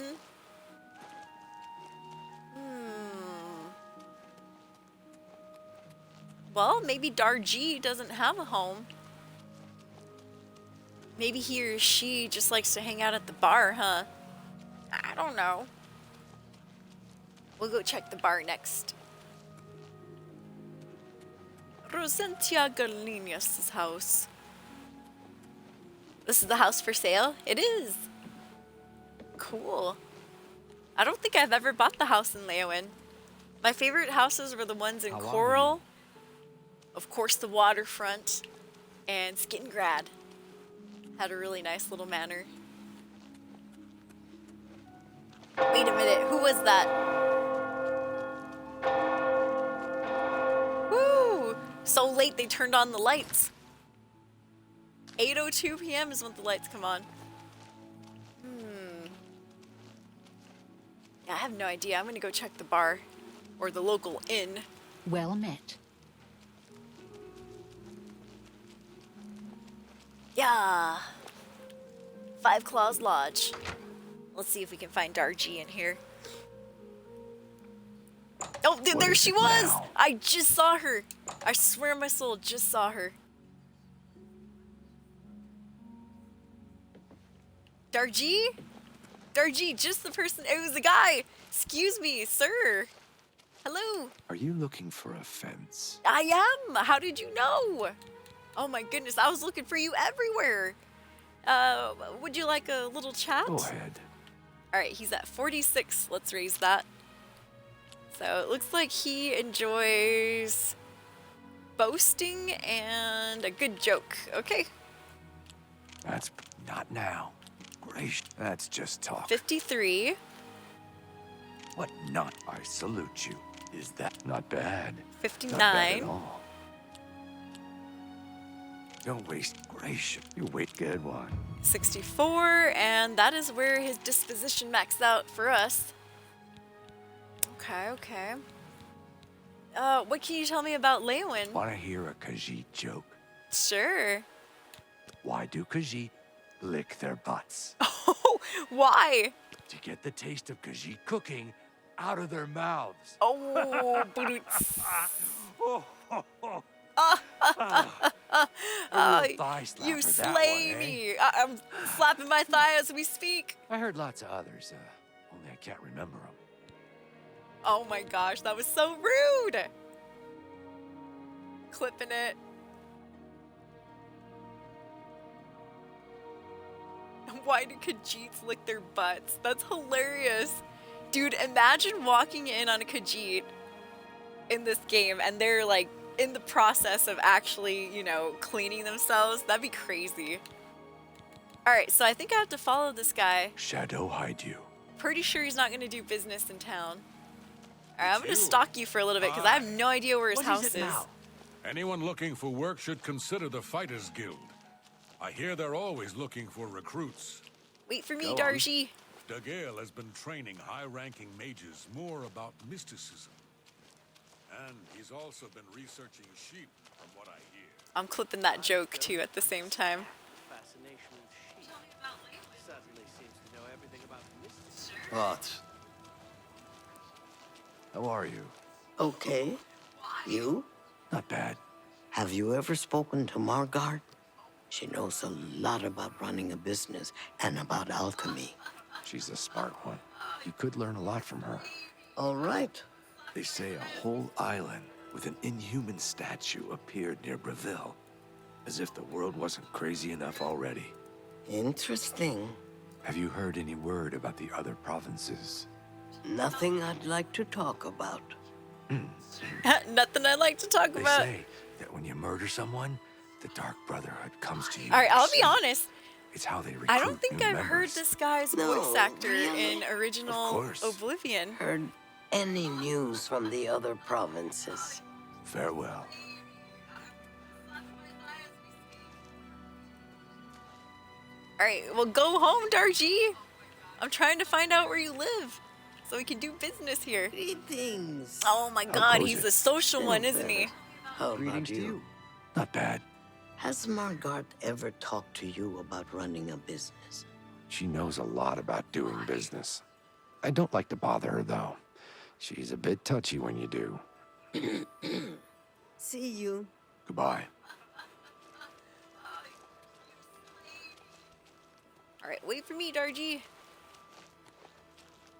Well, maybe Darji doesn't have a home. Maybe he or she just likes to hang out at the bar, huh? I don't know. We'll go check the bar next. Rosentia Galenius' house. This is the house for sale? It is. Cool. I don't think I've ever bought the house in Leowin. My favorite houses were the ones in Coral. Of course, the waterfront, and Skingrad. Had a really nice little manor. Wait a minute, who was that? Woo! So late they turned on the lights. 8:02 p.m. is when the lights come on. Yeah, I have no idea. I'm gonna go check the bar, or the local inn. Well met. Yeah. Five Claws Lodge. Let's see if we can find Darji in here. Oh, there she was! Now? I just saw her. I swear on my soul, just saw her. Darji? Darji, just the person. It was a guy. Excuse me, sir. Hello. Are you looking for a fence? I am. How did you know? Oh my goodness, I was looking for you everywhere. Would you like a little chat? Go ahead. All right, he's at 46. Let's raise that. So it looks like he enjoys boasting and a good joke. Okay. That's not now. Gracious. That's just talk. 53. What not? I salute you. Is that not bad? 59. Not bad at all. Don't waste gracious. You wait, good one. 64, and that is where his disposition maxed out for us. Okay, okay. What can you tell me about Leowin? Wanna hear a Khajiit joke? Sure. Why do Khajiit lick their butts? Oh, why? to get the taste of Khajiit cooking out of their mouths. Oh, boots. Oh, oh, oh. Oh, A real thigh slapper, you that slay one, eh? me. I'm slapping my thigh as we speak. I heard lots of others, only I can't remember them. Oh my gosh, that was so rude. Clipping it. Why do Khajiits lick their butts? That's hilarious. Dude, imagine walking in on a Khajiit in this game and they're like in the process of actually, you know, cleaning themselves. That'd be crazy. Alright, so I think I have to follow this guy. Shadow hide you. Pretty sure he's not going to do business in town. Alright, I'm going to stalk you for a little bit because I have no idea where his house is. Anyone looking for work should consider the Fighters Guild. I hear they're always looking for recruits. Wait for me, Darji. Dagale has been training high-ranking mages more about mysticism. And he's also been researching sheep, from what I hear. I'm clipping that joke too at the same time. Fascination with sheep. Certainly seems to know everything about mysticism. What? How are you? Okay. You? Not bad. Have you ever spoken to Margard? She knows a lot about running a business and about alchemy. She's a smart one. You could learn a lot from her. All right. They say a whole island with an inhuman statue appeared near Breville. As if the world wasn't crazy enough already. Interesting. Have you heard any word about the other provinces? Nothing I'd like to talk about. Nothing I'd like to talk They about. say that when you murder someone, the Dark Brotherhood comes to you. Alright, I'll be honest. It's how they recruit I don't think new I've heard members. this guy's voice actor in original course. Oblivion. Heard any news from the other provinces? Farewell. Alright, well go home, Darji. I'm trying to find out where you live so we can do business here. Greetings. Oh my god, he's a social Feel one, isn't better. he? How about you? Not bad. Has Margard ever talked to you about running a business? She knows a lot about doing business. I don't like to bother her, though. She's a bit touchy when you do. See you. Goodbye. Alright, wait for me, Darji.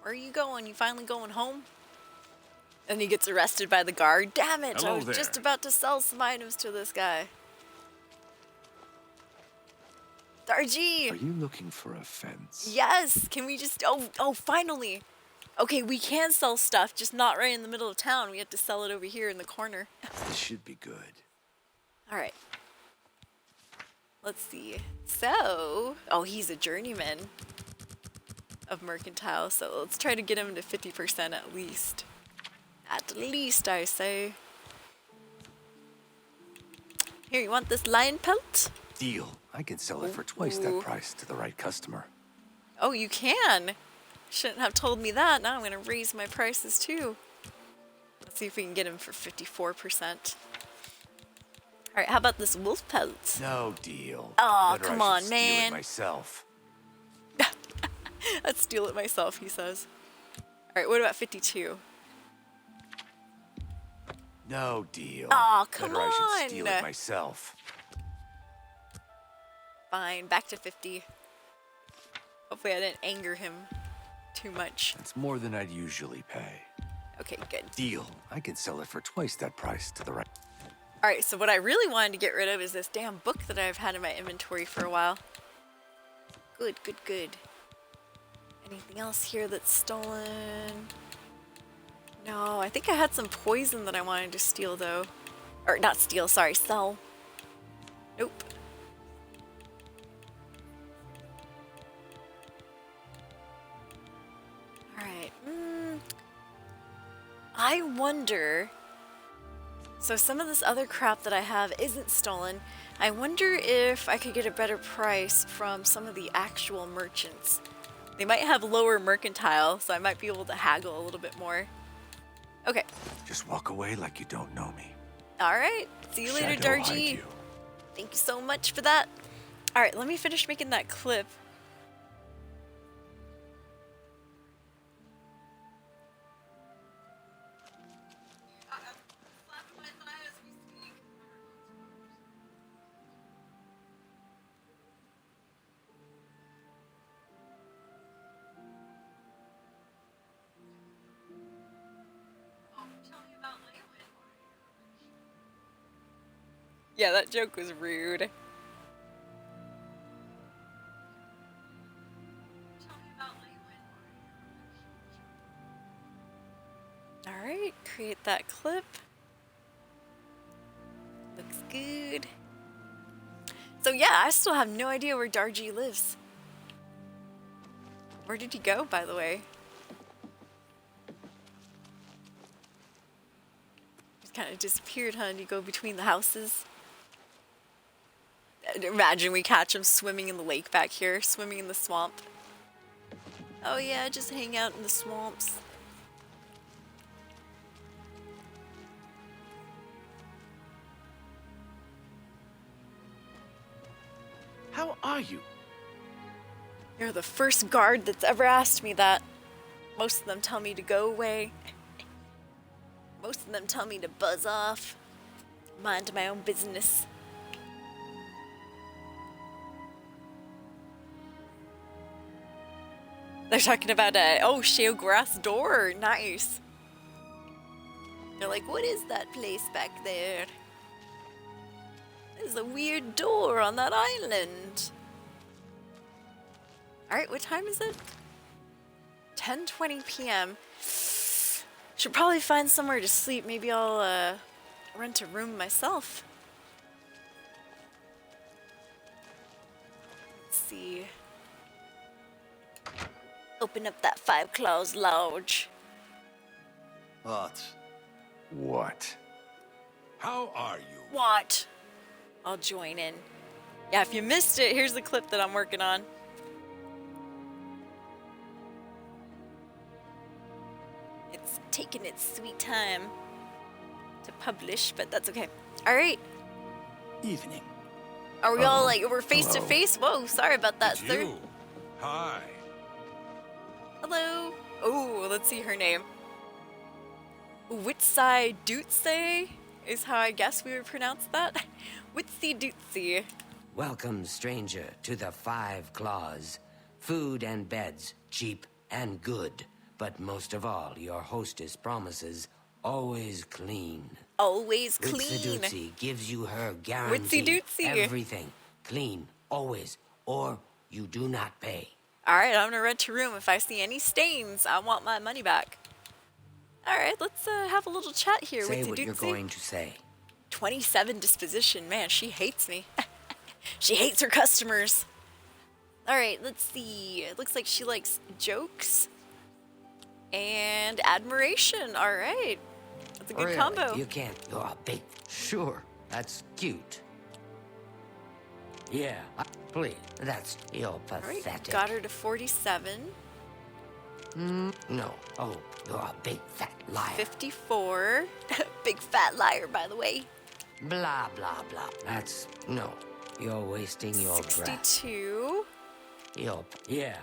Where are you going? You finally going home? And he gets arrested by the guard. Damn it! I Hello was there. just about to sell some items to this guy. Darji! Are you looking for a fence? Yes! Can we just... Oh, finally! Okay, we can sell stuff, just not right in the middle of town. We have to sell it over here in the corner. This should be good. Alright. Let's see. So... Oh, he's a journeyman of mercantile, so let's try to get him to 50% at least. At least, I say. Here, you want this lion pelt? Deal. I can sell it for twice that price to the right customer. Oh, you can? Shouldn't have told me that. Now I'm going to raise my prices too. Let's see if we can get him for 54%. Alright, how about this wolf pelt? No deal. Aw, Better come I on, should steal it man. myself. I'd steal it myself, he says. Alright, what about 52? No deal. Aw, come Better I should steal on. it myself. Fine, back to 50. Hopefully I didn't anger him too much. That's more than I'd usually pay. Okay, good. Deal. I can sell it for twice that price to the right. Alright, so what I really wanted to get rid of is this damn book that I've had in my inventory for a while. Good, good, good. Anything else here that's stolen? No, I think I had some poison that I wanted to steal though. Or not steal, sorry, sell. Nope. Alright. I wonder... So some of this other crap that I have isn't stolen. I wonder if I could get a better price from some of the actual merchants. They might have lower mercantile, so I might be able to haggle a little bit more. Okay. Just walk away like you don't know me. Alright. See you later, Shadow hide Darji. you. Thank you so much for that. Alright, let me finish making that clip. Yeah, that joke was rude. Alright, create that clip. Looks good. So yeah, I still have no idea where Darji lives. Where did he go, by the way? Just kind of disappeared, huh? Did he go between the houses? Imagine we catch him swimming in the lake back here, swimming in the swamp. Oh yeah, just hang out in the swamps. How are you? You're the first guard that's ever asked me that. Most of them tell me to go away. Most of them tell me to buzz off. Mind my own business. They're talking about oh, shale grass door. Nice. They're like, what is that place back there? There's a weird door on that island. Alright, what time is it? 10:20 p.m. Should probably find somewhere to sleep. Maybe I'll rent a room myself. Let's see. Open up that Five Claws Lodge. What? How are you? What? I'll join in. Yeah, if you missed it, here's the clip that I'm working on. It's taking its sweet time to publish, but that's okay. All right. Evening. Are we all like, we're face to face? Whoa, sorry about that, It's sir. you. Hi. Hello. Oh, let's see her name. Witsai Dutse is how I guess we would pronounce that. Witsy Dutse. Welcome, stranger, to the Five Claws. Food and beds, cheap and good. But most of all, your hostess promises always clean. Always clean. Witsy gives you her guarantee. Witsy Dootsy. Everything clean, always, or you do not pay. All right, I'm gonna rent a room. If I see any stains, I want my money back. All right, let's have a little chat here. Say Witsy what you're Dootsy. going to say. 27 disposition. Man, she hates me. She hates her customers. All right, let's see. It looks like she likes jokes and admiration. All right. That's a good Really? combo. You can't. You're a big. Sure, that's cute. Yeah, please. That's you're All right, pathetic. got her to 47. No. Oh, you're a big fat liar. 54. Big fat liar, by the way. Blah blah blah. That's no. You're wasting your breath. 62. Yeah.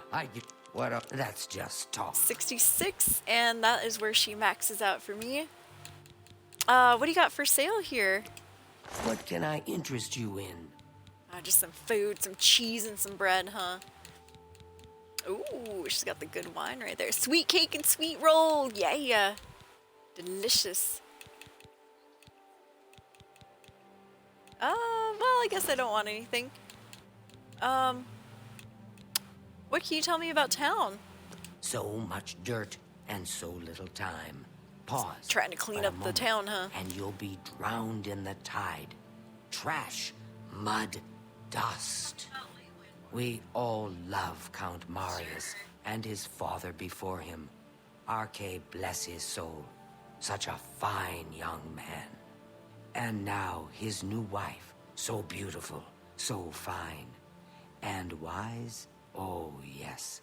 What? That's just talk. 66, and that is where she maxes out for me. What do you got for sale here? What can I interest you in? Just some food, some cheese, and some bread, huh? Ooh, she's got the good wine right there. Sweet cake and sweet roll. Yeah. Delicious. Well, I guess I don't want anything. What can you tell me about town? So much dirt and so little time. Pause. Trying to clean but a up the moment, town, huh? And you'll be drowned in the tide. Trash, mud, dust. We all love Count Marius and his father before him. Arche bless his soul. Such a fine young man. And now his new wife, so beautiful, so fine. And wise? Oh, yes.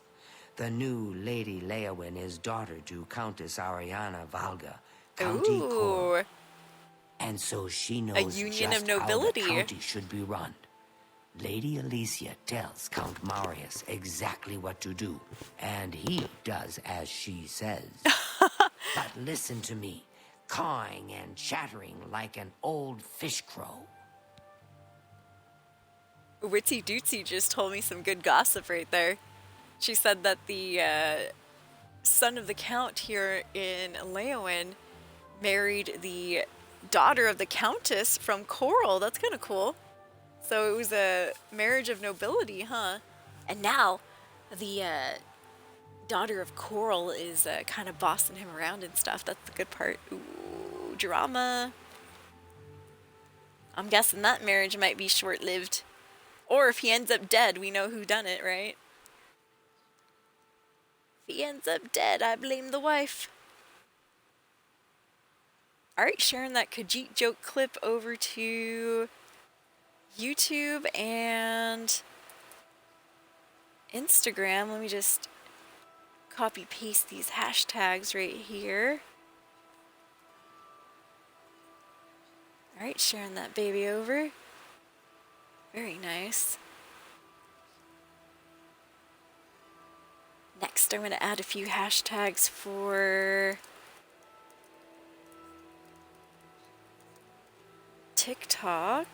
The new Lady Leowyn is daughter to Countess Ariana Valga, County Court. And so she knows union just of nobility. how the county should be run. Lady Alicia tells Count Marius exactly what to do, and he does as she says. But listen to me, cawing and chattering like an old fish crow. Witsy Dootsy just told me some good gossip right there. She said that the son of the Count here in Leowyn married the daughter of the Countess from Coral. That's kind of cool. So it was a marriage of nobility, huh? And now the daughter of Coral is kind of bossing him around and stuff. That's the good part. Ooh, drama. I'm guessing that marriage might be short-lived. Or if he ends up dead, we know who done it, right? If he ends up dead, I blame the wife. Alright, sharing that Khajiit joke clip over to YouTube and Instagram. Let me just copy paste these hashtags right here. Alright, sharing that baby over. Very nice. Next, I'm going to add a few hashtags for TikTok.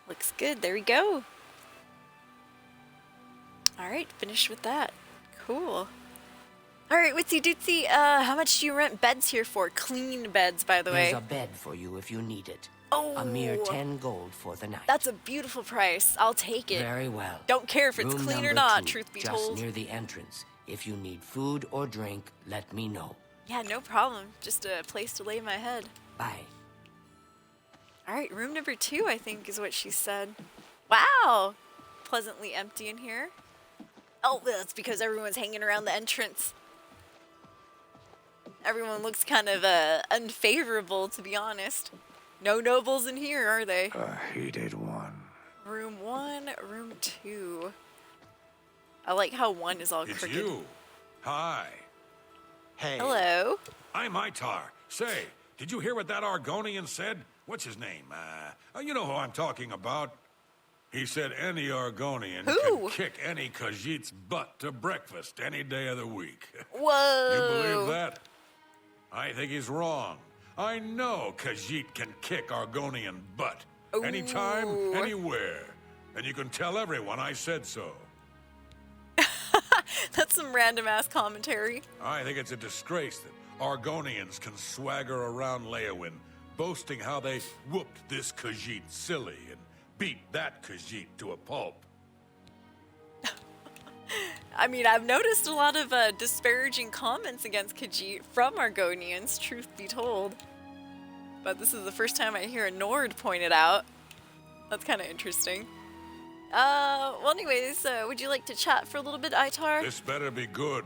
Looks good. There we go. Alright, finished with that. Cool. Alright, Witsy Dootsy, how much do you rent beds here for? Clean beds, by the way. There's a bed for you if you need it. Oh! A mere 10 gold for the night. That's a beautiful price. I'll take it. Very well. Don't care if it's Room clean or number not, 2, truth be just told. near the entrance. If you need food or drink, let me know. Yeah, no problem. Just a place to lay my head. Bye. Alright, room number 2, I think, is what she said. Wow! Pleasantly empty in here. Oh, that's because everyone's hanging around the entrance. Everyone looks kind of unfavorable, to be honest. No nobles in here, are they? A hated one. Room 1, room 2. I like how 1 is all It's crooked. you. Hi. Hey. Hello. I'm Itar. Say, did you hear what that Argonian said? What's his name? You know who I'm talking about. He said any Argonian can kick any Khajiit's butt to breakfast any day of the week. Whoa! You believe that? I think he's wrong. I know Khajiit can kick Argonian butt. Anytime, anywhere. And you can tell everyone I said so. That's some random-ass commentary. I think it's a disgrace that Argonians can swagger around Leowin, boasting how they whooped this Khajiit silly and beat that Khajiit to a pulp. I mean, I've noticed a lot of disparaging comments against Khajiit from Argonians, truth be told. But this is the first time I hear a Nord pointed out. That's kind of interesting. Well anyways, would you like to chat for a little bit, Itar? This better be good.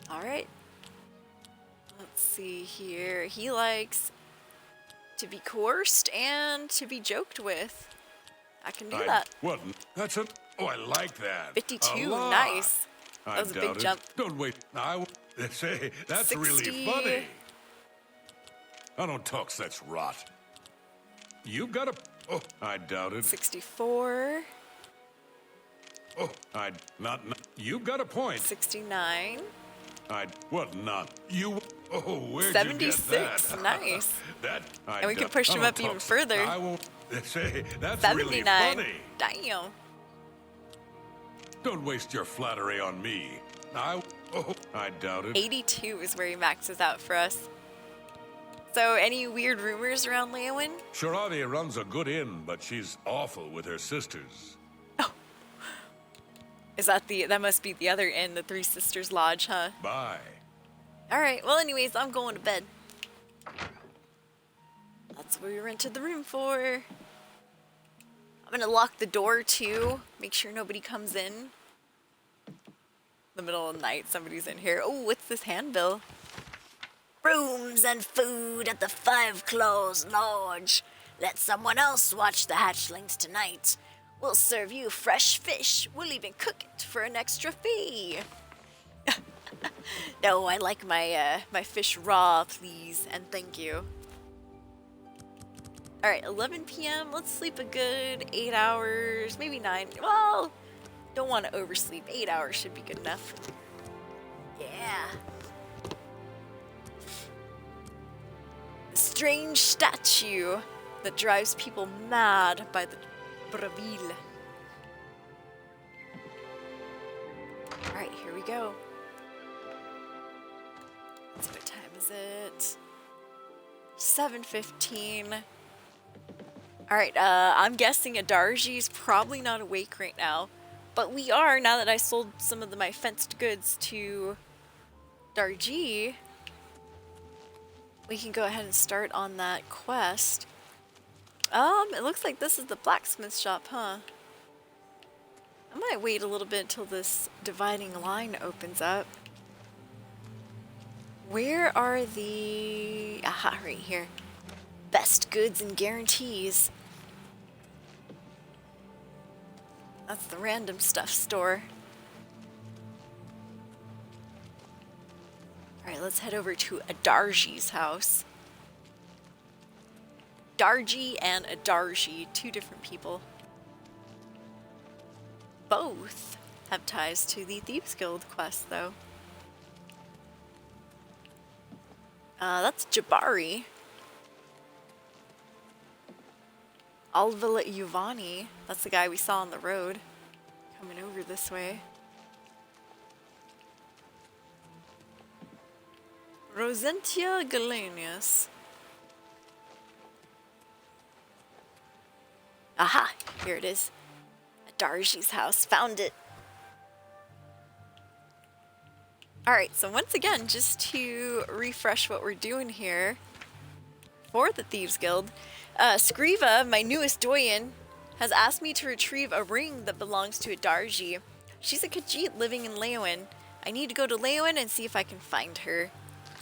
Alright. Let's see here. He likes to be coerced and to be joked with. I can do that. What? That's a... Oh, I like that. 52, A lot. nice. I That was a big doubt it. jump. Don't wait. Say, that's 60. really funny. I don't talk such rot. You got a... Oh, I doubt it. 64. Oh, not... You got a point. 69. What not? You... Oh, where'd 76. you get that? Nice. That... And we can push him up even further. I won't... Say, that's 79. really funny. Damn. Don't waste your flattery on me. I doubt it. 82 is where he maxes out for us. So, any weird rumors around Leowin? Shiradi runs a good inn, but she's awful with her sisters. Is that that must be the other inn, the Three Sisters Lodge, huh? Bye. Alright, well anyways, I'm going to bed. That's what we rented the room for. I'm gonna lock the door too. Make sure nobody comes in. The middle of the night, somebody's in here. Oh, what's this handbill? Rooms and food at the Five Claws Lodge. Let someone else watch the hatchlings tonight. We'll serve you fresh fish. We'll even cook it for an extra fee. No, I like my my fish raw, please, and thank you. All right, 11 p.m. Let's sleep a good 8 hours, maybe 9. Well, Don't want to oversleep. 8 hours should be good enough. Yeah. The strange statue that drives people mad by the Braville. Alright, here we go. What time is it? 7:15. Alright, I'm guessing Adarji's probably not awake right now. But we are, now that I sold some of my fenced goods to Darji. We can go ahead and start on that quest. It looks like this is the blacksmith shop, huh? I might wait a little bit until this dividing line opens up. Where are the... Aha, right here. Best goods and guarantees. That's the random stuff store. Alright, let's head over to Adarji's house. Darji and Adarji, two different people. Both have ties to the Thieves Guild quest, though. That's Jabari. Alvila Yuvani, that's the guy we saw on the road, coming over this way. Rosentia Galenius. Aha, here it is. Darji's house, found it. Alright, so once again, just to refresh what we're doing here for the Thieves Guild, Skriva, my newest doyen, has asked me to retrieve a ring that belongs to a Darji. She's a Khajiit living in Leeuwin. I need to go to Leeuwin and see if I can find her.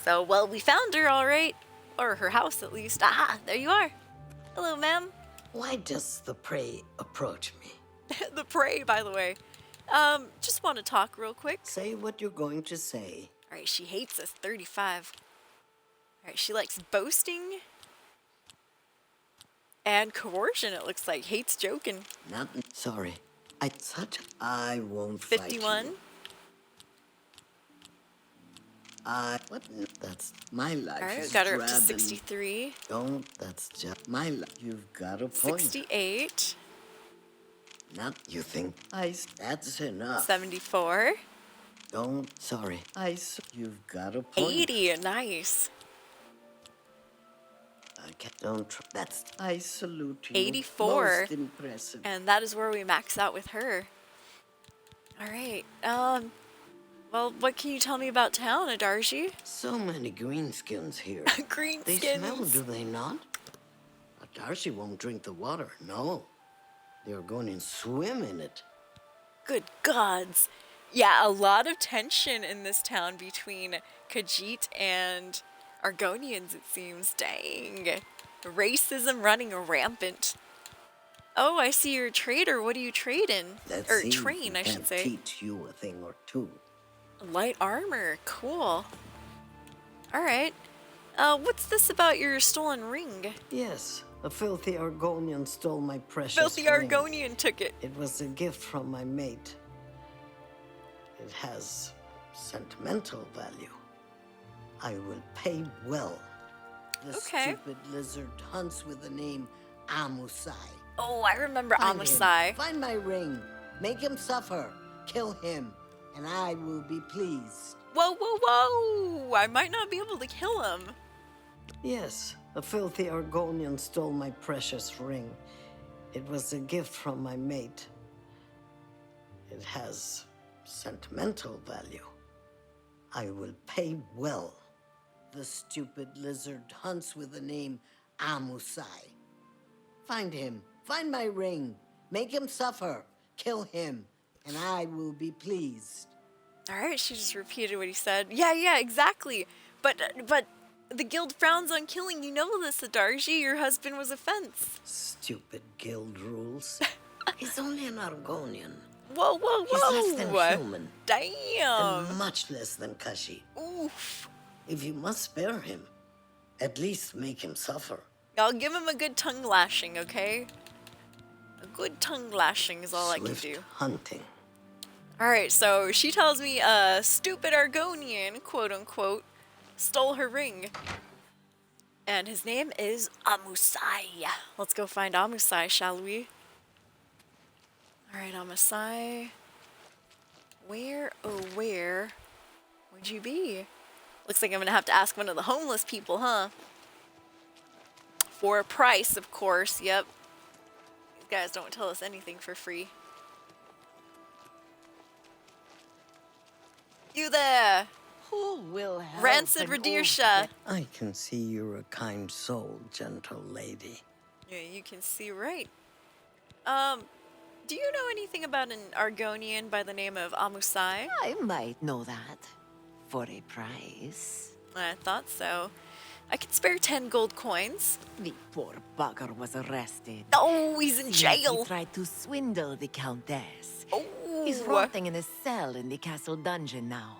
So, well, we found her, alright. Or her house, at least. Aha, there you are. Hello, ma'am. Why does the prey approach me? The prey, by the way. Just want to talk real quick. Say what you're going to say. Alright, she hates us, 35. Alright, she likes boasting and coercion, it looks like. Hates joking. Not sorry. I won't 51. fight you. What? That's my life. Alright, is got her up to drab and 63. Don't. That's just my life. You've got a point. 68. Not you think. That's enough. 74. Don't. Sorry. You've got a point. 80. Nice. That's. I salute you. 84. Most impressive. And that is where we max out with her. Alright, well, what can you tell me about town, Adarji? So many greenskins here. Greenskins. They smell, do they not? Adarji won't drink the water, no. They're going to swim in it. Good gods. Yeah, a lot of tension in this town between Khajiit and Argonians, it seems. Dang. Racism running rampant. Oh, I see you're a trader. What do you trade in? Let's or see train, I if we should can't say. teach you a thing or two. Light armor. Cool. Alright. What's this about your stolen ring? Yes, a filthy Argonian stole my precious Filthy ring. Argonian took it. It was a gift from my mate. It has sentimental value. I will pay well. The stupid lizard hunts with the name Amusai. Oh, I remember Find Amusai. him. Find my ring. Make him suffer. Kill him, and I will be pleased. Whoa, whoa, whoa! I might not be able to kill him. Yes, a filthy Argonian stole my precious ring. It was a gift from my mate. It has sentimental value. I will pay well. The stupid lizard hunts with the name Amusai. Find him. Find my ring. Make him suffer. Kill him, and I will be pleased. Alright, she just repeated what he said. Yeah, exactly. But the guild frowns on killing. You know this, Adarji. Your husband was a fence. Stupid guild rules. He's only an Argonian. Whoa, whoa, He's whoa! less than human. Damn! And much less than Khajiit. Oof. If you must spare him, at least make him suffer. I'll give him a good tongue lashing, okay? A good tongue lashing is all I can do. Hunting. Alright, so she tells me a stupid Argonian, quote unquote, stole her ring. And his name is Amusai. Let's go find Amusai, shall we? Alright, Amusai. Where, oh where would you be? Looks like I'm gonna have to ask one of the homeless people, huh? For a price, of course, yep. These guys don't tell us anything for free. You there! Who will help Rancid Radirsha. I can see you're a kind soul, gentle lady. Yeah, you can see right. Do you know anything about an Argonian by the name of Amusai? I might know that. For a price. I thought so. I could spare 10 gold coins. The poor bugger was arrested. Oh, he's in jail. He tried to swindle the Countess. Oh. He's rotting in a cell in the castle dungeon now.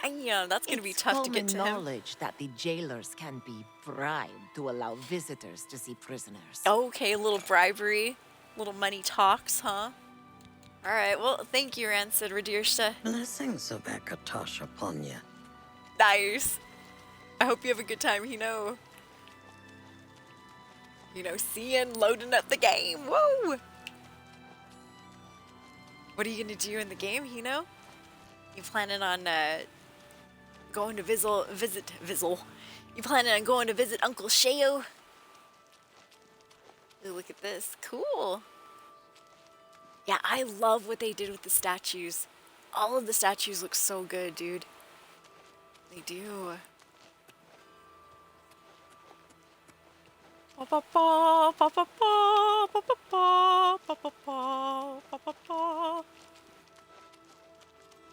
Damn, that's gonna be tough to get to him. It's common knowledge that the jailers can be bribed to allow visitors to see prisoners. Okay, a little bribery. Little money talks, huh? Alright, well, thank you, Rancid Radirsha. Blessings of Akatosh upon you. Nice. I hope you have a good time, Hino. Seeing loading up the game. Whoa! What are you gonna do in the game, Hino? You planning on going to visit Vizzle? You planning on going to visit Uncle Sheo? Ooh, look at this. Cool. Yeah, I love what they did with the statues. All of the statues look so good, dude. They do.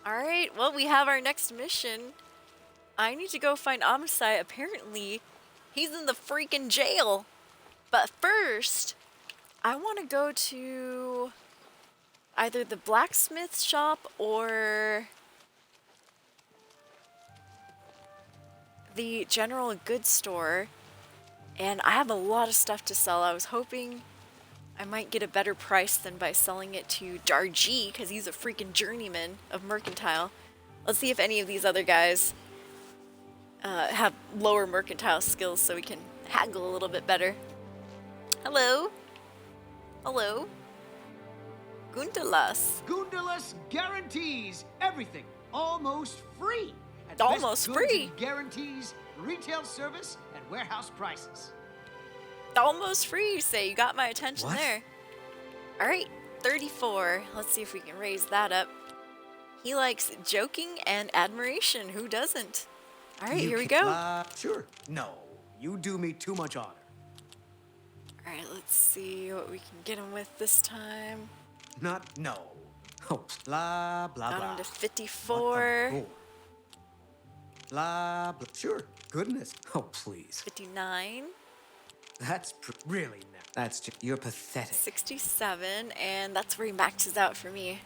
Alright, well, we have our next mission. I need to go find Amusai. Apparently, he's in the freaking jail. But first, I want to go to either the blacksmith shop or the general goods store. And I have a lot of stuff to sell. I was hoping I might get a better price than by selling it to Darji, because he's a freaking journeyman of mercantile. Let's see if any of these other guys have lower mercantile skills so we can haggle a little bit better. Hello? Hello? Gundalas. Gundalas guarantees everything almost free. At Almost best goods free? and guarantees retail service and warehouse prices. Almost free, you say. You got my attention What? there. Alright, 34. Let's see if we can raise that up. He likes joking and admiration. Who doesn't? Alright, here we go. Sure. No, you do me too much honor. Alright, let's see what we can get him with this time. Not no. Oh, blah, blah, Got blah. him to 54. Blah, blah. Sure. Goodness. Oh, please. 59. That's really now. That's just, you're pathetic. 67, and that's where he maxes out for me.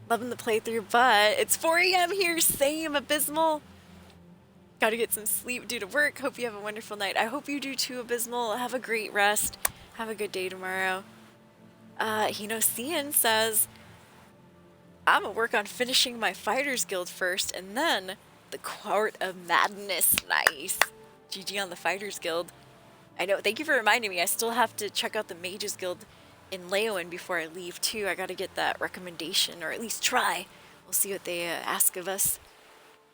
Loving the playthrough, but it's 4 a.m. here. Same, Abysmal. Gotta get some sleep due to work. Hope you have a wonderful night. I hope you do too, Abysmal. Have a great rest. Have a good day tomorrow. Hinosian says, I'm gonna work on finishing my Fighters Guild first, and then the Court of Madness. Nice. GG on the Fighters Guild. I know, thank you for reminding me. I still have to check out the Mages Guild in Leowen before I leave, too. I gotta get that recommendation, or at least try. We'll see what they ask of us.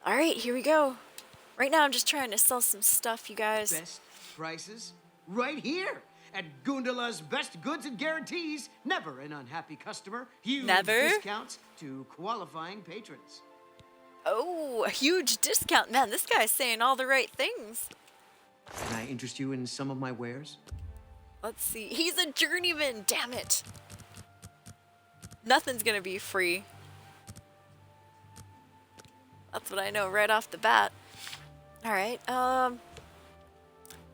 Alright, here we go. Right now, I'm just trying to sell some stuff, you guys. Best prices right here at Gundala's Best Goods and Guarantees. Never an unhappy customer. Huge Never? discounts to qualifying patrons. Oh, a huge discount. Man, this guy's saying all the right things. Can I interest you in some of my wares? Let's see. He's a journeyman, damn it. Nothing's gonna be free. That's what I know right off the bat. Alright, well,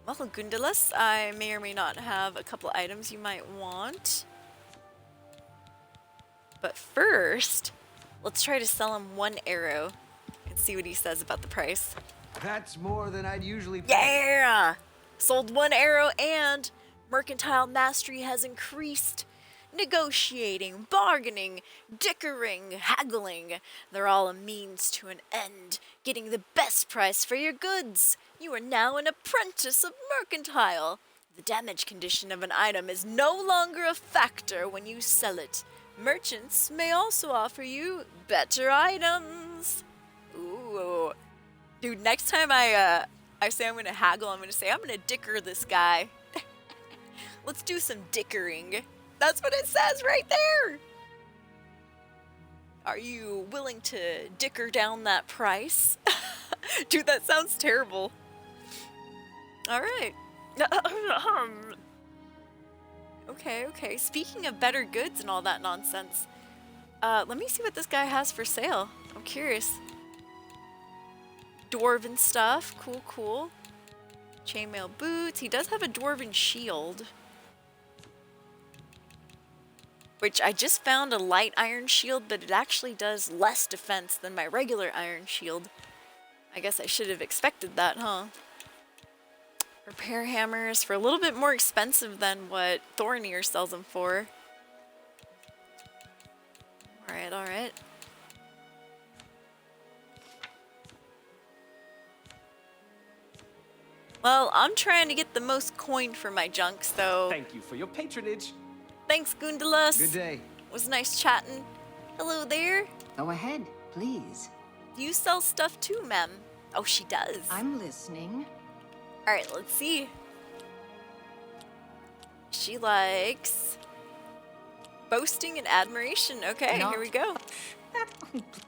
Gundalas, I may or may not have a couple items you might want. But first, let's try to sell him one arrow and see what he says about the price. That's more than I'd usually pay. Yeah! Sold one arrow and mercantile mastery has increased negotiating, bargaining, dickering, haggling. They're all a means to an end, getting the best price for your goods. You are now an apprentice of mercantile. The damage condition of an item is no longer a factor when you sell it. Merchants may also offer you better items. Ooh. Dude, next time I say I'm gonna haggle, I'm gonna say I'm gonna dicker this guy. Let's do some dickering. That's what it says right there. Are you willing to dicker down that price? Dude, that sounds terrible. All right. Okay. Speaking of better goods and all that nonsense, let me see what this guy has for sale. I'm curious. Dwarven stuff. Cool. Chainmail boots. He does have a dwarven shield. Which I just found a light iron shield, but it actually does less defense than my regular iron shield. I guess I should have expected that, huh? Repair hammers for a little bit more expensive than what Thornir sells them for. Alright. Well, I'm trying to get the most coin for my junk, so... Thank you for your patronage. Thanks, Gundalas. Good day. It was nice chatting. Hello there. Go ahead, please. Do you sell stuff too, ma'am? Oh, she does. I'm listening. Alright, let's see. She likes boasting and admiration. Okay, here we go.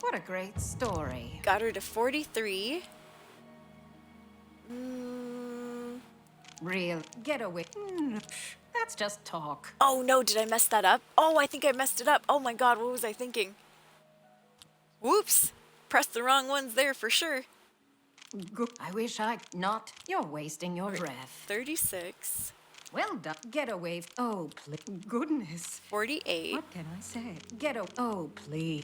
What a great story. Got her to 43. Real getaway. That's just talk. Oh no, did I mess that up? Oh, I think I messed it up. Oh my god, what was I thinking? Whoops. Pressed the wrong ones there for sure. I wish I not. You're wasting your breath. 36. Well done. Getaway. Oh, goodness. 48. What can I say? Oh, please.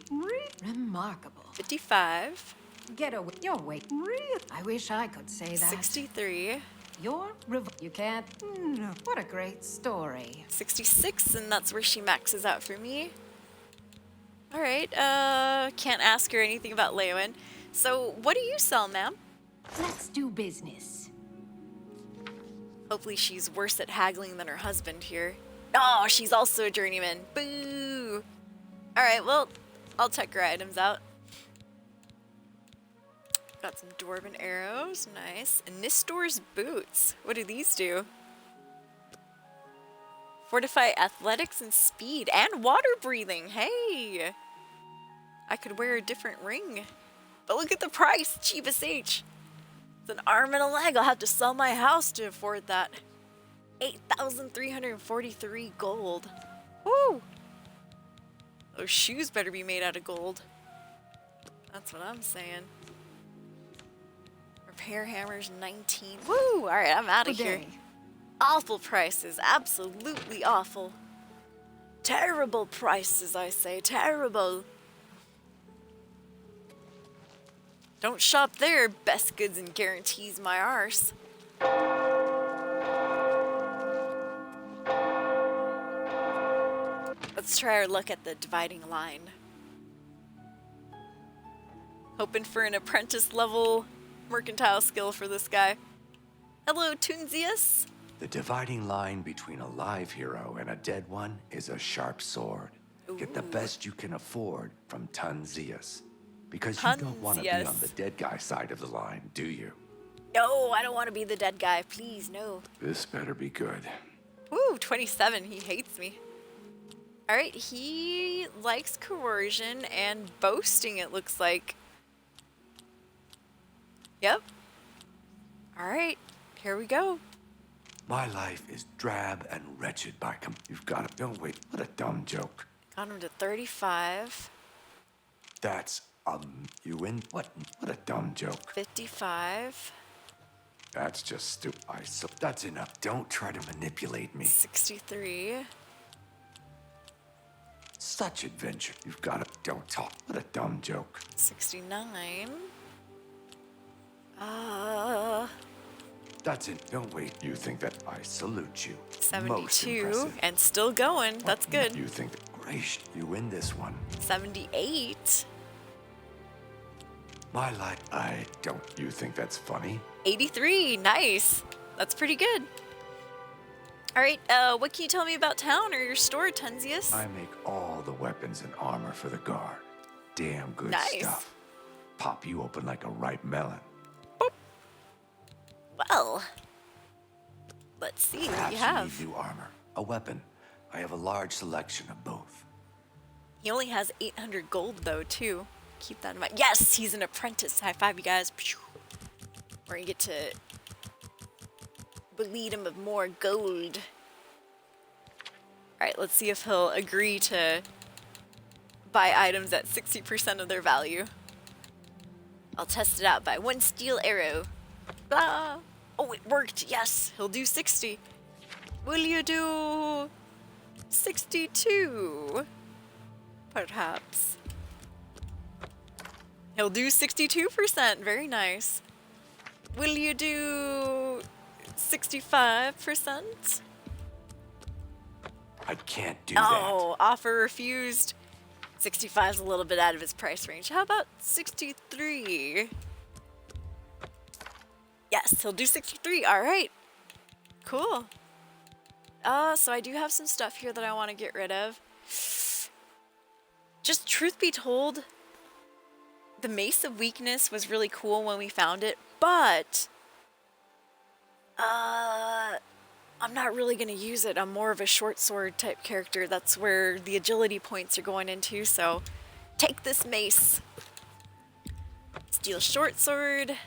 Remarkable. 55. Getaway. You're waiting. I wish I could say that. 63. You can't. What a great story. 66, and that's where she maxes out for me. Alright, can't ask her anything about Leowin. So, what do you sell, ma'am? Let's do business. Hopefully she's worse at haggling than her husband here. Oh, she's also a journeyman. Boo! Alright, well, I'll check her items out. Got some dwarven arrows, nice. And Nistor's boots. What do these do? Fortify athletics and speed and water breathing. Hey! I could wear a different ring. But look at the price, cheapest H. It's an arm and a leg. I'll have to sell my house to afford that. 8,343 gold. Woo! Those shoes better be made out of gold. That's what I'm saying. Repair hammers 19. Woo! Alright, I'm out of here. Awful prices. Absolutely awful. Terrible prices, I say. Terrible. Don't shop there. Best goods and guarantees my arse. Let's try our luck at the dividing line. Hoping for an apprentice level mercantile skill for this guy. Hello, Tunzius. The dividing line between a live hero and a dead one is a sharp sword. Get the best you can afford from Tunzius. Because you don't want to be on the dead guy side of the line, do you? No, I don't want to be the dead guy. Please, no. This better be good. Woo, 27. He hates me. Alright, he likes coercion and boasting, it looks like. Yep. Alright, here we go. My life is drab and wretched by You've got to... Don't wait. What a dumb joke. Got him to 35. That's, you win? What a dumb joke. 55. That's just stupid. That's enough. Don't try to manipulate me. 63. Such adventure. You've got to... Don't talk. What a dumb joke. 69. That's it. Don't wait. You think that I salute you. Most 72 impressive. and still going. That's good. You think, gracious, you win this one. 78. My life. I don't. You think that's funny? 83. Nice. That's pretty good. All right. What can you tell me about town or your store, Tunzius? I make all the weapons and armor for the guard. Damn good Nice. stuff. Pop you open like a ripe melon. Well, let's see what Perhaps you have. need new armor, a weapon. I have a large selection of both. He only has 800 gold though, too. Keep that in mind. Yes, he's an apprentice. High five, you guys. We're gonna get to bleed him of more gold. All right, let's see if he'll agree to buy items at 60% of their value. I'll test it out by 1 steel arrow. Blah. Oh, it worked. Yes, he'll do 60. Will you do 62? Perhaps. He'll do 62%. Very nice. Will you do 65%? I can't do that. Oh, offer refused. 65 is a little bit out of his price range. How about 63? Yes, he'll do 63. All right. Cool. So I do have some stuff here that I want to get rid of. Just truth be told, the Mace of Weakness was really cool when we found it, but I'm not really going to use it. I'm more of a short sword type character. That's where the agility points are going into, so take this mace. Steel short sword.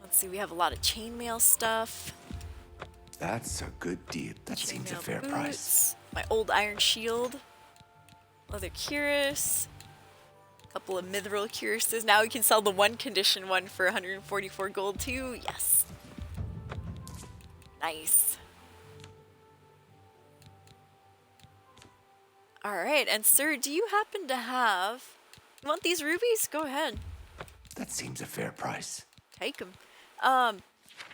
Let's see, we have a lot of chainmail stuff. That's a good deal. That seems a Chainmail fair boots, price. My old iron shield. Leather cuirass. Couple of mithril cuirasses. Now we can sell the one condition one for 144 gold too. Yes. Nice. All right, and sir, do you happen to have... You want these rubies? Go ahead. That seems a fair price. Take them.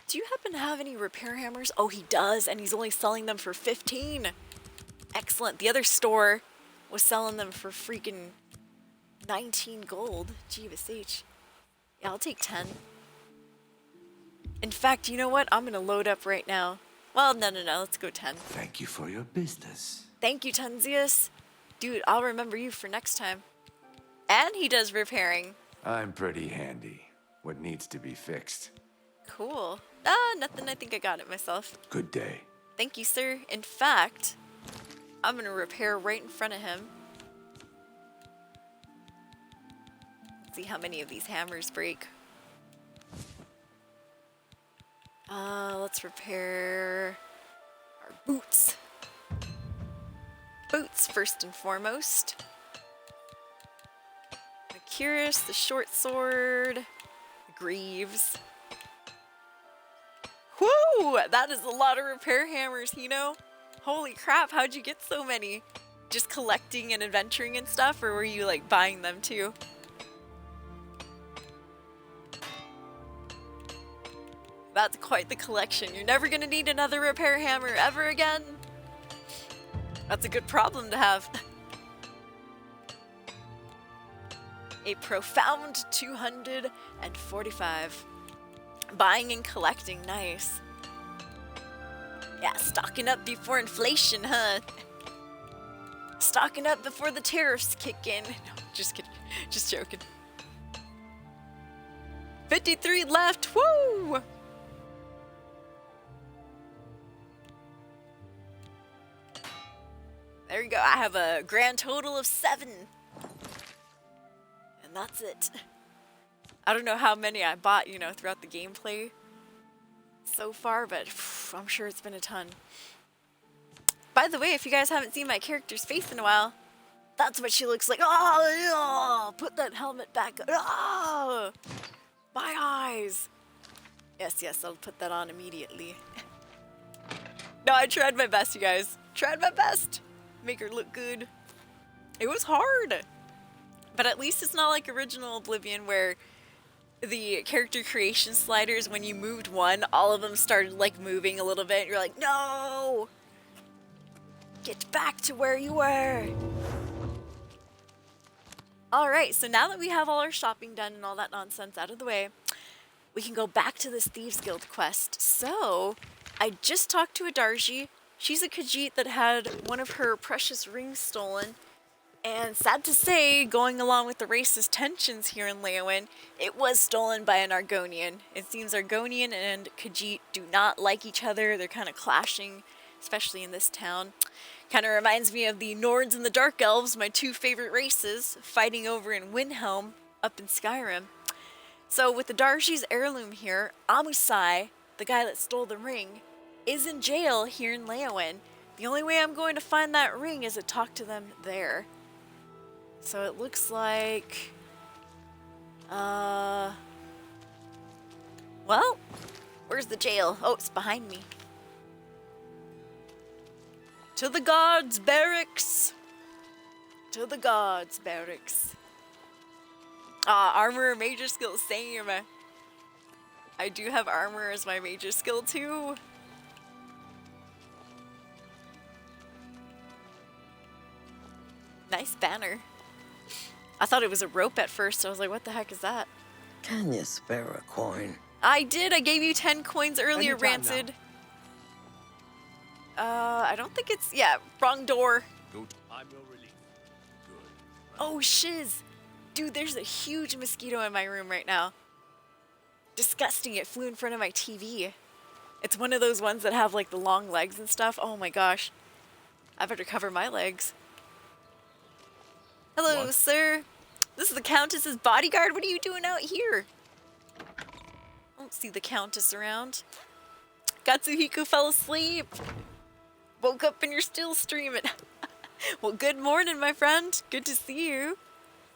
Do you happen to have any repair hammers? Oh, he does, and he's only selling them for 15. Excellent. The other store was selling them for freaking 19 gold. Jeebus H. Yeah, I'll take 10. In fact, you know what? I'm gonna load up right now. Well, no. Let's go 10. Thank you for your business. Thank you, Tunzius. Dude, I'll remember you for next time. And he does repairing. I'm pretty handy. What needs to be fixed? Cool. Nothing. I think I got it myself. Good day. Thank you, sir. In fact, I'm gonna repair right in front of him. Let's see how many of these hammers break. Let's repair our boots. Boots first and foremost. The cuirass, the short sword, the greaves. Whoo! That is a lot of repair hammers, Hino. Holy crap, how'd you get so many? Just collecting and adventuring and stuff, or were you like buying them too? That's quite the collection. You're never gonna need another repair hammer ever again. That's a good problem to have. A profound 245. Buying and collecting, nice. Yeah, stocking up before inflation, huh? Stocking up before the tariffs kick in. No, just kidding. Just joking. 53 left, woo! There you go, I have a grand total of 7. And that's it. I don't know how many I bought, you know, throughout the gameplay so far, but I'm sure it's been a ton. By the way, if you guys haven't seen my character's face in a while, that's what she looks like. Oh, put that helmet back up. Oh, my eyes. Yes, I'll put that on immediately. No, I tried my best, you guys. Tried my best. Make her look good. It was hard. But at least it's not like original Oblivion where the character creation sliders, when you moved one, all of them started like moving a little bit. You're like, no! Get back to where you were! Alright, so now that we have all our shopping done and all that nonsense out of the way, we can go back to this Thieves Guild quest. So, I just talked to Adarji. She's a Khajiit that had one of her precious rings stolen. And sad to say, going along with the racist tensions here in Leowin, it was stolen by an Argonian. It seems Argonian and Khajiit do not like each other. They're kind of clashing, especially in this town. Kind of reminds me of the Nords and the Dark Elves, my two favorite races, fighting over in Windhelm up in Skyrim. So with the Darji's heirloom here, Amusai, the guy that stole the ring, is in jail here in Leowin. The only way I'm going to find that ring is to talk to them there. So it looks like, well, where's the jail? Oh, it's behind me. To the guards' barracks. To the guards' barracks. Armor, major skill, same. I do have armor as my major skill too. Nice banner. I thought it was a rope at first. I was like, what the heck is that? Can you spare a coin? I did. I gave you 10 coins earlier, Rancid. I don't think it's... Yeah, wrong door. I'm your relief. Oh, shiz. Dude, there's a huge mosquito in my room right now. Disgusting. It flew in front of my TV. It's one of those ones that have, like, the long legs and stuff. Oh, my gosh. I better cover my legs. Hello, sir. This is the Countess's bodyguard. What are you doing out here? I don't see the Countess around. Katsuhiko fell asleep. Woke up and you're still streaming. Well, good morning, my friend. Good to see you.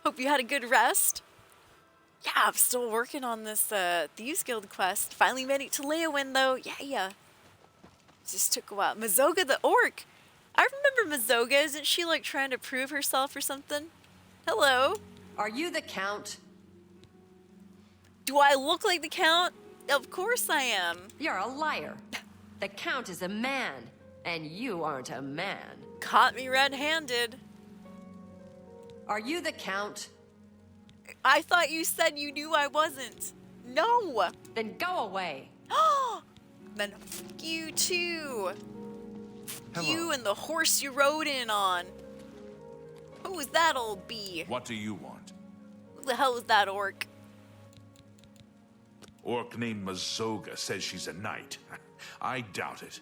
Hope you had a good rest. Yeah, I'm still working on this Thieves Guild quest. Finally made it to Leowin, though. Yeah. Just took a while. Mazoga the Orc. I remember Mazoga. Isn't she, like, trying to prove herself or something? Hello. Are you the Count? Do I look like the Count? Of course I am. You're a liar. The Count is a man, and you aren't a man. Caught me red-handed. Are you the Count? I thought you said you knew I wasn't. No. Then go away. Then fuck you too. Hello. You and the horse you rode in on. Who was that old bee? What do you want? Who the hell is that orc? Orc named Mazoga says she's a knight. I doubt it.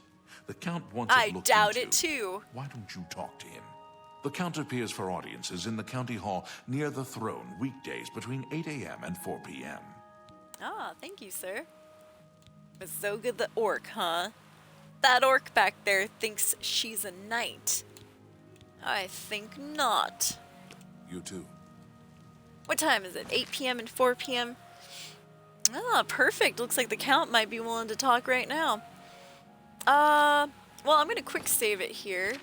The Count wants it I looked doubt into. it too. Why don't you talk to him? The Count appears for audiences in the county hall near the throne weekdays between 8 a.m. and 4 p.m. Ah, thank you, sir. Mazoga the orc, huh? That orc back there thinks she's a knight. I think not. You too. What time is it? 8 p.m. and 4 p.m.? Ah, perfect. Looks like the Count might be willing to talk right now. Well, I'm gonna quick save it here.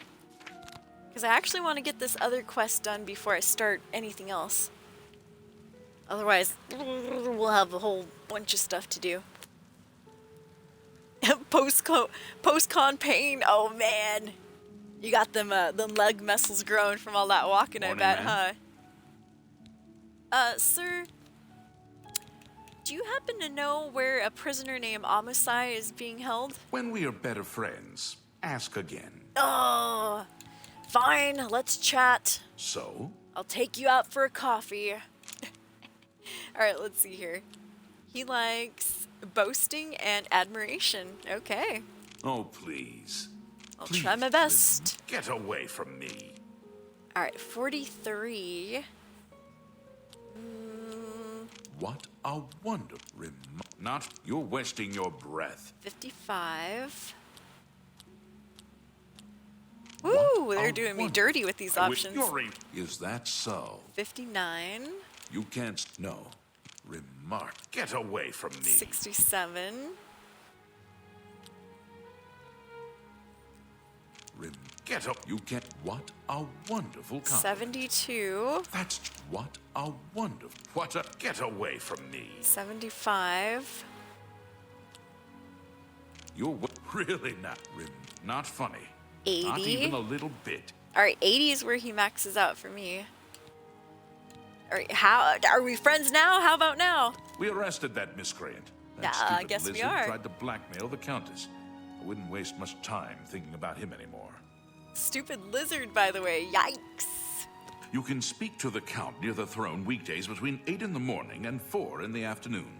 Because I actually want to get this other quest done before I start anything else. Otherwise, we'll have a whole bunch of stuff to do. Post-con pain. Oh, man. You got them leg muscles growing from all that walking, Morning, I bet, man. huh? Sir, do you happen to know where a prisoner named Amusai is being held? When we are better friends, ask again. Oh, fine, let's chat. So? I'll take you out for a coffee. Alright, let's see here. He likes boasting and admiration. Okay. Oh, please. I'll Please, try my best. Get away from me. Alright, 43. What a wonder. Not. You're wasting your breath. 55. Woo, they're doing me dirty with these options. Is that so? 59. You can't. No. Remark. Get away from me. 67. Get up. You get what a wonderful compliment. 72. That's what a wonderful. What a. Get away from me. 75. You're really not funny. 80. Not even a little bit. All right, 80 is where he maxes out for me. All right, how are we friends now? How about now? We arrested that miscreant. That I stupid guess we lizard are. tried to blackmail the Countess. I wouldn't waste much time thinking about him anymore. Stupid lizard, by the way. Yikes. You can speak to the Count near the throne weekdays between 8 in the morning and 4 in the afternoon.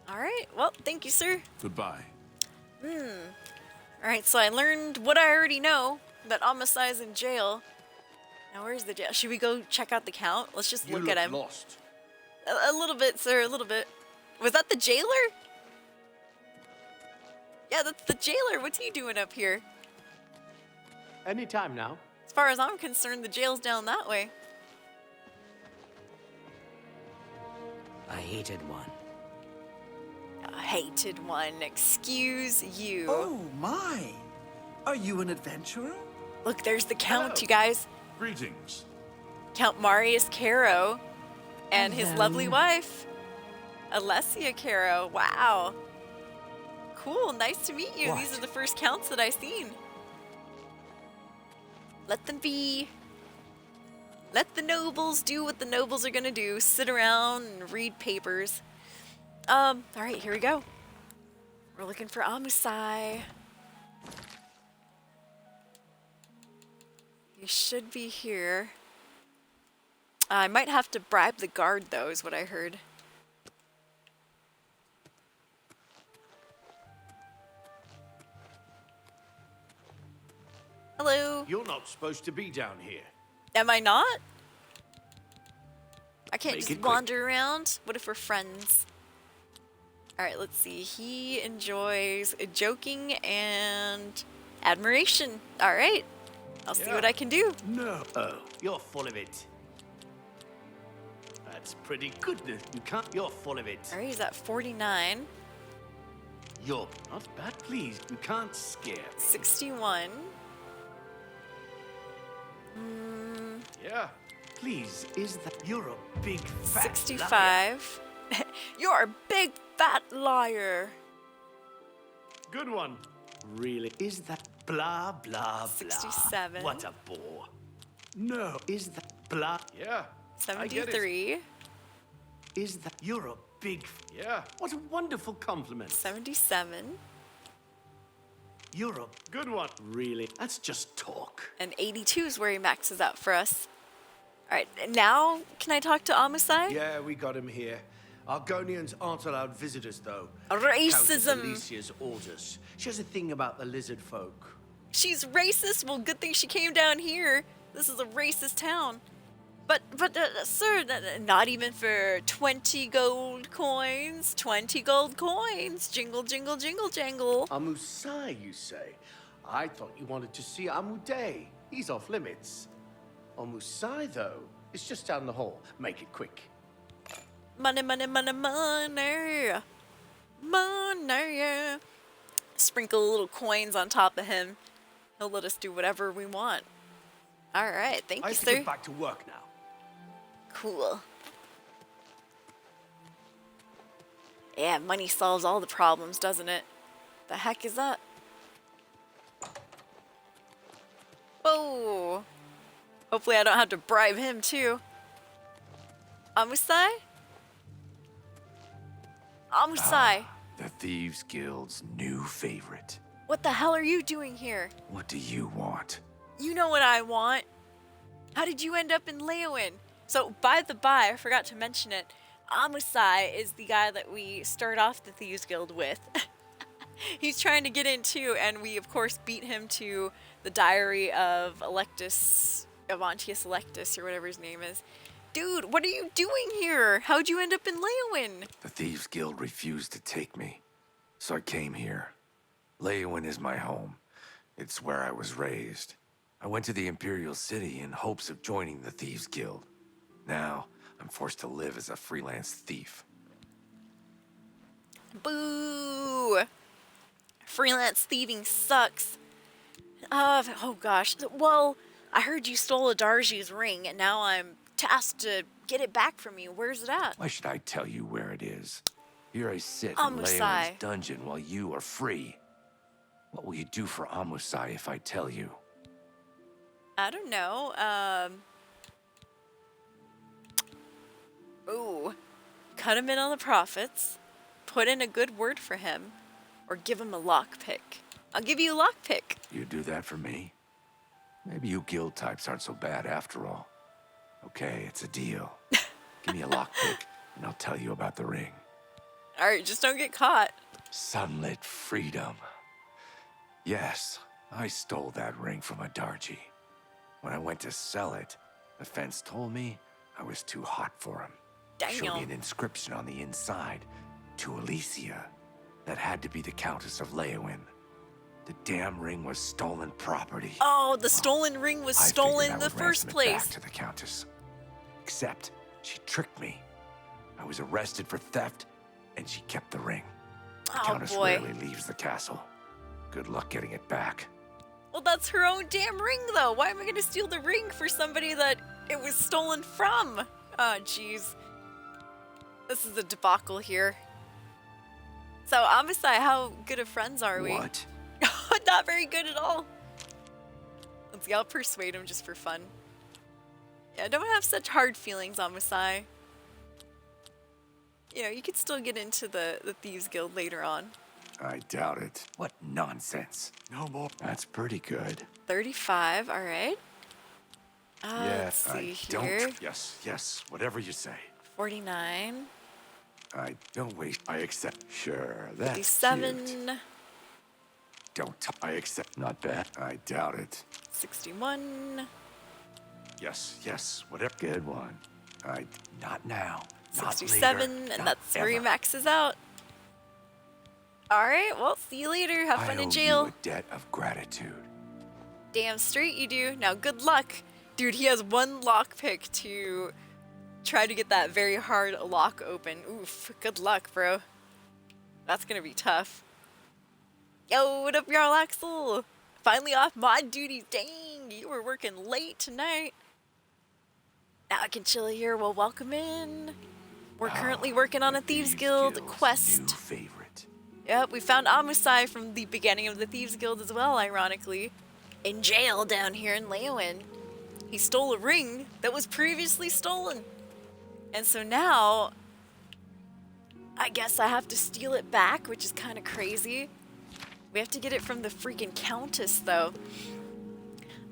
All right, well, thank you, sir. Goodbye. All right, so I learned what I already know, that Amasai's in jail. Now, where's the jail? Should we go check out the Count? Let's just look at him. Lost. A little bit, sir, a little bit. Was that the jailer? Yeah, that's the jailer. What's he doing up here? Anytime now. As far as I'm concerned, the jail's down that way. I hated one. A hated one. Excuse you. Oh, my. Are you an adventurer? Look, there's the Count, Hello. you guys. Greetings. Count Marius Caro and his Hello. lovely wife, Alessia Caro. Wow. Cool, nice to meet you. What? These are the first Counts that I've seen. Let them be. Let the nobles do what the nobles are gonna do. Sit around and read papers. All right, here we go. We're looking for Amusai. He should be here. I might have to bribe the guard, though, is what I heard. Hello. You're not supposed to be down here. Am I not? I can't Make it just quick. wander around. What if we're friends? All right, let's see. He enjoys joking and admiration. All right. I'll see what I can do. No. Oh, you're full of it. That's pretty good. You can't. You're full of it. All right, he's at 49. You're not bad. Please, you can't scare me. 61. Yeah. Please, is that you're a big fat 65. You're a big fat liar. Good one. Really? Is that blah, blah, blah? 67. What a bore. No. Is that blah? Yeah. I get it. 73. Is that you're a big... Yeah. What a wonderful compliment. 77. You're a good one. Really? That's just talk. And 82 is where he maxes out for us. All right, now can I talk to Amusai? Yeah, we got him here. Argonians aren't allowed visitors, though. Racism. Countess Alicia's orders. She has a thing about the lizard folk. She's racist? Well, good thing she came down here. This is a racist town. But sir, not even for 20 gold coins. 20 gold coins. Jingle, jingle, jingle, jangle. Amusai, you say? I thought you wanted to see Amuday. He's off limits. Amusai, though, is just down the hall. Make it quick. Money, money, money, money. Money. Sprinkle little coins on top of him. He'll let us do whatever we want. All right, thank I you, have to sir. get back to work now. Cool. Yeah, money solves all the problems, doesn't it? The heck is that? Whoa. Hopefully I don't have to bribe him, too. Amusai? Amusai, The Thieves Guild's new favorite. what the hell are you doing here? What do you want? You know what I want. How did you end up in Leowen? So, by the by, I forgot to mention it. Amusai is the guy that we start off the Thieves Guild with. He's trying to get in too, and we, of course, beat him to the diary of Avantius Electus, or whatever his name is. Dude, what are you doing here? How'd you end up in Leowen? The Thieves Guild refused to take me, so I came here. Leowen is my home. It's where I was raised. I went to the Imperial City in hopes of joining the Thieves Guild. Now, I'm forced to live as a freelance thief. Boo! Freelance thieving sucks. Oh gosh. Well, I heard you stole a Darji's ring, and now I'm tasked to get it back from you. Where's it at? Why should I tell you where it is? Here I sit in Amusai. Leonin's dungeon while you are free. What will you do for Amusai if I tell you? I don't know. Ooh. Cut him in on the profits, put in a good word for him, or give him a lockpick. I'll give you a lockpick. You do that for me? Maybe you guild types aren't so bad after all. Okay, it's a deal. Give me a lockpick, and I'll tell you about the ring. Alright, just don't get caught. Sunlit freedom. Yes, I stole that ring from a Darji. When I went to sell it, the fence told me I was too hot for him. Showed me an inscription on the inside, to Alicia. That had to be the Countess of Leowin. The damn ring was stolen property. Oh, the stolen ring was stolen in I the would first ransom it place. back to the Countess. Except, she tricked me. I was arrested for theft, and she kept the ring. The Oh, Countess boy. rarely leaves the castle. Good luck getting it back. Well, that's her own damn ring, though. Why am I going to steal the ring for somebody that it was stolen from? Oh, jeez. This is a debacle here. So, Amasai, how good of friends are we? What? Not very good at all. Let's see, I'll persuade him just for fun. Yeah, don't have such hard feelings, Amasai. You know, you could still get into the Thieves Guild later on. I doubt it. What nonsense. No more. That's pretty good. 35, alright. Yeah, Let's see I here. don't. Yes, whatever you say. 49. I don't wait. I accept. Sure, that's 57. cute. I accept. Not bad. I doubt it. 61. Yes, whatever. Good one. Not now. Not 67, later, and not that's where he ever. maxes out. Alright, well, see you later. Have fun I in owe jail. you a debt of gratitude. Damn straight you do. Now, good luck. Dude, he has one lockpick to try to get that very hard lock open. Oof, good luck, bro. That's gonna be tough. Yo, what up, Jarl Axel? Finally off mod duties. Dang, you were working late tonight. Now I can chill here. Well, welcome in. We're currently working on a Thieves Guild quest. New favorite. Yep, we found Amusai from the beginning of the Thieves Guild as well, ironically. In jail down here in Leowin. He stole a ring that was previously stolen. And so now, I guess I have to steal it back, which is kind of crazy. We have to get it from the freaking Countess, though.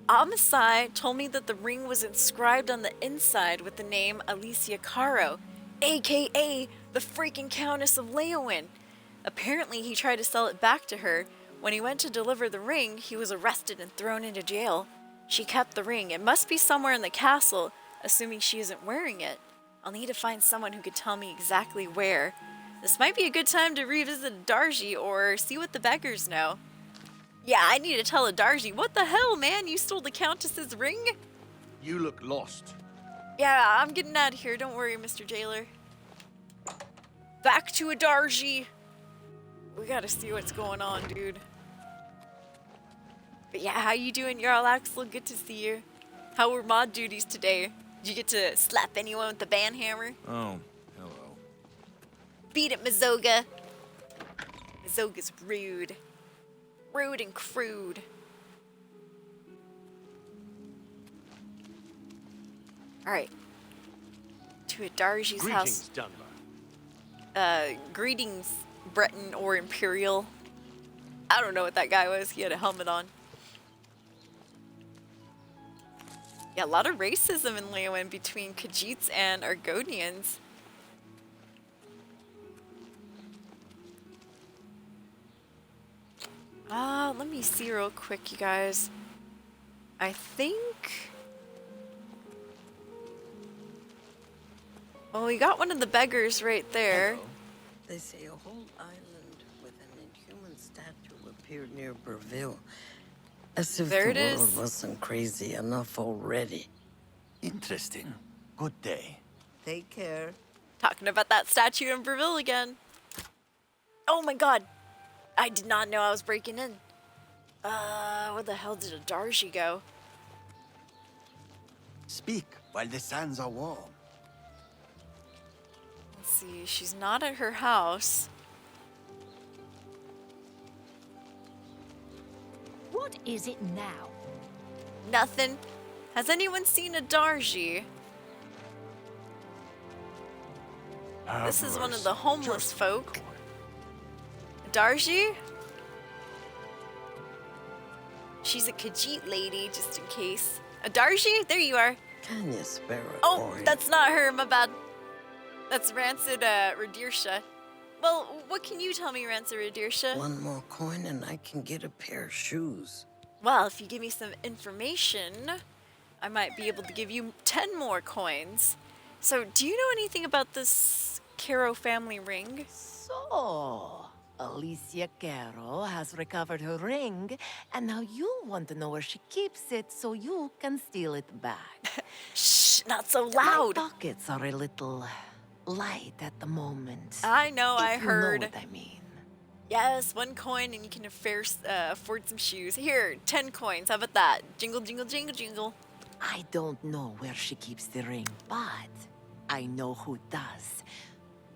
Amasai told me that the ring was inscribed on the inside with the name Alicia Caro, aka the freaking Countess of Leowin. Apparently, he tried to sell it back to her. When he went to deliver the ring, he was arrested and thrown into jail. She kept the ring. It must be somewhere in the castle, assuming she isn't wearing it. I'll need to find someone who could tell me exactly where. This might be a good time to revisit Darji or see what the beggars know. Yeah, I need to tell a Darji. What the hell, man? You stole the Countess's ring? You look lost. Yeah, I'm getting out of here. Don't worry, Mr. Jailer. Back to a Darji. We gotta see what's going on, dude. But yeah, how you doing, Jarl Axel? Good to see you. How were mod duties today? Did you get to slap anyone with the banhammer? Oh, hello. Beat it, Mazoga. Mazoga's rude. Rude and crude. Alright. To a Darji's house. Greetings, Dunbar. Greetings, Breton or Imperial. I don't know what that guy was. He had a helmet on. Yeah, a lot of racism in Leowin between Khajiits and Argonians. Let me see real quick, you guys. I think... Well, we got one of the beggars right there. They say a whole island with an inhuman statue appeared near Burville. As if There the it world is. wasn't crazy enough already. Interesting. Good day. Take care. Talking about that statue in Burville again. Oh my god. I did not know I was breaking in. Where the hell did Darji go? Speak while the sands are warm. Let's see, she's not at her house. What is it now? Nothing. Has anyone seen a Darji? This is one of the homeless folk. Darji? She's a Khajiit lady, just in case. A Darji? There you are. Can you spare a Oh, coin? that's not her, my bad. That's Rancid Radirsha. Well, what can you tell me, Rancid Radirsha? One more coin and I can get a pair of shoes. Well, if you give me some information, I might be able to give you 10 more coins. So, do you know anything about this Caro family ring? So, Alicia Caro has recovered her ring, and now you want to know where she keeps it so you can steal it back. Shh, not so loud. My pockets are a little light at the moment. I know, I if you heard. know what I mean. Yes, 1 coin and you can afford some shoes. Here, 10 coins. How about that? Jingle, jingle, jingle, jingle. I don't know where she keeps the ring, but I know who does.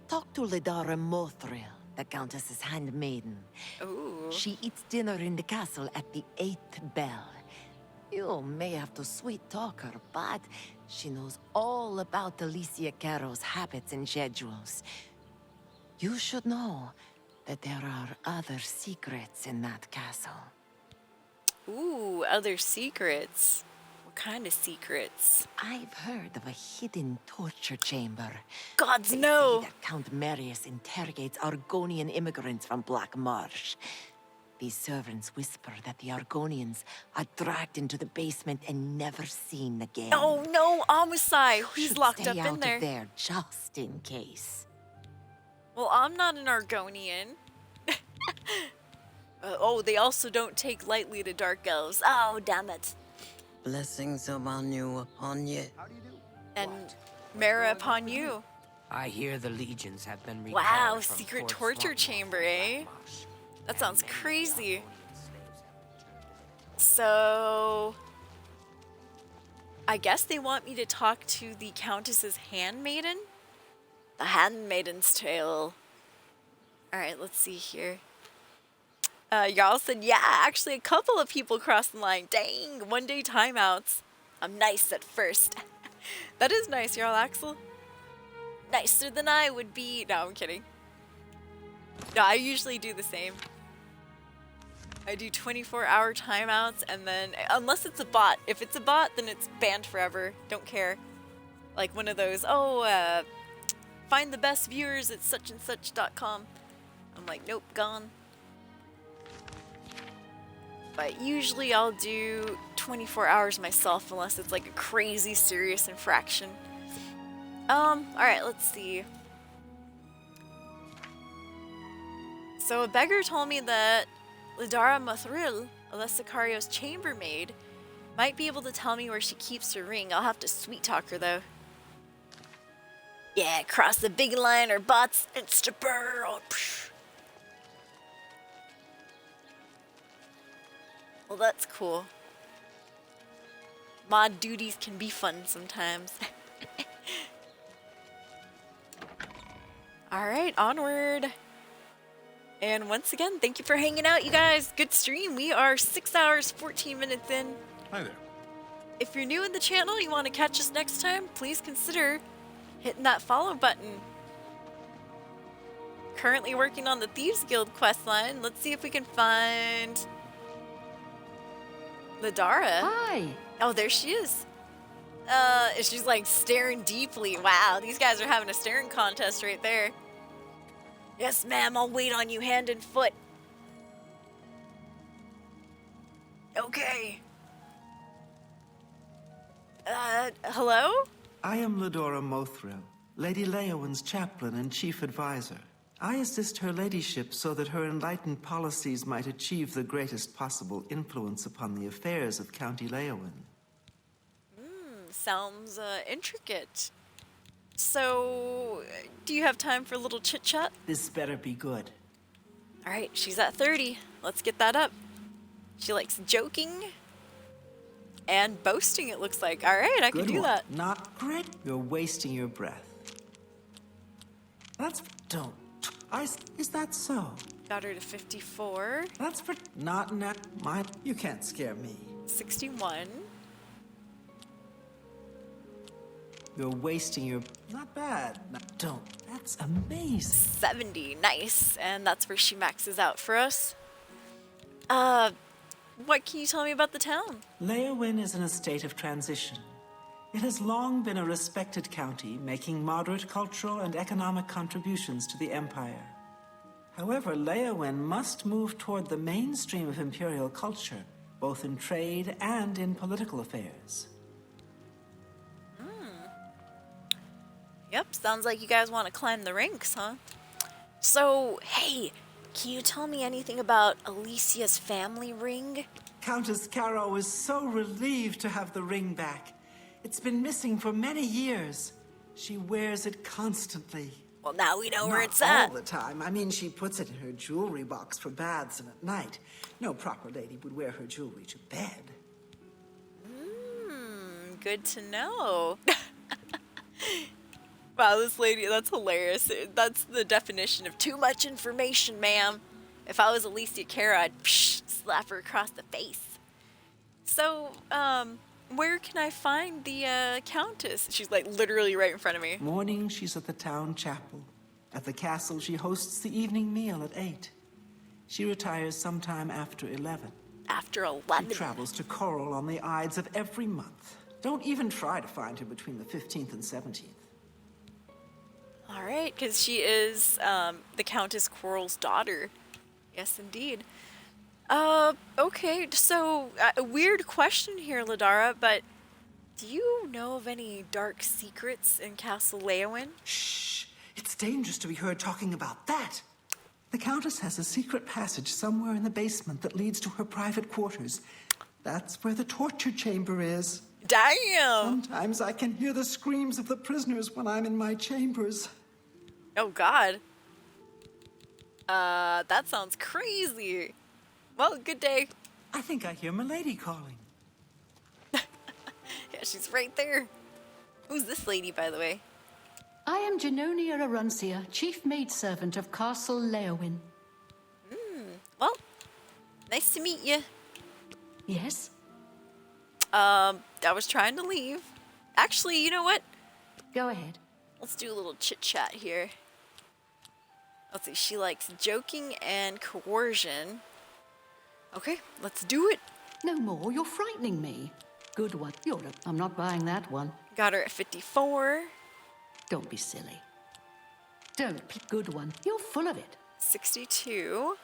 Talk to Ledara Mothril, the Countess's handmaiden. Ooh. She eats dinner in the castle at the 8th bell. You may have to sweet-talk her, but she knows all about Alicia Caro's habits and schedules. You should know that there are other secrets in that castle. Ooh, other secrets. What kind of secrets? I've heard of a hidden torture chamber. Gods, They no! say that Count Marius interrogates Argonian immigrants from Black Marsh. These servants whisper that the Argonians are dragged into the basement and never seen again. Oh no, Amasai! He's Should locked stay up out in there. of there just in case. Well, I'm not an Argonian. Oh, they also don't take lightly to dark elves. Oh, damn it. Blessings of Anu upon you. And Mara upon you. I hear the legions have been recalled Wow, from secret Fort torture Swampmoth chamber, to eh? Blackmarsh. That sounds crazy. So, I guess they want me to talk to the Countess's handmaiden? The Handmaiden's Tale. Alright, let's see here. Y'all said, yeah, actually a couple of people crossed the line. Dang, 1-day timeouts. I'm nice at first. That is nice, Jarl Axel. Nicer than I would be. No, I'm kidding. No, I usually do the same. I do 24-hour timeouts, and then, unless it's a bot. If it's a bot, then it's banned forever. Don't care. Like one of those, find the best viewers at suchandsuch.com. I'm like, nope, gone. But usually I'll do 24 hours myself, unless it's like a crazy serious infraction. Alright, let's see. So a beggar told me that Ledara Mothril, Alessicario's chambermaid, might be able to tell me where she keeps her ring. I'll have to sweet-talk her, though. Yeah, cross the big line or bots, insta-burl. Well, that's cool. Mod duties can be fun sometimes. Alright, onward. And once again, thank you for hanging out, you guys. Good stream. We are 6 hours, 14 minutes in. Hi there. If you're new in the channel, you want to catch us next time, please consider hitting that follow button. Currently working on the Thieves Guild questline. Let's see if we can find Ledara. Hi. Oh, there she is. She's like staring deeply. Wow, these guys are having a staring contest right there. Yes, ma'am, I'll wait on you hand and foot. Okay. Hello? I am Ledora Mothril, Lady Leowyn's chaplain and chief advisor. I assist her ladyship so that her enlightened policies might achieve the greatest possible influence upon the affairs of County Leowyn. Sounds intricate. So, do you have time for a little chit-chat? This better be good. Alright, she's at 30. Let's get that up. She likes joking and boasting, it looks like. All right, I can Good do one. that. Not great. You're wasting your breath. That's don't. Is that so? Got her to 54. That's for not my. You can't scare me. 61. You're wasting your. Not bad. Don't. That's amazing. 70. Nice. And that's where she maxes out for us. What can you tell me about the town? Leowin is in a state of transition. It has long been a respected county, making moderate cultural and economic contributions to the Empire. However, Leowin must move toward the mainstream of Imperial culture, both in trade and in political affairs. Yep, sounds like you guys want to climb the ranks, huh? So, hey, can you tell me anything about Alicia's family ring? Countess Caro is so relieved to have the ring back. It's been missing for many years. She wears it constantly. Well, now we know where it's Not at. all the time. I mean, she puts it in her jewelry box for baths and at night. No proper lady would wear her jewelry to bed. Good to know. Wow, this lady, that's hilarious. That's the definition of too much information, ma'am. If I was Alicia Cara, I'd slap her across the face. So, where can I find the Countess? She's like literally right in front of me. Morning, she's at the town chapel. At the castle, she hosts the evening meal at 8. She retires sometime after 11. After 11? She travels to Coral on the Ides of every month. Don't even try to find her between the 15th and 17th. All right, because she is the Countess Coral's daughter. Yes, indeed. Okay, so a weird question here, Ladara, but do you know of any dark secrets in Castle Leowin? Shh! It's dangerous to be heard talking about that. The Countess has a secret passage somewhere in the basement that leads to her private quarters. That's where the torture chamber is. Damn! Sometimes I can hear the screams of the prisoners when I'm in my chambers. Oh, God. That sounds crazy. Well, good day. I think I hear Milady calling. Yeah, she's right there. Who's this lady, by the way? I am Genonia Arancia, chief maidservant of Castle Leowin. Well, nice to meet you. Yes? I was trying to leave. Actually, you know what? Go ahead. Let's do a little chit-chat here. Let's see, she likes joking and coercion. Okay, let's do it. No more, you're frightening me. Good one. I'm not buying that one. Got her at 54. Don't be silly. Good one. You're full of it. 62.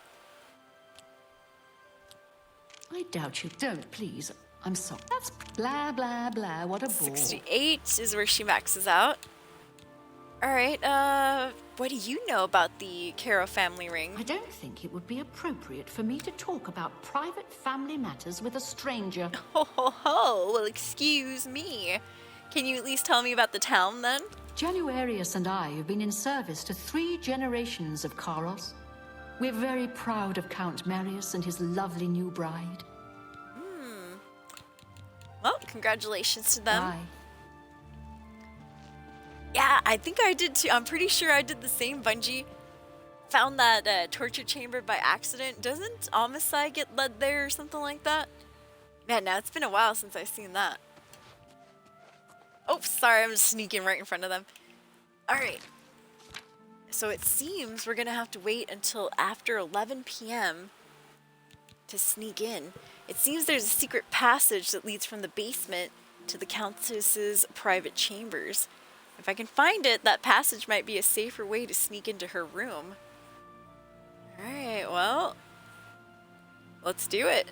I doubt you. Don't, please. I'm sorry. That's blah, blah, blah. What a bore. 68 is where she maxes out. Alright, what do you know about the Caro family ring? I don't think it would be appropriate for me to talk about private family matters with a stranger. Ho ho ho, well excuse me. Can you at least tell me about the town then? Januarius and I have been in service to 3 generations of Karos. We're very proud of Count Marius and his lovely new bride. Well, congratulations to them. Aye. Yeah, I think I did too. I'm pretty sure I did the same. Bungie found that torture chamber by accident. Doesn't Amasai get led there or something like that? Man, now it's been a while since I've seen that. Oh, sorry, I'm just sneaking right in front of them. Alright. So it seems we're going to have to wait until after 11 p.m. to sneak in. It seems there's a secret passage that leads from the basement to the Countess's private chambers. If I can find it, that passage might be a safer way to sneak into her room. Alright, well, let's do it.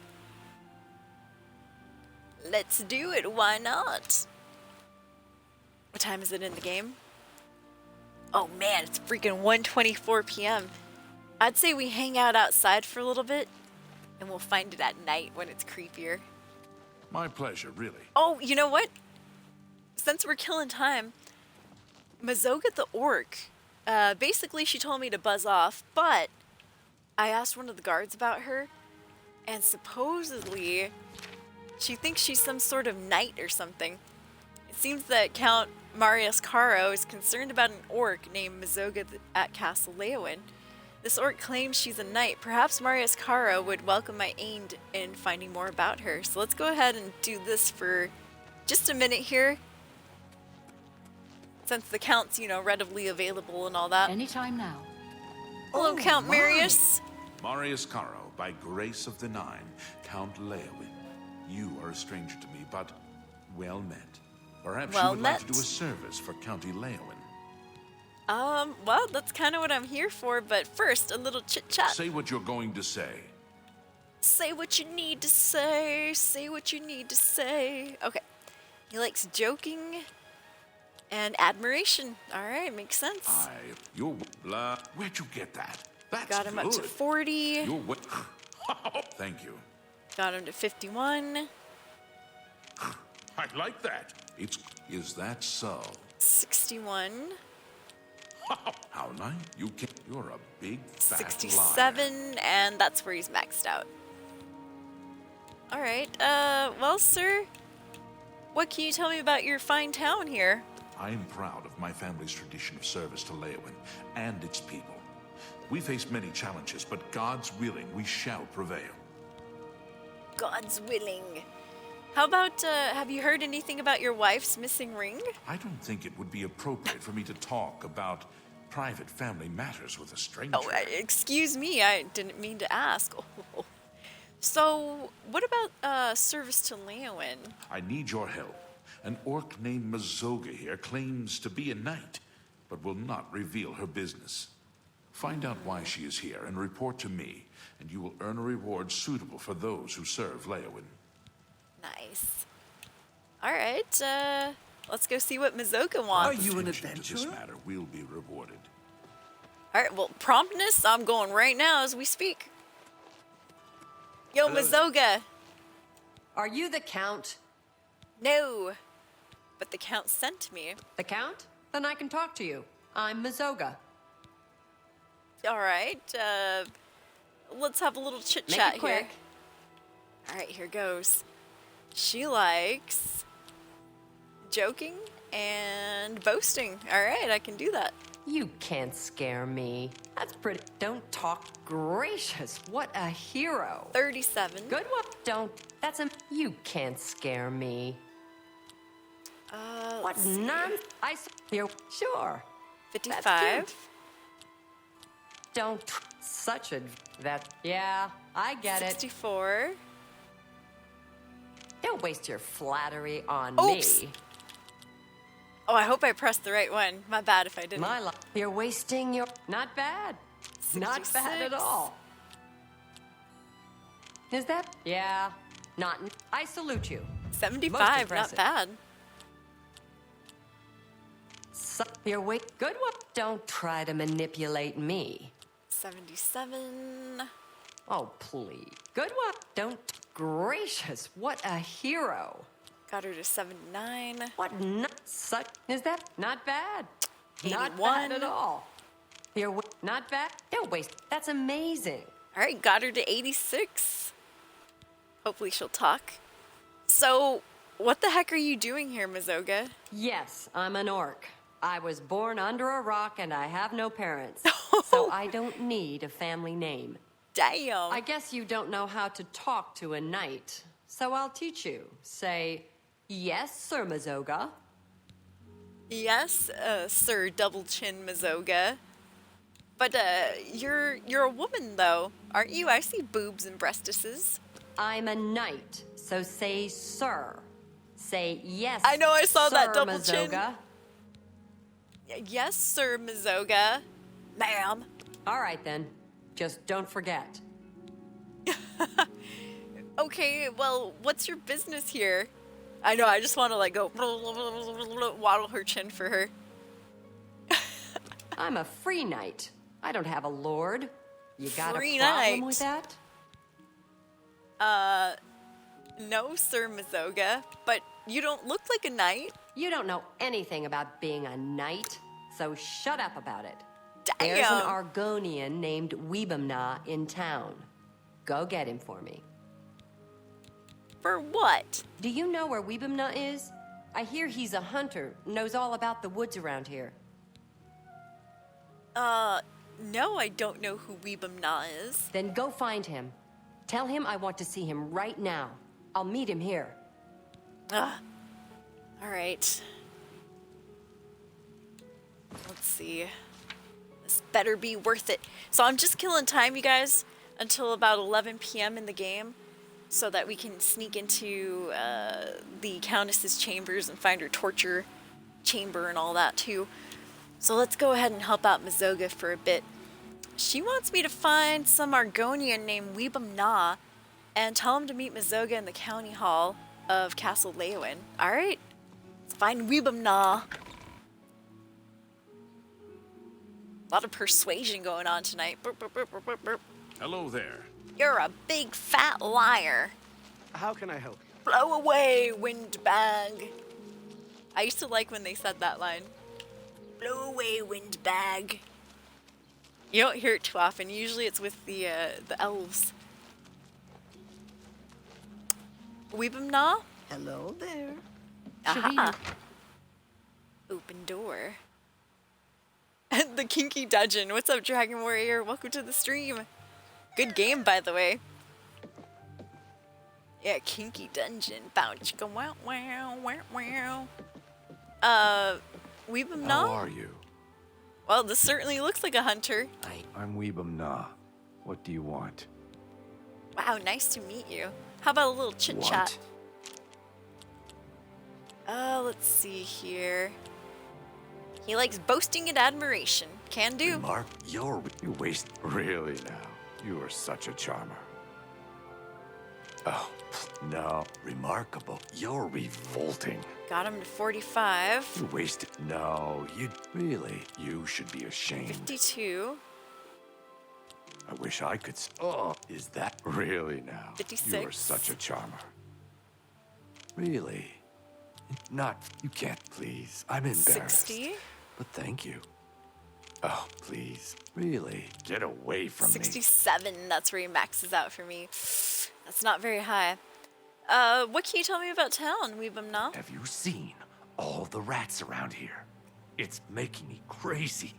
Let's do it, why not? What time is it in the game? Oh man, it's freaking 1:24 p.m. I'd say we hang out outside for a little bit, and we'll find it at night when it's creepier. My pleasure, really. Oh, you know what? Since we're killing time, Mazoga the Orc, basically she told me to buzz off, but I asked one of the guards about her, And supposedly, she thinks she's some sort of knight or something. It seems that Count Marius Caro is concerned about an orc named Mazoga at Castle Leowin. This orc claims she's a knight. Perhaps Marius Caro would welcome my aid in finding more about her. So let's go ahead and do this for just a minute here. Since the Count's, you know, readily available and all that. Anytime now. Hello, Count Marius. Marius Caro, by grace of the Nine, Count Leowin. You are a stranger to me, but well met. Perhaps you would like to do a service for County Leowin. Well, that's kind of what I'm here for, but first, a little chit-chat. Say what you're going to say. Say what you need to say. Say what you need to say. Okay. He likes joking and admiration. All right, makes sense. You're blah. Where'd you get that? That's Got him up to 40. You're what? Thank you. Got him to 51. I like that. Is that so? 61. How nice. You're a big fat 67, liar. and that's where he's maxed out. All right. Well, sir, what can you tell me about your fine town here? I am proud of my family's tradition of service to Leowin and its people. We face many challenges, but God's willing, we shall prevail. God's willing. How about, have you heard anything about your wife's missing ring? I don't think it would be appropriate for me to talk about private family matters with a stranger. Oh, excuse me, I didn't mean to ask. Oh. So, what about, service to Leowin? I need your help. An orc named Mazoga here claims to be a knight, but will not reveal her business. Find out why she is here and report to me, and you will earn a reward suitable for those who serve Leowin. Nice. All right, let's go see what Mazoga wants. Are you an adventurer? To this matter will be rewarded. All right, well, promptness, I'm going right now as we speak. Yo, Mazoga. Are you the Count? No, but the Count sent me. The Count? Then I can talk to you. I'm Mazoga. All right, let's have a little chit-chat here. Quick. All right, here goes. She likes joking and boasting. All right, I can do that. You can't scare me. That's pretty. Don't talk. Gracious, what a hero. 37. Good one. Don't. That's a. You can't scare me. What nonsense? Here. Sure. 55. Don't. Such a. That. Yeah, I get 64. it. Don't waste your flattery on Oops. me. Oh, I hope I pressed the right one. My bad if I didn't. You're wasting your... Not bad. 66. Not bad at all. Is that... Yeah. Not... I salute you. 75, not bad. So, you're good one. Don't try to manipulate me. 77. Oh, please. Good one. Don't... Gracious, what a hero. Got her to 79. What such is that? Not bad. 81. Not bad at all. You're not bad. Don't waste. That's amazing. All right, got her to 86. Hopefully she'll talk. So, what the heck are you doing here, Mazoga? Yes, I'm an orc. I was born under a rock and I have no parents. So I don't need a family name. Damn. I guess you don't know how to talk to a knight. So I'll teach you. Say, yes, Sir Mazoga. Yes, Sir Double Chin Mazoga. But, you're a woman, though, aren't you? I see boobs and breastises. I'm a knight, so say sir. Say yes, I know, I saw Sir that double Mazoga. Chin. Yes, Sir Mazoga. Ma'am. All right, then. Just don't forget. Okay, well, what's your business here? I know, I just want to, like, go waddle her chin for her. I'm a free knight. I don't have a lord. You got Free a problem knight. with that? No, Sir Mazoga, but you don't look like a knight. You don't know anything about being a knight, so shut up about it. Damn. There's an Argonian named Weebamna in town. Go get him for me. For what? Do you know where Weebamna is? I hear he's a hunter, knows all about the woods around here. No, I don't know who Weebamna is. Then go find him. Tell him I want to see him right now. I'll meet him here. All right. Let's see. This better be worth it. So I'm just killing time, you guys, until about 11 p.m. in the game, so that we can sneak into the Countess's chambers and find her torture chamber and all that too. So let's go ahead and help out Mazoga for a bit. She wants me to find some Argonian named Weebamna and tell him to meet Mazoga in the county hall of Castle Leowin. Alright, let's find Weebamna. A lot of persuasion going on tonight. Burp, burp, burp, burp, burp, burp. Hello there. You're a big fat liar. How can I help you? Blow away, windbag. I used to like when they said that line. Blow away, windbag. You don't hear it too often. Usually it's with the elves. Weebamna? Hello there. Aha. Open door. The Kinky Dungeon. What's up, Dragon Warrior? Welcome to the stream. Good game, by the way. Yeah, Kinky Dungeon. Bow chicka wow wow wow wow. Weebamna? How are you? Well, this certainly looks like a hunter. I'm Weebamna. What do you want? Wow, nice to meet you. How about a little chit chat? Let's see here. He likes boasting and admiration. Can do. Mark, you waste. Really now? You are such a charmer. Oh, no. Remarkable. You're revolting. Got him to 45. You wasted. No, you really. You should be ashamed. 52. I wish I could. Oh, is that really now? 56. You are such a charmer. Really? Not. You can't, please. I'm embarrassed. 60. But thank you. Oh, please. Really? Get away from me. 67. That's where he maxes out for me. That's not very high. What can you tell me about town, Weebamna? Have you seen all the rats around here? It's making me crazy.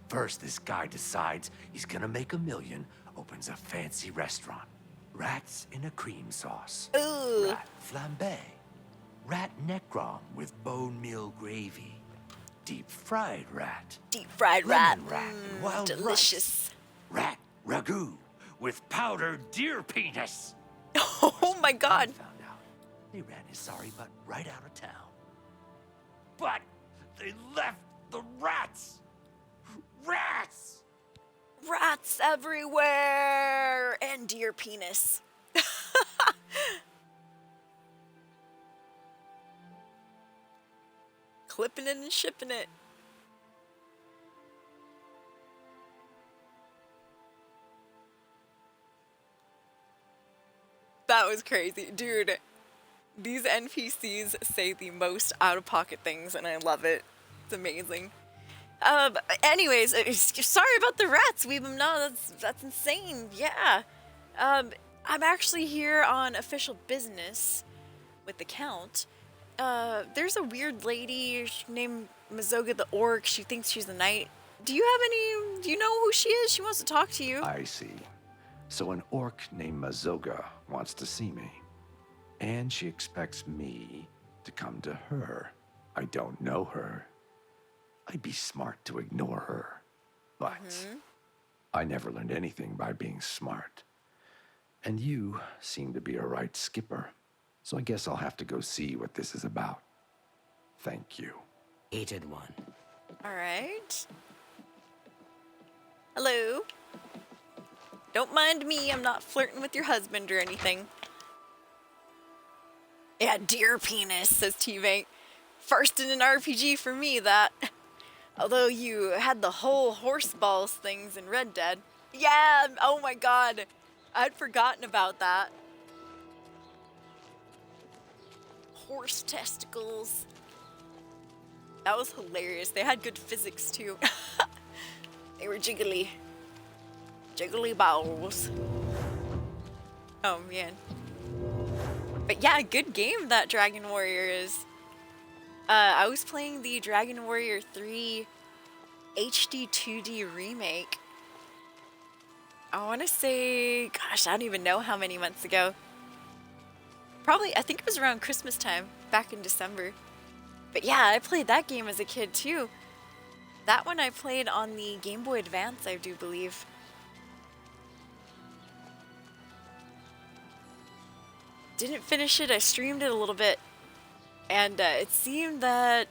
First, this guy decides he's gonna make $1 million, opens a fancy restaurant. Rats in a cream sauce. Ooh. Rat flambe. Rat necrom with bone meal gravy. Deep fried rat. Deep fried rat. Rat and wild delicious. Rice. Rat ragu with powdered deer penis. Oh my god. Found out they ran his sorry butt right out of town. But they left the rats. Rats! Rats everywhere! And deer penis. Clipping it and shipping it. That was crazy. Dude, these NPCs say the most out-of-pocket things, and I love it. It's amazing. Anyways, sorry about the rats, Weebamna. That's insane. Yeah. I'm actually here on official business with the Count. There's a weird lady named Mazoga the Orc. She thinks she's a knight. Do you know who she is? She wants to talk to you. I see. So an orc named Mazoga wants to see me. And she expects me to come to her. I don't know her. I'd be smart to ignore her. But I never learned anything by being smart. And you seem to be a right skipper. So I guess I'll have to go see what this is about. Thank you. Hated one. All right. Hello. Don't mind me. I'm not flirting with your husband or anything. Yeah, deer penis, says T-Bank. First in an RPG for me, that. Although you had the whole horse balls things in Red Dead. Yeah, oh my god. I'd forgotten about that. Horse testicles. That was hilarious. They had good physics too. They were jiggly. Jiggly balls. Oh man. But yeah, good game that Dragon Warrior is. I was playing the Dragon Warrior 3 HD 2D remake. I want to say, gosh, I don't even know how many months ago. Probably, I think it was around Christmas time, back in December. But yeah, I played that game as a kid too. That one I played on the Game Boy Advance, I do believe. Didn't finish it, I streamed it a little bit. And it seemed that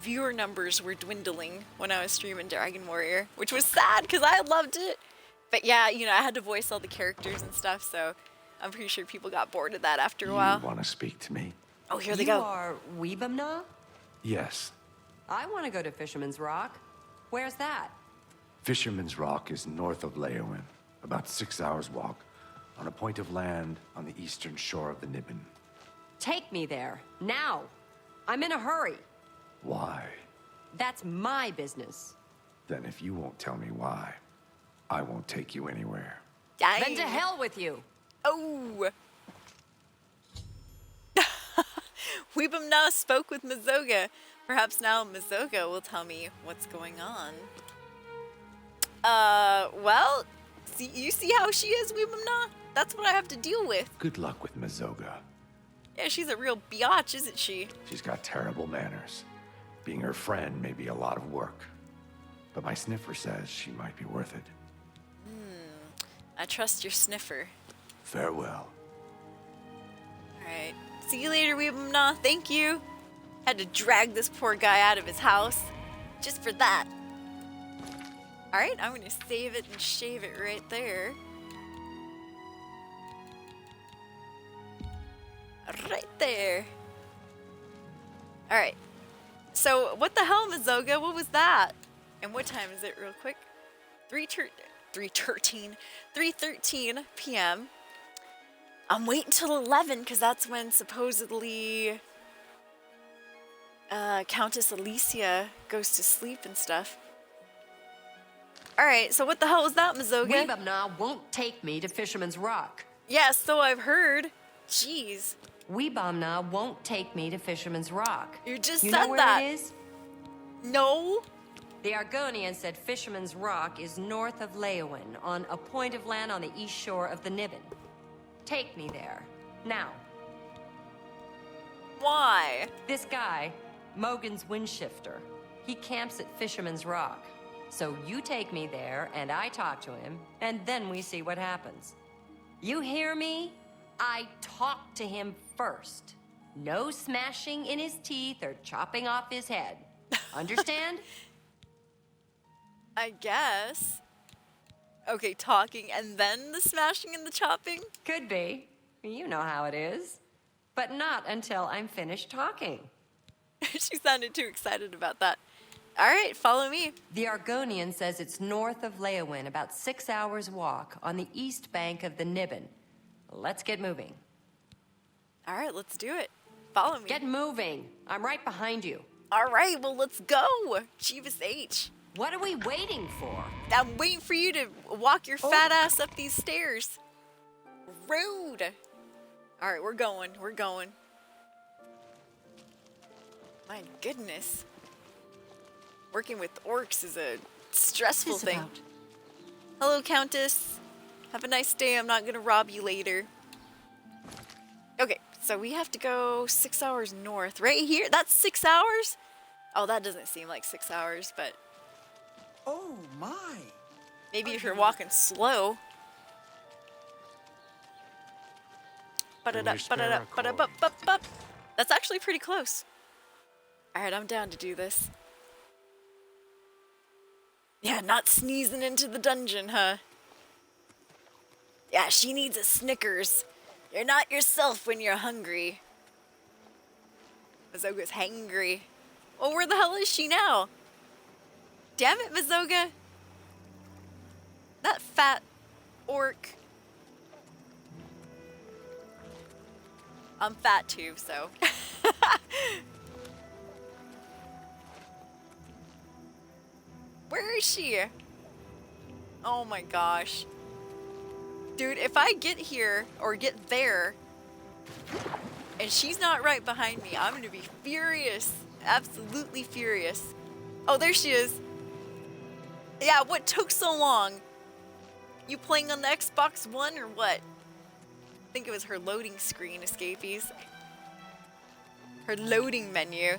viewer numbers were dwindling when I was streaming Dragon Warrior, which was sad because I loved it. But yeah, you know, I had to voice all the characters and stuff, so I'm pretty sure people got bored of that after a while. You want to speak to me? Oh, here they go. You are Weebamna? Yes. I want to go to Fisherman's Rock. Where's that? Fisherman's Rock is north of Leowin, about 6 hours walk, on a point of land on the eastern shore of the Nibbin. Take me there, now. I'm in a hurry. Why? That's my business. Then if you won't tell me why, I won't take you anywhere. Dang. Then to hell with you. Oh. Weebamna spoke with Mazoga. Perhaps now Mazoga will tell me what's going on. Well, you see how she is, Weebamna? That's what I have to deal with. Good luck with Mazoga. Yeah, she's a real biatch, isn't she? She's got terrible manners. Being her friend may be a lot of work. But my sniffer says she might be worth it. I trust your sniffer. Farewell. Alright. See you later, Weebamna. Thank you. Had to drag this poor guy out of his house. Just for that. Alright, I'm gonna save it and shave it right there. Right there. Alright. So, what the hell, Mazoga? What was that? And what time is it, real quick? 3:13 p.m. I'm waiting till 11 because that's when supposedly Countess Alicia goes to sleep and stuff. Alright, so what the hell was that, Mazoga? Weebamna won't take me to Fisherman's Rock. Yeah, so I've heard. Jeez. Weebamna won't take me to Fisherman's Rock. You just You said know where that. it is? No. The Argonian said Fisherman's Rock is north of Leowin, on a point of land on the east shore of the Nibbin. Take me there. Now. Why? This guy, Mogan's Windshifter, he camps at Fisherman's Rock. So you take me there, and I talk to him, and then we see what happens. You hear me? I talk to him first. No smashing in his teeth or chopping off his head. Understand? I guess. Okay, talking and then the smashing and the chopping? Could be. You know how it is. But not until I'm finished talking. She sounded too excited about that. All right, follow me. The Argonian says it's north of Leowin, about 6 hours walk, on the east bank of the Nibbin. Let's get moving. All right, let's do it. Follow me. Get moving. I'm right behind you. All right, well, let's go. Jeebus H. What are we waiting for? I'm waiting for you to walk your fat ass up these stairs. Rude. All right, we're going. We're going. My goodness. Working with orcs is a stressful thing. Hello, Countess. Have a nice day. I'm not going to rob you later. Okay, so we have to go 6 hours north. Right here? That's 6 hours? Oh, that doesn't seem like 6 hours, but... Oh, my. Maybe if you're walking slow. Ba-da-da-ba-da-da-ba-da-ba-ba-ba. That's actually pretty close. Alright, I'm down to do this. Yeah, not sneezing into the dungeon, huh? Yeah, she needs a Snickers. You're not yourself when you're hungry. Mazoga's hangry. Oh, where the hell is she now? Damn it, Mazoga. That fat orc. I'm fat too, so. Where is she? Oh my gosh. Dude, if I get here, or get there, And she's not right behind me. I'm gonna be furious. Absolutely furious. Oh, there she is. Yeah, what took so long? You playing on the Xbox One or what? I think it was her loading screen, escapees. Her loading menu.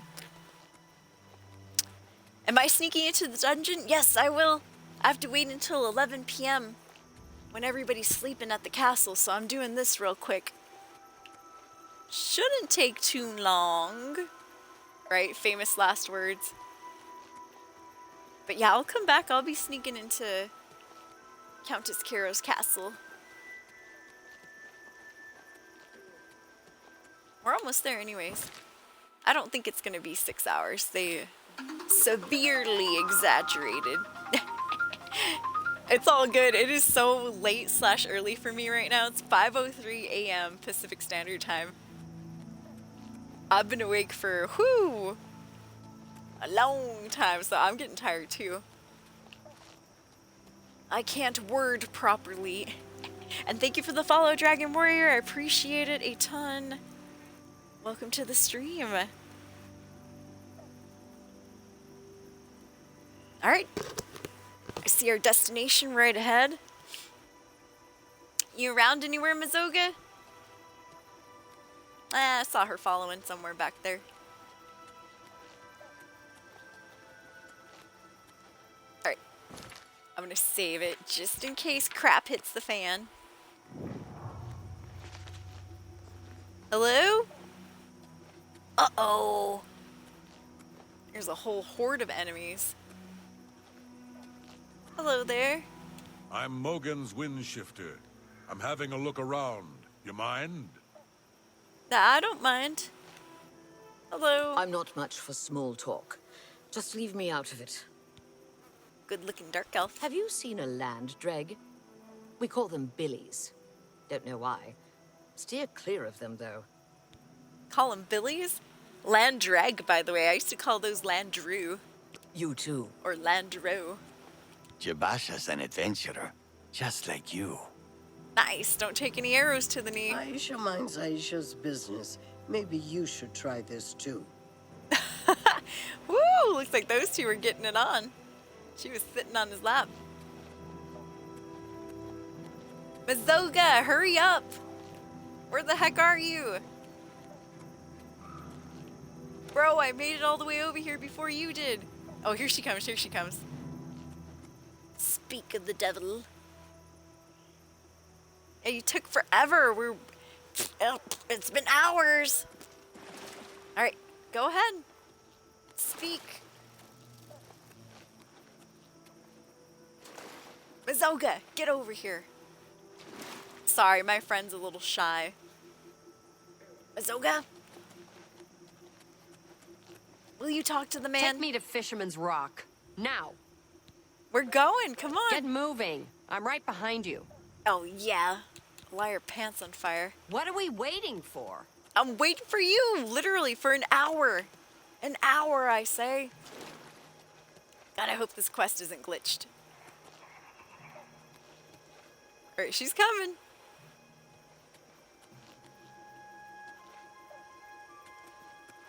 Am I sneaking into the dungeon? Yes, I will. I have to wait until 11 p.m. when everybody's sleeping at the castle, so I'm doing this real quick. Shouldn't take too long. Right? Famous last words. But yeah, I'll come back. I'll be sneaking into Countess Caro's castle. We're almost there anyways. I don't think it's gonna be 6 hours. They severely exaggerated. It's all good. It is so late / early for me right now. It's 5:03 a.m. Pacific Standard Time. I've been awake for, a long time, so I'm getting tired too. I can't word properly. And thank you for the follow, Dragon Warrior. I appreciate it a ton. Welcome to the stream. Alright. I see our destination right ahead. You around anywhere, Mazoga? I saw her following somewhere back there. Alright. I'm gonna save it just in case crap hits the fan. Hello? Uh-oh. There's a whole horde of enemies. Hello there. I'm Mogan's Windshifter. I'm having a look around. You mind? Nah, I don't mind. Hello. I'm not much for small talk. Just leave me out of it. Good-looking dark elf. Have you seen a land dreg? We call them billies. Don't know why. Steer clear of them, though. Call them billies? Land drag, by the way. I used to call those landrew. You too. Or landreau. Jabasha's an adventurer, just like you. Nice. Don't take any arrows to the knee. Aisha minds Aisha's business. Maybe you should try this too. Woo! Looks like those two were getting it on. She was sitting on his lap. Mazoga, hurry up! Where the heck are you? Bro, I made it all the way over here before you did. Oh, here she comes, here she comes. Speak of the devil. Yeah, you took forever. It's been hours. All right, go ahead. Speak. Mazoga, get over here. Sorry, my friend's a little shy. Mazoga? Will you talk to the man? Take me to Fisherman's Rock. Now. We're going, come on. Get moving. I'm right behind you. Oh, yeah. Why are pants on fire? What are we waiting for? I'm waiting for you, literally, for an hour. An hour, I say. God, I hope this quest isn't glitched. All right, she's coming.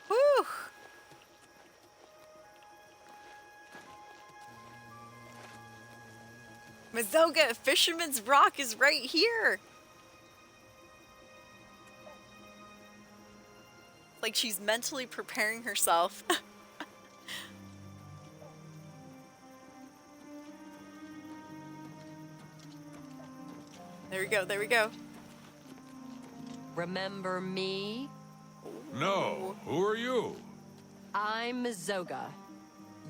Whew. Mazoga, Fisherman's Rock is right here. Like she's mentally preparing herself. There we go, there we go. Remember me? No. Who are you? I'm Mazoga.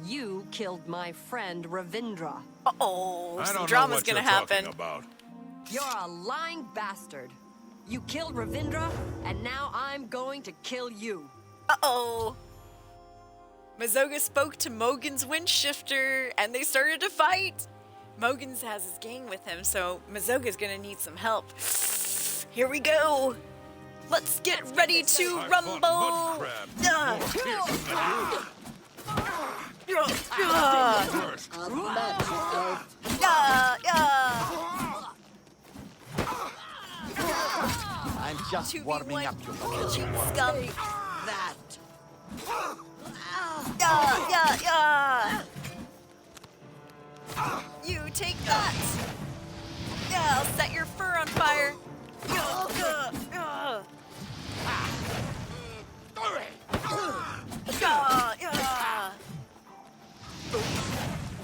You killed my friend Ravindra. Uh-oh, I some don't drama's know what gonna you're happen. talking about. You're a lying bastard. You killed Ravindra, and now I'm going to kill you. Uh-oh. Mazoga spoke to Mogan's Windshifter, and they started to fight. Mogan's has his gang with him, so Mazoga's gonna need some help. Here we go. Let's get ready to rumble. I'm Just 2v1 warming up your Khajiit scum. that. Yeah. You take that. Yeah, I'll set your fur on fire. Yeah.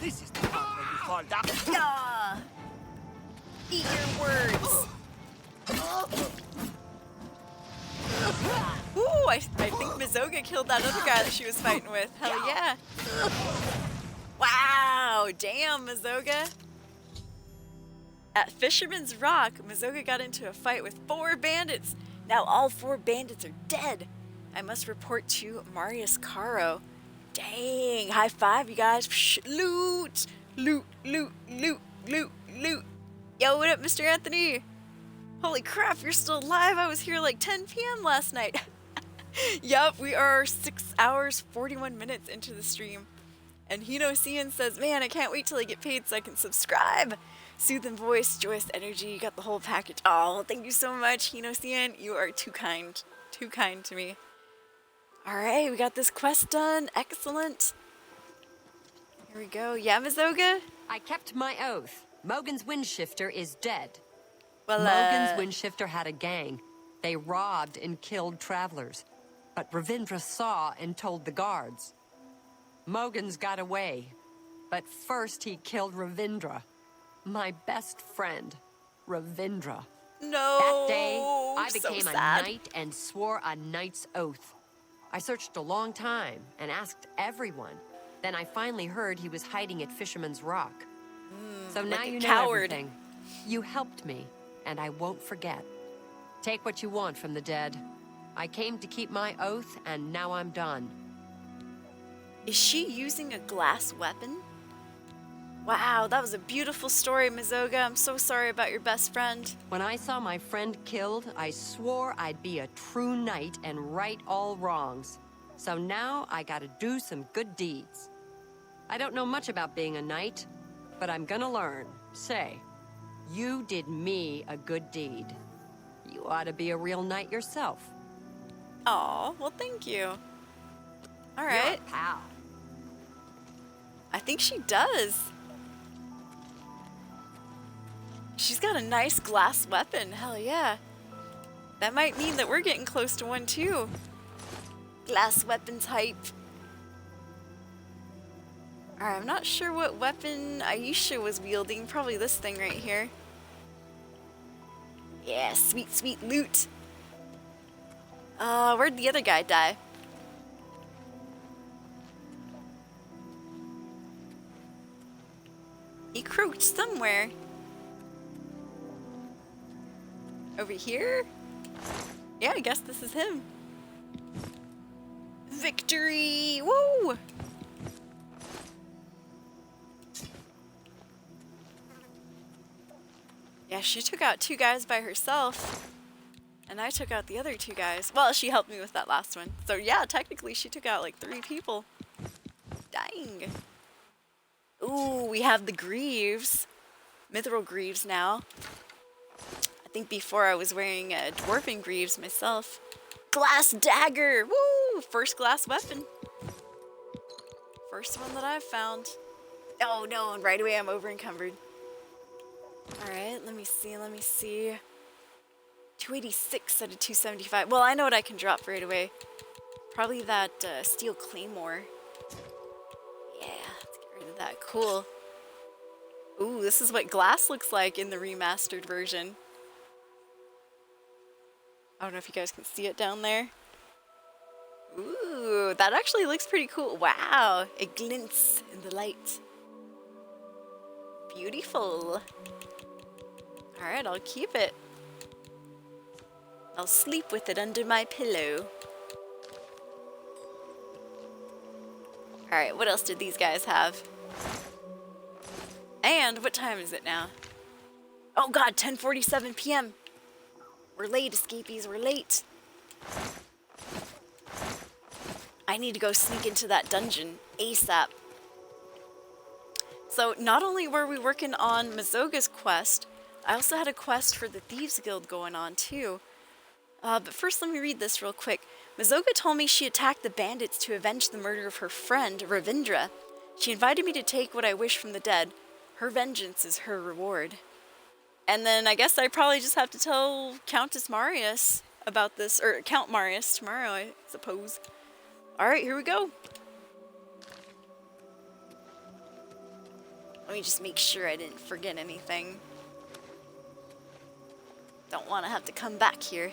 This is the part where you fall down. Yeah. Eat your words. Ooh, I think Mizoga killed that other guy that she was fighting with. Hell yeah. Wow, damn, Mizoga. At Fisherman's Rock, Mizoga got into a fight with 4 bandits. Now all 4 bandits are dead. I must report to Marius Caro. Dang, high five, you guys. Psh, loot, loot, loot, loot, loot, loot. Yo, what up, Mr. Anthony? Holy crap, you're still alive. I was here like 10 p.m. last night. Yup, we are 6 hours, 41 minutes into the stream. And Hino Cian says, man, I can't wait till I get paid so I can subscribe. Soothing voice, joyous energy, you got the whole package. Oh, thank you so much, Hino Cian. You are too kind to me. All right, we got this quest done. Excellent. Here we go. Yeah, Mizoga? I kept my oath. Mogan's Windshifter is dead. Well, Mogan's Windshifter had a gang. They robbed and killed travelers. But Ravindra saw and told the guards. Mogan's got away. But first he killed Ravindra. My best friend, Ravindra. No. That day, I so became a sad. knight and swore a knight's oath. I searched a long time and asked everyone. Then I finally heard he was hiding at Fisherman's Rock. So now like a you know coward. everything. You helped me, and I won't forget. Take what you want from the dead. I came to keep my oath, and now I'm done. Is she using a glass weapon? Wow, that was a beautiful story, Mizoga. I'm so sorry about your best friend. When I saw my friend killed, I swore I'd be a true knight and right all wrongs. So now I gotta do some good deeds. I don't know much about being a knight, but I'm gonna learn. Say, you did me a good deed. You ought to be a real knight yourself. Aw, well, thank you. All right. You're a pal. I think she does. She's got a nice glass weapon. Hell yeah. That might mean that we're getting close to one too. Glass weapons hype. Alright, I'm not sure what weapon Aisha was wielding. Probably this thing right here. Yeah, sweet, sweet loot. Where'd the other guy die? He crouched somewhere. Over here? Yeah, I guess this is him. Victory! Woo! Yeah, she took out 2 guys by herself. And I took out the other 2 guys. Well, she helped me with that last one. So yeah, technically she took out like 3 people. Dang. Ooh, we have the greaves. Mithril greaves now. I think before I was wearing dwarven greaves myself. Glass dagger! Woo! First glass weapon. First one that I've found. Oh no, and right away I'm over encumbered. Alright, let me see. 286 out of 275. Well, I know what I can drop right away. Probably that steel claymore. Yeah, let's get rid of that. Cool. Ooh, this is what glass looks like in the remastered version. I don't know if you guys can see it down there. Ooh, that actually looks pretty cool. Wow, it glints in the light. Beautiful. Alright, I'll keep it. I'll sleep with it under my pillow. Alright, what else did these guys have? And what time is it now? Oh god, 10:47 p.m. We're late, escapees, we're late. I need to go sneak into that dungeon ASAP. So not only were we working on Mizoga's quest, I also had a quest for the Thieves Guild going on too. But first let me read this real quick. Mazoga told me she attacked the bandits to avenge the murder of her friend, Ravindra. She invited me to take what I wish from the dead. Her vengeance is her reward. And then I guess I probably just have to tell Countess Marius about this, or Count Marius tomorrow, I suppose. Alright, here we go. Let me just make sure I didn't forget anything. Don't want to have to come back here.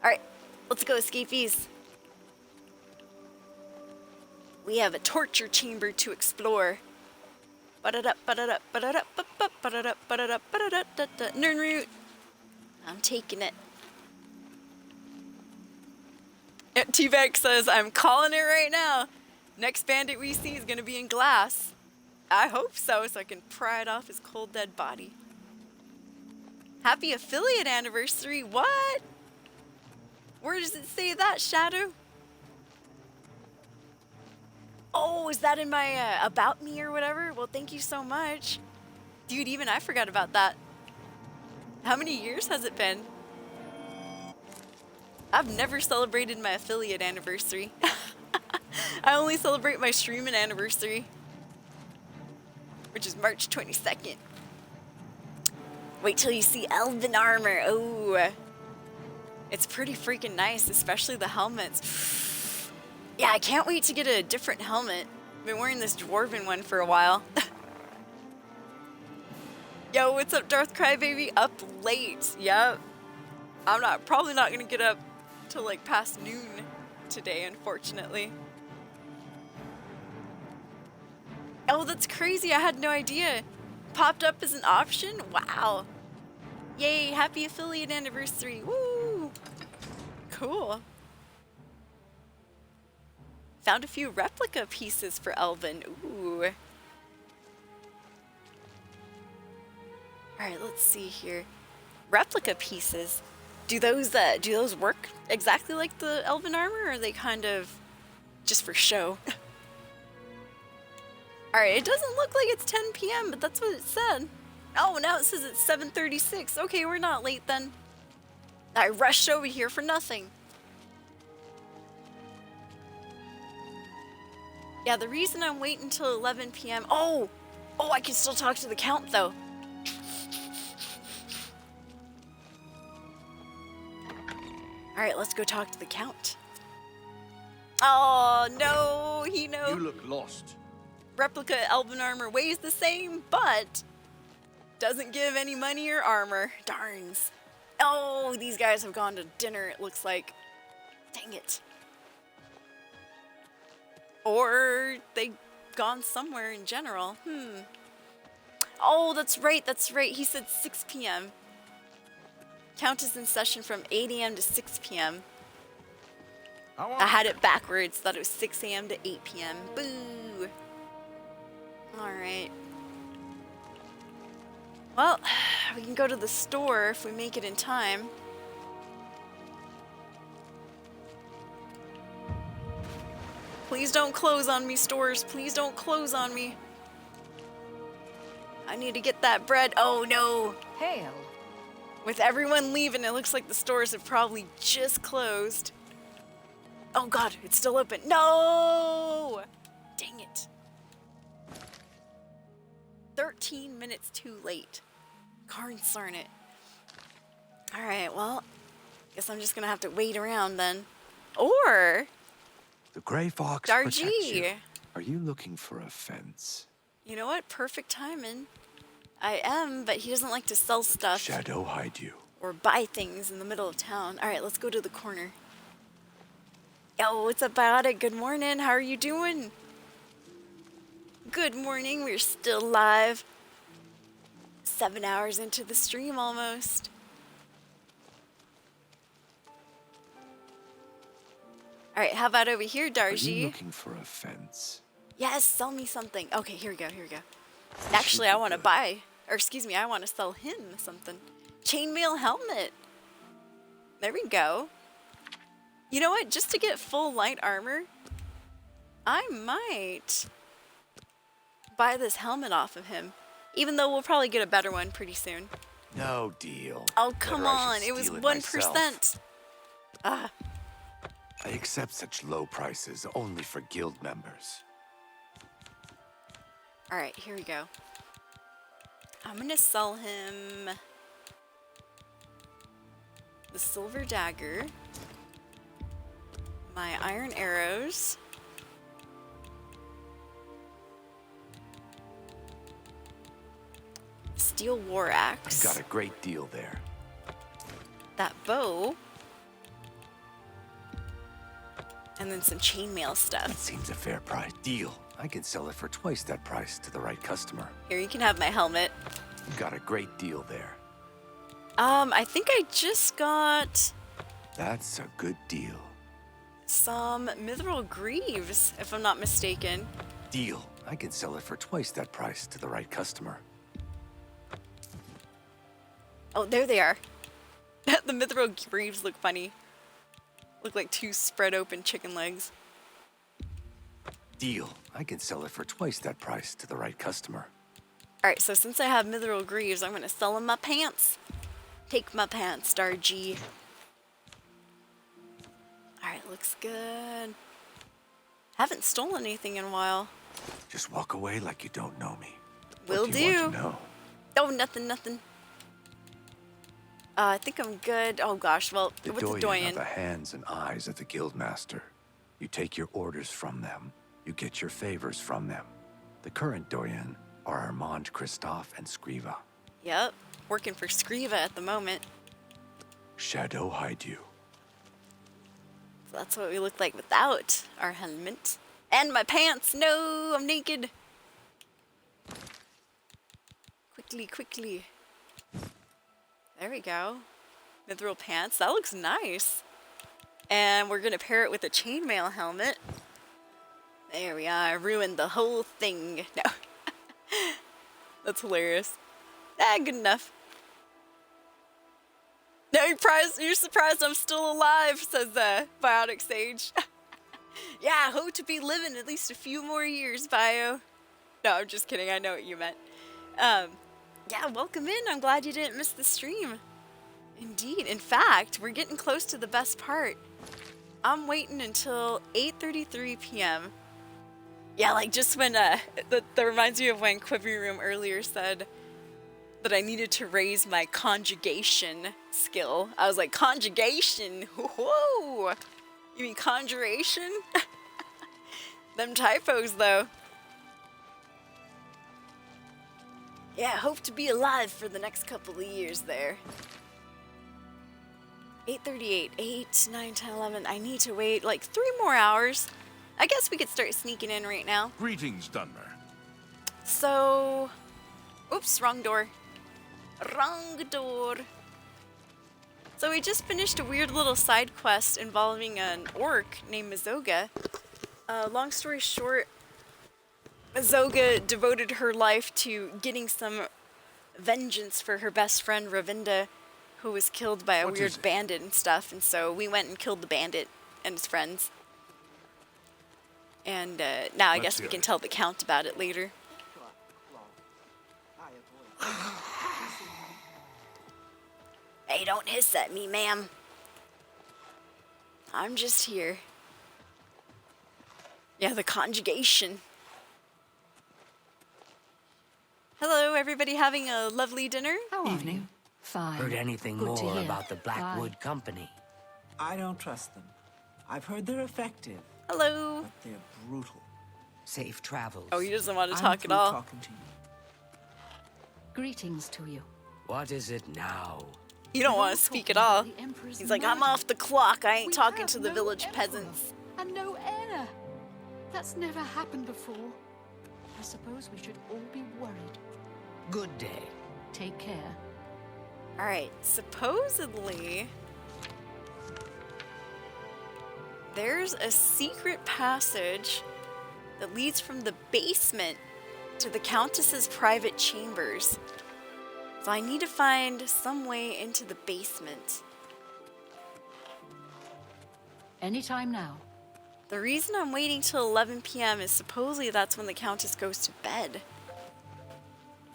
Alright, let's go, escapees. We have a torture chamber to explore. Nern route. I'm taking it. T-Vex says, I'm calling it right now. Next bandit we see is going to be in glass. I hope so I can pry it off his cold dead body. Happy affiliate anniversary. What? Where does it say that, Shadow? Oh, is that in my about me or whatever? Well, thank you so much. Dude, even I forgot about that. How many years has it been? I've never celebrated my affiliate anniversary. I only celebrate my streaming anniversary, which is March 22nd. Wait till you see Elven armor. Oh, it's pretty freaking nice, especially the helmets. Yeah, I can't wait to get a different helmet. I've been wearing this dwarven one for a while. Yo, what's up, Darth Crybaby? Up late. Yep. I'm probably not gonna get up till like past noon today, unfortunately. Oh, that's crazy. I had no idea. Popped up as an option? Wow. Yay, happy affiliate anniversary. Woo! Cool. Found a few replica pieces for Elven. Ooh. Alright, let's see here. Replica pieces. Do those work exactly like the Elven armor, or are they kind of just for show? Alright, it doesn't look like it's 10 p.m., but that's what it said. Oh, now it says it's 7:36. Okay, we're not late then. I rushed over here for nothing. Yeah, the reason I'm waiting until 11 p.m. Oh, I can still talk to the Count, though. Alright, let's go talk to the Count. Oh, no, he knows. You look lost. Replica Elven armor weighs the same, but doesn't give any money or armor. Darns. Oh, these guys have gone to dinner, it looks like. Dang it. Or they've gone somewhere in general. Oh, that's right. He said 6 p.m. Count is in session from 8 a.m. to 6 p.m. I had it backwards. Thought it was 6 a.m. to 8 p.m. Boo. Alright. Well, we can go to the store if we make it in time. Please don't close on me, stores. Please don't close on me. I need to get that bread. Oh, no. Hail. With everyone leaving, it looks like the stores have probably just closed. Oh, God. It's still open. No! Dang it. 13 minutes too late. Darn it. Alright, well, guess I'm just gonna have to wait around then. Or the Grey Fox Dargy. protects you. Are you looking for a fence? You know what? Perfect timing. I am, but he doesn't like to sell stuff. Shadow hide you. Or buy things in the middle of town. Alright, let's go to the corner. Yo, what's up, Biotic? Good morning. How are you doing? Good morning. We're still live. 7 hours into the stream almost. Alright, how about over here, Dargy? Are you looking for a fence? Yes, sell me something. Okay, here we go. Actually, I want to buy, or excuse me, I want to sell him something. Chainmail helmet. There we go. You know what? Just to get full light armor, I might buy this helmet off of him. Even though we'll probably get a better one pretty soon. No deal. Oh, come Better I on. should It was steal 1%. myself. Ah. I accept such low prices only for guild members. Alright, here we go. I'm gonna sell him the silver dagger, my iron arrows, steel war axe, Got a great deal there. that bow, and then some chainmail stuff. That seems a fair price. Deal. I can sell it for twice that price to the right customer. Here, you can have my helmet. You got a great deal there. I think I just got That's a good deal. some mithril greaves, if I'm not mistaken. Deal. I can sell it for twice that price to the right customer. Oh, there they are. The mithril greaves look funny. Look like two spread open chicken legs. Deal. I can sell it for twice that price to the right customer. Alright, so since I have mithril greaves, I'm gonna sell him my pants. Take my pants, Star G. Alright, looks good. Haven't stolen anything in a while. Just walk away like you don't know me. Will What do you do. want to know? Oh, nothing. I think I'm good. Oh gosh, well, The with the Doyen are Doyen. the hands and eyes of the guildmaster. You take your orders from them. You get your favors from them. The current Doyen are Armand, Christophe, and Scriva. Yep, working for Scriva at the moment. Shadow hide you. So that's what we look like without our helmet. And my pants! No, I'm naked! Quickly. There we go. Mithril pants. That looks nice. And we're gonna pair it with a chainmail helmet. There we are. Ruined the whole thing. No. That's hilarious. Good enough. No, you're surprised I'm still alive, says Biotic Sage. Yeah, I hope to be living at least a few more years, Bio. No, I'm just kidding. I know what you meant. Yeah, welcome in. I'm glad you didn't miss the stream. Indeed. In fact, we're getting close to the best part. I'm waiting until 8:33 p.m. Yeah, like just when, that reminds me of when Quivery Room earlier said that I needed to raise my conjugation skill. I was like, conjugation? Whoa! You mean conjuration? Them typos, though. Yeah, hope to be alive for the next couple of years there. 8:38, 8, 9, 10, 11. I need to wait like 3 more hours. I guess we could start sneaking in right now. Greetings, Dunmer. So, oops, wrong door. Wrong door. So we just finished a weird little side quest involving an orc named Mazoga. Long story short, Mazoga devoted her life to getting some vengeance for her best friend Ravinda, who was killed by a weird bandit and stuff. And so we went and killed the bandit and his friends. And now I guess we can tell the Count about it later. Hey, don't hiss at me, ma'am. I'm just here. Yeah, the conjugation. Hello, everybody having a lovely dinner? Evening. Fine. Heard anything Good to more hear. about the Blackwood Company? I don't trust them. I've heard they're effective. Hello. But they're brutal. Safe travels. Oh, he doesn't want to I'm talk at through all. talking to you. Greetings to you. What is it now? You don't want to speak at all. He's like, I'm off the clock. I ain't We talking have to the no village emperor peasants. And no heir. That's never happened before. I suppose we should all be worried. Good day. Take care. All right, supposedly there's a secret passage that leads from the basement to the Countess's private chambers. So I need to find some way into the basement. Anytime now. The reason I'm waiting till 11 p.m. is supposedly that's when the Countess goes to bed.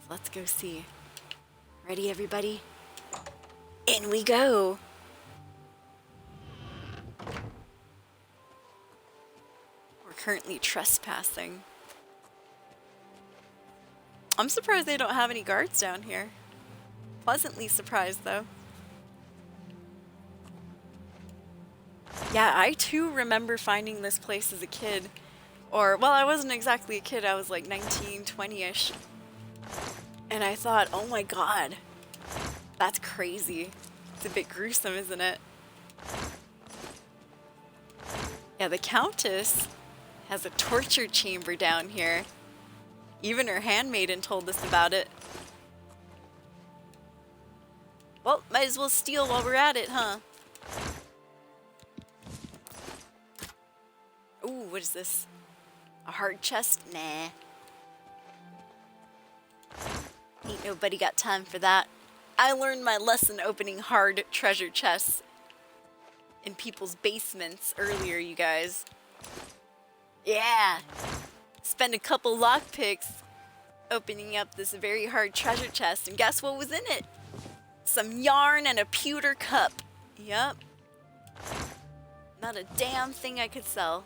So let's go see. Ready, everybody? In we go. We're currently trespassing. I'm surprised they don't have any guards down here. Pleasantly surprised, though. Yeah, I too remember finding this place as a kid. Or, well, I wasn't exactly a kid, I was like 19, 20-ish. And I thought, oh my god, that's crazy. It's a bit gruesome, isn't it? Yeah, the Countess has a torture chamber down here. Even her handmaiden told us about it. Well, might as well steal while we're at it, huh? Ooh, what is this? A hard chest? Nah. Ain't nobody got time for that. I learned my lesson opening hard treasure chests in people's basements earlier, you guys. Yeah. Spend a couple lockpicks opening up this very hard treasure chest, and guess what was in it? Some yarn and a pewter cup. Yup. Not a damn thing I could sell.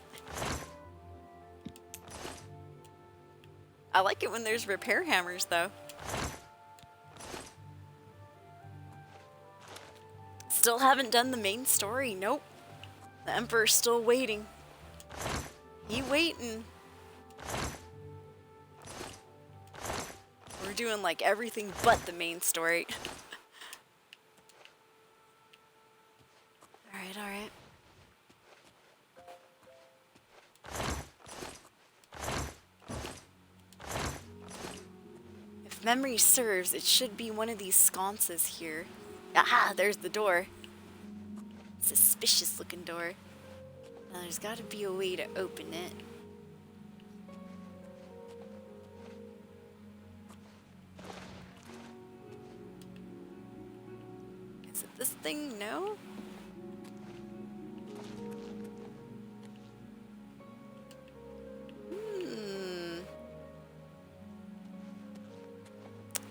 I like it when there's repair hammers, though. Still haven't done the main story. Nope. The Emperor's still waiting. He waiting. We're doing like everything but the main story. Alright, alright. If memory serves, it should be one of these sconces here. Aha, there's the door. Suspicious looking door. Now there's gotta be a way to open it. Is it this thing? No?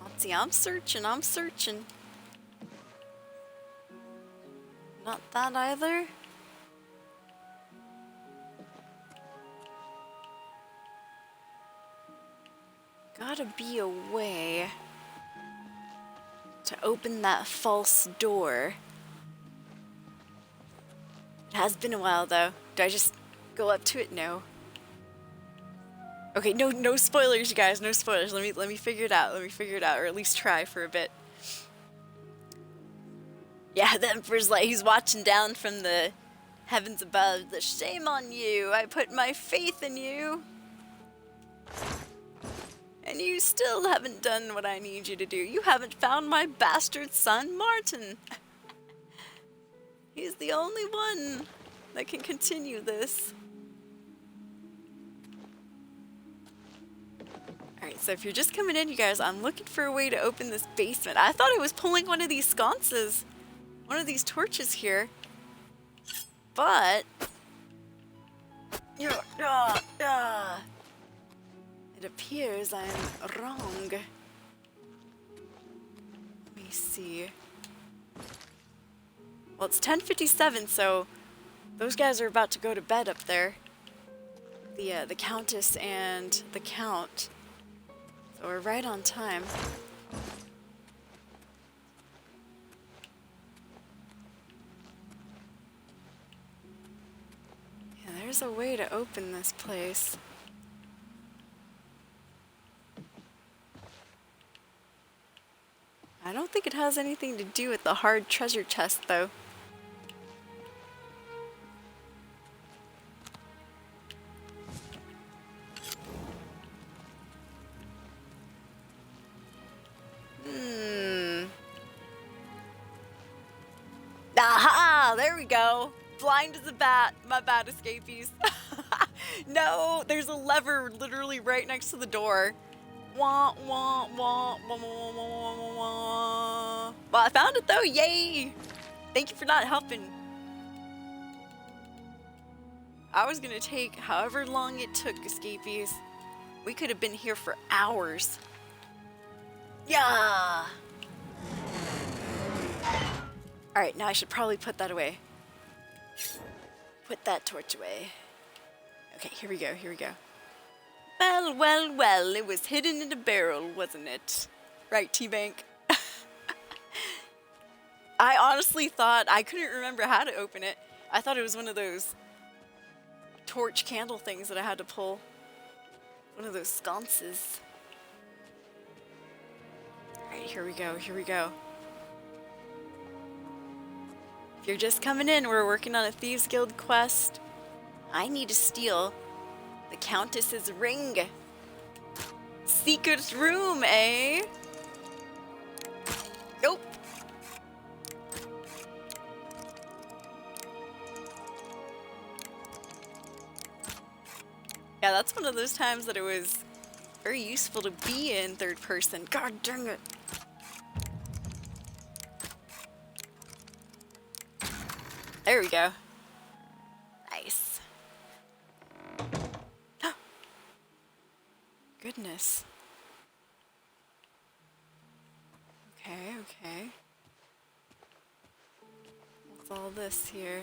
Let's see, I'm searching. Not that either. Gotta be a way to open that false door. It has been a while though. Do I just go up to it? No. Okay, no spoilers, you guys. No spoilers. Let me figure it out. Or at least try for a bit. Yeah, the Emperor's like, he's watching down from the heavens above. The shame on you. I put my faith in you. And you still haven't done what I need you to do. You haven't found my bastard son, Martin. He's the only one that can continue this. Alright, so if you're just coming in, you guys, I'm looking for a way to open this basement. I thought I was pulling one of these sconces. One of these torches here. But... it appears I'm wrong. Let me see. Well, it's 10:57, so those guys are about to go to bed up there. The Countess and the Count. So we're right on time. Yeah, there's a way to open this place. I don't think it has anything to do with the hard treasure chest, though. Aha! There we go. Blind as a bat. My bad, escapees. No, there's a lever literally right next to the door. Wah, wah, wah, wah, wah, wah, wah, wah. Well, I found it though. Yay! Thank you for not helping. I was gonna take however long it took, escapees. We could have been here for hours. Yeah! Alright, now I should probably put that away. Put that torch away. Okay, here we go, here we go. Well, well, well, it was hidden in a barrel, wasn't it? Right, T-Bank? I honestly thought, I couldn't remember how to open it. I thought it was one of those torch candle things that I had to pull. One of those sconces. Alright, here we go, here we go. If you're just coming in, we're working on a Thieves Guild quest. I need to steal the Countess's ring. Secret room, eh? Nope. Yeah, that's one of those times that it was very useful to be in third person. God dang it. There we go. Nice. Goodness. Okay, okay. What's all this here?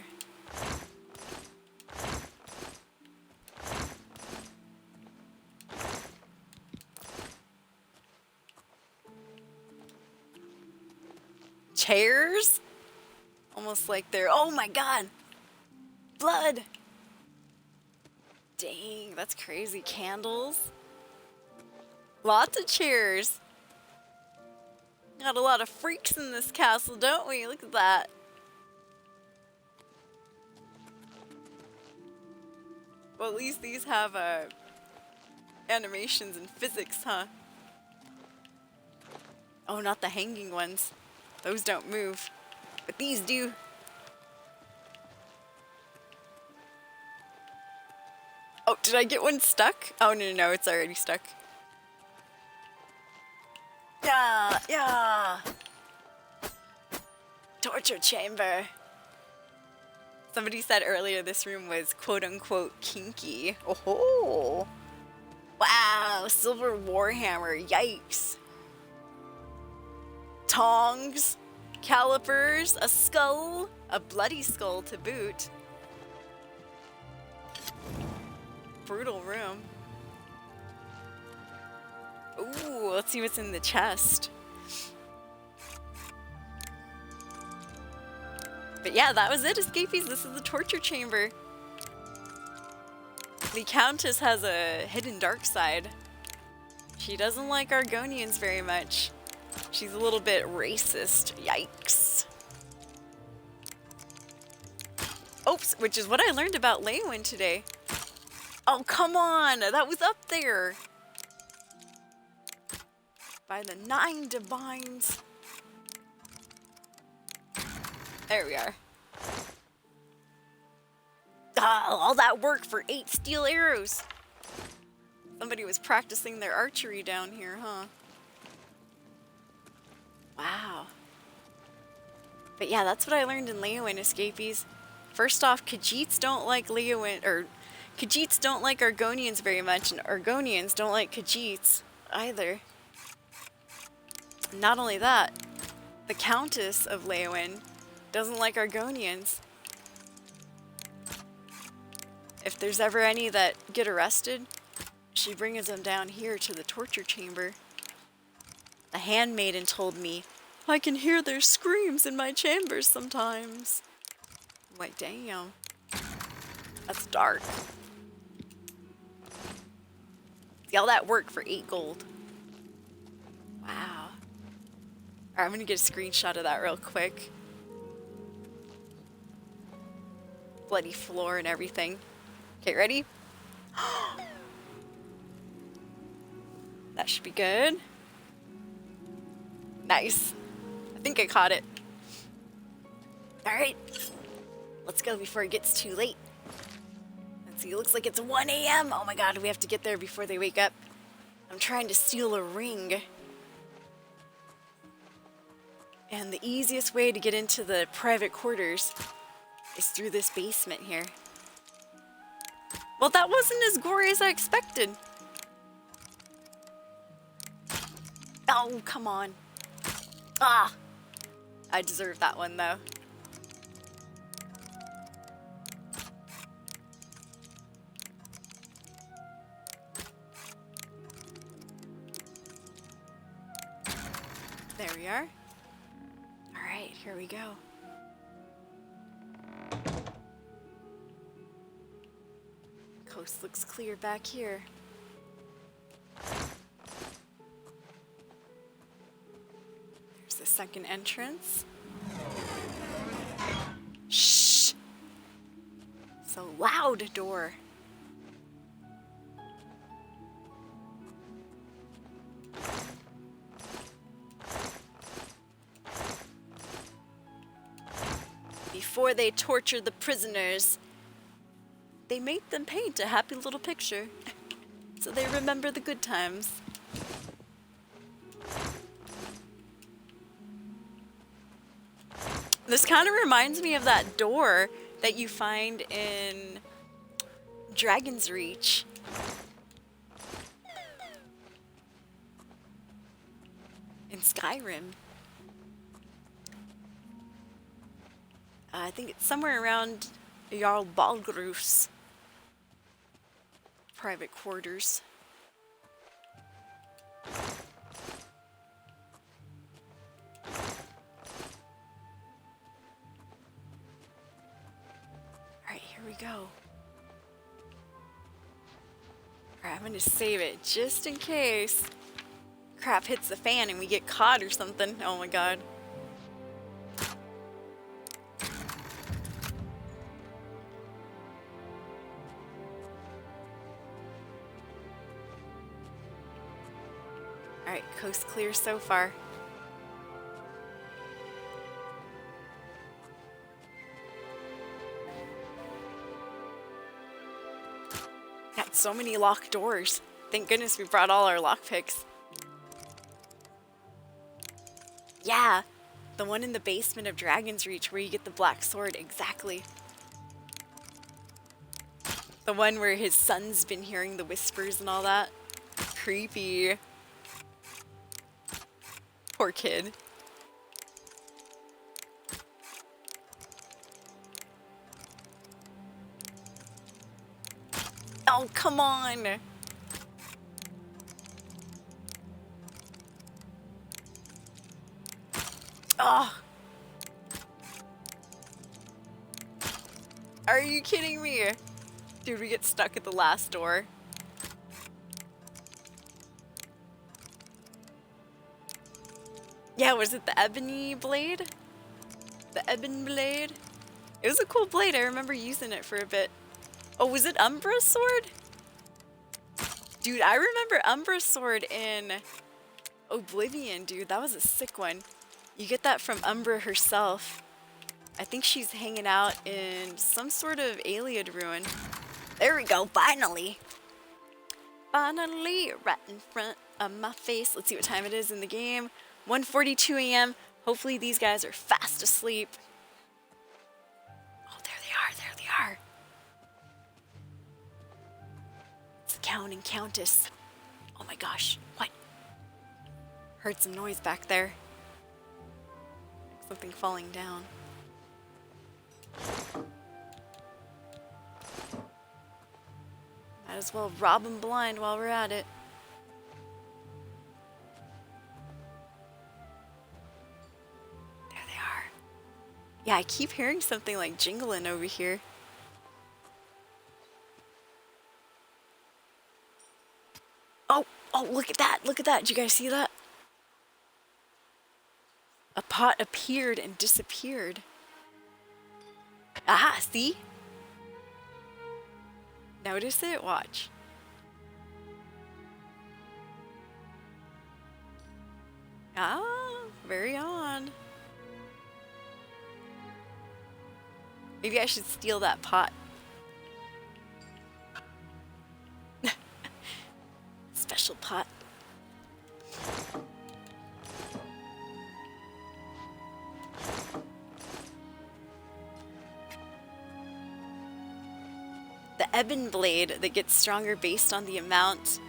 Chairs? Almost like they're, oh my god! Blood! Dang, that's crazy. Candles. Lots of chairs. Got a lot of freaks in this castle, don't we? Look at that. Well, at least these have animations and physics, huh? Oh, not the hanging ones. Those don't move. But these do. Oh, did I get one stuck? Oh, no, no, no, it's already stuck. Yeah, yeah. Torture chamber. Somebody said earlier this room was quote-unquote kinky. Oh, wow, silver warhammer, yikes. Tongs, calipers, a skull, a bloody skull to boot. Brutal room. Ooh, let's see what's in the chest. But yeah, that was it, escapees. This is the torture chamber. The Countess has a hidden dark side. She doesn't like Argonians very much. She's a little bit racist. Yikes. Oops, which is what I learned about Leywin today. Oh, come on. That was up there. By the 9 divines. There we are. Ah, all that work for 8 steel arrows. Somebody was practicing their archery down here, huh? Wow. But yeah, that's what I learned in Leywin, escapees. First off, Khajiits don't like Leywin, or Khajiits don't like Argonians very much, and Argonians don't like Khajiits either. Not only that, the Countess of Leywin doesn't like Argonians. If there's ever any that get arrested, she brings them down here to the torture chamber. The handmaiden told me, I can hear their screams in my chambers sometimes. I'm like, damn. That's dark. See all that work for 8 gold. Wow. Alright, I'm gonna get a screenshot of that real quick. Bloody floor and everything. Okay, ready? That should be good. Nice. I think I caught it. Alright. Let's go before it gets too late. Let's see, it looks like it's 1 a.m. Oh my god, we have to get there before they wake up. I'm trying to steal a ring. And the easiest way to get into the private quarters is through this basement here. Well, that wasn't as gory as I expected. Oh, come on. Ah! I deserve that one, though. There we are. All right, here we go. Coast looks clear back here. There's the second entrance. Shh! It's a loud door. Before they tortured the prisoners, they made them paint a happy little picture so they remember the good times. This kind of reminds me of that door that you find in Dragon's Reach. In Skyrim. I think it's somewhere around Jarl Balgruf's private quarters. Alright, here we go. Alright, I'm gonna save it just in case crap hits the fan and we get caught or something. Oh my god. Alright, coast clear so far. Got so many locked doors. Thank goodness we brought all our lockpicks. Yeah, the one in the basement of Dragon's Reach where you get the black sword, exactly. The one where his son's been hearing the whispers and all that. Creepy. Poor kid. Oh, come on. Oh. Are you kidding me? Dude, we get stuck at the last door. Yeah, was it the ebony blade? The ebon blade? It was a cool blade. I remember using it for a bit. Oh, was it Umbra's sword? Dude, I remember Umbra's sword in Oblivion, dude. That was a sick one. You get that from Umbra herself. I think she's hanging out in some sort of Iliad ruin. There we go, finally. Finally, right in front of my face. Let's see what time it is in the game. 1:42 a.m. Hopefully these guys are fast asleep. Oh, there they are, there they are. It's the Count and Countess. Oh my gosh, what? Heard some noise back there. Something falling down. Might as well rob them blind while we're at it. There they are. Yeah, I keep hearing something like jingling over here. Oh, look at that, look at that. Did you guys see that? A pot appeared and disappeared. Ah, see? Notice it? Watch. Ah, very on. Maybe I should steal that pot. Special pot. The ebon blade that gets stronger based on the amount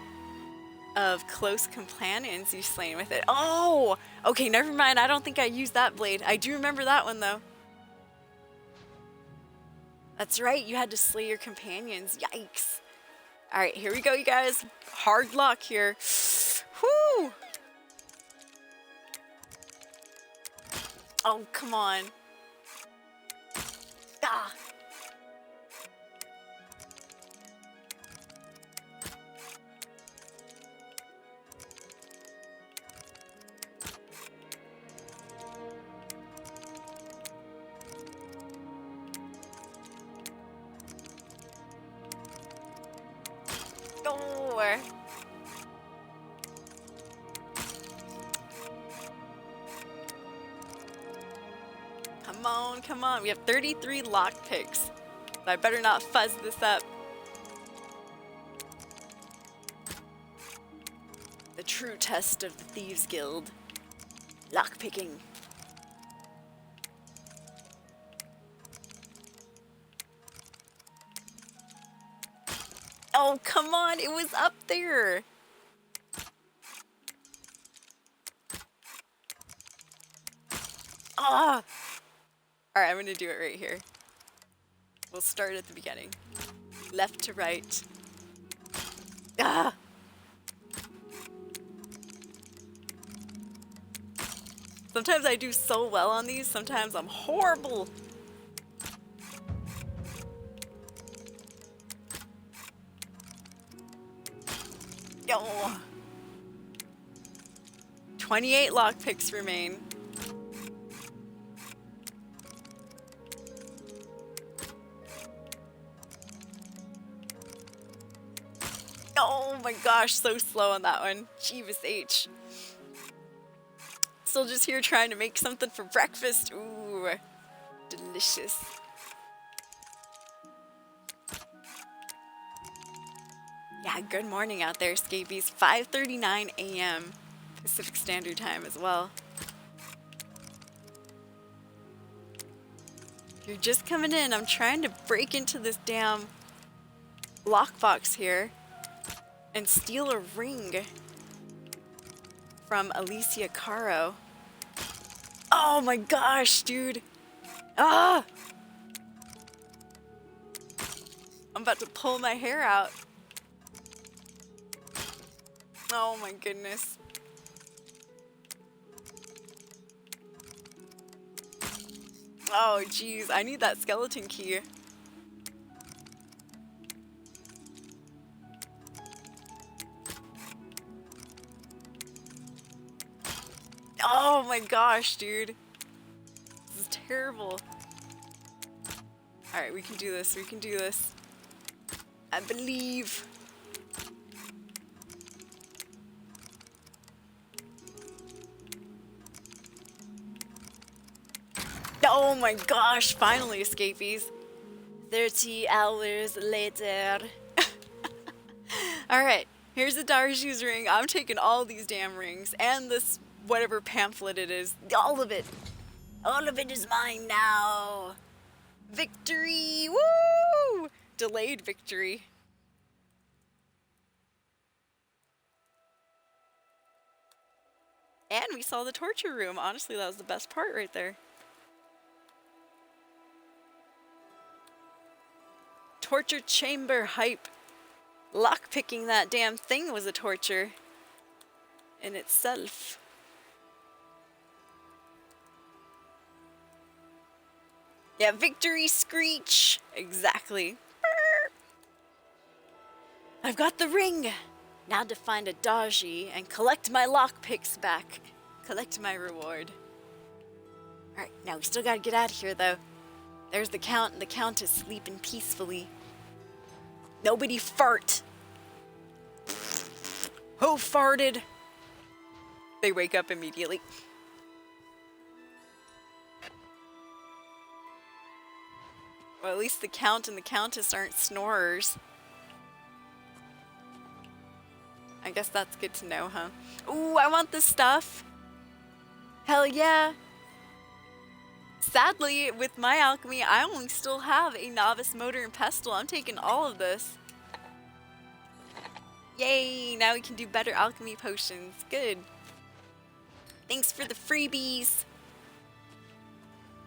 of close companions you've slain with it. Oh! Okay, never mind. I don't think I used that blade. I do remember that one, though. That's right. You had to slay your companions. Yikes. All right, here we go, you guys. Hard luck here. Whoo! Oh, come on. Ah. Oh. Come on, come on. We have 33 lockpicks. So I better not fuzz this up. The true test of the Thieves Guild. Lockpicking. Oh, come on. It was up there. Ah. All right, I'm going to do it right here. We'll start at the beginning. Left to right. Ah. Sometimes I do so well on these, sometimes I'm horrible. Oh. 28 lockpicks remain. Oh my gosh, so slow on that one. Jeebus H. Still just here trying to make something for breakfast. Ooh, delicious. Yeah, good morning out there, Scabies. 5:39 a.m. Pacific Standard Time as well. If you're just coming in, I'm trying to break into this damn lockbox here and steal a ring from Alicia Caro. Oh my gosh, dude. Ah! I'm about to pull my hair out. Oh my goodness. Oh geez, I need that skeleton key. Oh my gosh, dude. This is terrible. Alright, we can do this. We can do this. I believe. Oh my gosh, finally, escapees. 30 hours later. Alright, here's the Darju's ring. I'm taking all these damn rings and this whatever pamphlet it is. All of it. All of it is mine now. Victory! Woo! Delayed victory. And we saw the torture room. Honestly, that was the best part right there. Torture chamber hype. Lockpicking that damn thing was a torture in itself. Yeah, victory screech. Exactly. I've got the ring. Now to find a Daji and collect my lockpicks back. Collect my reward. Alright, now we still gotta get out of here though. There's the Count and the Countess sleeping peacefully. Nobody fart. Who farted? They wake up immediately. Well, at least the Count and the Countess aren't snorers. I guess that's good to know, huh? Ooh, I want this stuff. Hell yeah. Sadly, with my alchemy, I only still have a novice motor and pestle. I'm taking all of this. Yay, now we can do better alchemy potions. Good. Thanks for the freebies.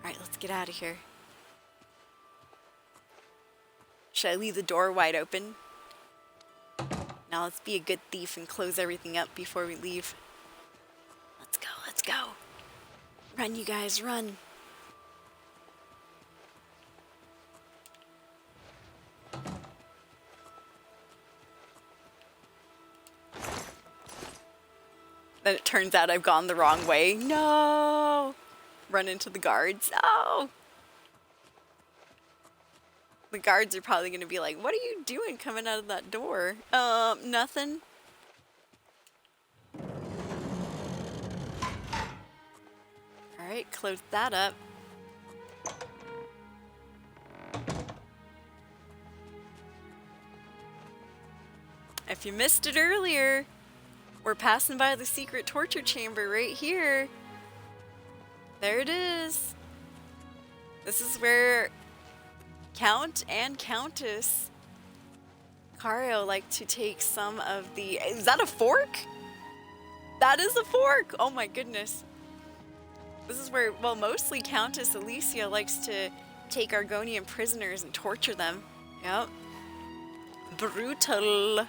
Alright, let's get out of here. Should I leave the door wide open? Now let's be a good thief and close everything up before we leave. Let's go, let's go. Run, you guys, run. Then it turns out I've gone the wrong way. No! Run into the guards. Oh! The guards are probably going to be like, what are you doing coming out of that door? Nothing. Alright, close that up. If you missed it earlier, we're passing by the secret torture chamber right here. There it is. This is where Count and Countess Cario like to take some of the... Is that a fork? That is a fork! Oh my goodness. This is where, well, mostly Countess Alicia likes to take Argonian prisoners and torture them. Yep. Brutal.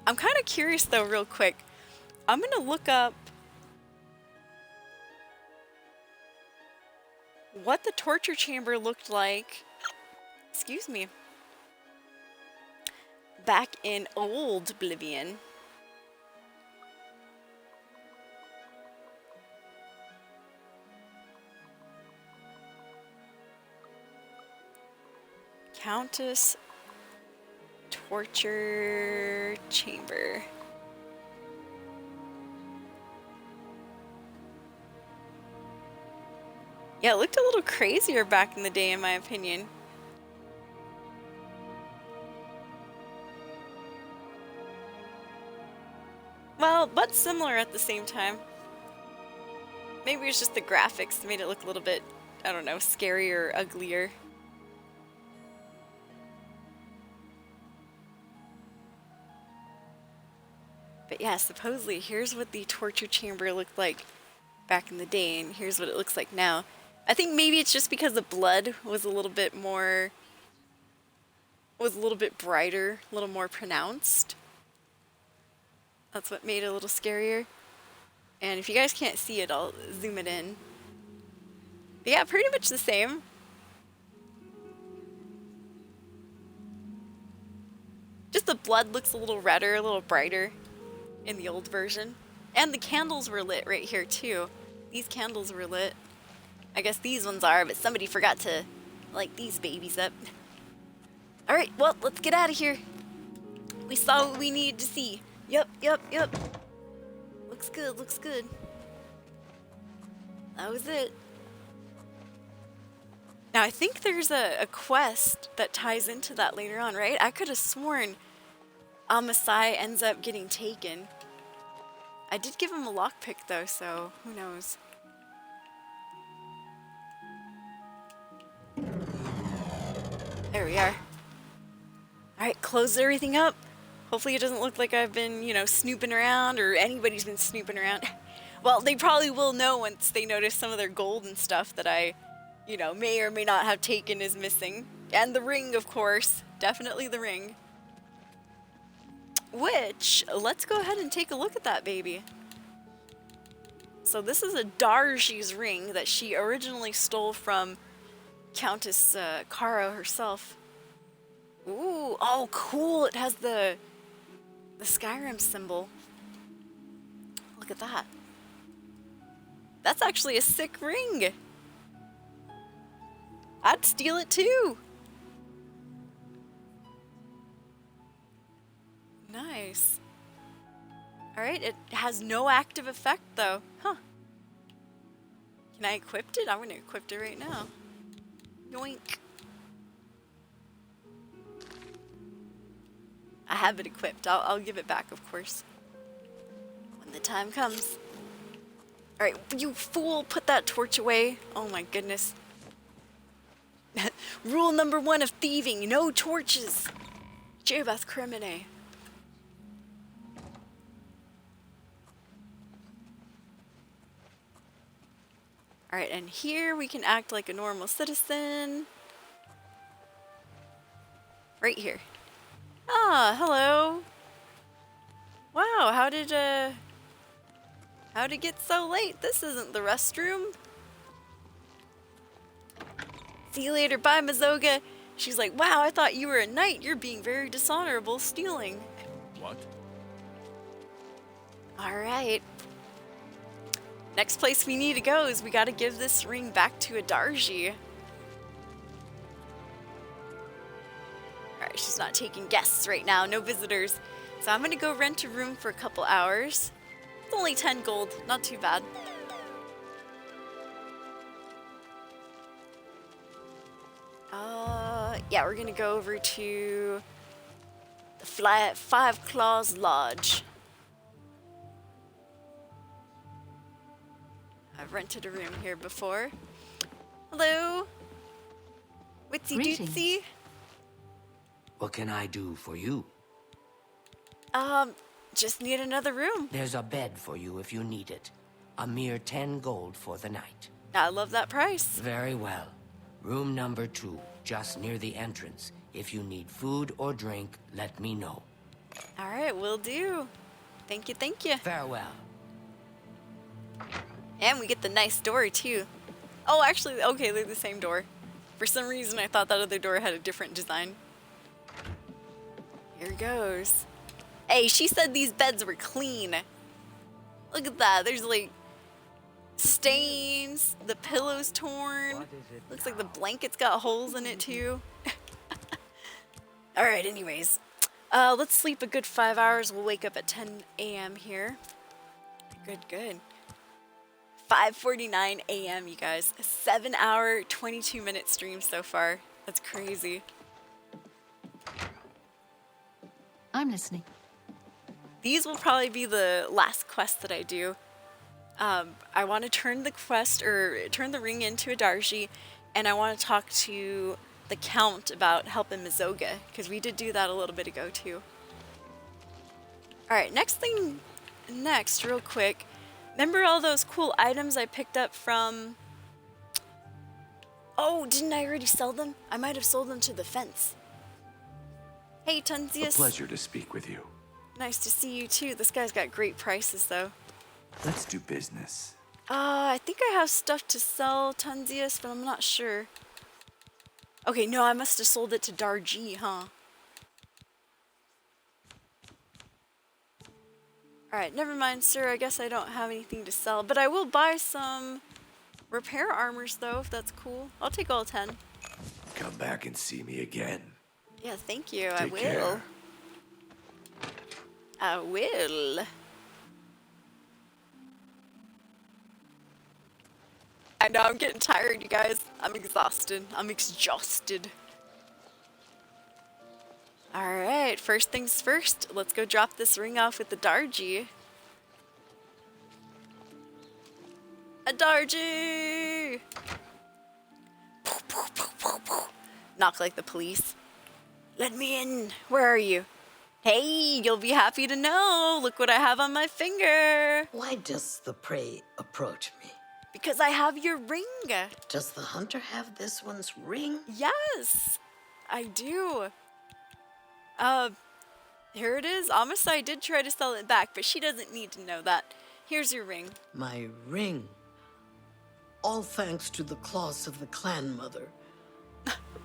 I'm kind of curious though, real quick. I'm gonna look up what the torture chamber looked like, excuse me, back in old Oblivion. Countess torture chamber. Yeah, it looked a little crazier back in the day, in my opinion. Well, but similar at the same time. Maybe it's just the graphics that made it look a little bit, I don't know, scarier, uglier. But yeah, supposedly here's what the torture chamber looked like back in the day, and here's what it looks like now. I think maybe it's just because the blood was a little bit more, was a little bit brighter, a little more pronounced. That's what made it a little scarier. And if you guys can't see it, I'll zoom it in. But yeah, pretty much the same. Just the blood looks a little redder, a little brighter in the old version. And the candles were lit right here too. These candles were lit. I guess these ones are, but somebody forgot to light these babies up. Alright, well, let's get out of here. We saw what we needed to see. Yep. Looks good, looks good. That was it. Now, I think there's a quest that ties into that later on, right? I could have sworn Amasai ends up getting taken. I did give him a lockpick, though, so who knows? There we are. Alright, close everything up. Hopefully it doesn't look like I've been, you know, snooping around, or anybody's been snooping around. Well, they probably will know once they notice some of their gold and stuff that I, you know, may or may not have taken is missing. And the ring, of course. Definitely the ring. Which, let's go ahead and take a look at that baby. So this is a Darji's ring that she originally stole from Countess Caro herself. Ooh, oh cool, it has the Skyrim symbol. Look at that. That's actually a sick ring. I'd steal it too. Nice. Alright, it has no active effect though. Huh. Can I equip it? I'm gonna equip it right now. Yoink. I have it equipped. I'll give it back, of course, when the time comes. Alright, you fool, put that torch away. Oh my goodness. Rule number 1 of thieving, no torches. Jebath crimine. Alright, and here we can act like a normal citizen. Right here. Ah, hello. Wow, how did How'd it get so late? This isn't the restroom. See you later. Bye, Mazoga. She's like, wow, I thought you were a knight. You're being very dishonorable stealing. What? Alright. Next place we need to go is we gotta give this ring back to Adarji. Alright, she's not taking guests right now, no visitors. So I'm gonna go rent a room for a couple hours. It's only 10 gold, not too bad. Yeah, we're gonna go over to the Five Claws Lodge. I've rented a room here before. Hello. Witsy Greetings. dootsy. What can I do for you? Just need another room. There's a bed for you if you need it. A mere 10 gold for the night. I love that price. Very well. Room number 2, just near the entrance. If you need food or drink, let me know. Alright, will do. Thank you, thank you. Farewell. And we get the nice door too. Oh, actually, okay, they're the same door. For some reason, I thought that other door had a different design. Here goes. Hey, she said these beds were clean. Look at that. There's like stains. The pillow's torn. Looks like the blanket's got holes in it too. Alright, anyways. Let's sleep a good 5 hours. We'll wake up at 10 a.m. here. Good, good. 5:49 a.m. you guys. A 7-hour, 22-minute stream so far. That's crazy. I'm listening. These will probably be the last quest that I do. I want to turn the quest, or turn the ring into Adarji, and I want to talk to the Count about helping Mazoga, because we did do that a little bit ago too. Alright, next, real quick. Remember all those cool items I picked up from... Oh, didn't I already sell them? I might have sold them to the fence. Hey, Tunzius. A pleasure to speak with you. Nice to see you too. This guy's got great prices though. Let's do business. I think I have stuff to sell, Tunzius, but I'm not sure. Okay, no, I must have sold it to Darji, huh? Alright, never mind, sir. I guess I don't have anything to sell, but I will buy some repair armors though, if that's cool. I'll take all 10. Come back and see me again. Yeah, thank you. I Take will. care. I will. I know, I'm getting tired, you guys. I'm exhausted. I'm exhausted. Alright, first things first. Let's go drop this ring off with the Darji. Adarji! Knock like the police. Let me in. Where are you? Hey, you'll be happy to know. Look what I have on my finger. Why does the prey approach me? Because I have your ring. Does the hunter have this one's ring? Yes, I do. Here it is. Amasai did try to sell it back, but she doesn't need to know that. Here's your ring. My ring. All thanks to the claws of the clan mother.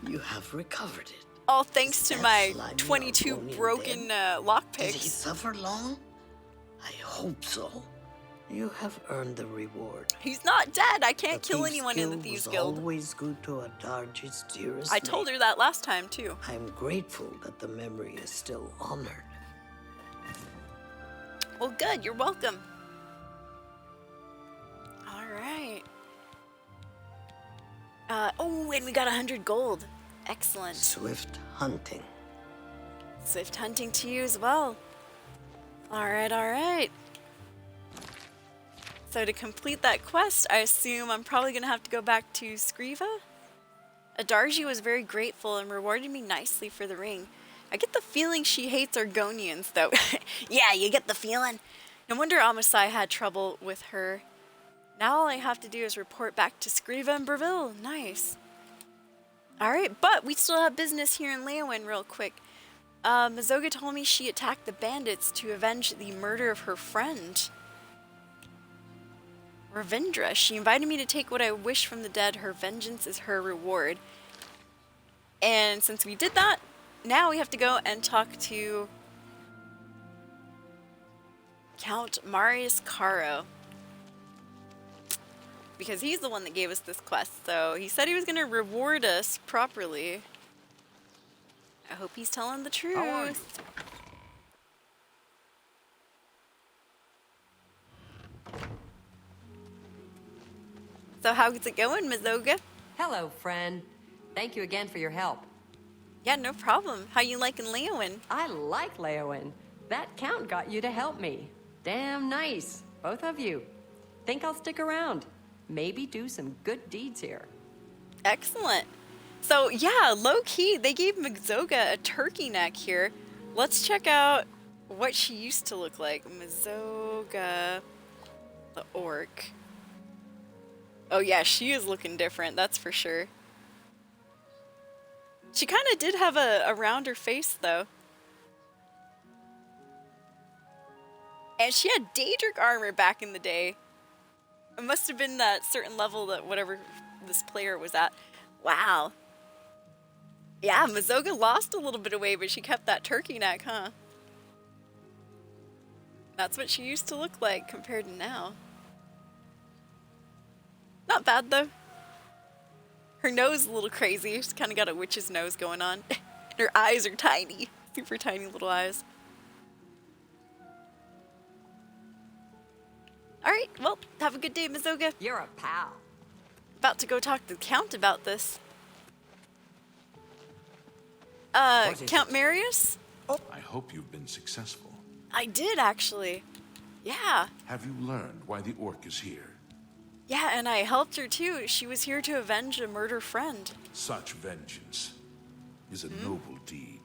You have recovered it. All thanks to my slimy 22 Argonian broken dead? Did he lockpicks. suffer long? I hope so. You have earned the reward. He's not dead. I can't The kill Thieves' anyone in the Guild Thieves was Guild. always good to Adarji's dearest I told her that last time too. I'm grateful that the memory is still honored. Well, good. You're welcome. All right. Oh, and we got 100 gold. Excellent. Swift hunting. Swift hunting to you as well. All right, all right. So to complete that quest, I assume I'm probably going to have to go back to Skriva. Adarji was very grateful and rewarded me nicely for the ring. I get the feeling she hates Argonians, though. Yeah, you get the feeling. No wonder Amasai had trouble with her. Now all I have to do is report back to Skriva and Breville. Nice. Alright, but we still have business here in Leowyn real quick. Mazoga told me she attacked the bandits to avenge the murder of her friend. Ravindra, she invited me to take what I wish from the dead. Her vengeance is her reward. And since we did that, now we have to go and talk to Count Marius Caro. Because he's the one that gave us this quest. So he said he was going to reward us properly. I hope he's telling the truth. How are you? So how's it going, Mazoga? Hello, friend. Thank you again for your help. Yeah, no problem. How you liking Leowin? I like Leowin. That count got you to help me. Damn nice, both of you. Think I'll stick around. Maybe do some good deeds here. Excellent. So yeah, low-key, they gave Mazoga a turkey neck here. Let's check out what she used to look like. Mazoga, the orc. Oh yeah, she is looking different, that's for sure. She kind of did have a rounder face, though. And she had Daedric armor back in the day. It must have been that certain level that whatever this player was at. Wow. Yeah, Mazoga lost a little bit of weight, but she kept that turkey neck, huh? That's what she used to look like compared to now. Not bad, though. Her nose is a little crazy. She's kind of got a witch's nose going on. And her eyes are tiny. Super tiny little eyes. Alright, well, have a good day, Mazoga. You're a pal. About to go talk to the Count about this. Count Marius? I hope you've been successful. I did, actually. Yeah. Have you learned why the orc is here? Yeah, and I helped her too. She was here to avenge a murder friend. Such vengeance is a noble deed.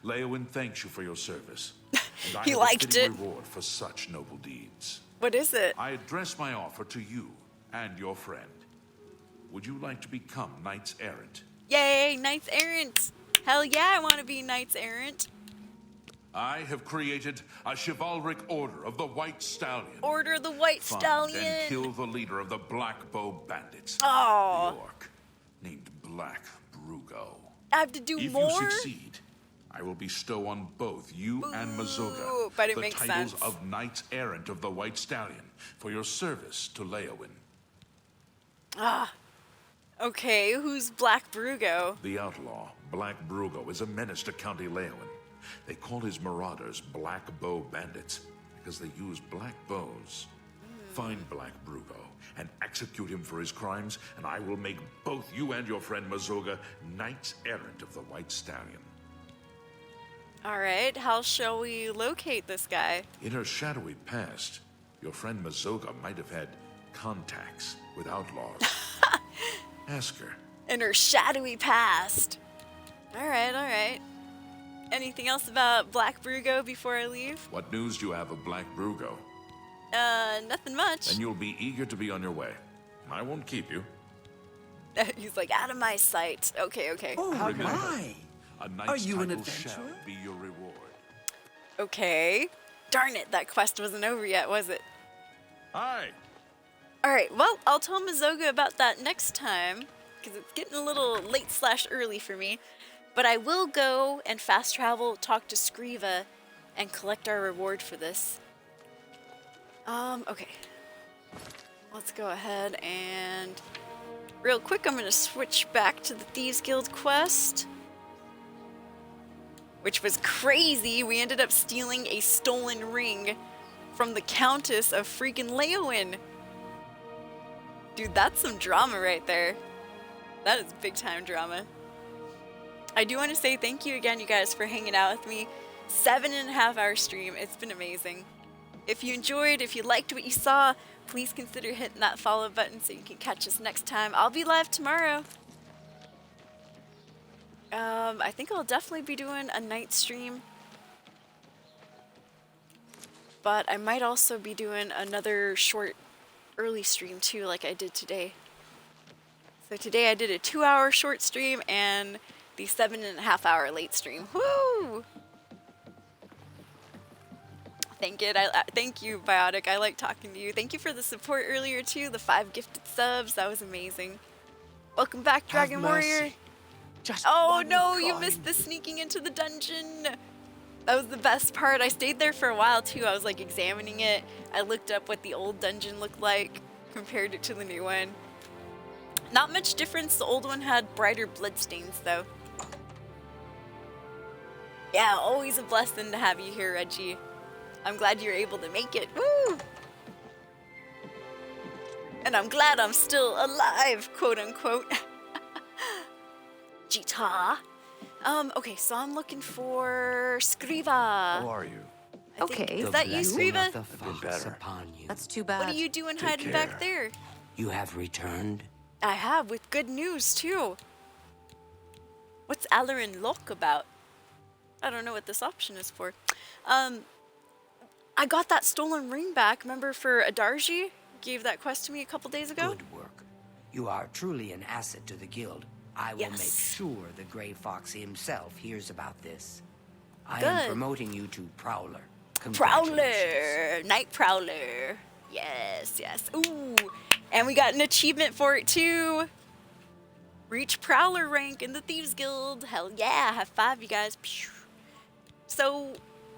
Leowin thanks you for your service. And I He have liked a fitting it. reward for such noble deeds. What is it? I address my offer to you and your friend. Would you like to become knights errant? Yay, Knights Errant! Hell yeah, I want to be Knights Errant. I have created a chivalric order of the White Stallion. Order of the White Find Stallion! and kill the leader of the Black Bow Bandits. Aw. The orc named Black Brugo. I have to do If more? you succeed, I will bestow on both you and Mazoga but it the makes titles sense. of Knights Errant of the White Stallion for your service to Leowin. Ah. Okay, who's Black Brugo? The outlaw, Black Brugo, is a menace to County Leowin. They call his marauders Black Bow Bandits because they use black bows. Find Black Brugo and execute him for his crimes, and I will make both you and your friend Mazoga Knights Errant of the White Stallion. Alright, how shall we locate this guy? In her shadowy past, your friend Mazoga might have had contacts with outlaws. Ask her. In her shadowy past. Alright, alright. Anything else about Black Brugo before I leave? What news do you have of Black Brugo? Nothing much. Then you'll be eager to be on your way. I won't keep you. He's like, out of my sight. Okay, okay. Oh, Remember, my. a Are knight's you an title adventurer? shall be your reward. Okay. Darn it, that quest wasn't over yet, was it? Hi. Alright, well, I'll tell Mazoga about that next time, because it's getting a little late/early for me. But I will go and fast travel, talk to Skriva, and collect our reward for this. Okay. Let's go ahead and... Real quick, I'm going to switch back to the Thieves Guild quest. Which was crazy. We ended up stealing a stolen ring from the Countess of freaking Leowin. Dude, that's some drama right there. That is big time drama. I do want to say thank you again, you guys, for hanging out with me. 7.5 hour stream. It's been amazing. If you enjoyed, if you liked what you saw, please consider hitting that follow button so you can catch us next time. I'll be live tomorrow. I think I'll definitely be doing a night stream. But I might also be doing another short early stream too, like I did today. So today I did a 2-hour short stream and the 7.5 hour late stream. Woo! Thank you, Biotic. I like talking to you. Thank you for the support earlier too. The 5 gifted subs. That was amazing. Welcome back, Dragon Warrior. Oh no, you missed the sneaking into the dungeon. That was the best part. I stayed there for a while too. I was like examining it. I looked up what the old dungeon looked like, compared it to the new one. Not much difference. The old one had brighter bloodstains though. Yeah, always a blessing to have you here, Reggie. I'm glad you're able to make it. Woo! And I'm glad I'm still alive, quote unquote. Jita. Okay, so I'm looking for Skriva. Who are you? Okay, is that you, Skriva? That's too bad. What are you doing hiding back there? You have returned? I have, with good news too. What's Alarin Lok about? I don't know what this option is for. I got that stolen ring back, remember, for Adarji? Gave that quest to me a couple days ago. Good work. You are truly an asset to the guild. I will make sure the Grey Fox himself hears about this. I am promoting you to Prowler. Prowler! Night Prowler. Yes, yes. Ooh, and we got an achievement for it too. Reach Prowler rank in the Thieves Guild. Hell yeah, high five, you guys. So,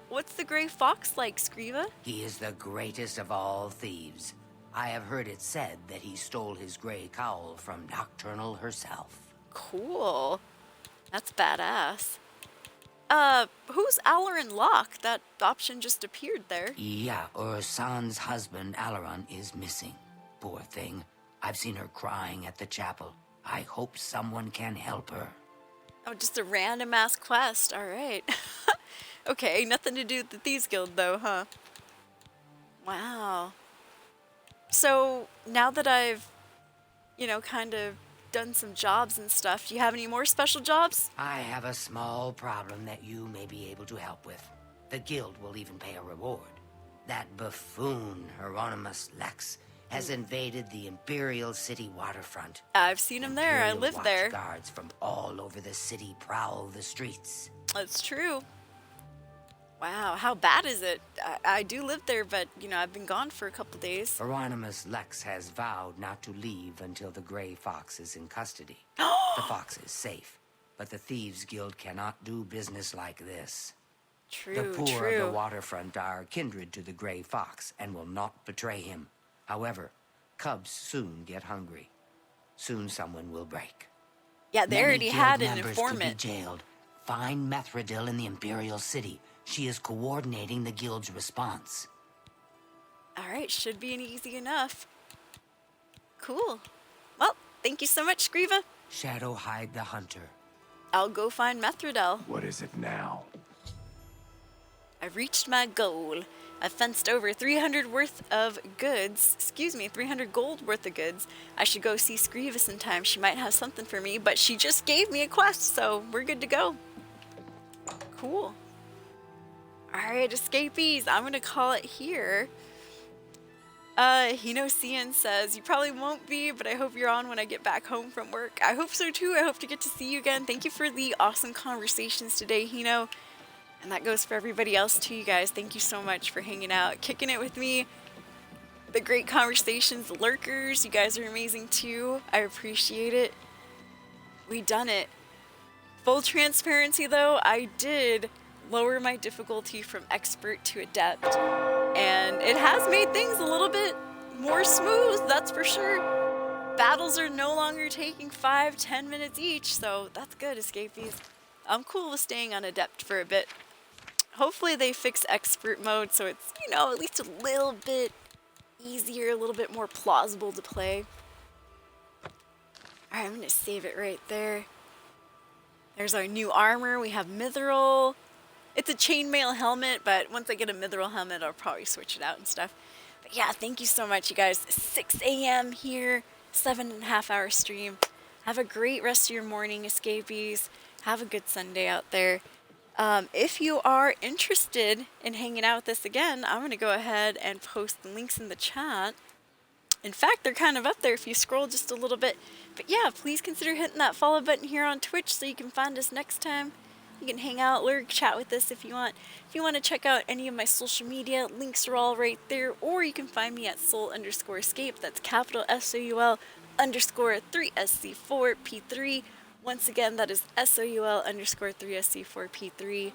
what's the Grey Fox like, Skriva? He is the greatest of all thieves. I have heard it said that he stole his gray cowl from Nocturnal herself. Cool. That's badass. Who's Alarin Locke? That option just appeared there. Yeah, Ursan's husband, Alaron, is missing. Poor thing. I've seen her crying at the chapel. I hope someone can help her. Oh, just a random ass quest. All right. Okay, nothing to do with the Thieves Guild though, huh? Wow. So, now that I've, you know, kind of done some jobs and stuff, do you have any more special jobs? I have a small problem that you may be able to help with. The guild will even pay a reward. That buffoon, Hieronymus Lex, has invaded the Imperial City waterfront. I've seen him there. I live there. Guards from all over the city prowl the streets. That's true. Wow, how bad is it? I do live there, but, you know, I've been gone for a couple days. Hieronymus Lex has vowed not to leave until the Grey Fox is in custody. The fox is safe, but the Thieves Guild cannot do business like this. True, the poor true. of the waterfront are kindred to the Grey Fox and will not betray him. However, cubs soon get hungry. Soon someone will break. Yeah, they Many already guild had an members informant. could be jailed. Find Methridil in the Imperial City. She is coordinating the guild's response. All right, should be easy enough. Cool. Well, thank you so much, Skriva. Shadowhide the Hunter. I'll go find Methridel. What is it now? I've reached my goal. I've fenced over 300 worth of goods. Excuse me, 300 gold worth of goods. I should go see Skriva sometime. She might have something for me, but she just gave me a quest, so we're good to go. Cool. Alright, escapees. I'm gonna call it here. Hinosian says, you probably won't be, but I hope you're on when I get back home from work. I hope so too. I hope to get to see you again. Thank you for the awesome conversations today, Hino. And that goes for everybody else too, you guys. Thank you so much for hanging out, kicking it with me. The great conversations, the lurkers, you guys are amazing too. I appreciate it. We done it. Full transparency though, I did lower my difficulty from expert to adept. And it has made things a little bit more smooth, that's for sure. Battles are no longer taking 5-10 minutes each, so that's good, escapees. I'm cool with staying on adept for a bit. Hopefully they fix expert mode so it's, you know, at least a little bit easier, a little bit more plausible to play. Alright, I'm gonna save it right there. There's our new armor. We have Mithril. It's a chainmail helmet, but once I get a Mithril helmet, I'll probably switch it out and stuff. But yeah, thank you so much, you guys. 6 a.m. here, 7.5 hour stream. Have a great rest of your morning, escapees. Have a good Sunday out there. If you are interested in hanging out with us again, I'm going to go ahead and post the links in the chat. In fact, they're kind of up there if you scroll just a little bit. But yeah, please consider hitting that follow button here on Twitch so you can find us next time. You can hang out, lurk, chat with us if you want. If you want to check out any of my social media, links are all right there, or you can find me at soul_escape. That's capital SOUL_3SC4P3. Once again, that is SOUL_3SC4P3.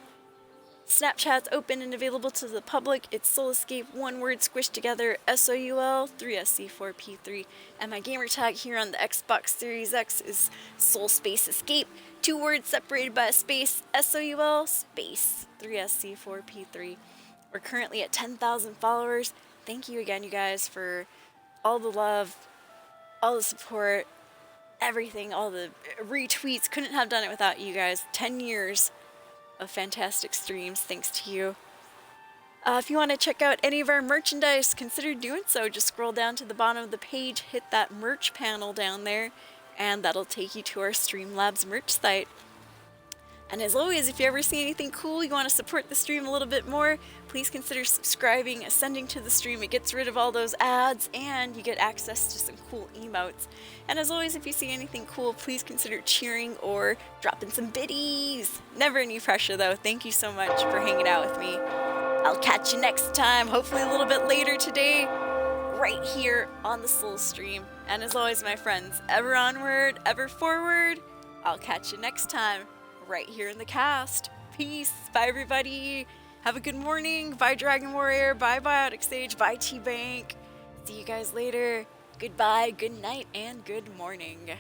Snapchat's open and available to the public. It's Soul Escape, one word squished together, SOUL3SC4P3. And my gamer tag here on the Xbox Series X is Soul Space Escape, 2 words separated by a space, SOUL space 3SC4P3. We're currently at 10,000 followers. Thank you again, you guys, for all the love, all the support, everything, all the retweets. Couldn't have done it without you guys. 10 years of fantastic streams, thanks to you. If you want to check out any of our merchandise, consider doing so. Just scroll down to the bottom of the page, hit that merch panel down there, and that'll take you to our Streamlabs merch site. And as always, if you ever see anything cool, you want to support the stream a little bit more, please consider subscribing, ascending to the stream. It gets rid of all those ads, and you get access to some cool emotes. And as always, if you see anything cool, please consider cheering or dropping some biddies. Never any pressure, though. Thank you so much for hanging out with me. I'll catch you next time, hopefully a little bit later today, right here on the Soul Stream. And as always, my friends, ever onward, ever forward. I'll catch you next time, right here in the cast. Peace. Bye, everybody. Have a good morning. Bye, Dragon Warrior. Bye, Biotic Sage. Bye, T-Bank. See you guys later. Goodbye, good night, and good morning.